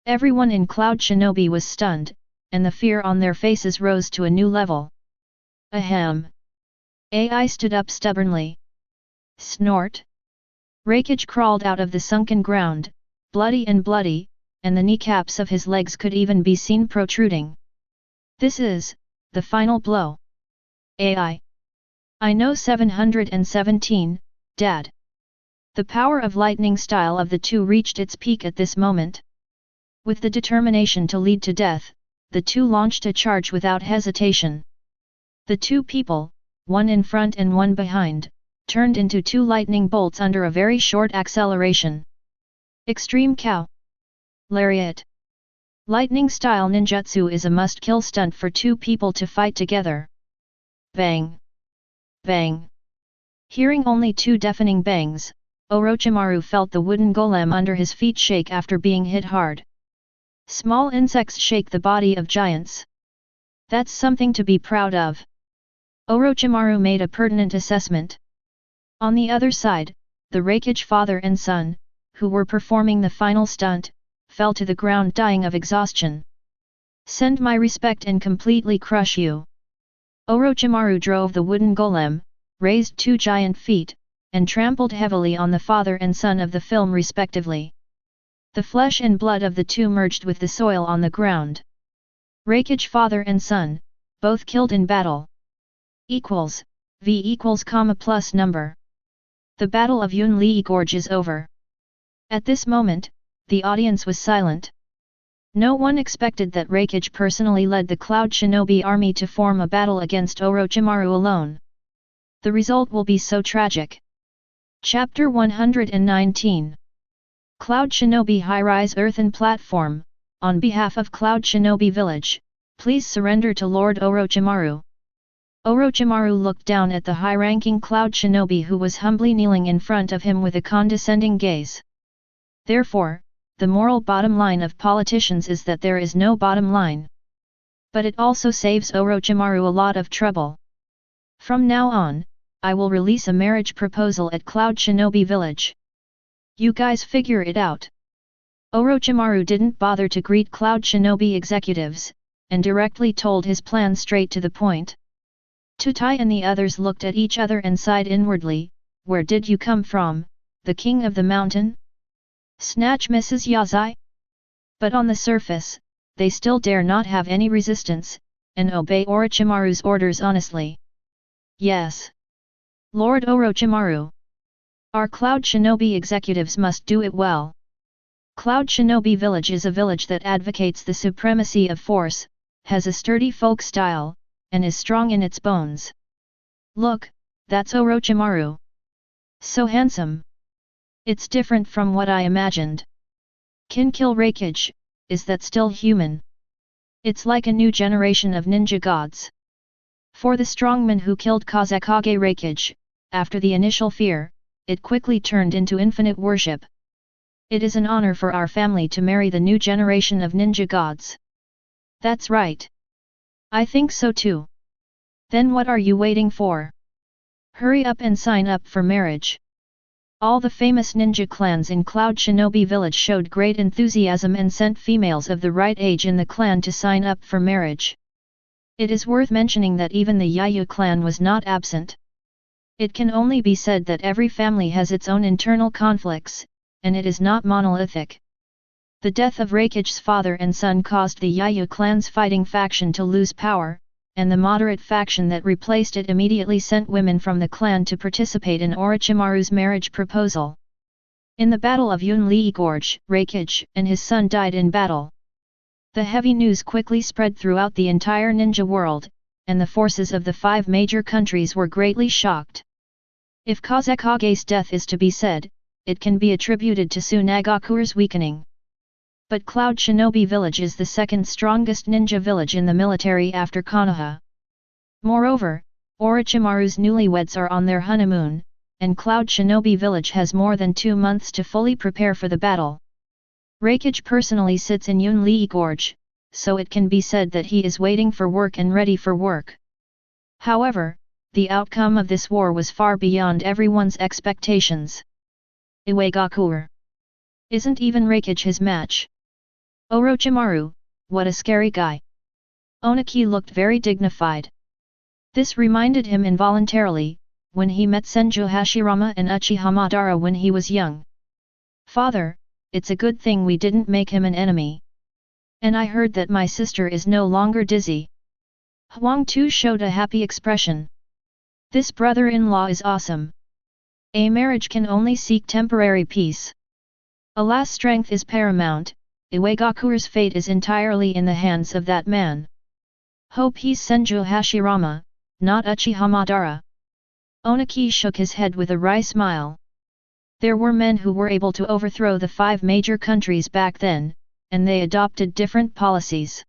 Everyone in Cloud Shinobi was stunned, and the fear on their faces rose to a new level. Ahem! AI stood up stubbornly. Snort! Reikage crawled out of the sunken ground, bloody, and the kneecaps of his legs could even be seen protruding. This is the final blow. I know 717, Dad. The power of lightning style of the two reached its peak at this moment. With the determination to lead to death, the two launched a charge without hesitation. The two people, one in front and one behind, turned into two lightning bolts under a very short acceleration. Extreme Cow. Lariat. Lightning style ninjutsu is a must-kill stunt for two people to fight together. Bang! Bang! Hearing only two deafening bangs, Orochimaru felt the wooden golem under his feet shake after being hit hard. Small insects shake the body of giants. That's something to be proud of. Orochimaru made a pertinent assessment. On the other side, the Raikage father and son, who were performing the final stunt, fell to the ground dying of exhaustion. Send my respect and completely crush you. Orochimaru drove the wooden golem, raised two giant feet, and trampled heavily on the father and son of the film respectively. The flesh and blood of the two merged with the soil on the ground. Raikage father and son, both killed in battle. Equals, V equals comma plus number. The Battle of Yunli Gorge is over. At this moment, the audience was silent. No one expected that Raikage personally led the Cloud Shinobi army to form a battle against Orochimaru alone. The result will be so tragic. Chapter 119. Cloud Shinobi High-Rise Earthen Platform. On behalf of Cloud Shinobi Village, please surrender to Lord Orochimaru. Orochimaru looked down at the high-ranking Cloud Shinobi who was humbly kneeling in front of him with a condescending gaze. Therefore, the moral bottom line of politicians is that there is no bottom line. But it also saves Orochimaru a lot of trouble. From now on, I will release a marriage proposal at Cloud Shinobi Village. You guys figure it out. Orochimaru didn't bother to greet Cloud Shinobi executives, and directly told his plan straight to the point. Tutai and the others looked at each other and sighed inwardly. Where did you come from, the king of the mountain? Snatch Mrs. Yazai? But on the surface, they still dare not have any resistance, and obey Orochimaru's orders honestly. Yes. Lord Orochimaru. Our Cloud Shinobi executives must do it well. Cloud Shinobi Village is a village that advocates the supremacy of force, has a sturdy folk style, and is strong in its bones. Look, that's Orochimaru. So handsome. It's different from what I imagined. Kill Raikage, is that still human? It's like a new generation of ninja gods. For the strongman who killed Kazekage Raikage, after the initial fear, it quickly turned into infinite worship. It is an honor for our family to marry the new generation of ninja gods. That's right. I think so too. Then what are you waiting for? Hurry up and sign up for marriage. All the famous ninja clans in Cloud Shinobi Village showed great enthusiasm and sent females of the right age in the clan to sign up for marriage. It is worth mentioning that even the Yayu clan was not absent. It can only be said that every family has its own internal conflicts, and it is not monolithic. The death of Raikage's father and son caused the Yayu clan's fighting faction to lose power, and the moderate faction that replaced it immediately sent women from the clan to participate in Orochimaru's marriage proposal. In the Battle of Yunli Gorge, Raikage and his son died in battle. The heavy news quickly spread throughout the entire ninja world, and the forces of the 5 major countries were greatly shocked. If Kazekage's death is to be said, it can be attributed to Tsunagakure's weakening. But Cloud Shinobi Village is the second strongest ninja village in the military after Konoha. Moreover, Orochimaru's newlyweds are on their honeymoon, and Cloud Shinobi Village has more than 2 months to fully prepare for the battle. Raikage personally sits in Yunli Gorge, so it can be said that he is waiting for work and ready for work. However, the outcome of this war was far beyond everyone's expectations. Iwagakure. Isn't even Raikage his match? Orochimaru, what a scary guy. Onaki looked very dignified. This reminded him involuntarily, when he met Senju Hashirama and Uchiha Madara when he was young. Father, it's a good thing we didn't make him an enemy. And I heard that my sister is no longer dizzy. Huang Tu showed a happy expression. This brother-in-law is awesome. A marriage can only seek temporary peace. Alas, strength is paramount. Iwagakure's fate is entirely in the hands of that man. Hope he's Senju Hashirama, not Uchiha Madara. Onaki shook his head with a wry smile. There were men who were able to overthrow the 5 major countries back then, and they adopted different policies.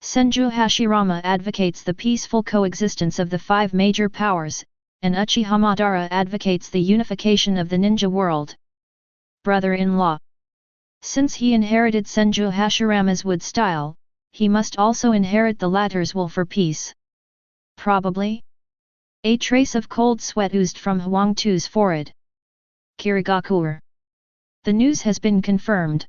Senju Hashirama advocates the peaceful coexistence of the 5 major powers, and Uchiha Madara advocates the unification of the ninja world. Brother-in-law. Since he inherited Senju Hashirama's wood style, he must also inherit the latter's will for peace. Probably. A trace of cold sweat oozed from Huang Tu's forehead. Kirigakure. The news has been confirmed.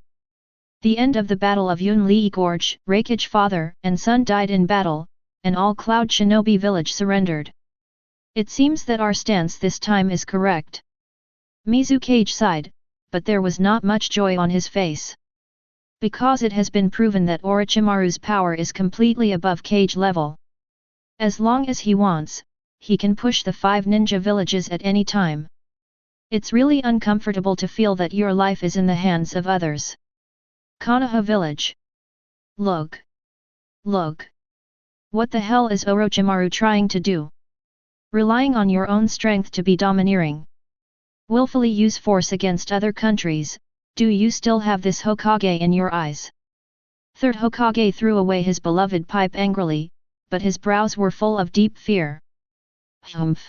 The end of the Battle of Yunli Gorge, Raikage father and son died in battle, and all Cloud Shinobi village surrendered. It seems that our stance this time is correct. Mizukage sighed, but there was not much joy on his face. Because it has been proven that Orochimaru's power is completely above Kage level. As long as he wants, he can push the 5 ninja villages at any time. It's really uncomfortable to feel that your life is in the hands of others. Konoha village. Look. Look. What the hell is Orochimaru trying to do? Relying on your own strength to be domineering. Willfully use force against other countries, do you still have this Hokage in your eyes? Third Hokage threw away his beloved pipe angrily, but his brows were full of deep fear. Humph.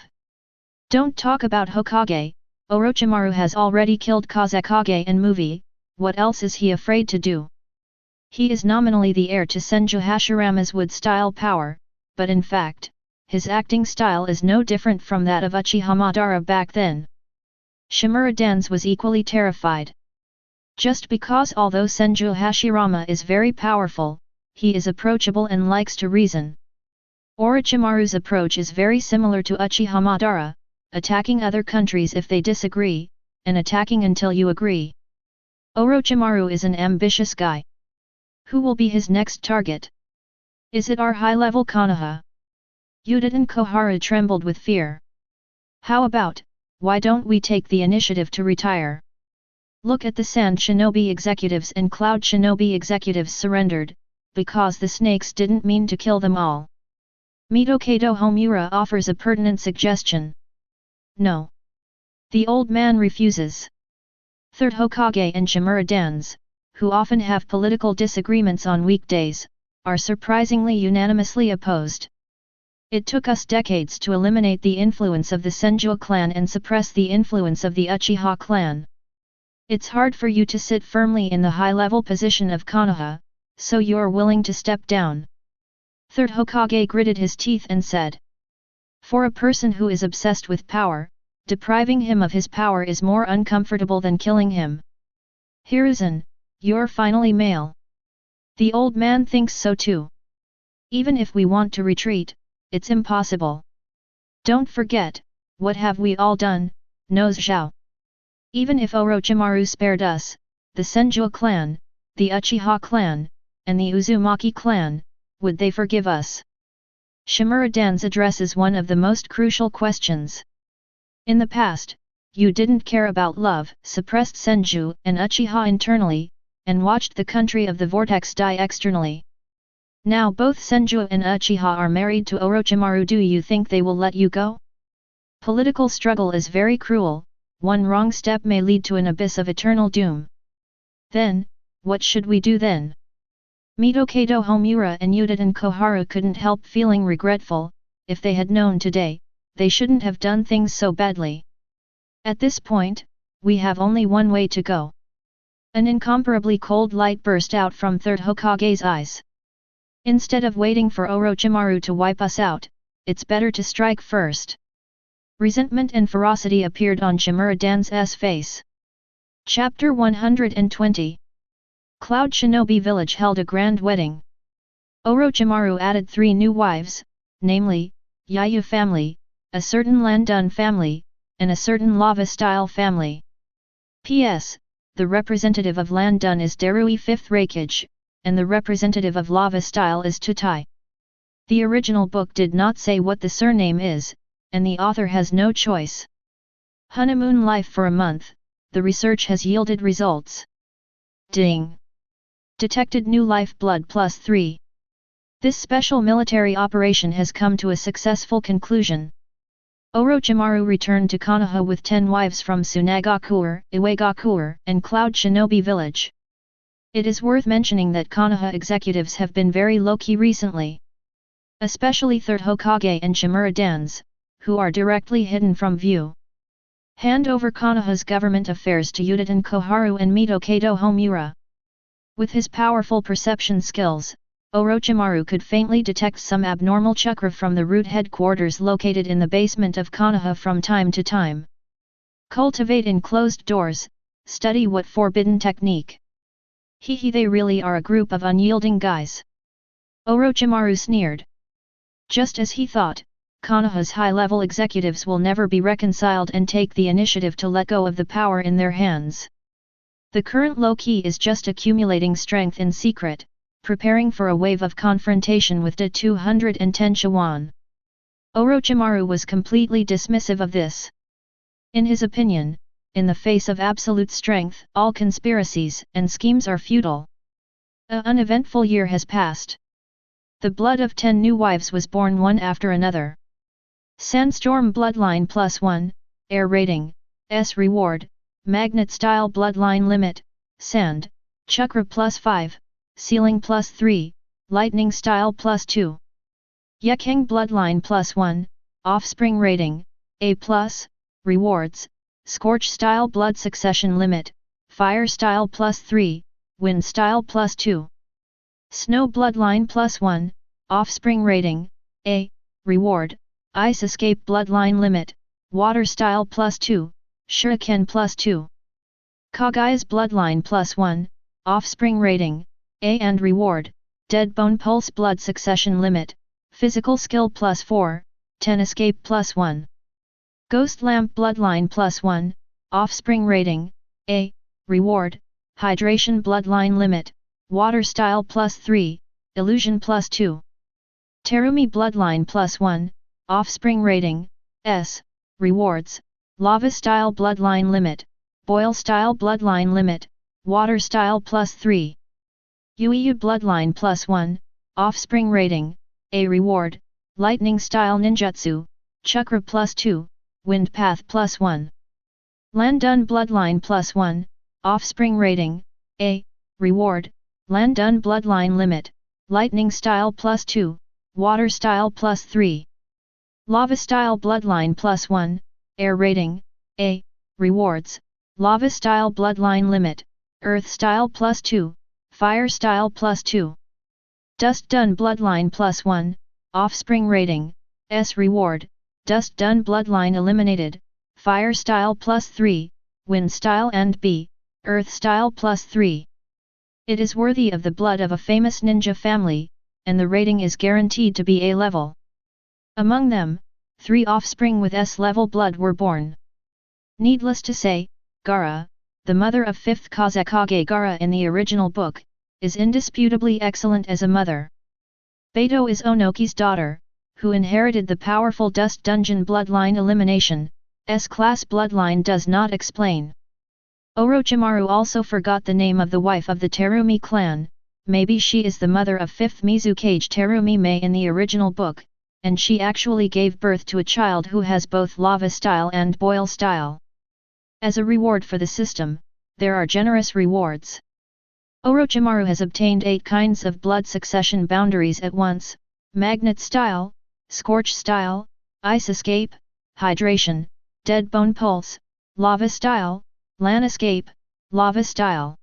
Don't talk about Hokage, Orochimaru has already killed Kazekage and Muvi, what else is he afraid to do? He is nominally the heir to Senju Hashirama's wood-style power, but in fact, his acting style is no different from that of Uchiha Madara back then. Shimura Dance was equally terrified. Just because although Senju Hashirama is very powerful, he is approachable and likes to reason. Orochimaru's approach is very similar to Uchiha Madara, attacking other countries if they disagree, and attacking until you agree. Orochimaru is an ambitious guy. Who will be his next target? Is it our high-level Konoha? Udadan Koharu trembled with fear. How about, why don't we take the initiative to retire? Look at the Sand Shinobi executives and Cloud Shinobi executives surrendered, because the snakes didn't mean to kill them all. Mitokedo Homura offers a pertinent suggestion. No. The old man refuses. Third Hokage and Shimura Dance, who often have political disagreements on weekdays, are surprisingly unanimously opposed. It took us decades to eliminate the influence of the Senju clan and suppress the influence of the Uchiha clan. It's hard for you to sit firmly in the high-level position of Konoha, so you're willing to step down. Third Hokage gritted his teeth and said. For a person who is obsessed with power, depriving him of his power is more uncomfortable than killing him. Hiruzen, you're finally male. The old man thinks so too. Even if we want to retreat, it's impossible. Don't forget, what have we all done, knows Zhao. Even if Orochimaru spared us, the Senju clan, the Uchiha clan, and the Uzumaki clan, would they forgive us? Shimura Dance addresses one of the most crucial questions. In the past, you didn't care about love, suppressed Senju and Uchiha internally, and watched the country of the vortex die externally. Now both Senju and Uchiha are married to Orochimaru. Do you think they will let you go? Political struggle is very cruel, one wrong step may lead to an abyss of eternal doom. Then, what should we do then? Mitokedo Homura and Udadan Koharu couldn't help feeling regretful. If they had known today, they shouldn't have done things so badly. At this point, we have only one way to go. An incomparably cold light burst out from Third Hokage's eyes. Instead of waiting for Orochimaru to wipe us out, it's better to strike first. Resentment and ferocity appeared on Shimura Dance's face. Chapter 120. Cloud Shinobi Village held a grand wedding. Orochimaru added 3 new wives, namely, Yayu family, a certain Landun family, and a certain Lava-style family. P.S. the representative of Lan Dun is Darui 5th Reikage, and the representative of Lava Style is Tutai. The original book did not say what the surname is, and the author has no choice. Honeymoon life for a month, the research has yielded results. Ding! Detected new life blood +3. This special military operation has come to a successful conclusion. Orochimaru returned to Konoha with 10 wives from Tsunade, Iwagakure, and Cloud Shinobi village. It is worth mentioning that Konoha executives have been very low-key recently. Especially 3rd Hokage and Shimura Dans, who are directly hidden from view. Hand over Konoha's government affairs to Udaten Koharu and Mito Kato Homura. With his powerful perception skills, Orochimaru could faintly detect some abnormal chakra from the root headquarters located in the basement of Konoha from time to time. Cultivate in closed doors, study what forbidden technique. Hehe, they really are a group of unyielding guys. Orochimaru sneered. Just as he thought, Konoha's high-level executives will never be reconciled and take the initiative to let go of the power in their hands. The current low-key is just accumulating strength in secret, preparing for a wave of confrontation with the 210 Chuan. Orochimaru was completely dismissive of this. In his opinion, in the face of absolute strength, all conspiracies and schemes are futile. An uneventful year has passed. The blood of 10 new wives was born one after another. Sandstorm Bloodline +1, Air Rating, S Reward, Magnet Style Bloodline Limit, Sand, Chakra +5, Ceiling +3, Lightning Style +2. Yekeng Bloodline +1, Offspring Rating, A+, Rewards, Scorch Style Blood Succession Limit, Fire Style +3, Wind Style +2. Snow Bloodline +1, Offspring Rating, A, Reward, Ice Escape Bloodline Limit, Water Style +2, Shuriken +2. Kaguya's Bloodline +1, Offspring Rating, A and Reward, Dead Bone Pulse Blood Succession Limit, Physical Skill +4, 10 Escape +1. Ghost Lamp Bloodline +1, Offspring Rating, A, Reward, Hydration Bloodline Limit, Water Style +3, Illusion +2. Terumi Bloodline +1, Offspring Rating, S, Rewards, Lava Style Bloodline Limit, Boil Style Bloodline Limit, Water Style +3. Yuiyu Bloodline +1, Offspring Rating, A Reward, Lightning Style Ninjutsu, Chakra +2, Wind Path +1. Landun Bloodline +1, Offspring Rating, A, Reward, Landun Bloodline Limit, Lightning Style +2, Water Style +3. Lava Style Bloodline +1, Air Rating, A, Rewards, Lava Style Bloodline Limit, Earth Style +2, Fire Style +2. Dust Dun Bloodline +1, Offspring Rating, S Reward, Dust Dun Bloodline Eliminated, Fire Style +3, Wind Style and B, Earth Style +3. It is worthy of the blood of a famous ninja family, and the rating is guaranteed to be A level. Among them, 3 offspring with S-level blood were born. Needless to say, Gaara, the mother of 5th Kazekage Gaara in the original book, is indisputably excellent as a mother. Beto is Onoki's daughter, who inherited the powerful Dust Dungeon bloodline elimination. S-class bloodline does not explain. Orochimaru also forgot the name of the wife of the Terumi clan. Maybe she is the mother of 5th Mizukage Terumi Mei in the original book, and she actually gave birth to a child who has both lava style and boil style. As a reward for the system, there are generous rewards. Orochimaru has obtained 8 kinds of blood succession boundaries at once: Magnet Style, Scorch Style, Ice Escape, Hydration, Dead Bone Pulse, Lava Style, Lan Escape, Lava Style,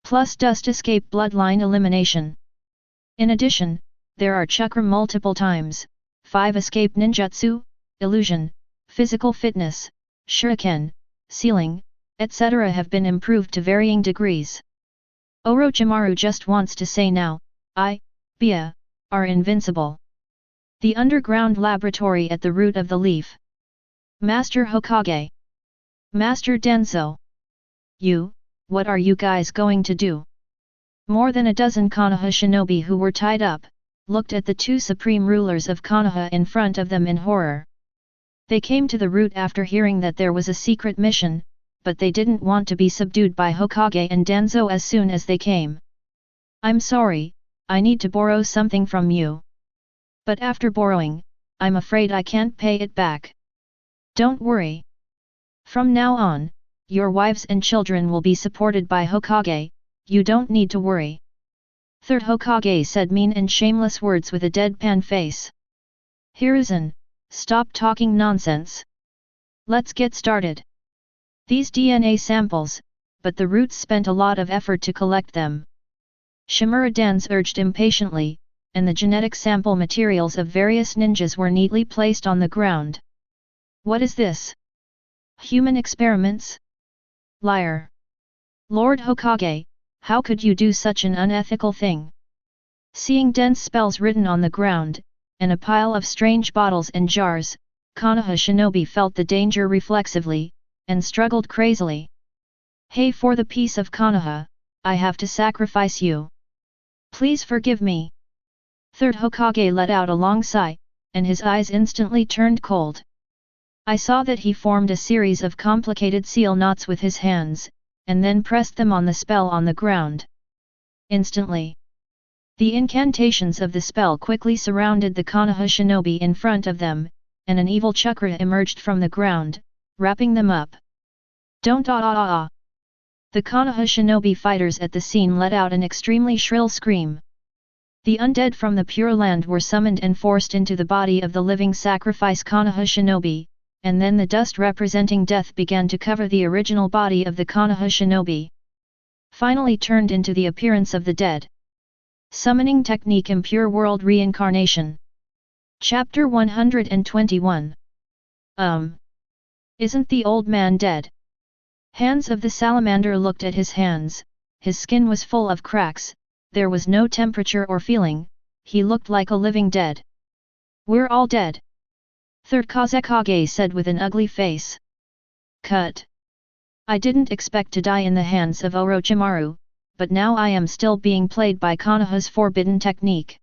plus Dust Escape Bloodline Elimination. In addition, there are Chakra multiple times, 5 Escape Ninjutsu, Illusion, Physical Fitness, Shuriken, Ceiling, etc. have been improved to varying degrees. Orochimaru just wants to say now, Bia, are invincible. The underground laboratory at the root of the leaf. Master Hokage. Master Denso. You, what are you guys going to do? More than a dozen Konoha shinobi who were tied up, looked at the two supreme rulers of Konoha in front of them in horror. They came to the route after hearing that there was a secret mission, but they didn't want to be subdued by Hokage and Danzo as soon as they came. I'm sorry, I need to borrow something from you. But after borrowing, I'm afraid I can't pay it back. Don't worry. From now on, your wives and children will be supported by Hokage, you don't need to worry. Third Hokage said mean and shameless words with a deadpan face. Hiruzen, stop talking nonsense. Let's get started. These DNA samples, but the roots spent a lot of effort to collect them. Shimura Dans urged impatiently, and the genetic sample materials of various ninjas were neatly placed on the ground. What is this? Human experiments? Liar. Lord Hokage, how could you do such an unethical thing? Seeing dense spells written on the ground, and a pile of strange bottles and jars, Konoha shinobi felt the danger reflexively, and struggled crazily. Hey, for the peace of Konoha, I have to sacrifice you. Please forgive me. Third Hokage let out a long sigh, and his eyes instantly turned cold. I saw that he formed a series of complicated seal knots with his hands, and then pressed them on the spell on the ground. Instantly, the incantations of the spell quickly surrounded the Konoha shinobi in front of them, and an evil chakra emerged from the ground, wrapping them up. Don't ah. The Konoha shinobi fighters at the scene let out an extremely shrill scream. The undead from the Pure Land were summoned and forced into the body of the living sacrifice Konoha shinobi, and then the dust representing death began to cover the original body of the Konoha shinobi. Finally turned into the appearance of the dead. Summoning Technique Impure World Reincarnation. Chapter 121. Isn't the old man dead? Hands of the salamander looked at his hands, his skin was full of cracks, there was no temperature or feeling, he looked like a living dead. We're all dead. Third Kazekage said with an ugly face. Cut. I didn't expect to die in the hands of Orochimaru, but now I am still being played by Konoha's forbidden technique.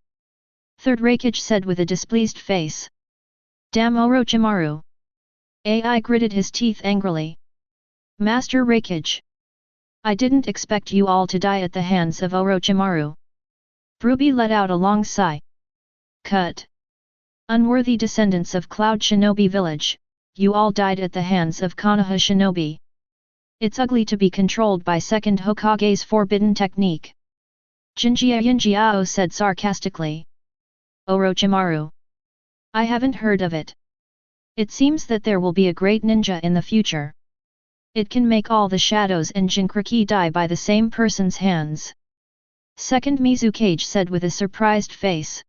Third Raikage said with a displeased face. Damn Orochimaru. AI gritted his teeth angrily. Master Raikage. I didn't expect you all to die at the hands of Orochimaru. Ruby let out a long sigh. Cut. Unworthy descendants of Cloud Shinobi Village, you all died at the hands of Konoha Shinobi. It's ugly to be controlled by second Hokage's forbidden technique. Jinjiao said sarcastically. Orochimaru. I haven't heard of it. It seems that there will be a great ninja in the future. It can make all the shadows and Jinkriki die by the same person's hands. Second Mizukage said with a surprised face.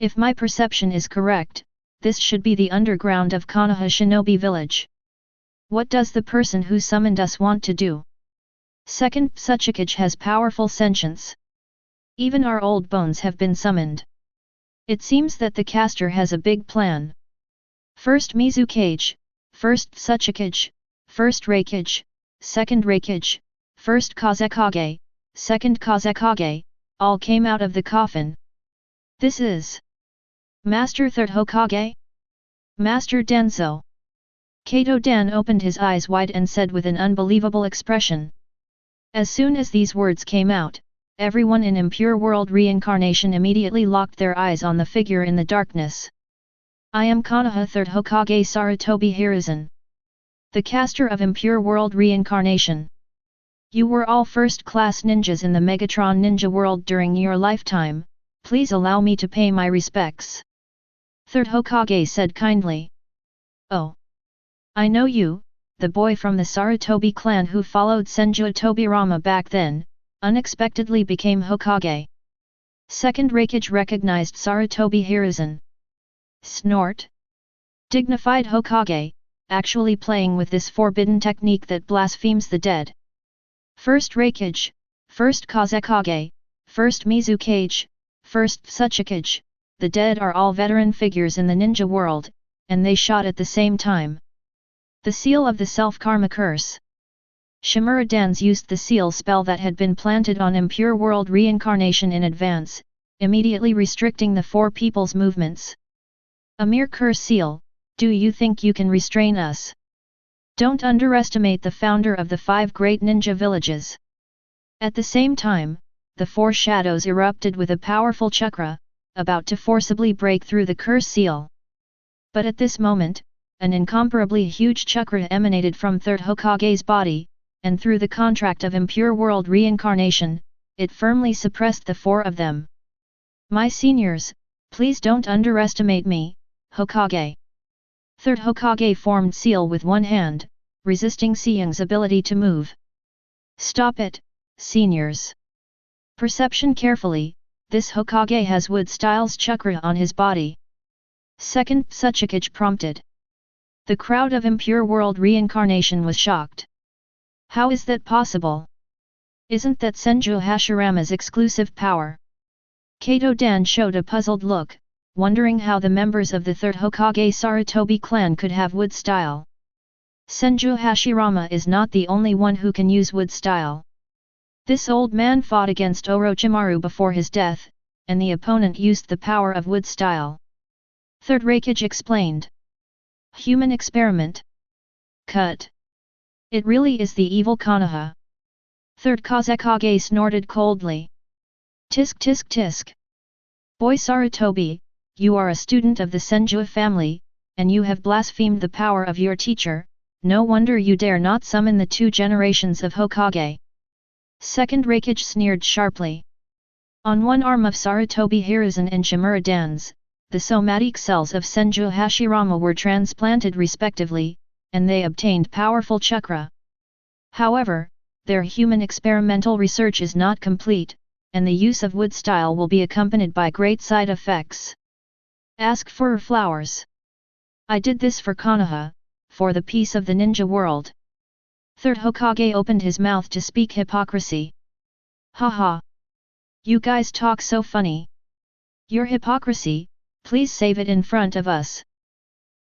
If my perception is correct, this should be the underground of Konoha Shinobi Village. What does the person who summoned us want to do? Second Tsuchikage has powerful sentience. Even our old bones have been summoned. It seems that the caster has a big plan. First Mizukage, first Tsuchikage, first Raikage, second Raikage, first Kazekage, second Kazekage, all came out of the coffin. This is Master Third Hokage? Master Denzo. Kato Dan opened his eyes wide and said with an unbelievable expression. As soon as these words came out, everyone in Impure World Reincarnation immediately locked their eyes on the figure in the darkness. I am Konoha Third Hokage Sarutobi Hiruzen, the caster of Impure World Reincarnation. You were all first-class ninjas in the Megatron Ninja World during your lifetime, please allow me to pay my respects. Third Hokage said kindly. Oh. I know you, the boy from the Sarutobi clan who followed Senju Tobirama back then, unexpectedly became Hokage. Second Raikage recognized Sarutobi Hiruzen. Snort. Dignified Hokage, actually playing with this forbidden technique that blasphemes the dead. First Raikage, first Kazekage, first Mizukage, first Tsuchikage, the dead are all veteran figures in the ninja world, and they shot at the same time. The seal of the self-karma curse. Shimura-dans used the seal spell that had been planted on impure world reincarnation in advance, immediately restricting the four people's movements. A mere curse seal, do you think you can restrain us? Don't underestimate the founder of the 5 great ninja villages. At the same time, the 4 shadows erupted with a powerful chakra, about to forcibly break through the curse seal. But at this moment, an incomparably huge chakra emanated from 3rd Hokage's body, and through the contract of impure world reincarnation, it firmly suppressed the 4 of them. My seniors, please don't underestimate me, Hokage. 3rd Hokage formed seal with one hand, resisting Seiyang's ability to move. Stop it, seniors. Perception carefully, this Hokage has wood styles chakra on his body. 2nd Ōtsutsuki prompted. The crowd of impure world reincarnation was shocked. How is that possible? Isn't that Senju Hashirama's exclusive power? Kato-dan showed a puzzled look, wondering how the members of the 3rd Hokage Sarutobi clan could have wood style. Senju Hashirama is not the only one who can use wood style. This old man fought against Orochimaru before his death, and the opponent used the power of wood style. 3rd Raikage explained. Human experiment. Cut. It really is the evil Konoha. 3rd Kazekage snorted coldly. Tisk tisk tisk. Boy Sarutobi, you are a student of the Senju family, and you have blasphemed the power of your teacher, no wonder you dare not summon the 2 generations of Hokage. 2nd Raikage sneered sharply. On one arm of Sarutobi Hiruzen and Shimura-dans, the somatic cells of Senju Hashirama were transplanted respectively, and they obtained powerful chakra. However, their human experimental research is not complete, and the use of wood style will be accompanied by great side effects. Ask for flowers. I did this for Konoha, for the peace of the ninja world. 3rd Hokage opened his mouth to speak hypocrisy. Haha. You guys talk so funny. Your hypocrisy, please save it in front of us.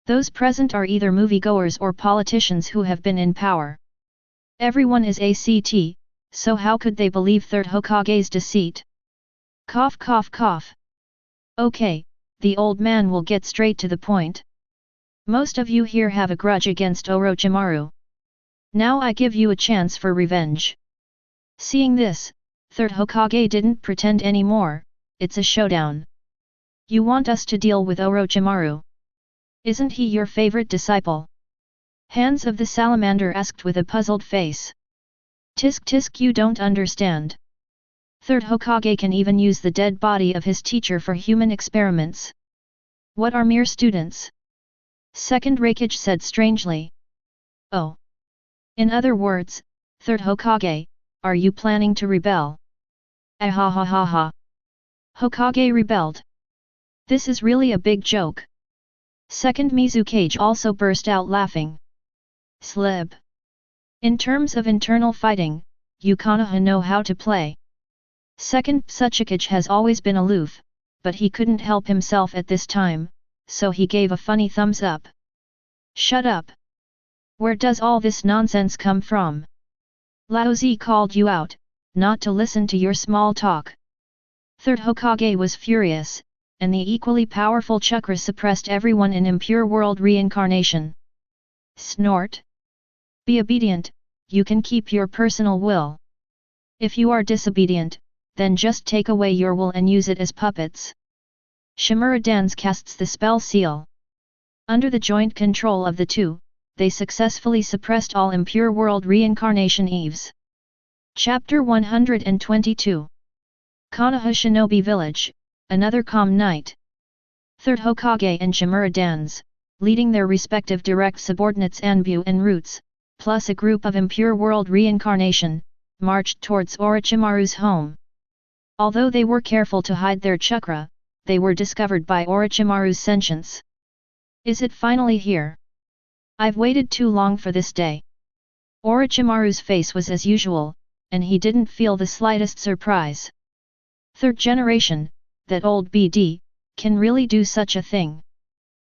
Those present are either moviegoers or politicians who have been in power. Everyone is ACT, so how could they believe 3rd Hokage's deceit? Cough cough cough. Okay, the old man will get straight to the point. Most of you here have a grudge against Orochimaru. Now I give you a chance for revenge. Seeing this, 3rd Hokage didn't pretend anymore, it's a showdown. You want us to deal with Orochimaru? Isn't he your favorite disciple? Hands of the Salamander asked with a puzzled face. Tisk tisk, you don't understand. 3rd Hokage can even use the dead body of his teacher for human experiments. What are mere students? 2nd Raikage said strangely. Oh. In other words, 3rd Hokage, are you planning to rebel? Ah ha ha ha ha. Hokage rebelled. This is really a big joke. 2nd Mizukage also burst out laughing. Slib. In terms of internal fighting, you Konoha know how to play. 2nd Ōtsutsuki has always been aloof, but he couldn't help himself at this time, so he gave a funny thumbs up. Shut up. Where does all this nonsense come from? Laozi called you out, not to listen to your small talk. 3rd Hokage was furious, and the equally powerful chakra suppressed everyone in impure world reincarnation. Snort. Be obedient, you can keep your personal will. If you are disobedient, then just take away your will and use it as puppets. Shimura-dans casts the spell seal. Under the joint control of the 2, they successfully suppressed all impure world reincarnation eves. Chapter 122. Konoha Shinobi Village, another calm night. 3rd Hokage and Shimura-dans, leading their respective direct subordinates Anbu and Roots, plus a group of impure world reincarnation, marched towards Orochimaru's home. Although they were careful to hide their chakra, they were discovered by Orochimaru's sentience. Is it finally here? I've waited too long for this day. Orochimaru's face was as usual, and he didn't feel the slightest surprise. 3rd generation, that old BD, can really do such a thing.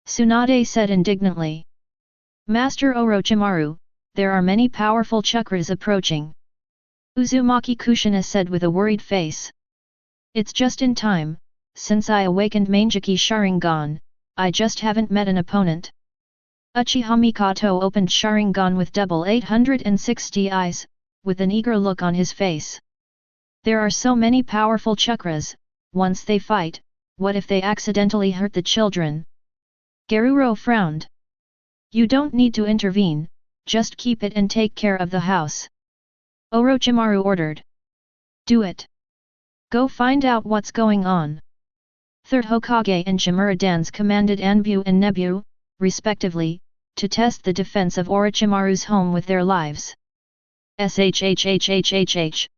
Tsunade said indignantly. Master Orochimaru, there are many powerful chakras approaching. Uzumaki Kushina said with a worried face. It's just in time, since I awakened Mangekyō Sharingan, I just haven't met an opponent. Uchiha Mikoto opened Sharingan with double 860 eyes, with an eager look on his face. There are so many powerful chakras, once they fight, what if they accidentally hurt the children? Garuro frowned. You don't need to intervene, just keep it and take care of the house. Orochimaru ordered. Do it. Go find out what's going on. Third Hokage and Shimura-dans commanded Anbu and Nebu, respectively, to test the defense of Orochimaru's home with their lives. SHHHHHH.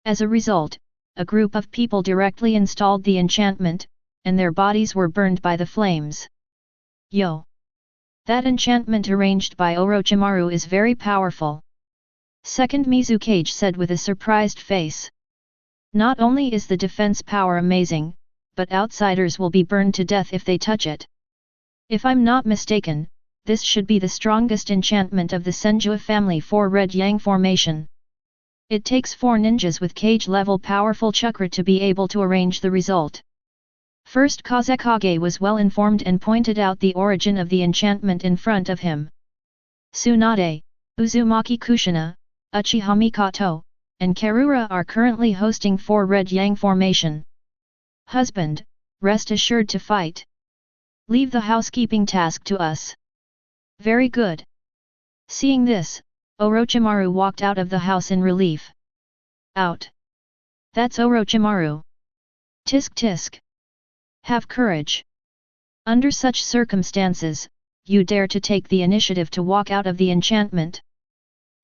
As a result, a group of people directly installed the enchantment, and their bodies were burned by the flames. Yo! That enchantment arranged by Orochimaru is very powerful. Second Mizukage said with a surprised face. Not only is the defense power amazing, but outsiders will be burned to death if they touch it. If I'm not mistaken, this should be the strongest enchantment of the Senju family for Red Yang formation. It takes 4 ninjas with cage-level powerful chakra to be able to arrange the result. First Kazekage was well informed and pointed out the origin of the enchantment in front of him. Tsunade, Uzumaki Kushina, Uchiha Mikoto, and Karura are currently hosting for Red Yang formation. Husband, rest assured to fight. Leave the housekeeping task to us. Very good. Seeing this, Orochimaru walked out of the house in relief. Out. That's Orochimaru. Tisk tisk. Have courage. Under such circumstances, you dare to take the initiative to walk out of the enchantment.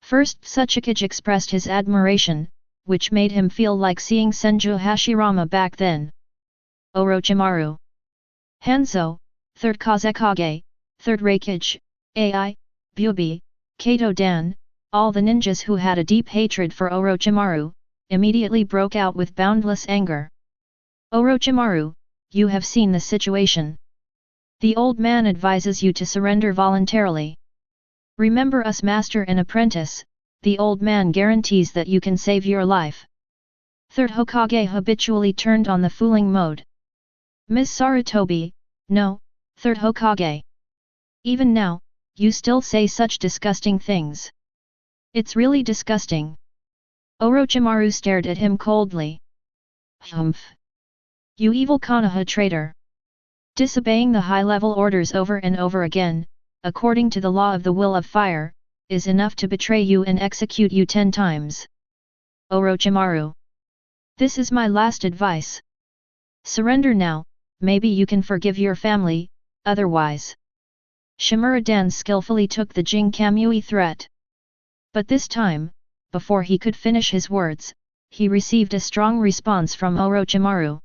First Tsuchikage expressed his admiration, which made him feel like seeing Senju Hashirama back then. Orochimaru. Hanzo, Third Kazekage, Third Raikage, Ai, Bubi, Kato-dan, all the ninjas who had a deep hatred for Orochimaru, immediately broke out with boundless anger. Orochimaru, you have seen the situation. The old man advises you to surrender voluntarily. Remember us master and apprentice, the old man guarantees that you can save your life. Third Hokage habitually turned on the fooling mode. Ms. Sarutobi, no, Third Hokage. Even now, you still say such disgusting things. It's really disgusting. Orochimaru stared at him coldly. Humph. You evil Konoha traitor. Disobeying the high-level orders over and over again, according to the law of the will of fire, is enough to betray you and execute you 10 times. Orochimaru. This is my last advice. Surrender now, maybe you can forgive your family, otherwise. Shimura-dan skillfully took the Jinkamui threat. But this time, before he could finish his words, he received a strong response from Orochimaru.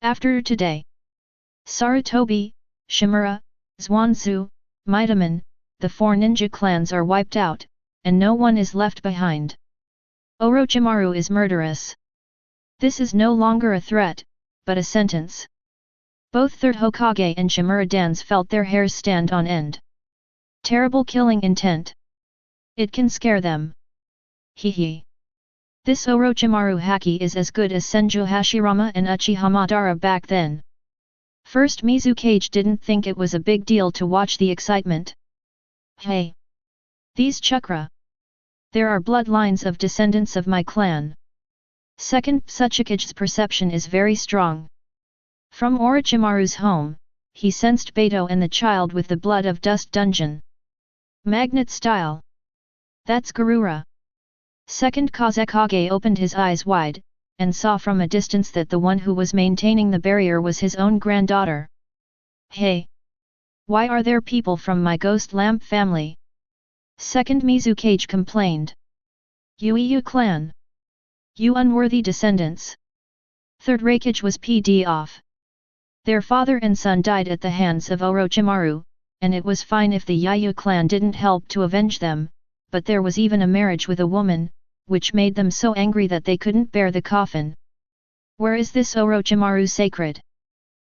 After today, Sarutobi, Shimura, Zwanzu, Mitaman, the 4 ninja clans are wiped out, and no one is left behind. Orochimaru is murderous. This is no longer a threat, but a sentence. Both Third Hokage and Shimura-dans felt their hairs stand on end. Terrible killing intent. It can scare them. Hee. This Orochimaru haki is as good as Senju Hashirama and Uchiha Madara back then. First Mizukage didn't think it was a big deal to watch the excitement. Hey! These chakra! There are bloodlines of descendants of my clan. Second Tsuchikage's perception is very strong. From Orochimaru's home, he sensed Beto and the child with the blood of dust dungeon. Magnet style. That's Garura. Second Kazekage opened his eyes wide, and saw from a distance that the one who was maintaining the barrier was his own granddaughter. Hey! Why are there people from my ghost lamp family? Second Mizukage complained. You clan! You unworthy descendants! Third Raikage was PD off. Their father and son died at the hands of Orochimaru, and it was fine if the Yayu clan didn't help to avenge them, but there was even a marriage with a woman, which made them so angry that they couldn't bear the coffin. Where is this Orochimaru sacred?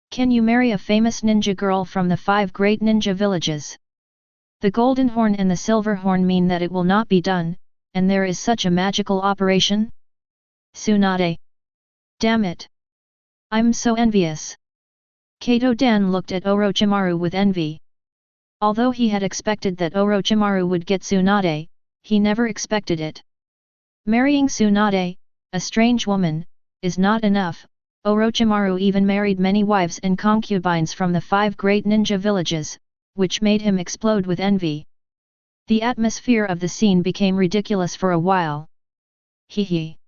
Can you marry a famous ninja girl from the 5 great ninja villages? The golden horn and the silver horn mean that it will not be done, and there is such a magical operation? Tsunade. Damn it! I'm so envious. Kato-dan looked at Orochimaru with envy. Although he had expected that Orochimaru would get Tsunade, he never expected it. Marrying Tsunade, a strange woman, is not enough. Orochimaru even married many wives and concubines from the 5 great ninja villages, which made him explode with envy. The atmosphere of the scene became ridiculous for a while. Hee.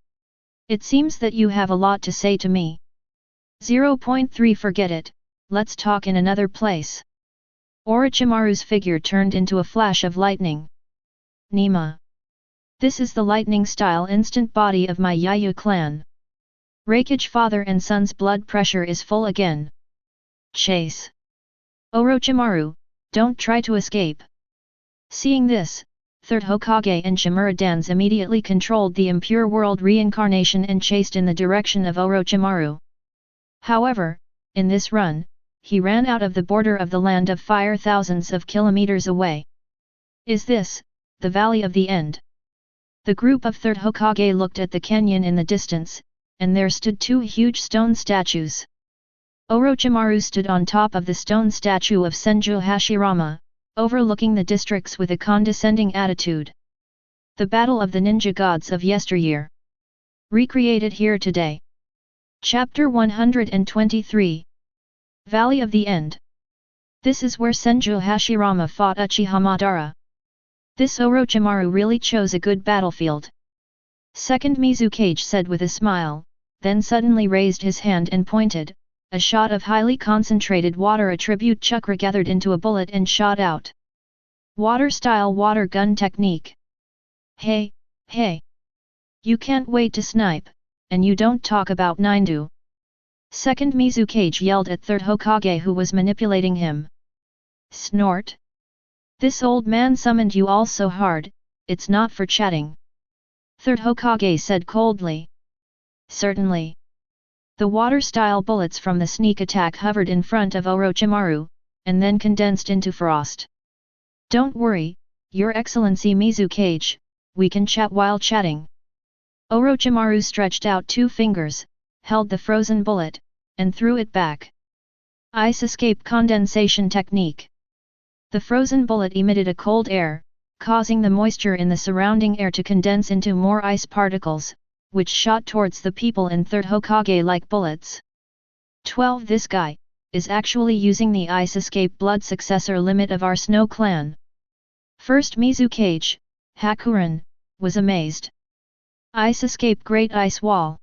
It seems that you have a lot to say to me. 0.3 Forget it, let's talk in another place. Orochimaru's figure turned into a flash of lightning. Nima. This is the lightning-style instant body of my Yayu clan. Raikage father and son's blood pressure is full again. Chase. Orochimaru, don't try to escape. Seeing this, Third Hokage and Shimura-dans immediately controlled the impure world reincarnation and chased in the direction of Orochimaru. However, in this run, he ran out of the border of the land of fire thousands of kilometers away. Is this, the Valley of the End? The group of Third Hokage looked at the canyon in the distance, and there stood 2 huge stone statues. Orochimaru stood on top of the stone statue of Senju Hashirama, overlooking the districts with a condescending attitude. The battle of the ninja gods of yesteryear. Recreated here today. Chapter 123. Valley of the End. This is where Senju Hashirama fought Uchiha Madara. This Orochimaru really chose a good battlefield. Second Mizukage said with a smile, then suddenly raised his hand and pointed. A shot of highly concentrated water attribute chakra gathered into a bullet and shot out. Water-style water gun technique. Hey. You can't wait to snipe, and you don't talk about Nindu. Second Mizukage yelled at Third Hokage who was manipulating him. Snort. This old man summoned you all so hard, it's not for chatting. Third Hokage said coldly. Certainly. The water-style bullets from the sneak attack hovered in front of Orochimaru, and then condensed into frost. Don't worry, Your Excellency Mizukage, we can chat while chatting. Orochimaru stretched out 2 fingers, held the frozen bullet, and threw it back. Ice escape condensation technique. The frozen bullet emitted a cold air, causing the moisture in the surrounding air to condense into more ice particles, which shot towards the people in Third Hokage like bullets. 12 This guy is actually using the ice escape blood successor limit of our snow clan. First Mizukage, Hakuren, was amazed. Ice escape Great Ice Wall.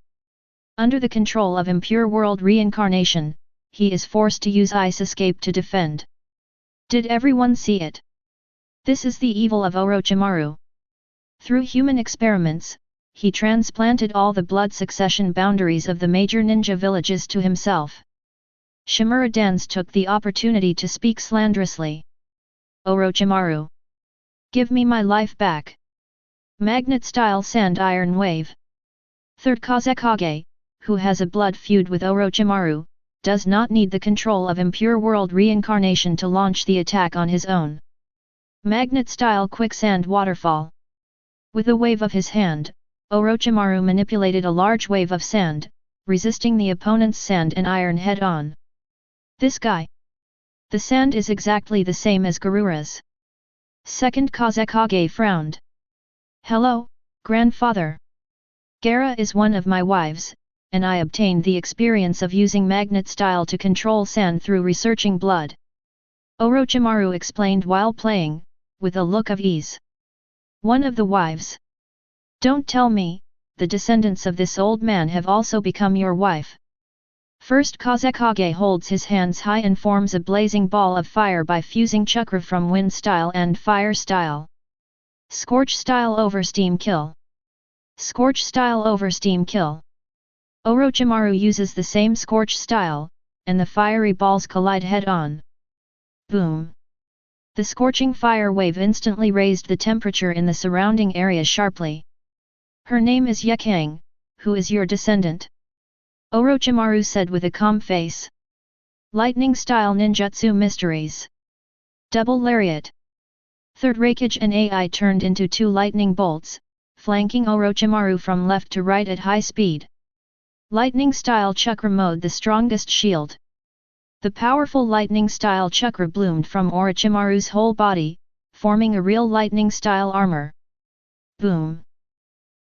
Under the control of impure world reincarnation, he is forced to use ice escape to defend. Did everyone see it? This is the evil of Orochimaru. Through human experiments, he transplanted all the blood succession boundaries of the major ninja villages to himself. Shimura-dans took the opportunity to speak slanderously. Orochimaru. Give me my life back. Magnet-style sand iron wave. Third Kazekage, who has a blood feud with Orochimaru, does not need the control of impure world reincarnation to launch the attack on his own. Magnet-style quicksand waterfall. With a wave of his hand, Orochimaru manipulated a large wave of sand, resisting the opponent's sand and iron head-on. This guy. The sand is exactly the same as Garura's. Second Kazekage frowned. Hello, grandfather. Gaara is one of my wives, and I obtained the experience of using magnet style to control sand through researching blood. Orochimaru explained while playing, with a look of ease. One of the wives. Don't tell me, the descendants of this old man have also become your wife. First Kazekage holds his hands high and forms a blazing ball of fire by fusing chakra from wind style and fire style. Scorch style over steam kill. Scorch style over steam kill. Orochimaru uses the same scorch style, and the fiery balls collide head-on. Boom! The scorching fire wave instantly raised the temperature in the surrounding area sharply. Her name is Yekang, who is your descendant? Orochimaru said with a calm face. Lightning-style ninjutsu mysteries. Double lariat. Third Raikage and AI turned into two lightning bolts, flanking Orochimaru from left to right at high speed. Lightning-style chakra mode, the strongest shield. The powerful lightning-style chakra bloomed from Orochimaru's whole body, forming a real lightning-style armor. Boom!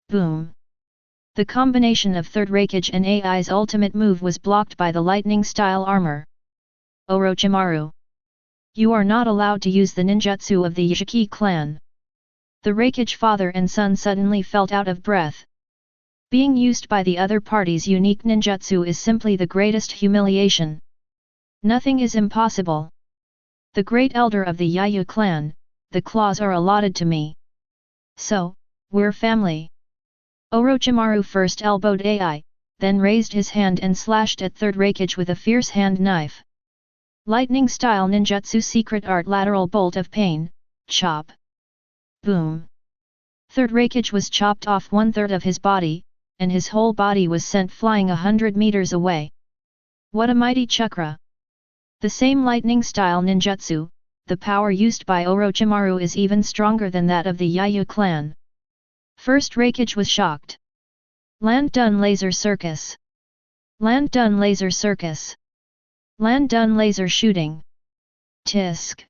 Boom! The combination of Third Raikage and AI's ultimate move was blocked by the lightning-style armor. Orochimaru! You are not allowed to use the ninjutsu of the Uzumaki clan. The Raikage father and son suddenly felt out of breath. Being used by the other party's unique ninjutsu is simply the greatest humiliation. Nothing is impossible. The great elder of the Yayu clan, the claws are allotted to me. So, we're family. Orochimaru first elbowed AI, then raised his hand and slashed at Third Raikage with a fierce hand knife. Lightning-style ninjutsu secret art lateral bolt of pain, chop. Boom. Third Raikage was chopped off 1/3 of his body, and his whole body was sent flying 100 meters away. What a mighty chakra! The same lightning-style ninjutsu, the power used by Orochimaru is even stronger than that of the Yayu clan. First Raikage was shocked. Land done laser circus. Land done laser circus. Land done laser shooting. Tisk.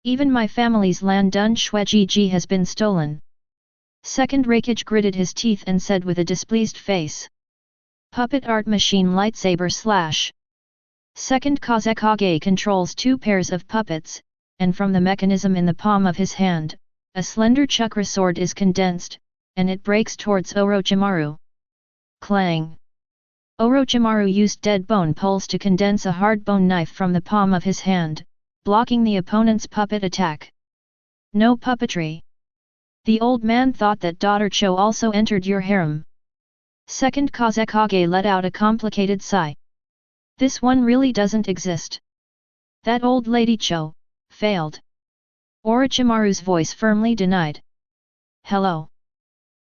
Even my family's land done Shueji has been stolen. Second Raikage gritted his teeth and said with a displeased face. Puppet art machine lightsaber slash. Second Kazekage controls two pairs of puppets, and from the mechanism in the palm of his hand, a slender chakra sword is condensed, and it breaks towards Orochimaru. Clang! Orochimaru used dead bone poles to condense a hard bone knife from the palm of his hand, blocking the opponent's puppet attack. No puppetry. The old man thought that daughter Cho also entered your harem. Second Kazekage let out a complicated sigh. This one really doesn't exist. That old lady Cho, failed. Orochimaru's voice firmly denied. Hello.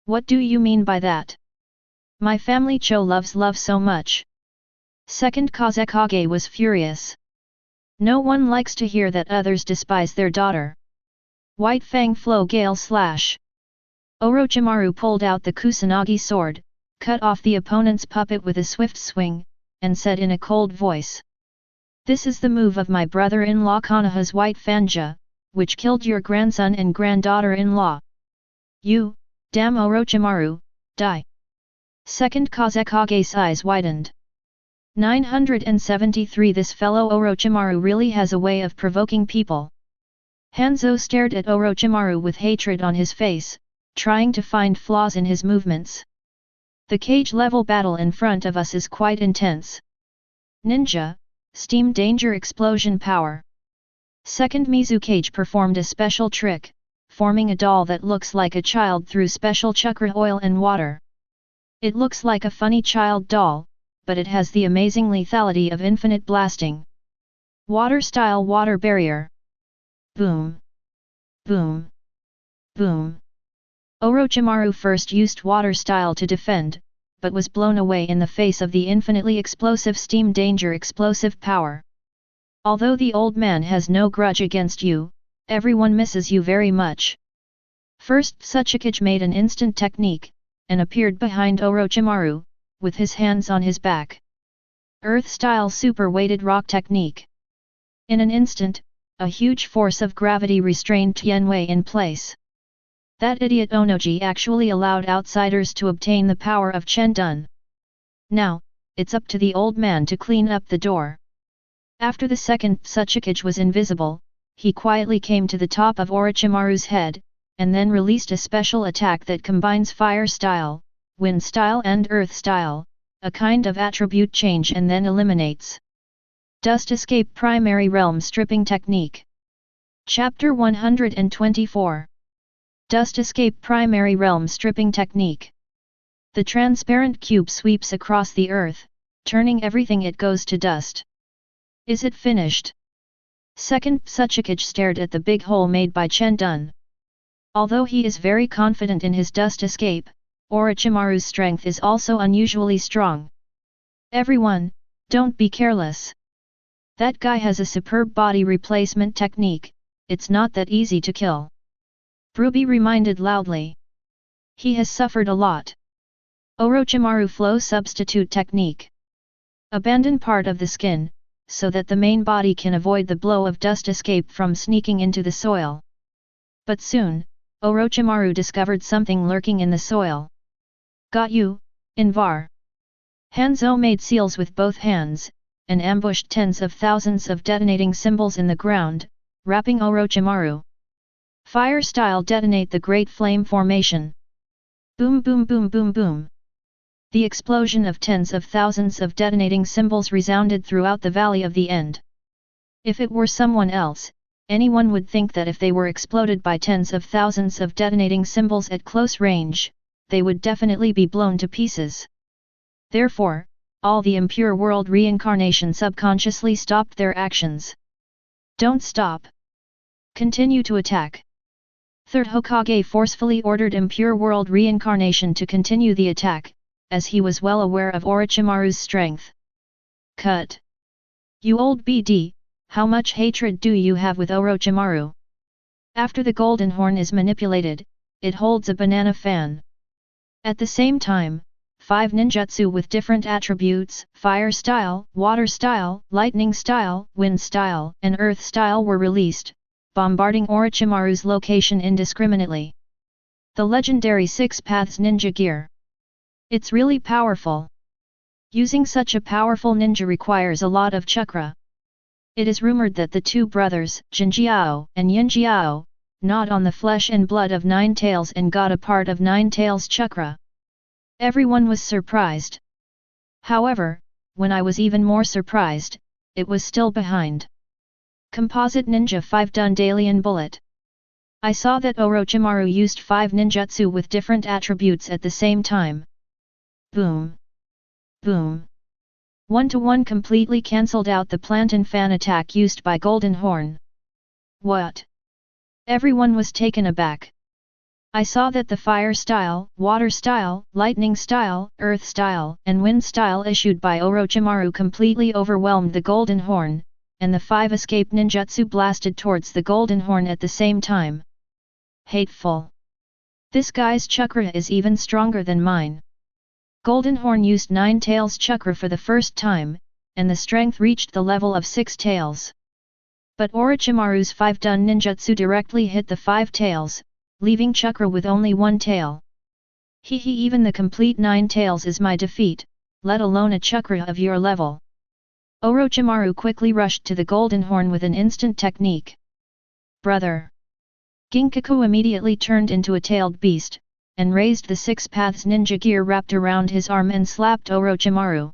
What do you mean by that? My family Cho loves love so much. Second Kazekage was furious. No one likes to hear that others despise their daughter. White Fang Flow Gale Slash. Orochimaru pulled out the Kusanagi sword, cut off the opponent's puppet with a swift swing, and said in a cold voice. This is the move of my brother-in-law Konoha's White Fanja, which killed your grandson and granddaughter-in-law. You, damn Orochimaru, die. Second Kazekage's eyes widened. 973 This fellow Orochimaru really has a way of provoking people. Hanzo stared at Orochimaru with hatred on his face, trying to find flaws in his movements. The cage-level battle in front of us is quite intense. Ninja, steam danger explosion power. Second Mizukage performed a special trick, forming a doll that looks like a child through special chakra oil and water. It looks like a funny child doll, but it has the amazing lethality of infinite blasting. Water-style water barrier. Boom. Boom. Boom. Orochimaru first used water style to defend, but was blown away in the face of the infinitely explosive steam danger explosive power. Although the old man has no grudge against you, everyone misses you very much. First Ōtsutsuki made an instant technique, and appeared behind Orochimaru, with his hands on his back. Earth-style super-weighted rock technique. In an instant, a huge force of gravity restrained Tianwei in place. That idiot Onoji actually allowed outsiders to obtain the power of Chendun. Now, it's up to the old man to clean up the door. After the second Ōtsutsuki was invisible, he quietly came to the top of Orochimaru's head, and then released a special attack that combines fire style, wind style and earth style, a kind of attribute change, and then eliminates. Dust Escape Primary Realm Stripping Technique. Chapter 124. Dust Escape Primary Realm Stripping Technique. The transparent cube sweeps across the earth, turning everything it goes to dust. Is it finished? Second Ōtsutsuki stared at the big hole made by Chendun. Although he is very confident in his dust escape, Orochimaru's strength is also unusually strong. Everyone, don't be careless. That guy has a superb body replacement technique, it's not that easy to kill. Ruby reminded loudly. He has suffered a lot. Orochimaru flow substitute technique. Abandon part of the skin, so that the main body can avoid the blow of dust escape from sneaking into the soil. But soon, Orochimaru discovered something lurking in the soil. Got you, Invar. Hanzo made seals with both hands, and ambushed tens of thousands of detonating symbols in the ground, wrapping Orochimaru. Fire style detonate the great flame formation. Boom boom boom boom boom. The explosion of tens of thousands of detonating symbols resounded throughout the Valley of the End. If it were someone else, anyone would think that if they were exploded by tens of thousands of detonating symbols at close range, they would definitely be blown to pieces. Therefore, all the impure world reincarnation subconsciously stopped their actions. Don't stop. Continue to attack. Third Hokage forcefully ordered impure world reincarnation to continue the attack, as he was well aware of Orochimaru's strength. Cut. You old BD, how much hatred do you have with Orochimaru? After the golden horn is manipulated, it holds a banana fan. At the same time, 5 ninjutsu with different attributes, fire style, water style, lightning style, wind style, and earth style were released, bombarding Orochimaru's location indiscriminately. The legendary 6 Paths Ninja Gear. It's really powerful. Using such a powerful ninja requires a lot of chakra. It is rumored that the two brothers, Jinjiao and Yinjiao, gnawed on the flesh and blood of Nine Tails and got a part of Nine Tails' chakra. Everyone was surprised. However, when I was even more surprised, it was still behind. Composite Ninja 5 Dundalian Bullet. I saw that Orochimaru used 5 ninjutsu with different attributes at the same time. Boom. Boom. 1-to-1 completely cancelled out the plant and fan attack used by Golden Horn. What? Everyone was taken aback. I saw that the fire style, water style, lightning style, earth style, and wind style issued by Orochimaru completely overwhelmed the Golden Horn, and the 5 escape ninjutsu blasted towards the Golden Horn at the same time. Hateful. This guy's chakra is even stronger than mine. Golden Horn used 9 Tails chakra for the first time, and the strength reached the level of 6 Tails. But Orochimaru's 5 Dun ninjutsu directly hit the 5 Tails, leaving chakra with only 1 tail. Even the complete 9 Tails is my defeat, let alone a chakra of your level. Orochimaru quickly rushed to the Golden Horn with an instant technique. Brother! Ginkaku immediately turned into a tailed beast, and raised the 6 Paths Ninja Gear wrapped around his arm and slapped Orochimaru.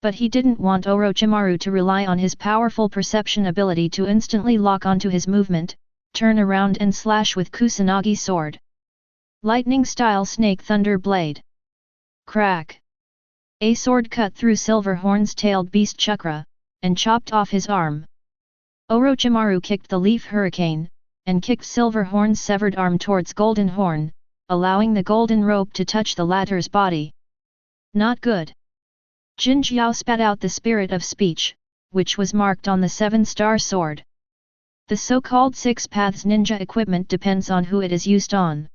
But he didn't want Orochimaru to rely on his powerful perception ability to instantly lock onto his movement, turn around and slash with Kusanagi sword. Lightning style Snake Thunder Blade. Crack! A sword cut through Silverhorn's tailed beast chakra, and chopped off his arm. Orochimaru kicked the Leaf Hurricane, and kicked Silverhorn's severed arm towards Golden Horn, allowing the golden rope to touch the latter's body. Not good. Jinjiao spat out the spirit of speech, which was marked on the 7-star sword. The so-called 6 Paths ninja equipment depends on who it is used on.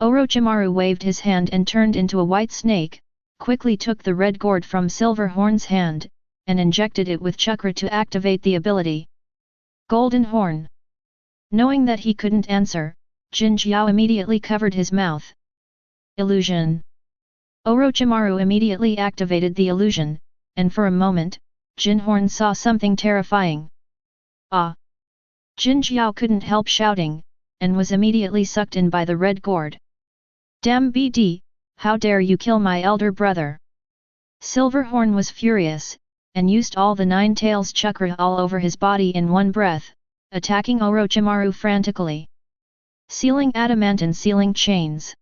Orochimaru waved his hand and turned into a white snake, quickly took the red gourd from Silverhorn's hand, and injected it with chakra to activate the ability. Golden Horn. Knowing that he couldn't answer, Jinjiao immediately covered his mouth. Illusion. Orochimaru immediately activated the illusion, and for a moment, Jinhorn saw something terrifying. Ah! Jinjiao couldn't help shouting, and was immediately sucked in by the red gourd. Damn BD, how dare you kill my elder brother! Silverhorn was furious, and used all the 9 Tails chakra all over his body in one breath, attacking Orochimaru frantically. Sealing adamant and sealing chains.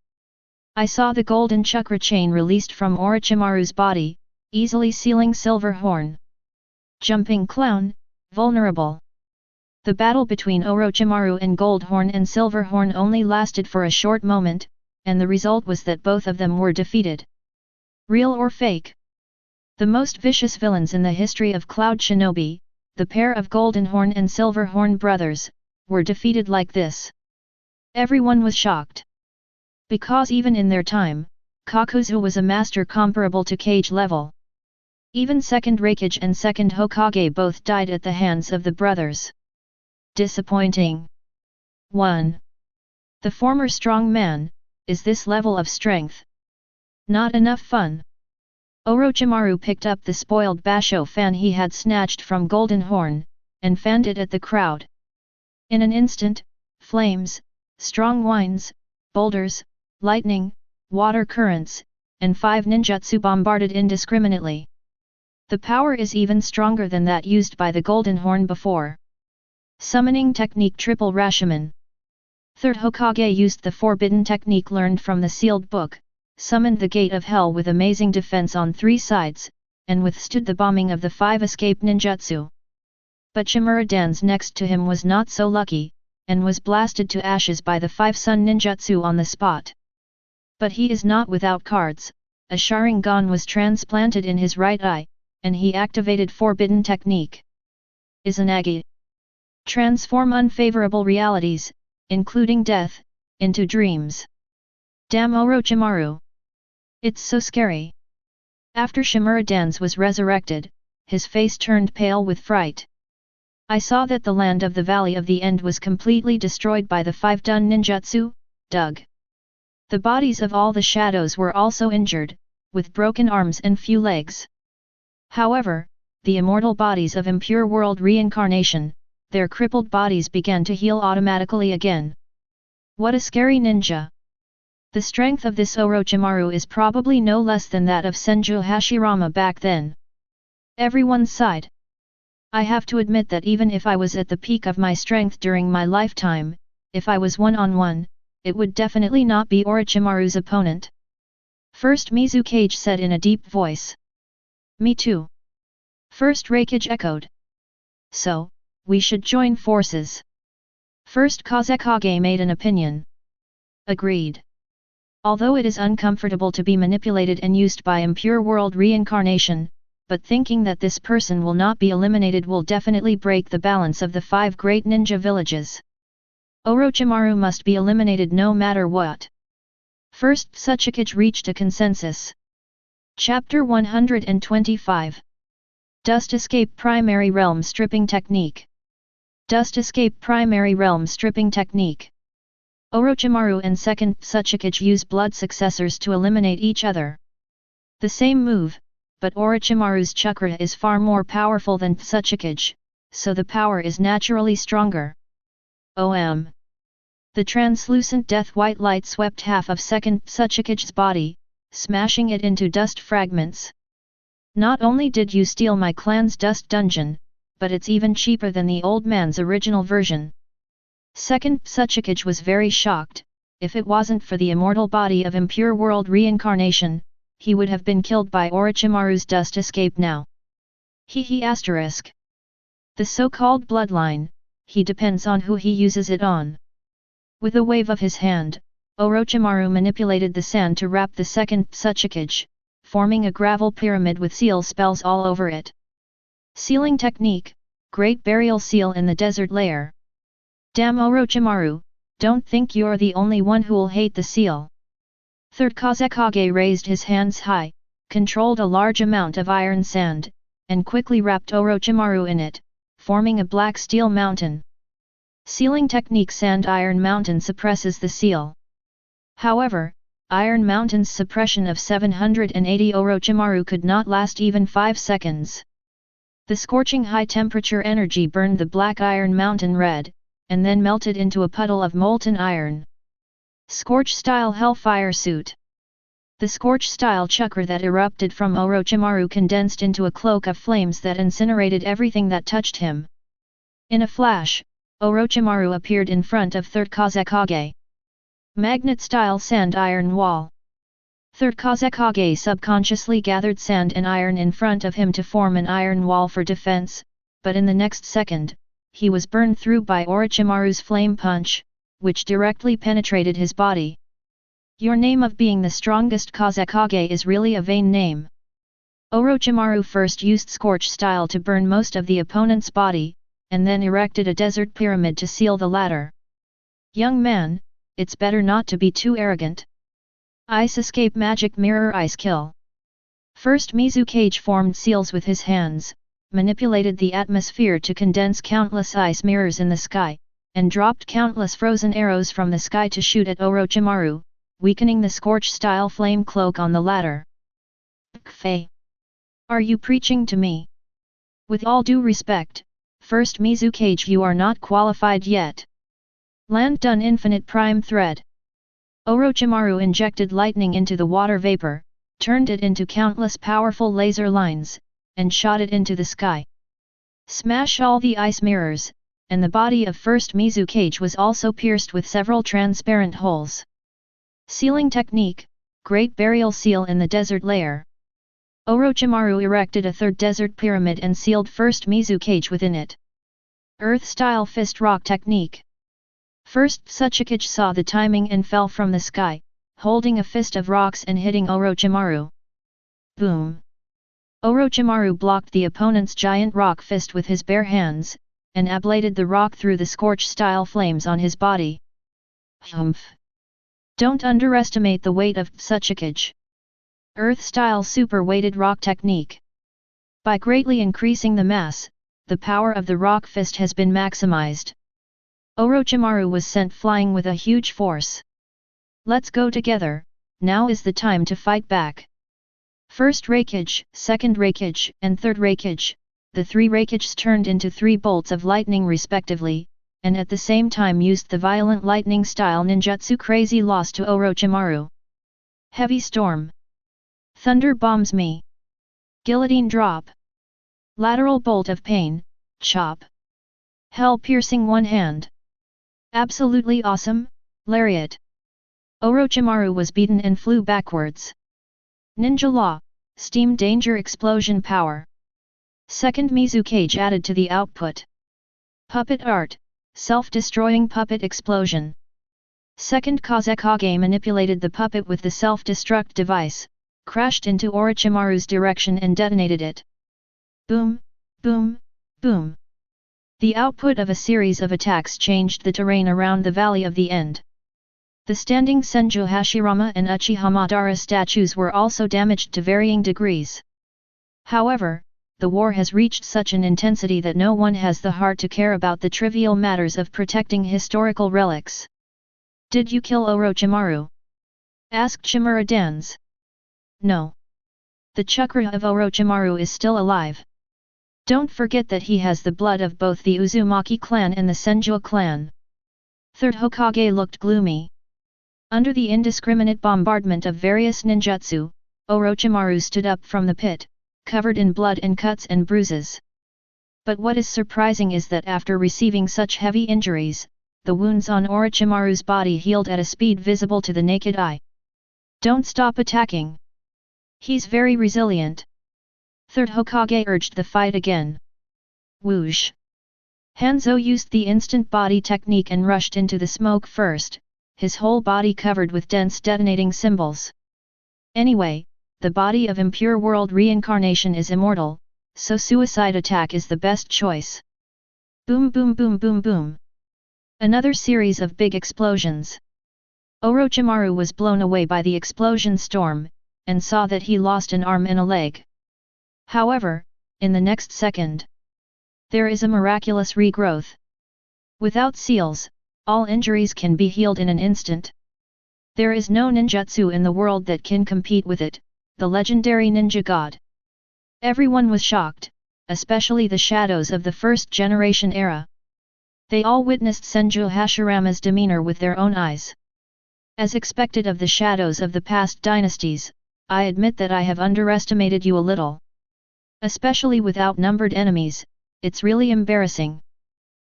I saw the golden chakra chain released from Orochimaru's body, easily sealing Silverhorn. Jumping clown, vulnerable. The battle between Orochimaru and Goldhorn and Silverhorn only lasted for a short moment, and the result was that both of them were defeated. Real or fake? The most vicious villains in the history of Cloud Shinobi, the pair of Goldenhorn and Silverhorn brothers, were defeated like this. Everyone was shocked. Because even in their time, Kakuzu was a master comparable to Kage level. Even second Raikage and second Hokage both died at the hands of the brothers. Disappointing. 1. The former strong man, is this level of strength? Not enough fun. Orochimaru picked up the spoiled basho fan he had snatched from Golden Horn, and fanned it at the crowd. In an instant, flames, strong winds, boulders, lightning, water currents, and 5 ninjutsu bombarded indiscriminately. The power is even stronger than that used by the Golden Horn before. Summoning technique Triple Rashomon. Third Hokage used the forbidden technique learned from the sealed book, summoned the Gate of Hell with amazing defense on 3 sides, and withstood the bombing of the 5 escape ninjutsu. But Shimuradan's next to him was not so lucky, and was blasted to ashes by the 5 sun ninjutsu on the spot. But he is not without cards. A Sharingan was transplanted in his right eye, and he activated forbidden technique. Izanagi. Transform unfavorable realities, including death, into dreams. Damn Orochimaru. It's so scary. After Shimuradan's was resurrected, his face turned pale with fright. I saw that the land of the Valley of the End was completely destroyed by the 5 dun ninjutsu, Doug. The bodies of all the shadows were also injured, with broken arms and few legs. However, the immortal bodies of impure world reincarnation, their crippled bodies began to heal automatically again. What a scary ninja! The strength of this Orochimaru is probably no less than that of Senju Hashirama back then. Everyone sighed. I have to admit that even if I was at the peak of my strength during my lifetime, if I was one-on-one, it would definitely not be Orochimaru's opponent. First Mizukage said in a deep voice. Me too. First Raikage echoed. So, we should join forces. First Kazekage made an opinion. Agreed. Although it is uncomfortable to be manipulated and used by impure world reincarnation, but thinking that this person will not be eliminated will definitely break the balance of the 5 great ninja villages. Orochimaru must be eliminated no matter what. First Tsuchikage reached a consensus. Chapter 125. Dust Escape Primary Realm Stripping Technique. Dust Escape Primary Realm Stripping Technique. Orochimaru and second Tsuchikage use blood successors to eliminate each other. The same move, but Orochimaru's chakra is far more powerful than Tsuchikage, so the power is naturally stronger. OM. The translucent death-white light swept half of second Tsuchikage's body, smashing it into dust fragments. Not only did you steal my clan's dust dungeon, but it's even cheaper than the old man's original version. Second Tsuchikage was very shocked. If it wasn't for the immortal body of impure world reincarnation, he would have been killed by Orochimaru's dust escape now. ****. The so-called bloodline, he depends on who he uses it on. With a wave of his hand, Orochimaru manipulated the sand to wrap the second Tsuchikage, forming a gravel pyramid with seal spells all over it. Sealing technique, Great Burial Seal in the desert layer. Damn Orochimaru, don't think you're the only one who'll hate the seal. Third Kazekage raised his hands high, controlled a large amount of iron sand, and quickly wrapped Orochimaru in it, forming a black steel mountain. Sealing technique Sand Iron Mountain suppresses the seal. However, Iron Mountain's suppression of 780 Orochimaru could not last even 5 seconds. The scorching high-temperature energy burned the black Iron Mountain red, and then melted into a puddle of molten iron. Scorch-style Hellfire Suit. The Scorch-style chakra that erupted from Orochimaru condensed into a cloak of flames that incinerated everything that touched him. In a flash, Orochimaru appeared in front of Third Kazekage. Magnet-style Sand Iron Wall. Third Kazekage subconsciously gathered sand and iron in front of him to form an iron wall for defense, but in the next second, he was burned through by Orochimaru's flame punch, which directly penetrated his body. Your name of being the strongest Kazekage is really a vain name. Orochimaru first used Scorch style to burn most of the opponent's body, and then erected a desert pyramid to seal the latter. Young man, it's better not to be too arrogant. Ice escape magic mirror ice kill. First Mizukage formed seals with his hands, manipulated the atmosphere to condense countless ice mirrors in the sky, and dropped countless frozen arrows from the sky to shoot at Orochimaru, weakening the scorch-style flame cloak on the latter. Kfei. Are you preaching to me? With all due respect, first Mizukage, you are not qualified yet. Land done infinite prime thread. Orochimaru injected lightning into the water vapor, turned it into countless powerful laser lines, and shot it into the sky. Smash all the ice mirrors, and the body of first Mizukage was also pierced with several transparent holes. Sealing technique, Great Burial Seal in the desert layer. Orochimaru erected a third desert pyramid and sealed first Mizukage within it. Earth-style fist rock technique. First Ōtsutsuki saw the timing and fell from the sky, holding a fist of rocks and hitting Orochimaru. Boom! Orochimaru blocked the opponent's giant rock fist with his bare hands, and ablated the rock through the scorch-style flames on his body. Humph! Don't underestimate the weight of Ōtsutsuki. Earth-style super-weighted rock technique. By greatly increasing the mass, the power of the rock fist has been maximized. Orochimaru was sent flying with a huge force. Let's go together, now is the time to fight back. First Raikage, second Raikage, and third Raikage, the three Raikages turned into 3 bolts of lightning respectively, and at the same time used the violent lightning-style ninjutsu Crazy Loss to Orochimaru. Heavy Storm. Thunder Bombs Me. Guillotine Drop. Lateral Bolt of Pain, Chop. Hell Piercing One Hand. Absolutely awesome, Lariat. Orochimaru was beaten and flew backwards. Ninja Law, Steam Danger Explosion Power. Second Mizukage added to the output. Puppet Art, Self-Destroying Puppet Explosion. Second Hokage manipulated the puppet with the self-destruct device, crashed into Orochimaru's direction and detonated it. Boom, boom, boom. The output of a series of attacks changed the terrain around the Valley of the End. The standing Senju Hashirama and Uchiha Madara statues were also damaged to varying degrees. However, the war has reached such an intensity that no one has the heart to care about the trivial matters of protecting historical relics. Did you kill Orochimaru? Asked Shimura Dans. No. The chakra of Orochimaru is still alive. Don't forget that he has the blood of both the Uzumaki clan and the Senju clan. Third Hokage looked gloomy. Under the indiscriminate bombardment of various ninjutsu, Orochimaru stood up from the pit, covered in blood and cuts and bruises. But what is surprising is that after receiving such heavy injuries, the wounds on Orochimaru's body healed at a speed visible to the naked eye. Don't stop attacking. He's very resilient. Third Hokage urged the fight again. Whoosh! Hanzo used the instant body technique and rushed into the smoke first, his whole body covered with dense detonating symbols. Anyway, the body of impure world reincarnation is immortal, so suicide attack is the best choice. Boom boom boom boom boom. Another series of big explosions. Orochimaru was blown away by the explosion storm, and saw that he lost an arm and a leg. However, in the next second, there is a miraculous regrowth. Without seals, all injuries can be healed in an instant. There is no ninjutsu in the world that can compete with it, the legendary ninja god. Everyone was shocked, especially the shadows of the first generation era. They all witnessed Senju Hashirama's demeanor with their own eyes. As expected of the shadows of the past dynasties, I admit that I have underestimated you a little. Especially with outnumbered enemies, it's really embarrassing.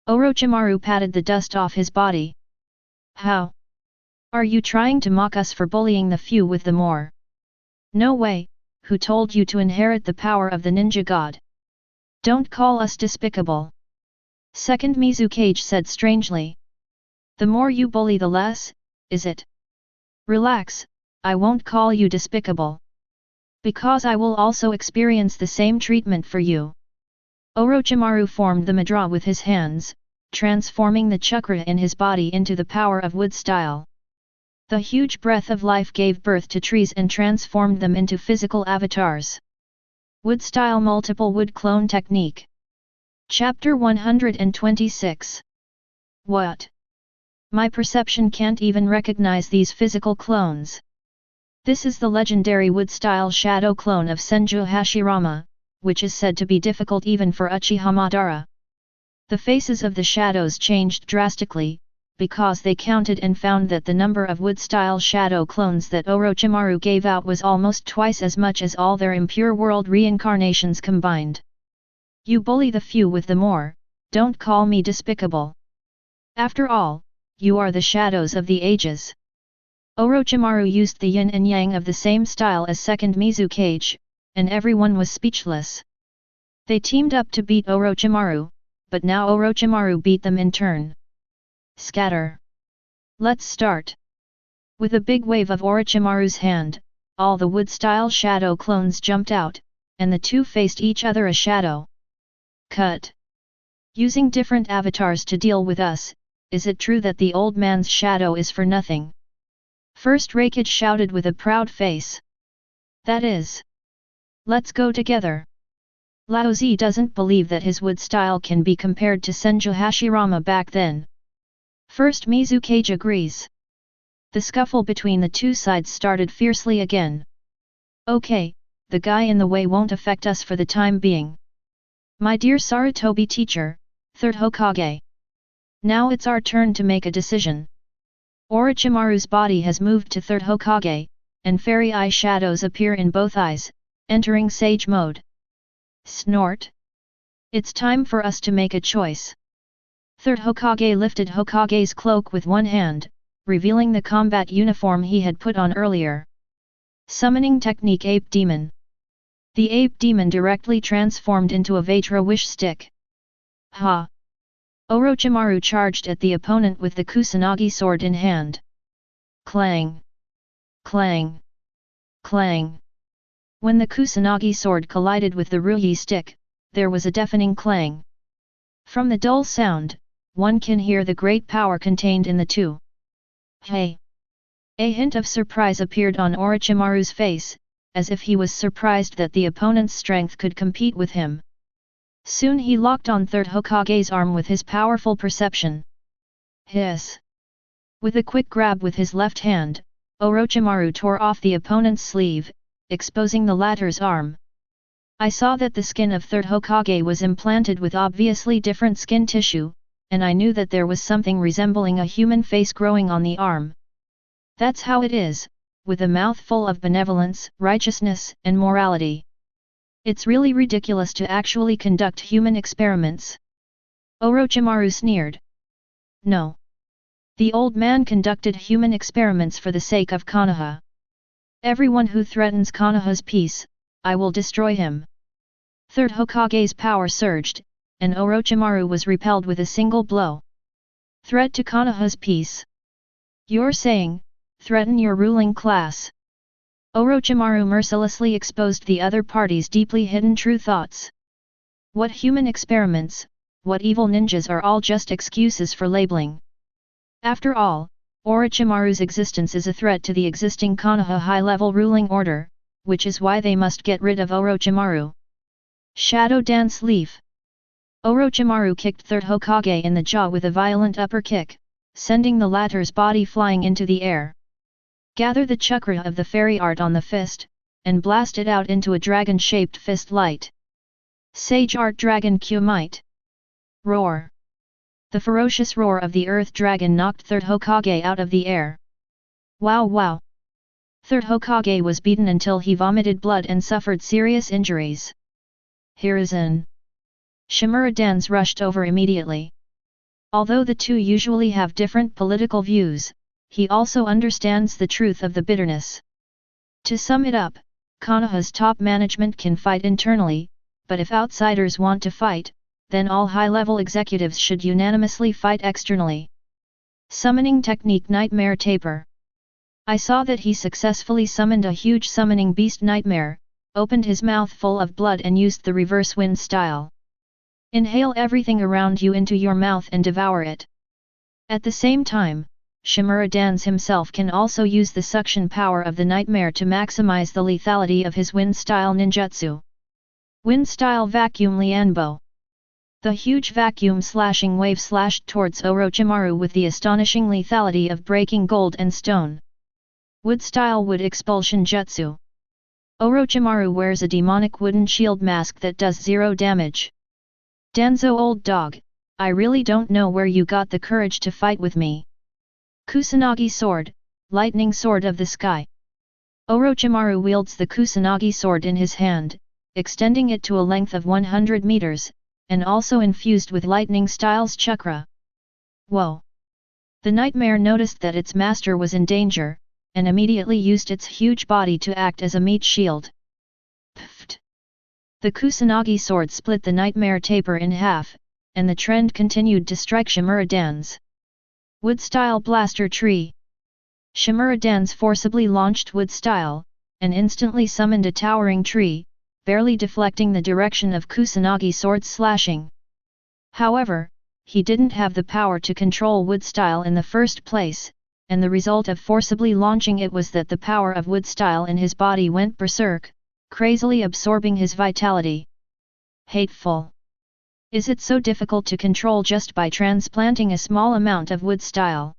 Orochimaru patted the dust off his body. How? Are you trying to mock us for bullying the few with the more? No way, who told you to inherit the power of the ninja god? Don't call us despicable. Second Mizukage said strangely. The more you bully the less, is it? Relax, I won't call you despicable. Because I will also experience the same treatment for you. Orochimaru formed the mudra with his hands, transforming the chakra in his body into the power of wood style. The huge breath of life gave birth to trees and transformed them into physical avatars. Wood Style Multiple Wood Clone Technique. Chapter 126. What? My perception can't even recognize these physical clones. This is the legendary wood-style shadow clone of Senju Hashirama, which is said to be difficult even for Uchiha Madara. The faces of the shadows changed drastically, because they counted and found that the number of wood-style shadow clones that Orochimaru gave out was almost twice as much as all their impure world reincarnations combined. You bully the few with the more, don't call me despicable. After all, you are the shadows of the ages. Orochimaru used the yin and yang of the same style as second Mizukage, and everyone was speechless. They teamed up to beat Orochimaru, but now Orochimaru beat them in turn. Scatter. Let's start. With a big wave of Orochimaru's hand, all the wood-style shadow clones jumped out, and the two faced each other a shadow. Cut. Using different avatars to deal with us, is it true that the old man's shadow is for nothing? First Raikage shouted with a proud face. That is. Let's go together. Laozi doesn't believe that his wood style can be compared to Senju Hashirama back then. First Mizukage agrees. The scuffle between the two sides started fiercely again. Okay, the guy in the way won't affect us for the time being. My dear Sarutobi teacher, third Hokage. Now it's our turn to make a decision. Orochimaru's body has moved to third Hokage, and fairy eye shadows appear in both eyes, entering sage mode. Snort. It's time for us to make a choice. Third Hokage lifted Hokage's cloak with one hand, revealing the combat uniform he had put on earlier. Summoning technique Ape Demon. The Ape Demon directly transformed into a Vajra Wish Stick. Ha! Orochimaru charged at the opponent with the Kusanagi sword in hand. Clang! Clang! Clang! When the Kusanagi sword collided with the Ryuyi stick, there was a deafening clang. From the dull sound, one can hear the great power contained in the two. Hey! A hint of surprise appeared on Orochimaru's face, as if he was surprised that the opponent's strength could compete with him. Soon he locked on third Hokage's arm with his powerful perception. Hiss! With a quick grab with his left hand, Orochimaru tore off the opponent's sleeve, exposing the latter's arm. I saw that the skin of third Hokage was implanted with obviously different skin tissue, and I knew that there was something resembling a human face growing on the arm. That's how it is, with a mouth full of benevolence, righteousness, and morality. It's really ridiculous to actually conduct human experiments. Orochimaru sneered. No. The old man conducted human experiments for the sake of Konoha. Everyone who threatens Konoha's peace, I will destroy him. Third Hokage's power surged, and Orochimaru was repelled with a single blow. Threat to Konoha's peace? You're saying, threaten your ruling class. Orochimaru mercilessly exposed the other party's deeply hidden true thoughts. What human experiments, what evil ninjas are all just excuses for labeling. After all, Orochimaru's existence is a threat to the existing Konoha high-level ruling order, which is why they must get rid of Orochimaru. Shadow Dance Leaf. Orochimaru kicked third Hokage in the jaw with a violent upper kick, sending the latter's body flying into the air. Gather the chakra of the fairy art on the fist, and blast it out into a dragon-shaped fist light. Sage Art Dragon Q Might. Roar. The ferocious roar of the earth dragon knocked third Hokage out of the air. Wow wow! Third Hokage was beaten until he vomited blood and suffered serious injuries. Hiruzen. Shimura-dans rushed over immediately. Although the two usually have different political views, he also understands the truth of the bitterness. To sum it up, Konoha's top management can fight internally, but if outsiders want to fight, then all high-level executives should unanimously fight externally. Summoning Technique Nightmare Taper. I saw that he successfully summoned a huge summoning beast Nightmare, opened his mouth full of blood and used the reverse wind style. Inhale everything around you into your mouth and devour it. At the same time, Shimura-dans himself can also use the suction power of the nightmare to maximize the lethality of his wind-style ninjutsu. Wind-style vacuum Lianbo. The huge vacuum slashing wave slashed towards Orochimaru with the astonishing lethality of breaking gold and stone. Wood-style wood expulsion jutsu. Orochimaru wears a demonic wooden shield mask that does 0 damage. Danzo old dog, I really don't know where you got the courage to fight with me. Kusanagi sword, lightning sword of the sky. Orochimaru wields the Kusanagi sword in his hand, extending it to a length of 100 meters, and also infused with lightning styles chakra. Whoa! The nightmare noticed that its master was in danger, and immediately used its huge body to act as a meat shield. Pfft! The Kusanagi sword split the nightmare taper in half, and the trend continued to strike Shimura-dans. Wood-style blaster tree. Shimura-dans forcibly launched wood-style, and instantly summoned a towering tree, barely deflecting the direction of Kusanagi sword's slashing. However, he didn't have the power to control wood-style in the first place, and the result of forcibly launching it was that the power of wood-style in his body went berserk, crazily absorbing his vitality. Hateful! Is it so difficult to control just by transplanting a small amount of wood-style?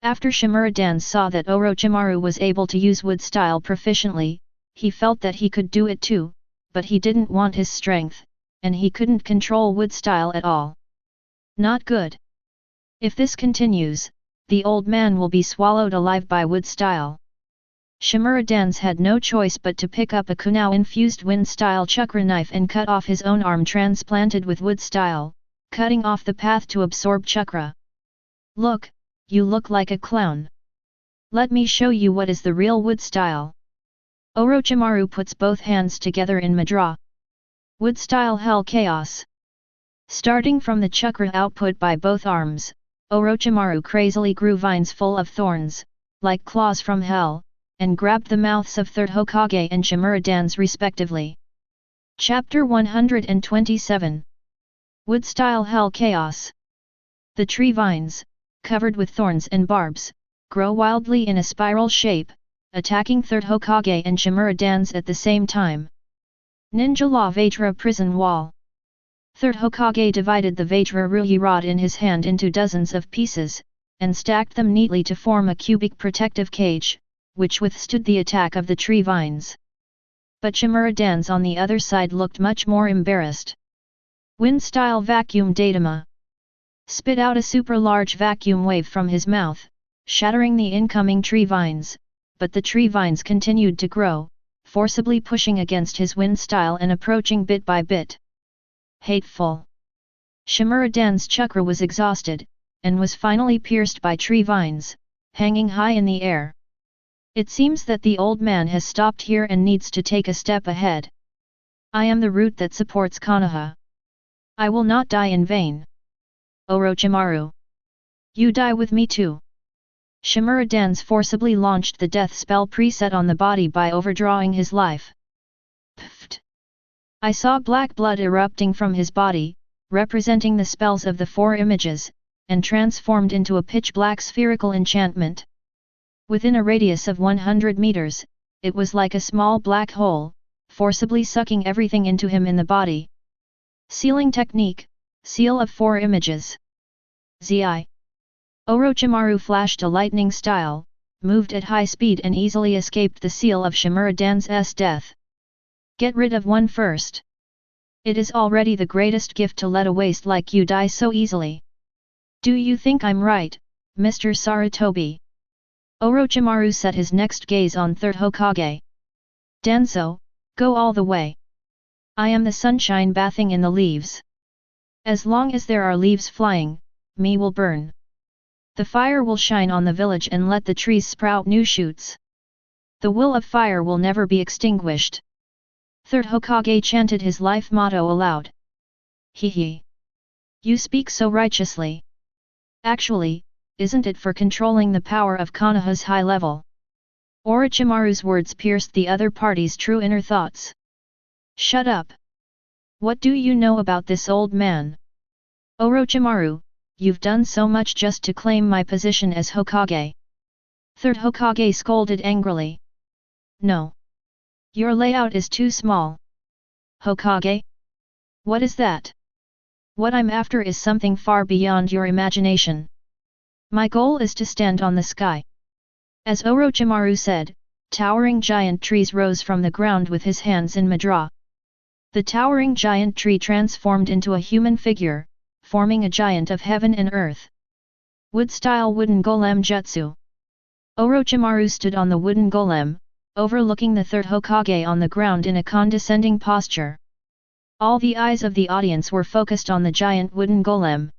After Shimura-dans saw that Orochimaru was able to use wood-style proficiently, he felt that he could do it too, but he didn't want his strength, and he couldn't control wood-style at all. Not good. If this continues, the old man will be swallowed alive by wood-style. Shimura-dans had no choice but to pick up a kunao-infused wind-style chakra knife and cut off his own arm transplanted with wood-style, cutting off the path to absorb chakra. Look, you look like a clown. Let me show you what is the real wood-style. Orochimaru puts both hands together in mudra. Wood-style hell chaos. Starting from the chakra output by both arms, Orochimaru crazily grew vines full of thorns, like claws from hell, and grabbed the mouths of Third Hokage and Shimura-dans respectively. Chapter 127. Wood-style hell chaos. The tree vines, covered with thorns and barbs, grow wildly in a spiral shape, attacking Third Hokage and Shimura-dans at the same time. Ninja Law Vajra Prison Wall. Third Hokage divided the Vajra Ruyi rod in his hand into dozens of pieces, and stacked them neatly to form a cubic protective cage, which withstood the attack of the tree vines. But Shimura-dans on the other side looked much more embarrassed. Wind-style vacuum datama. Spit out a super-large vacuum wave from his mouth, shattering the incoming tree vines, but the tree vines continued to grow, forcibly pushing against his wind-style and approaching bit by bit. Hateful! Shimura-dans chakra was exhausted, and was finally pierced by tree vines, hanging high in the air. It seems that the old man has stopped here and needs to take a step ahead. I am the root that supports Konoha. I will not die in vain. Orochimaru! You die with me too. Shimura-dans forcibly launched the death spell preset on the body by overdrawing his life. Pfft! I saw black blood erupting from his body, representing the spells of the 4 images, and transformed into a pitch-black spherical enchantment. Within a radius of 100 meters, it was like a small black hole, forcibly sucking everything into him in the body. Sealing technique, seal of 4 images. Zi. Orochimaru flashed a lightning style, moved at high speed and easily escaped the seal of Shimura-dans' death. Get rid of one first. It is already the greatest gift to let a waste like you die so easily. Do you think I'm right, Mr. Sarutobi? Orochimaru set his next gaze on Third Hokage. Danzo, go all the way. I am the sunshine bathing in the leaves. As long as there are leaves flying, me will burn. The fire will shine on the village and let the trees sprout new shoots. The will of fire will never be extinguished. Third Hokage chanted his life motto aloud. Hee. You speak so righteously. Actually, isn't it for controlling the power of Konoha's high level? Orochimaru's words pierced the other party's true inner thoughts. Shut up! What do you know about this old man? Orochimaru, you've done so much just to claim my position as Hokage. Third Hokage scolded angrily. No. Your layout is too small. Hokage? What is that? What I'm after is something far beyond your imagination. My goal is to stand on the sky. As Orochimaru said, towering giant trees rose from the ground with his hands in mudra. The towering giant tree transformed into a human figure, forming a giant of heaven and earth. Wood-style wooden golem jutsu. Orochimaru stood on the wooden golem, overlooking the third Hokage on the ground in a condescending posture. All the eyes of the audience were focused on the giant wooden golem.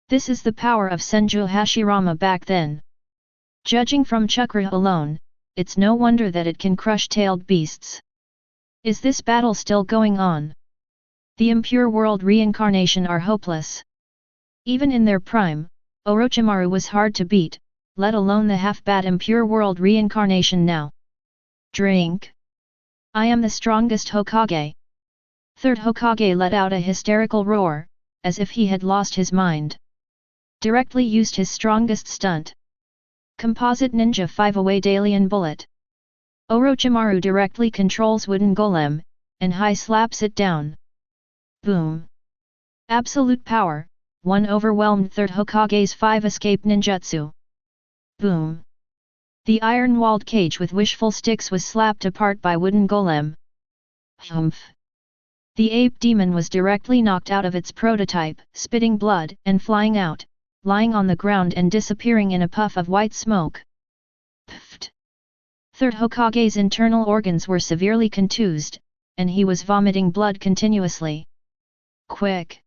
This is the power of Senju Hashirama back then. Judging from chakra alone, it's no wonder that it can crush tailed beasts. Is this battle still going on? The impure world reincarnation are hopeless. Even in their prime, Orochimaru was hard to beat, let alone the half-bad impure world reincarnation now. Drink. I am the strongest Hokage. Third Hokage let out a hysterical roar, as if he had lost his mind. Directly used his strongest stunt. Composite Ninja 5-away Dalian Bullet. Orochimaru directly controls wooden golem, and high slaps it down. Boom. Absolute power, one overwhelmed third Hokage's 5 escape ninjutsu. Boom. The iron-walled cage with wishful sticks was slapped apart by wooden golem. Humph. The ape demon was directly knocked out of its prototype, spitting blood and flying out, lying on the ground and disappearing in a puff of white smoke. Pfft. Third Hokage's internal organs were severely contused, and he was vomiting blood continuously. Quick!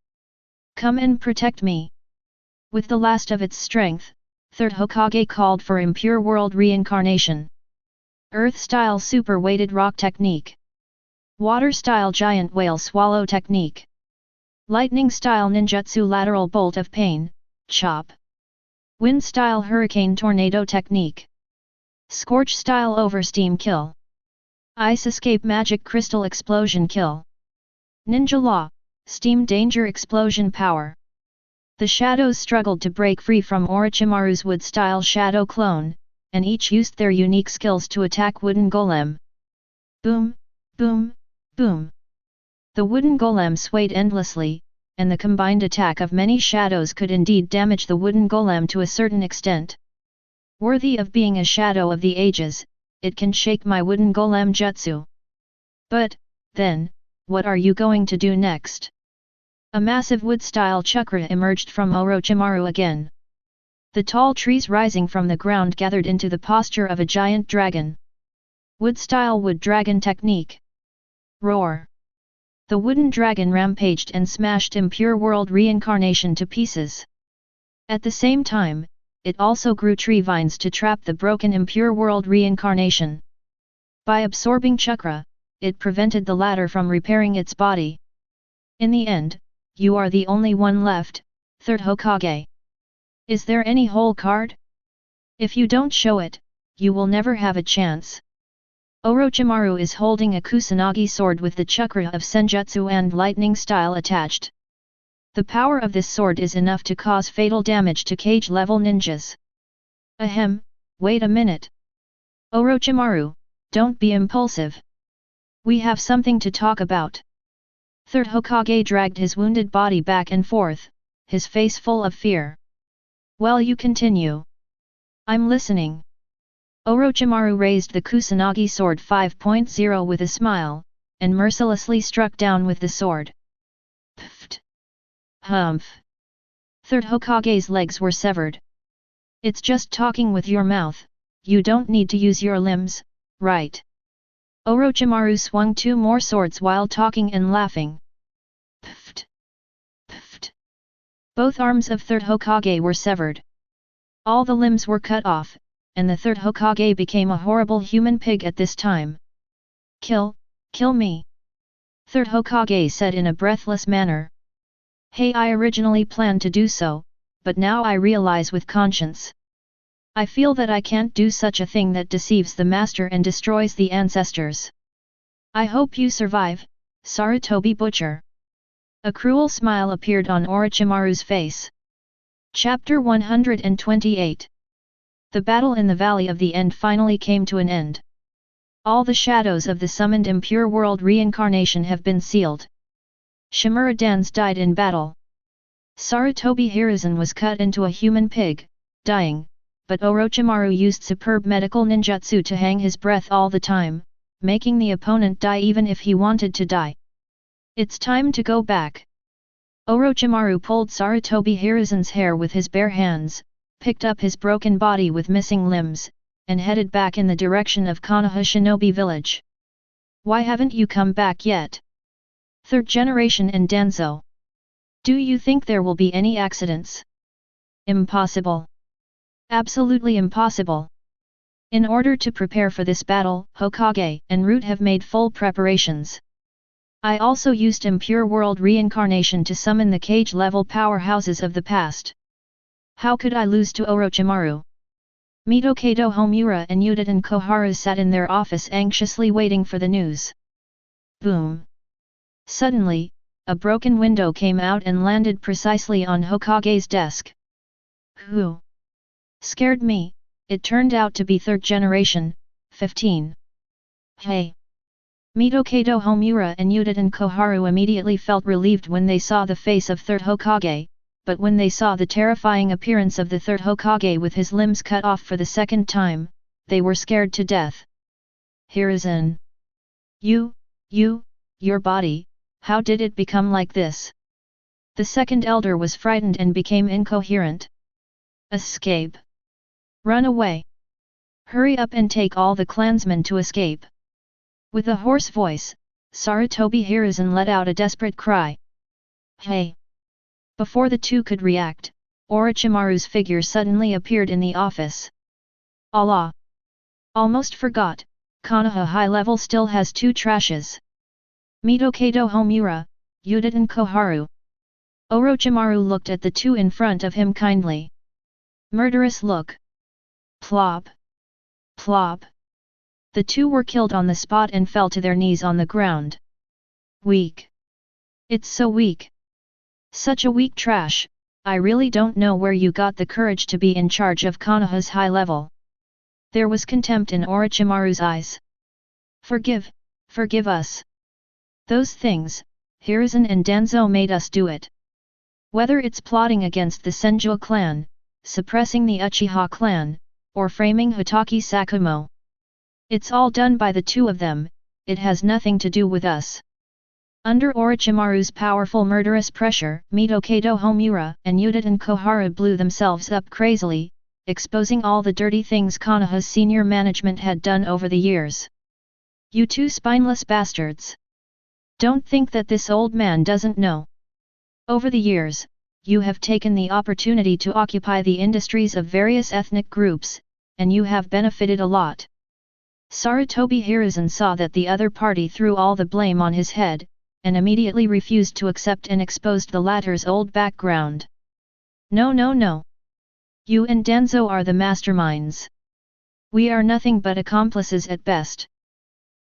Come and protect me! With the last of its strength, Third Hokage called for impure world reincarnation. Earth-style super-weighted rock technique. Water-style giant whale swallow technique. Lightning-style ninjutsu lateral bolt of pain, chop. Wind-style hurricane tornado technique. Scorch-style oversteam kill. Ice escape magic crystal explosion kill. Ninja law, steam danger explosion power. The shadows struggled to break free from Orochimaru's wood-style shadow clone, and each used their unique skills to attack wooden golem. Boom, boom, boom. The wooden golem swayed endlessly, and the combined attack of many shadows could indeed damage the wooden golem to a certain extent. Worthy of being a shadow of the ages, it can shake my wooden golem jutsu. But, then, what are you going to do next? A massive wood-style chakra emerged from Orochimaru again. The tall trees rising from the ground gathered into the posture of a giant dragon. Wood-style wood dragon technique. Roar! The wooden dragon rampaged and smashed impure world reincarnation to pieces. At the same time, it also grew tree vines to trap the broken impure world reincarnation. By absorbing chakra, it prevented the latter from repairing its body. In the end, you are the only one left, third Hokage. Is there any whole card? If you don't show it, you will never have a chance. Orochimaru is holding a Kusanagi sword with the chakra of Senjutsu and lightning style attached. The power of this sword is enough to cause fatal damage to cage-level ninjas. Ahem, wait a minute. Orochimaru, don't be impulsive. We have something to talk about. Third Hokage dragged his wounded body back and forth, his face full of fear. Well, you continue. I'm listening. Orochimaru raised the Kusanagi sword 5.0 with a smile, and mercilessly struck down with the sword. Pfft. Humph. Third Hokage's legs were severed. It's just talking with your mouth, you don't need to use your limbs, right? Orochimaru swung 2 more swords while talking and laughing. Pfft. Pfft. Both arms of Third Hokage were severed. All the limbs were cut off, and the Third Hokage became a horrible human pig at this time. Kill me! Third Hokage said in a breathless manner. Hey, I originally planned to do so, but now I realize with conscience. I feel that I can't do such a thing that deceives the master and destroys the ancestors. I hope you survive, Sarutobi Butcher. A cruel smile appeared on Orochimaru's face. Chapter 128. The battle in the Valley of the End finally came to an end. All the shadows of the summoned impure world reincarnation have been sealed. Shimura Dans died in battle. Sarutobi Hiruzen was cut into a human pig, dying, but Orochimaru used superb medical ninjutsu to hang his breath all the time, making the opponent die even if he wanted to die. It's time to go back. Orochimaru pulled Sarutobi Hiruzen's hair with his bare hands, picked up his broken body with missing limbs, and headed back in the direction of Konoha Shinobi Village. Why haven't you come back yet? Third generation and Danzo. Do you think there will be any accidents? Impossible. Absolutely impossible. In order to prepare for this battle, Hokage and Root have made full preparations. I also used impure world reincarnation to summon the cage-level powerhouses of the past. How could I lose to Orochimaru? Mikoto Homura and Uchiha Koharu sat in their office anxiously waiting for the news. Boom! Suddenly, a broken window came out and landed precisely on Hokage's desk. Who scared me? It turned out to be third generation, 15. Hey! Mikoto Homura and Uchiha Koharu immediately felt relieved when they saw the face of third Hokage, but when they saw the terrifying appearance of the third Hokage with his limbs cut off for the second time, they were scared to death. Hiruzen. Your body, how did it become like this? The second elder was frightened and became incoherent. Escape. Run away. Hurry up and take all the clansmen to escape. With a hoarse voice, Sarutobi Hiruzen let out a desperate cry. Hey! Before the two could react, Orochimaru's figure suddenly appeared in the office. Allah! Almost forgot, Konoha High Level still has two trashes. Mikoto Homura, Uchiha Koharu. Orochimaru looked at the two in front of him kindly. Murderous look. Plop. Plop. The two were killed on the spot and fell to their knees on the ground. Weak. It's so weak. Such a weak trash, I really don't know where you got the courage to be in charge of Konoha's high level. There was contempt in Orochimaru's eyes. Forgive us. Those things, Hiruzen and Danzo made us do it. Whether it's plotting against the Senju clan, suppressing the Uchiha clan, or framing Hatake Sakumo. It's all done by the two of them, it has nothing to do with us. Under Orochimaru's powerful murderous pressure, Mikoto Homura and Uchiha Koharu blew themselves up crazily, exposing all the dirty things Konoha's senior management had done over the years. You two spineless bastards! Don't think that this old man doesn't know. Over the years, you have taken the opportunity to occupy the industries of various ethnic groups, and you have benefited a lot. Sarutobi Hiruzen saw that the other party threw all the blame on his head, and immediately refused to accept and exposed the latter's old background. No. You and Danzo are the masterminds. We are nothing but accomplices at best.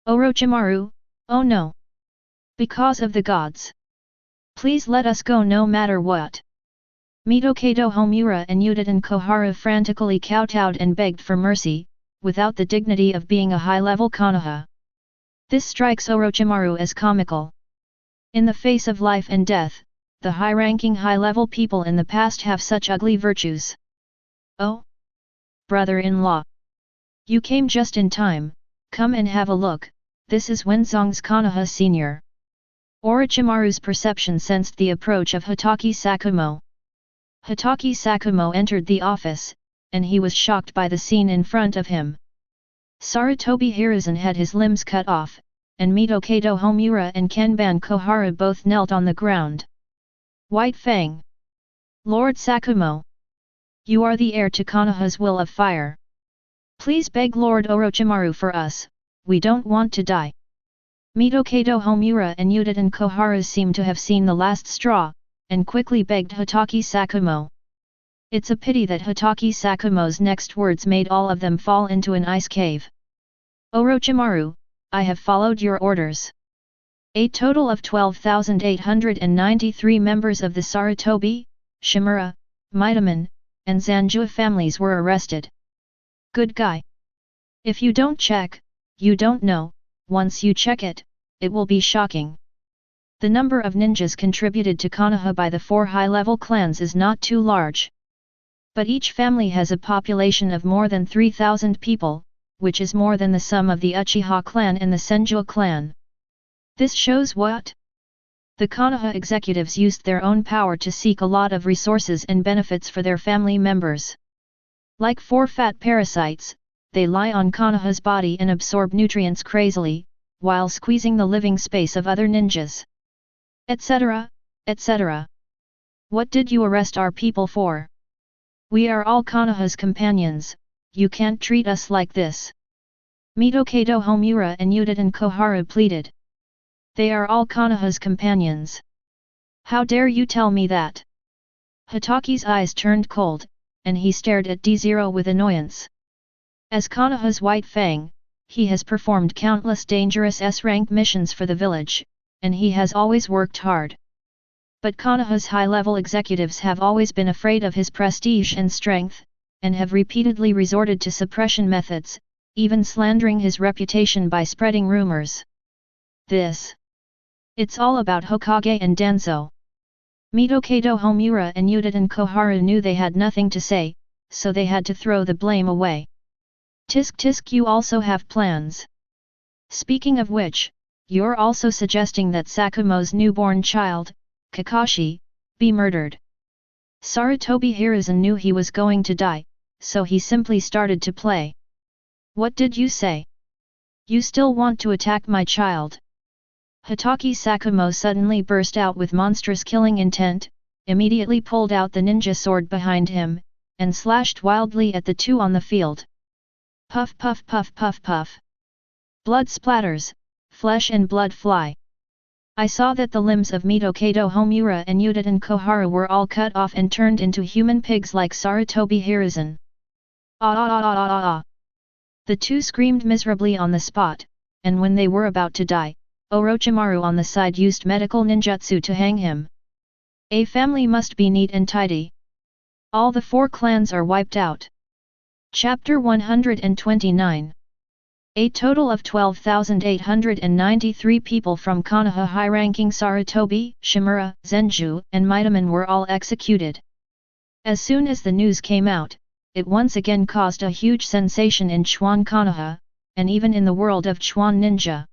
Orochimaru, oh no! Because of the gods! Please let us go no matter what. Mikoto Homura and Uchiha Koharu frantically kowtowed and begged for mercy, without the dignity of being a high-level Konoha. This strikes Orochimaru as comical. In the face of life and death, the high-ranking high-level people in the past have such ugly virtues. Oh! Brother-in-law! You came just in time, come and have a look, this is Wenzong's Konoha Sr. Orochimaru's perception sensed the approach of Hatake Sakumo. Hatake Sakumo entered the office, and he was shocked by the scene in front of him. Sarutobi Hiruzen had his limbs cut off, and Mikoto Homura and Kenban Koharu both knelt on the ground. White Fang! Lord Sakumo! You are the heir to Konoha's will of fire. Please beg Lord Orochimaru for us, we don't want to die. Mikoto Homura and Uchiha Koharu seemed to have seen the last straw, and quickly begged Hatake Sakumo. It's a pity that Hatake Sakumo's next words made all of them fall into an ice cave. Orochimaru, I have followed your orders. A total of 12,893 members of the Sarutobi, Shimura, Mitoman, and Senju families were arrested. Good guy. If you don't check, you don't know, once you check it, it will be shocking. The number of ninjas contributed to Konoha by the 4 high-level clans is not too large. But each family has a population of more than 3,000 people, which is more than the sum of the Uchiha clan and the Senju clan. This shows what? The Konoha executives used their own power to seek a lot of resources and benefits for their family members. Like 4 fat parasites, they lie on Konoha's body and absorb nutrients crazily, while squeezing the living space of other ninjas. Etc., etc. What did you arrest our people for? We are all Konoha's companions, you can't treat us like this. Mikoto Homura and Uchiha Koharu pleaded. They are all Konoha's companions. How dare you tell me that? Hitaki's eyes turned cold, and he stared at D0 with annoyance. As Konoha's White Fang, he has performed countless dangerous S-rank missions for the village, and he has always worked hard. But Konoha's high-level executives have always been afraid of his prestige and strength, and have repeatedly resorted to suppression methods, even slandering his reputation by spreading rumors. It's all about Hokage and Danzo. Mikoto Homura and Uchiha Koharu knew they had nothing to say, so they had to throw the blame away. Tisk tisk, you also have plans. Speaking of which, you're also suggesting that Sakumo's newborn child, Kakashi, be murdered. Sarutobi Hiruzen knew he was going to die, so he simply started to play. What did you say? You still want to attack my child? Hitaki Sakumo suddenly burst out with monstrous killing intent, immediately pulled out the ninja sword behind him, and slashed wildly at the two on the field. Puff puff puff puff puff. Blood splatters, flesh and blood fly. I saw that the limbs of Mikoto Homura and Uchiha Koharu were all cut off and turned into human pigs like Sarutobi Hiruzen. Ah ah ah ah ah ah. The two screamed miserably on the spot, and when they were about to die, Orochimaru on the side used medical ninjutsu to hang him. A family must be neat and tidy. All the 4 clans are wiped out. Chapter 129. A total of 12,893 people from Konoha high-ranking Sarutobi, Shimura, Senju, and Mitoman were all executed. As soon as the news came out, it once again caused a huge sensation in Chuan Konoha, and even in the world of Chuan Ninja.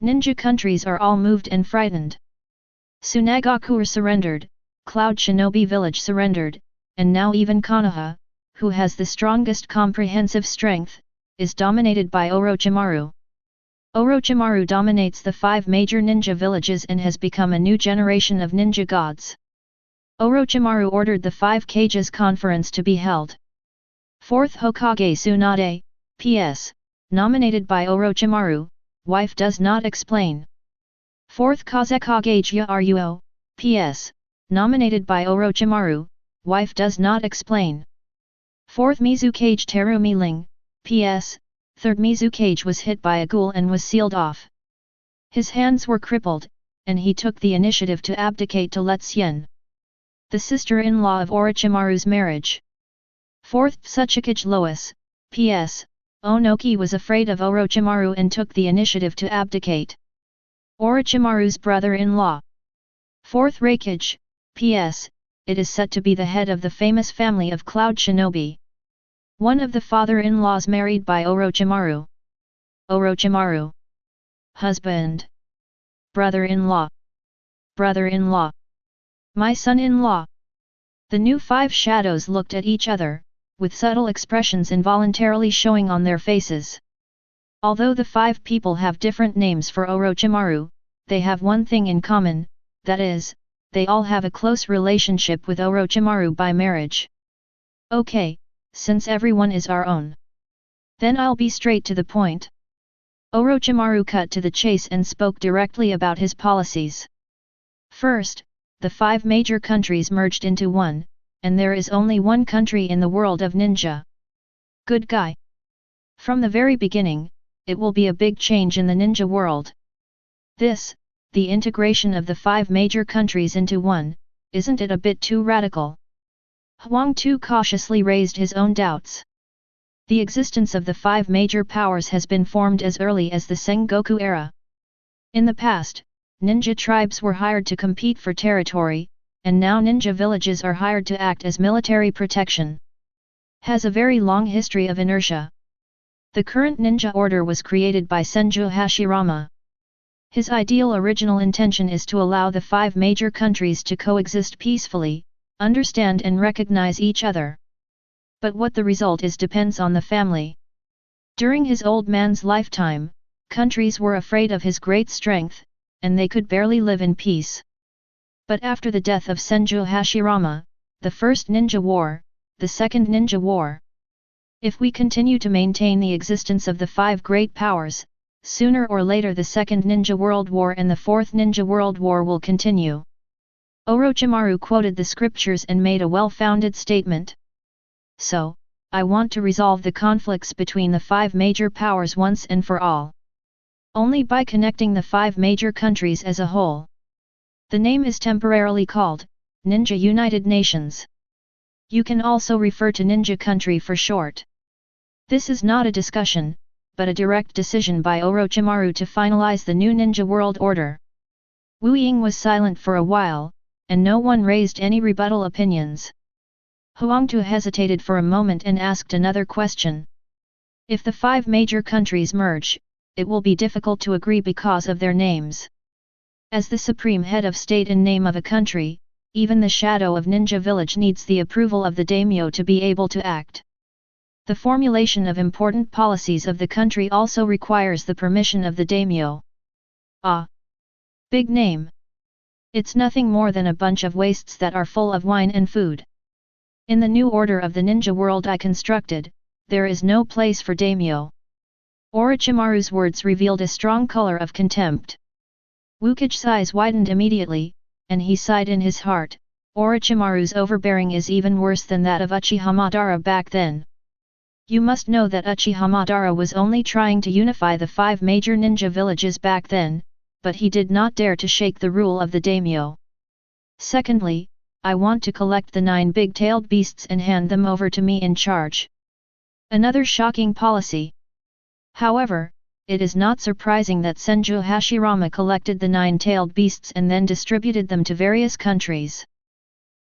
Ninja countries are all moved and frightened. Tsunade surrendered, Cloud Shinobi Village surrendered, and now even Konoha, who has the strongest comprehensive strength, is dominated by Orochimaru. Orochimaru dominates the 5 major ninja villages and has become a new generation of ninja gods. Orochimaru ordered the 5 Kages conference to be held. 4th Hokage Tsunade, P.S., nominated by Orochimaru, wife does not explain. 4th Kazekage Jiraiya, P.S., nominated by Orochimaru, wife does not explain. 4th Mizukage Terumi Ling, P.S., 3rd Mizukage was hit by a ghoul and was sealed off. His hands were crippled, and he took the initiative to abdicate to Letsuyen, the sister-in-law of Orochimaru's marriage. 4th Tsuchikage Lois, P.S., Onoki was afraid of Orochimaru and took the initiative to abdicate. Orochimaru's brother-in-law. 4th Raikage, P.S., it is said to be the head of the famous family of Cloud Shinobi. One of the father-in-laws married by Orochimaru. Orochimaru. Husband. Brother-in-law. Brother-in-law. My son-in-law. The new 5 shadows looked at each other, with subtle expressions involuntarily showing on their faces. Although the 5 people have different names for Orochimaru, they have one thing in common, that is, they all have a close relationship with Orochimaru by marriage. Okay, since everyone is our own, then I'll be straight to the point. Orochimaru cut to the chase and spoke directly about his policies. First, the 5 major countries merged into one, and there is only one country in the world of ninja. Good guy. From the very beginning, it will be a big change in the ninja world. This, the integration of the 5 major countries into one, isn't it a bit too radical? Huang Tu cautiously raised his own doubts. The existence of the 5 major powers has been formed as early as the Sengoku era. In the past, ninja tribes were hired to compete for territory, and now ninja villages are hired to act as military protection. Has a very long history of inertia. The current ninja order was created by Senju Hashirama. His ideal original intention is to allow the 5 major countries to coexist peacefully, understand and recognize each other. But what the result is depends on the family. During his old man's lifetime, countries were afraid of his great strength, and they could barely live in peace. But after the death of Senju Hashirama, the first ninja war, the second ninja war. If we continue to maintain the existence of the 5 great powers, sooner or later the Second Ninja World War and the Fourth Ninja World War will continue. Orochimaru quoted the scriptures and made a well-founded statement. So, I want to resolve the conflicts between the 5 major powers once and for all. Only by connecting the 5 major countries as a whole. The name is temporarily called Ninja United Nations. You can also refer to Ninja Country for short. This is not a discussion, but a direct decision by Orochimaru to finalize the new ninja world order. Wu Ying was silent for a while, and no one raised any rebuttal opinions. Huang Tu hesitated for a moment and asked another question. If the 5 major countries merge, it will be difficult to agree because of their names. As the supreme head of state and name of a country, even the shadow of Ninja Village needs the approval of the daimyo to be able to act. The formulation of important policies of the country also requires the permission of the daimyo. Ah! Big name! It's nothing more than a bunch of wastes that are full of wine and food. In the new order of the ninja world I constructed, there is no place for daimyo. Orochimaru's words revealed a strong color of contempt. Wukich's eyes widened immediately, and he sighed in his heart. Orochimaru's overbearing is even worse than that of Uchiha Madara back then. You must know that Uchiha Madara was only trying to unify the 5 major ninja villages back then, but he did not dare to shake the rule of the daimyo. Secondly, I want to collect the 9 big-tailed beasts and hand them over to me in charge. Another shocking policy. However, it is not surprising that Senju Hashirama collected the 9-tailed beasts and then distributed them to various countries.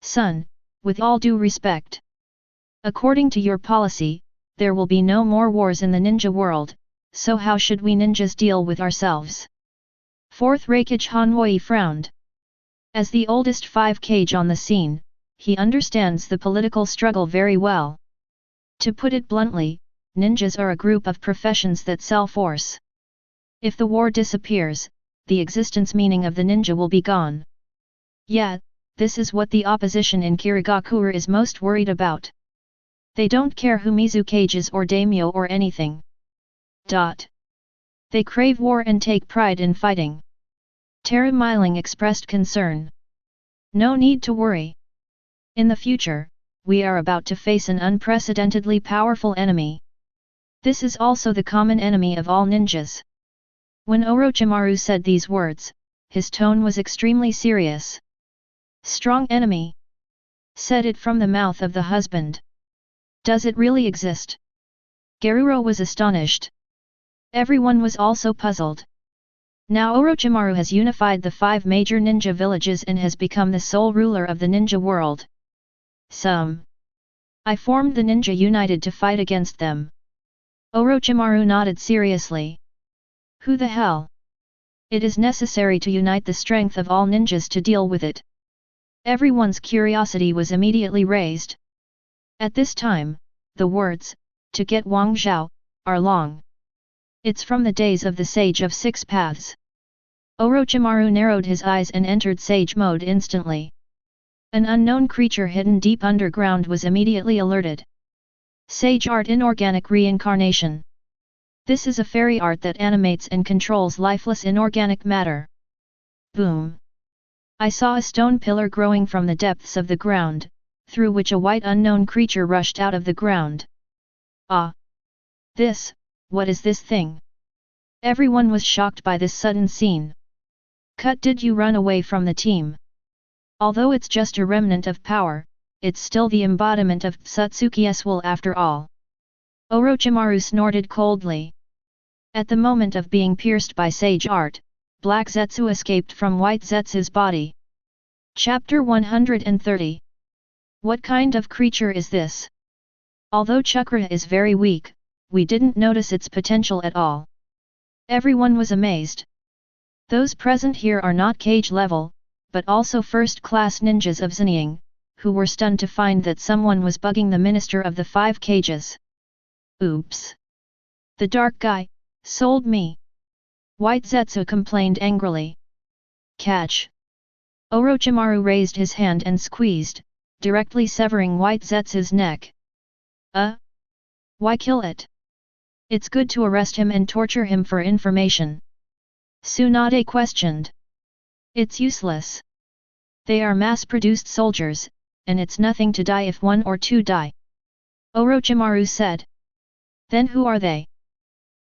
Son, with all due respect. According to your policy, there will be no more wars in the ninja world, so how should we ninjas deal with ourselves? 4th Raikage Hanwei frowned. As the oldest 5 Kage on the scene, he understands the political struggle very well. To put it bluntly, ninjas are a group of professions that sell force. If the war disappears, the existence meaning of the ninja will be gone. Yet, this is what the opposition in Kirigakura is most worried about. They don't care who Mizukage is or daimyo or anything. They crave war and take pride in fighting. Terumiling expressed concern. No need to worry. In the future, we are about to face an unprecedentedly powerful enemy. This is also the common enemy of all ninjas. When Orochimaru said these words, his tone was extremely serious. Strong enemy. Said it from the mouth of the husband. Does it really exist? Garuro was astonished. Everyone was also puzzled. Now Orochimaru has unified the 5 major ninja villages and has become the sole ruler of the ninja world. I formed the ninja united to fight against them. Orochimaru nodded seriously. Who the hell? It is necessary to unite the strength of all ninjas to deal with it. Everyone's curiosity was immediately raised. At this time, the words, to get Wang Zhao, are long. It's from the days of the Sage of 6 Paths. Orochimaru narrowed his eyes and entered Sage mode instantly. An unknown creature hidden deep underground was immediately alerted. Sage Art Inorganic Reincarnation. This is a fairy art that animates and controls lifeless inorganic matter. Boom! I saw a stone pillar growing from the depths of the ground, through which a white unknown creature rushed out of the ground. Ah! What is this thing? Everyone was shocked by this sudden scene. Did you run away from the team? Although it's just a remnant of power, it's still the embodiment of Ōtsutsuki's will after all. Orochimaru snorted coldly. At the moment of being pierced by sage art, Black Zetsu escaped from White Zetsu's body. Chapter 130. What kind of creature is this? Although chakra is very weak, we didn't notice its potential at all. Everyone was amazed. Those present here are not cage level, but also first-class ninjas of Zenying, who were stunned to find that someone was bugging the minister of the 5 cages. Oops! The dark guy sold me! White Zetsu complained angrily. Catch! Orochimaru raised his hand and squeezed, directly severing White Zetsu's neck. Why kill it? It's good to arrest him and torture him for information. Tsunade questioned. It's useless. They are mass-produced soldiers, and it's nothing to die if 1 or 2 die. Orochimaru said. Then who are they?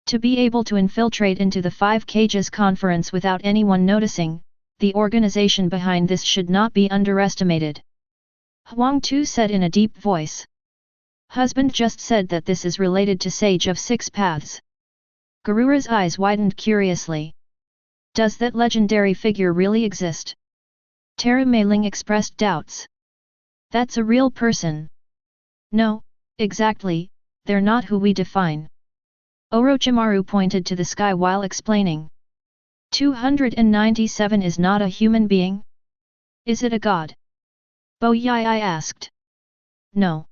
To be able to infiltrate into the 5 cages conference without anyone noticing, the organization behind this should not be underestimated. Huang Tu said in a deep voice. Husband just said that this is related to Sage of 6 Paths. Garura's eyes widened curiously. Does that legendary figure really exist? Tara Meiling expressed doubts. That's a real person. No, exactly, they're not who we define. Orochimaru pointed to the sky while explaining. 297 is not a human being? Is it a god? Bo Yai asked. No.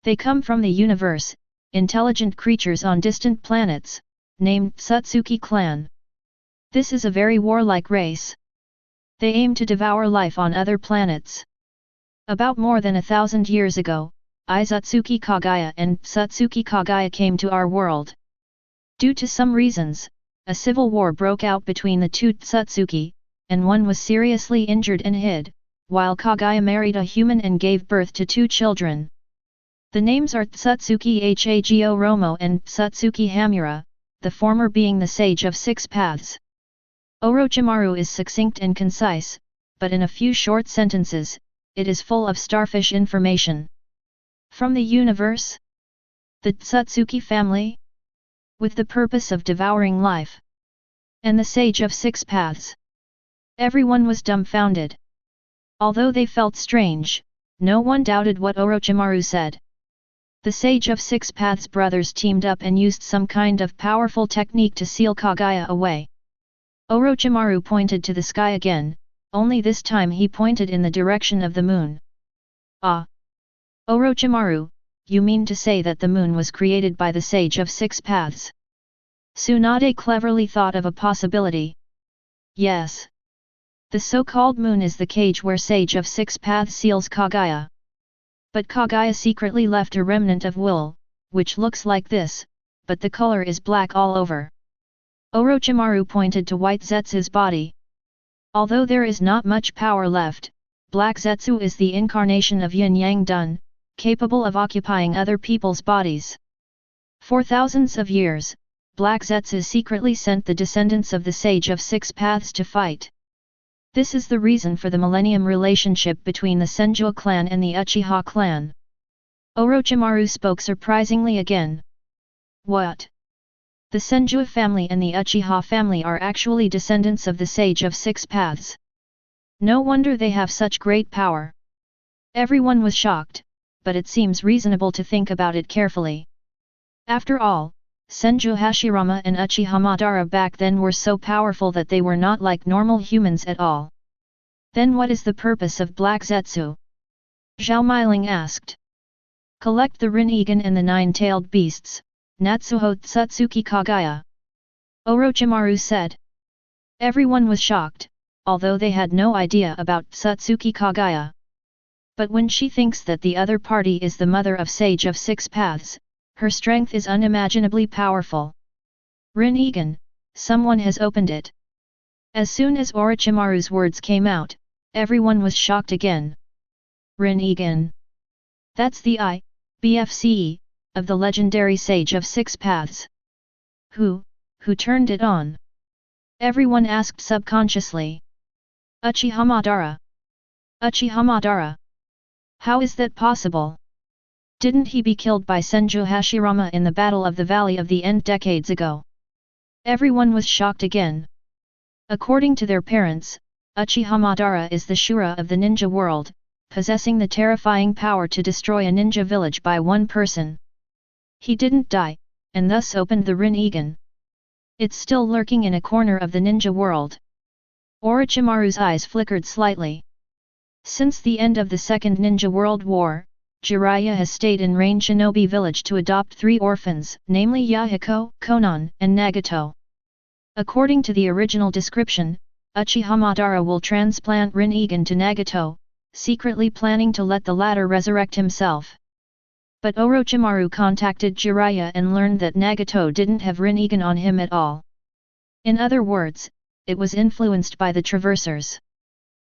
They come from the universe, intelligent creatures on distant planets, named Ōtsutsuki clan. This is a very warlike race. They aim to devour life on other planets. About more than 1,000 years ago, Uzumaki Kaguya and Ōtsutsuki Kaguya came to our world. Due to some reasons, a civil war broke out between the 2 Ōtsutsuki, and one was seriously injured and hid, while Kaguya married a human and gave birth to 2 children. The names are Ōtsutsuki Hago Romo and Ōtsutsuki Hamura, the former being the Sage of 6 Paths. Orochimaru is succinct and concise, but in a few short sentences, it is full of starfish information. From the universe? The Ōtsutsuki family? With the purpose of devouring life. And the Sage of 6 Paths. Everyone was dumbfounded. Although they felt strange, no one doubted what Orochimaru said. The Sage of 6 Paths brothers teamed up and used some kind of powerful technique to seal Kaguya away. Orochimaru pointed to the sky again, only this time he pointed in the direction of the moon. Ah! Orochimaru, you mean to say that the moon was created by the Sage of 6 Paths? Tsunade cleverly thought of a possibility. Yes. The so-called moon is the cage where Sage of 6 Paths seals Kaguya. But Kaguya secretly left a remnant of wool, which looks like this, but the color is black all over. Orochimaru pointed to White Zetsu's body. Although there is not much power left, Black Zetsu is the incarnation of Yin-Yang Dun, capable of occupying other people's bodies. For thousands of years, Black Zetsu secretly sent the descendants of the Sage of 6 Paths to fight. This is the reason for the millennium relationship between the Senju clan and the Uchiha clan. Orochimaru spoke surprisingly again. What? The Senju family and the Uchiha family are actually descendants of the Sage of 6 Paths. No wonder they have such great power. Everyone was shocked, but it seems reasonable to think about it carefully. After all, Senju Hashirama and Uchiha Madara back then were so powerful that they were not like normal humans at all. Then what is the purpose of Black Zetsu? Zhao Meiling asked. Collect the Rinnegan and the 9-tailed beasts, Natsuho Ōtsutsuki Kaguya. Orochimaru said. Everyone was shocked, although they had no idea about Ōtsutsuki Kaguya. But when she thinks that the other party is the mother of Sage of 6 Paths, her strength is unimaginably powerful. Rinnegan, someone has opened it. As soon as Orochimaru's words came out, everyone was shocked again. Rinnegan. That's the BFCE, of the legendary Sage of 6 Paths. Who turned it on? Everyone asked subconsciously. Uchiha Madara. Uchiha Madara. How is that possible? Didn't he be killed by Senju Hashirama in the Battle of the Valley of the End decades ago? Everyone was shocked again. According to their parents, Uchiha Madara is the Shura of the ninja world, possessing the terrifying power to destroy a ninja village by one person. He didn't die, and thus opened the Rinnegan. It's still lurking in a corner of the ninja world. Orochimaru's eyes flickered slightly. Since the end of the Second Ninja World War, Jiraiya has stayed in Rain Shinobi Village to adopt 3 orphans, namely Yahiko, Konan, and Nagato. According to the original description, Uchiha Madara will transplant Rinnegan to Nagato, secretly planning to let the latter resurrect himself. But Orochimaru contacted Jiraiya and learned that Nagato didn't have Rinnegan on him at all. In other words, it was influenced by the Traversers.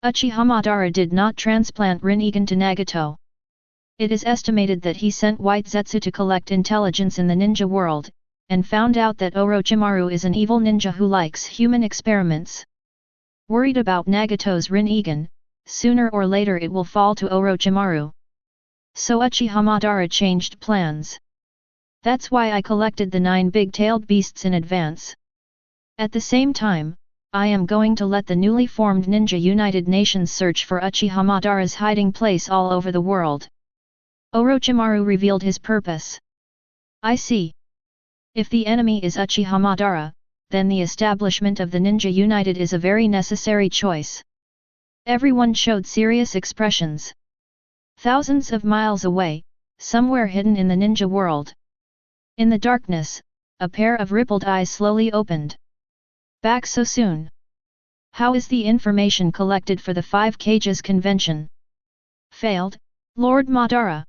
Uchiha Madara did not transplant Rinnegan to Nagato. It is estimated that he sent White Zetsu to collect intelligence in the ninja world, and found out that Orochimaru is an evil ninja who likes human experiments. Worried about Nagato's Rinnegan, sooner or later it will fall to Orochimaru. So Uchiha Madara changed plans. That's why I collected the 9 big-tailed beasts in advance. At the same time, I am going to let the newly formed Ninja United Nations search for Uchiha Madara's hiding place all over the world. Orochimaru revealed his purpose. I see. If the enemy is Uchiha Madara, then the establishment of the Ninja United is a very necessary choice. Everyone showed serious expressions. Thousands of miles away, somewhere hidden in the ninja world. In the darkness, a pair of rippled eyes slowly opened. Back so soon? How is the information collected for the 5 Cages convention? Failed, Lord Madara.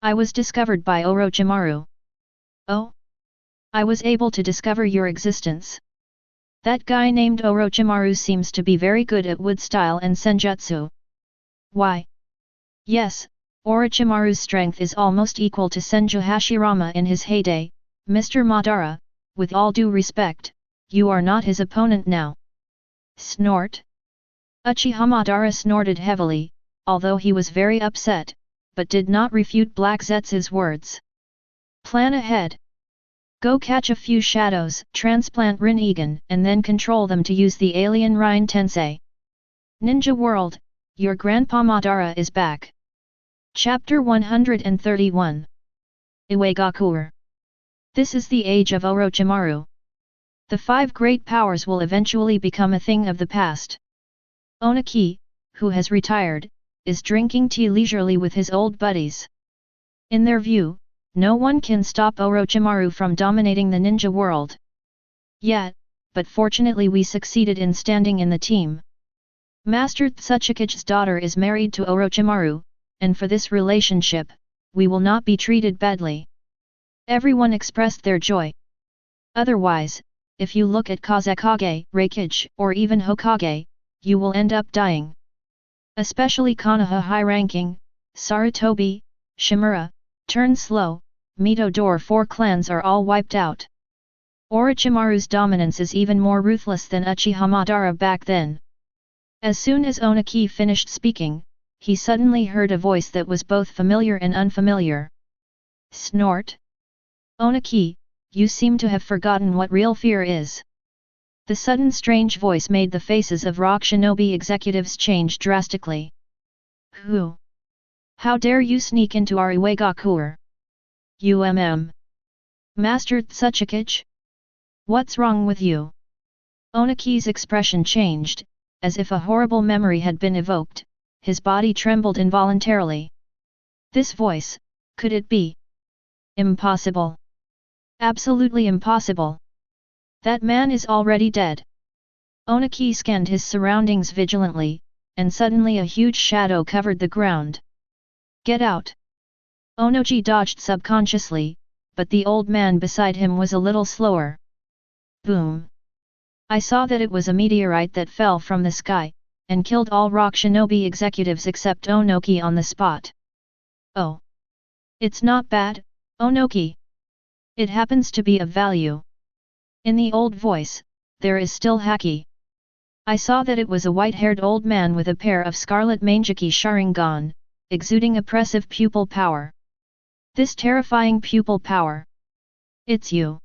I was discovered by Orochimaru. Oh? I was able to discover your existence. That guy named Orochimaru seems to be very good at wood style and senjutsu. Why? Yes, Orochimaru's strength is almost equal to Senju Hashirama in his heyday, Mr. Madara, with all due respect. You are not his opponent now. Snort. Uchiha Madara snorted heavily, although he was very upset, but did not refute Black Zetsu's words. Plan ahead. Go catch a few shadows, transplant Rinnegan, and then control them to use the alien Rhine Tensei. Ninja World, your Grandpa Madara is back. Chapter 131. Iwagakure. This is the age of Orochimaru. The 5 great powers will eventually become a thing of the past. Onaki, who has retired, is drinking tea leisurely with his old buddies. In their view, no one can stop Orochimaru from dominating the ninja world. Yet, but fortunately we succeeded in standing in the team. Master Ōtsutsuki's daughter is married to Orochimaru, and for this relationship, we will not be treated badly. Everyone expressed their joy. Otherwise, if you look at Kazekage, Raikage, or even Hokage, you will end up dying. Especially Konoha high-ranking, Sarutobi, Shimura, Turn Slow, Midodor 4 clans are all wiped out. Orochimaru's dominance is even more ruthless than Uchiha Madara back then. As soon as Onaki finished speaking, he suddenly heard a voice that was both familiar and unfamiliar. Snort. Onaki, you seem to have forgotten what real fear is. The sudden strange voice made the faces of Rock Shinobi executives change drastically. Who? How dare you sneak into our Iwagakure? Master Ōtsutsuki? What's wrong with you? Onaki's expression changed, as if a horrible memory had been evoked, his body trembled involuntarily. This voice, could it be? Impossible. Absolutely impossible. That man is already dead. Onaki scanned his surroundings vigilantly, and suddenly a huge shadow covered the ground. Get out! Onoji dodged subconsciously, but the old man beside him was a little slower. Boom! I saw that it was a meteorite that fell from the sky, and killed all Rock Shinobi executives except Onoki on the spot. Oh! It's not bad, Onoki. It happens to be of value. In the old voice, there is still haki. I saw that it was a white-haired old man with a pair of scarlet Mangekyō Sharingan, exuding oppressive pupil power. This terrifying pupil power. It's you.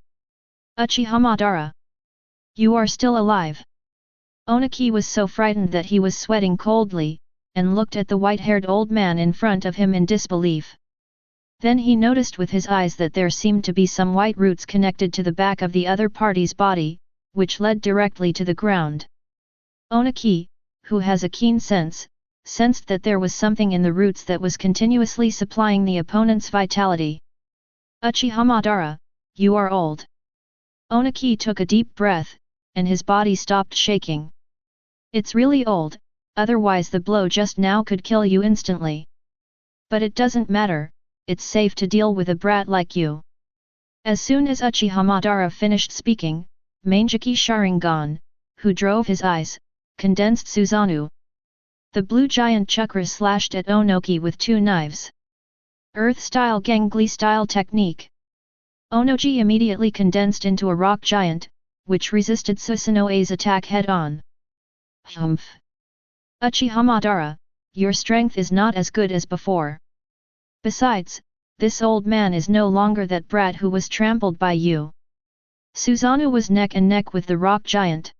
Uchiha Madara. You are still alive. Ōniki was so frightened that he was sweating coldly, and looked at the white-haired old man in front of him in disbelief. Then he noticed with his eyes that there seemed to be some white roots connected to the back of the other party's body, which led directly to the ground. Ōniki, who has a keen sense, sensed that there was something in the roots that was continuously supplying the opponent's vitality. Uchiha Madara, you are old. Ōniki took a deep breath, and his body stopped shaking. It's really old, otherwise the blow just now could kill you instantly. But it doesn't matter, it's safe to deal with a brat like you. As soon as Uchiha Madara finished speaking, Mangekyō Sharingan, who drove his eyes, condensed Susanoo. The blue giant chakra slashed at Ōniki with 2 knives. Earth-style Gangly-style technique. Ōniki immediately condensed into a rock giant, which resisted Susanoo's attack head-on. Humph! Uchiha Madara, your strength is not as good as before. Besides, this old man is no longer that brat who was trampled by you. Susanoo was neck and neck with the rock giant.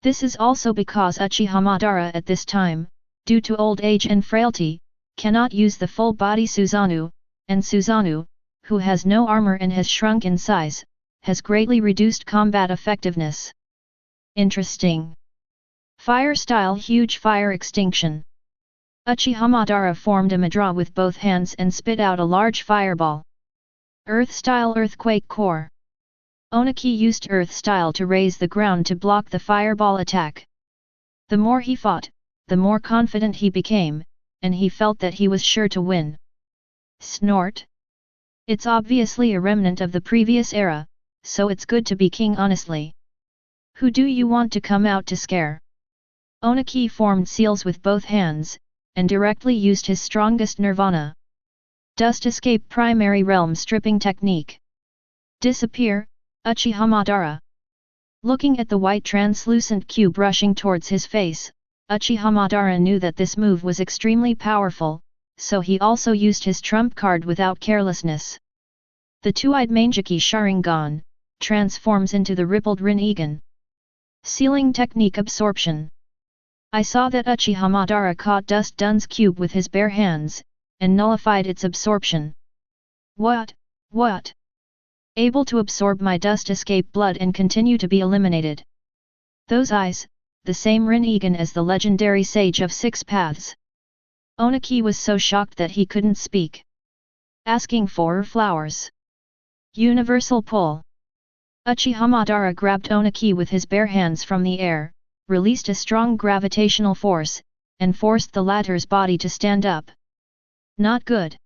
This is also because Uchiha Madara at this time, due to old age and frailty, cannot use the full body Susanoo, and Susanoo, who has no armor and has shrunk in size, has greatly reduced combat effectiveness. Interesting. Fire-style huge fire extinction. Uchiha Madara formed a mudra with both hands and spit out a large fireball. Earth-style earthquake core. Ōniki used earth-style to raise the ground to block the fireball attack. The more he fought, the more confident he became, and he felt that he was sure to win. Snort. It's obviously a remnant of the previous era, so it's good to be king honestly. Who do you want to come out to scare? Ōniki formed seals with both hands, and directly used his strongest nirvana. Dust escape primary realm stripping technique. Disappear, Uchiha Madara. Looking at the white translucent cube rushing towards his face, Uchiha Madara knew that this move was extremely powerful, so he also used his trump card without carelessness. The two-eyed Mangekyō Sharingan transforms into the rippled Rinnegan. Sealing technique absorption. I saw that Uchiha Madara caught Dust Dun's cube with his bare hands, and nullified its absorption. What? Able to absorb my dust escape blood and continue to be eliminated. Those eyes, the same Rinnegan as the legendary Sage of Six Paths. Ōniki was so shocked that he couldn't speak. Asking for flowers. Universal pull. Uchiha Madara grabbed Ōniki with his bare hands from the air, released a strong gravitational force, and forced the latter's body to stand up. Not good.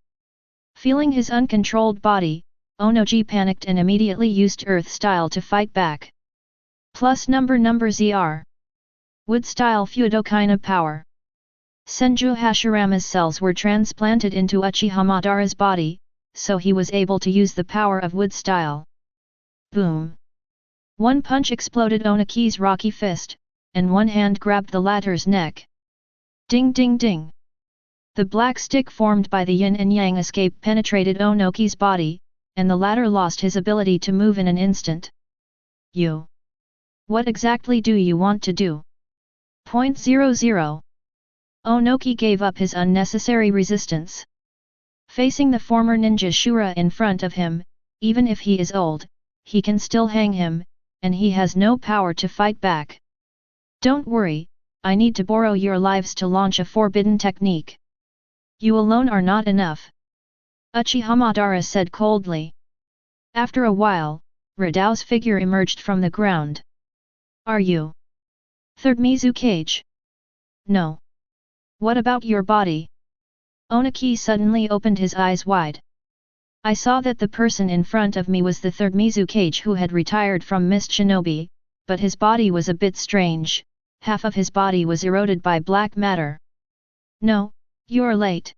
Feeling his uncontrolled body, Ōniki panicked and immediately used Earth-style to fight back. Plus number ZR. Wood-style Fudokaina power. Senju Hashirama's cells were transplanted into Uchiha Madara's body, so he was able to use the power of wood-style. Boom! One punch exploded Ōniki's rocky fist, and one hand grabbed the latter's neck. Ding ding ding! The black stick formed by the yin and yang escape penetrated Ōniki's body, and the latter lost his ability to move in an instant. You! What exactly do you want to do? .00. Ōniki gave up his unnecessary resistance. Facing the former ninja Shura in front of him, even if he is old, he can still hang him, and he has no power to fight back. Don't worry, I need to borrow your lives to launch a forbidden technique. You alone are not enough. Uchiha Madara said coldly. After a while, Radao's figure emerged from the ground. Are you Third Mizukage? No. What about your body? Ōniki suddenly opened his eyes wide. I saw that the person in front of me was the third Mizukage who had retired from Mist Shinobi, but his body was a bit strange, half of his body was eroded by black matter. No, you're late.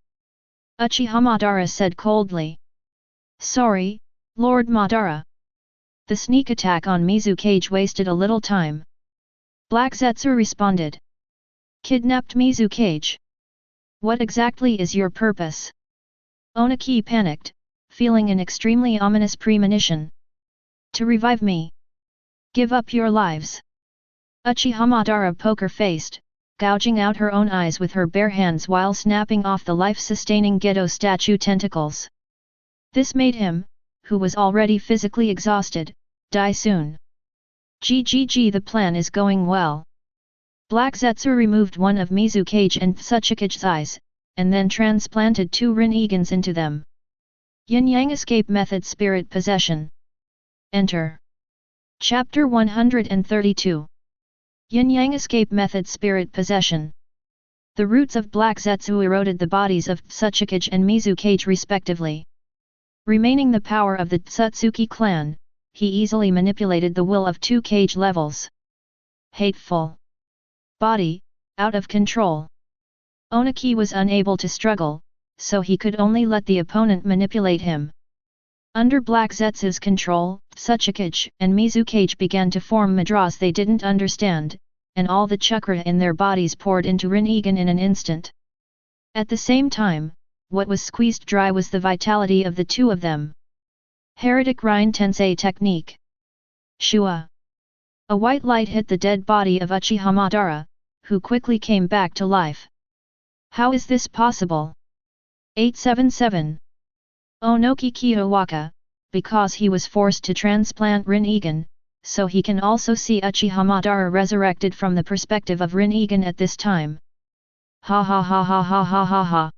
Uchiha Madara said coldly. Sorry, Lord Madara. The sneak attack on Mizukage wasted a little time. Black Zetsu responded. Kidnapped Mizukage. What exactly is your purpose? Ōtsutsuki panicked, feeling an extremely ominous premonition. To revive me. Give up your lives. Uchiha Madara poker-faced, gouging out her own eyes with her bare hands while snapping off the life-sustaining Gedo statue tentacles. This made him, who was already physically exhausted, die soon. GGG, the plan is going well. Black Zetsu removed one of Mizukage and Tsuchikage's eyes, and then transplanted 2 Rinegans into them. Yin-Yang Escape Method Spirit Possession. Enter. Chapter 132. Yin-Yang Escape Method Spirit Possession. The roots of Black Zetsu eroded the bodies of Tsuchikage and Mizukage respectively. Remaining the power of the Ōtsutsuki clan, he easily manipulated the will of 2 cage levels. Hateful. Body, out of control. Ōtsutsuki was unable to struggle, so he could only let the opponent manipulate him. Under Black Zetsu's control, Tsuchikage and Mizukage began to form madras they didn't understand, and all the chakra in their bodies poured into Rinnegan in an instant. At the same time, what was squeezed dry was the vitality of the 2 of them. Heretic Rine Tensei Technique. Shua. A white light hit the dead body of Uchiha Madara, who quickly came back to life. How is this possible? 877. Onoki Kiyowaka, because he was forced to transplant Rinnegan, so he can also see Uchiha Madara resurrected from the perspective of Rinnegan at this time. Ha ha ha ha ha ha ha ha.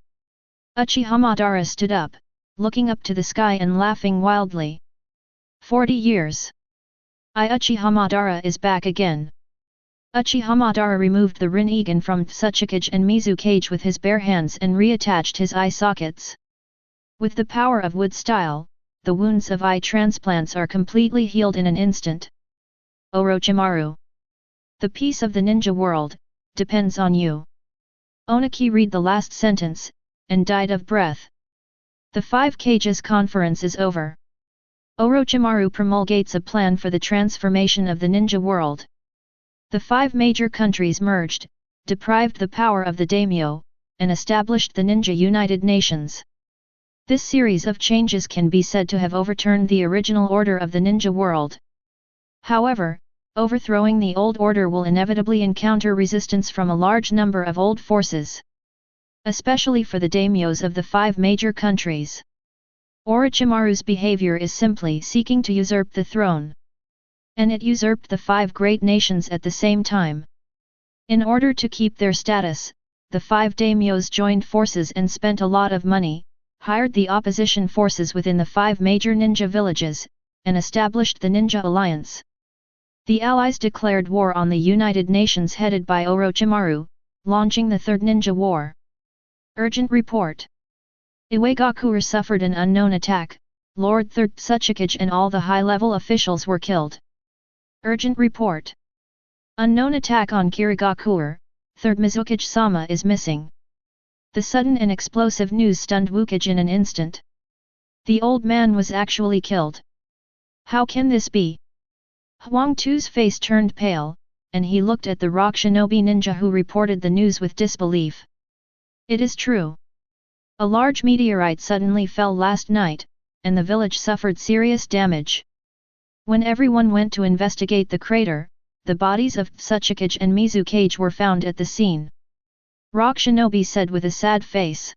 Uchiha Madara stood up, looking up to the sky and laughing wildly. 40 years. Uchiha Madara is back again. Uchiha Madara removed the Rinnegan from Tsuchikage and Mizukage with his bare hands and reattached his eye sockets. With the power of wood style, the wounds of eye transplants are completely healed in an instant. Orochimaru. The peace of the ninja world depends on you. Ōtsutsuki read the last sentence, and died of breath. The 5 cages conference is over. Orochimaru promulgates a plan for the transformation of the ninja world. The 5 major countries merged, deprived the power of the daimyo, and established the Ninja United Nations. This series of changes can be said to have overturned the original order of the ninja world. However, overthrowing the old order will inevitably encounter resistance from a large number of old forces. Especially for the daimyos of the 5 major countries. Orochimaru's behavior is simply seeking to usurp the throne. And it usurped the 5 great nations at the same time. In order to keep their status, the 5 daimyos joined forces and spent a lot of money, hired the opposition forces within the 5 major ninja villages, and established the Ninja Alliance. The Allies declared war on the United Nations headed by Orochimaru, launching the Third Ninja War. Urgent report. Iwagakure suffered an unknown attack, Lord Third Tsuchikage and all the high-level officials were killed. Urgent report. Unknown attack on Kirigakure, Third Mizukage-sama is missing. The sudden and explosive news stunned Wukage in an instant. The old man was actually killed. How can this be? Huang Tu's face turned pale, and he looked at the rock shinobi ninja who reported the news with disbelief. It is true. A large meteorite suddenly fell last night, and the village suffered serious damage. When everyone went to investigate the crater, the bodies of Tsuchikage and Mizukage were found at the scene. Rock Shinobi said with a sad face.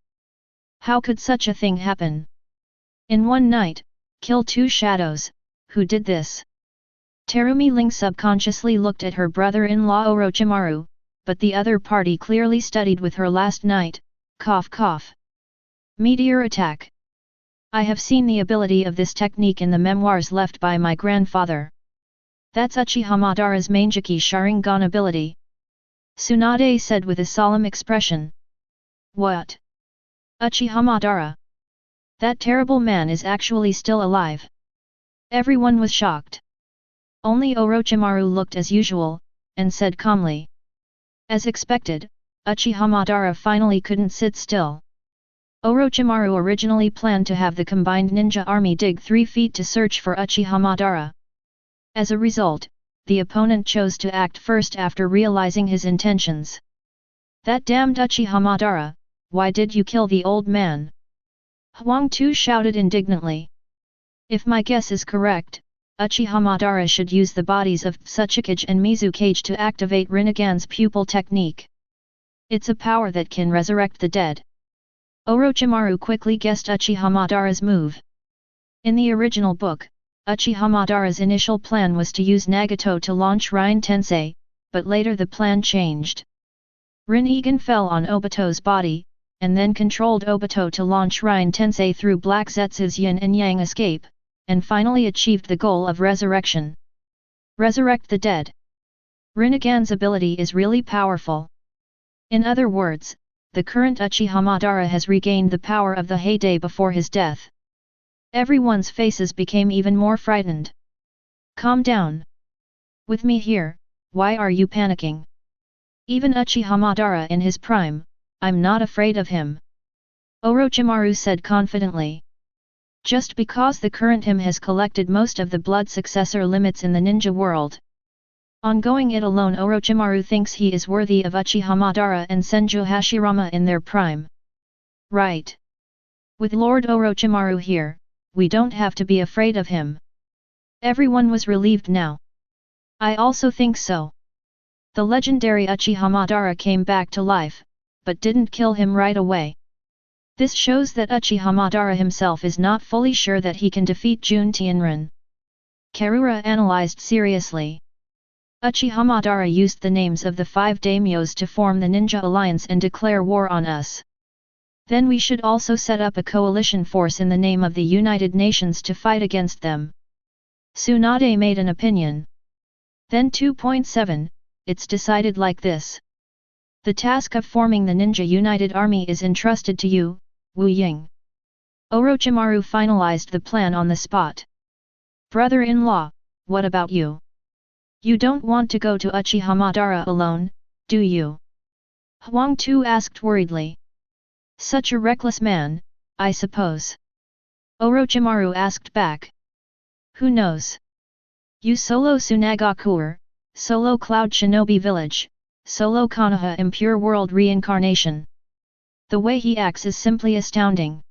How could such a thing happen? In one night, kill 2 shadows, who did this? Terumi Ling subconsciously looked at her brother-in-law Orochimaru, but the other party clearly studied with her last night, cough cough. Meteor attack. I have seen the ability of this technique in the memoirs left by my grandfather. That's Uchiha Madara's Mangekyō Sharingan ability. Tsunade said with a solemn expression. What? Uchiha Madara? That terrible man is actually still alive. Everyone was shocked. Only Orochimaru looked as usual, and said calmly. As expected, Uchiha Madara finally couldn't sit still. Orochimaru originally planned to have the combined ninja army dig 3 feet to search for Uchiha Madara. As a result, the opponent chose to act first after realizing his intentions. That damned Uchiha Madara, why did you kill the old man? Huang Tu shouted indignantly. If my guess is correct, Uchiha Madara should use the bodies of Ōtsutsuki and Mizukage to activate Rinnegan's pupil technique. It's a power that can resurrect the dead. Orochimaru quickly guessed Uchiha Madara's move. In the original book, Uchiha Madara's initial plan was to use Nagato to launch Rin Tensei, but later the plan changed. Rinnegan fell on Obito's body, and then controlled Obito to launch Rin Tensei through Black Zetsu's yin and yang escape, and finally achieved the goal of resurrection. Resurrect the dead. Rinnegan's ability is really powerful. In other words, the current Uchiha Madara has regained the power of the heyday before his death. Everyone's faces became even more frightened. Calm down. With me here, why are you panicking? Even Uchiha Madara in his prime, I'm not afraid of him. Orochimaru said confidently. Just because the current him has collected most of the blood successor limits in the ninja world. Ongoing it alone, Orochimaru thinks he is worthy of Uchiha Madara and Senju Hashirama in their prime. Right. With Lord Orochimaru here, we don't have to be afraid of him. Everyone was relieved now. I also think so. The legendary Uchiha Madara came back to life, but didn't kill him right away. This shows that Uchiha Madara himself is not fully sure that he can defeat Jun Tianren. Karura analyzed seriously. Uchiha Madara used the names of the 5 daimyos to form the Ninja Alliance and declare war on us. Then we should also set up a coalition force in the name of the United Nations to fight against them. Tsunade made an opinion. Then 2.7, it's decided like this. The task of forming the Ninja United Army is entrusted to you, Wu Ying. Orochimaru finalized the plan on the spot. Brother-in-law, what about you? You don't want to go to Uchiha Madara alone, do you? Huang Tu asked worriedly. Such a reckless man, I suppose. Orochimaru asked back. Who knows? You solo Tsunagakuer, solo Cloud Shinobi Village, solo Konoha Impure World Reincarnation. The way he acts is simply astounding.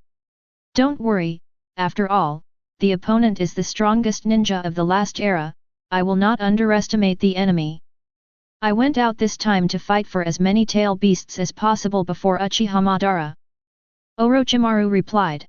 Don't worry, after all, the opponent is the strongest ninja of the last era, I will not underestimate the enemy. I went out this time to fight for as many tail beasts as possible before Uchiha Madara. Orochimaru replied.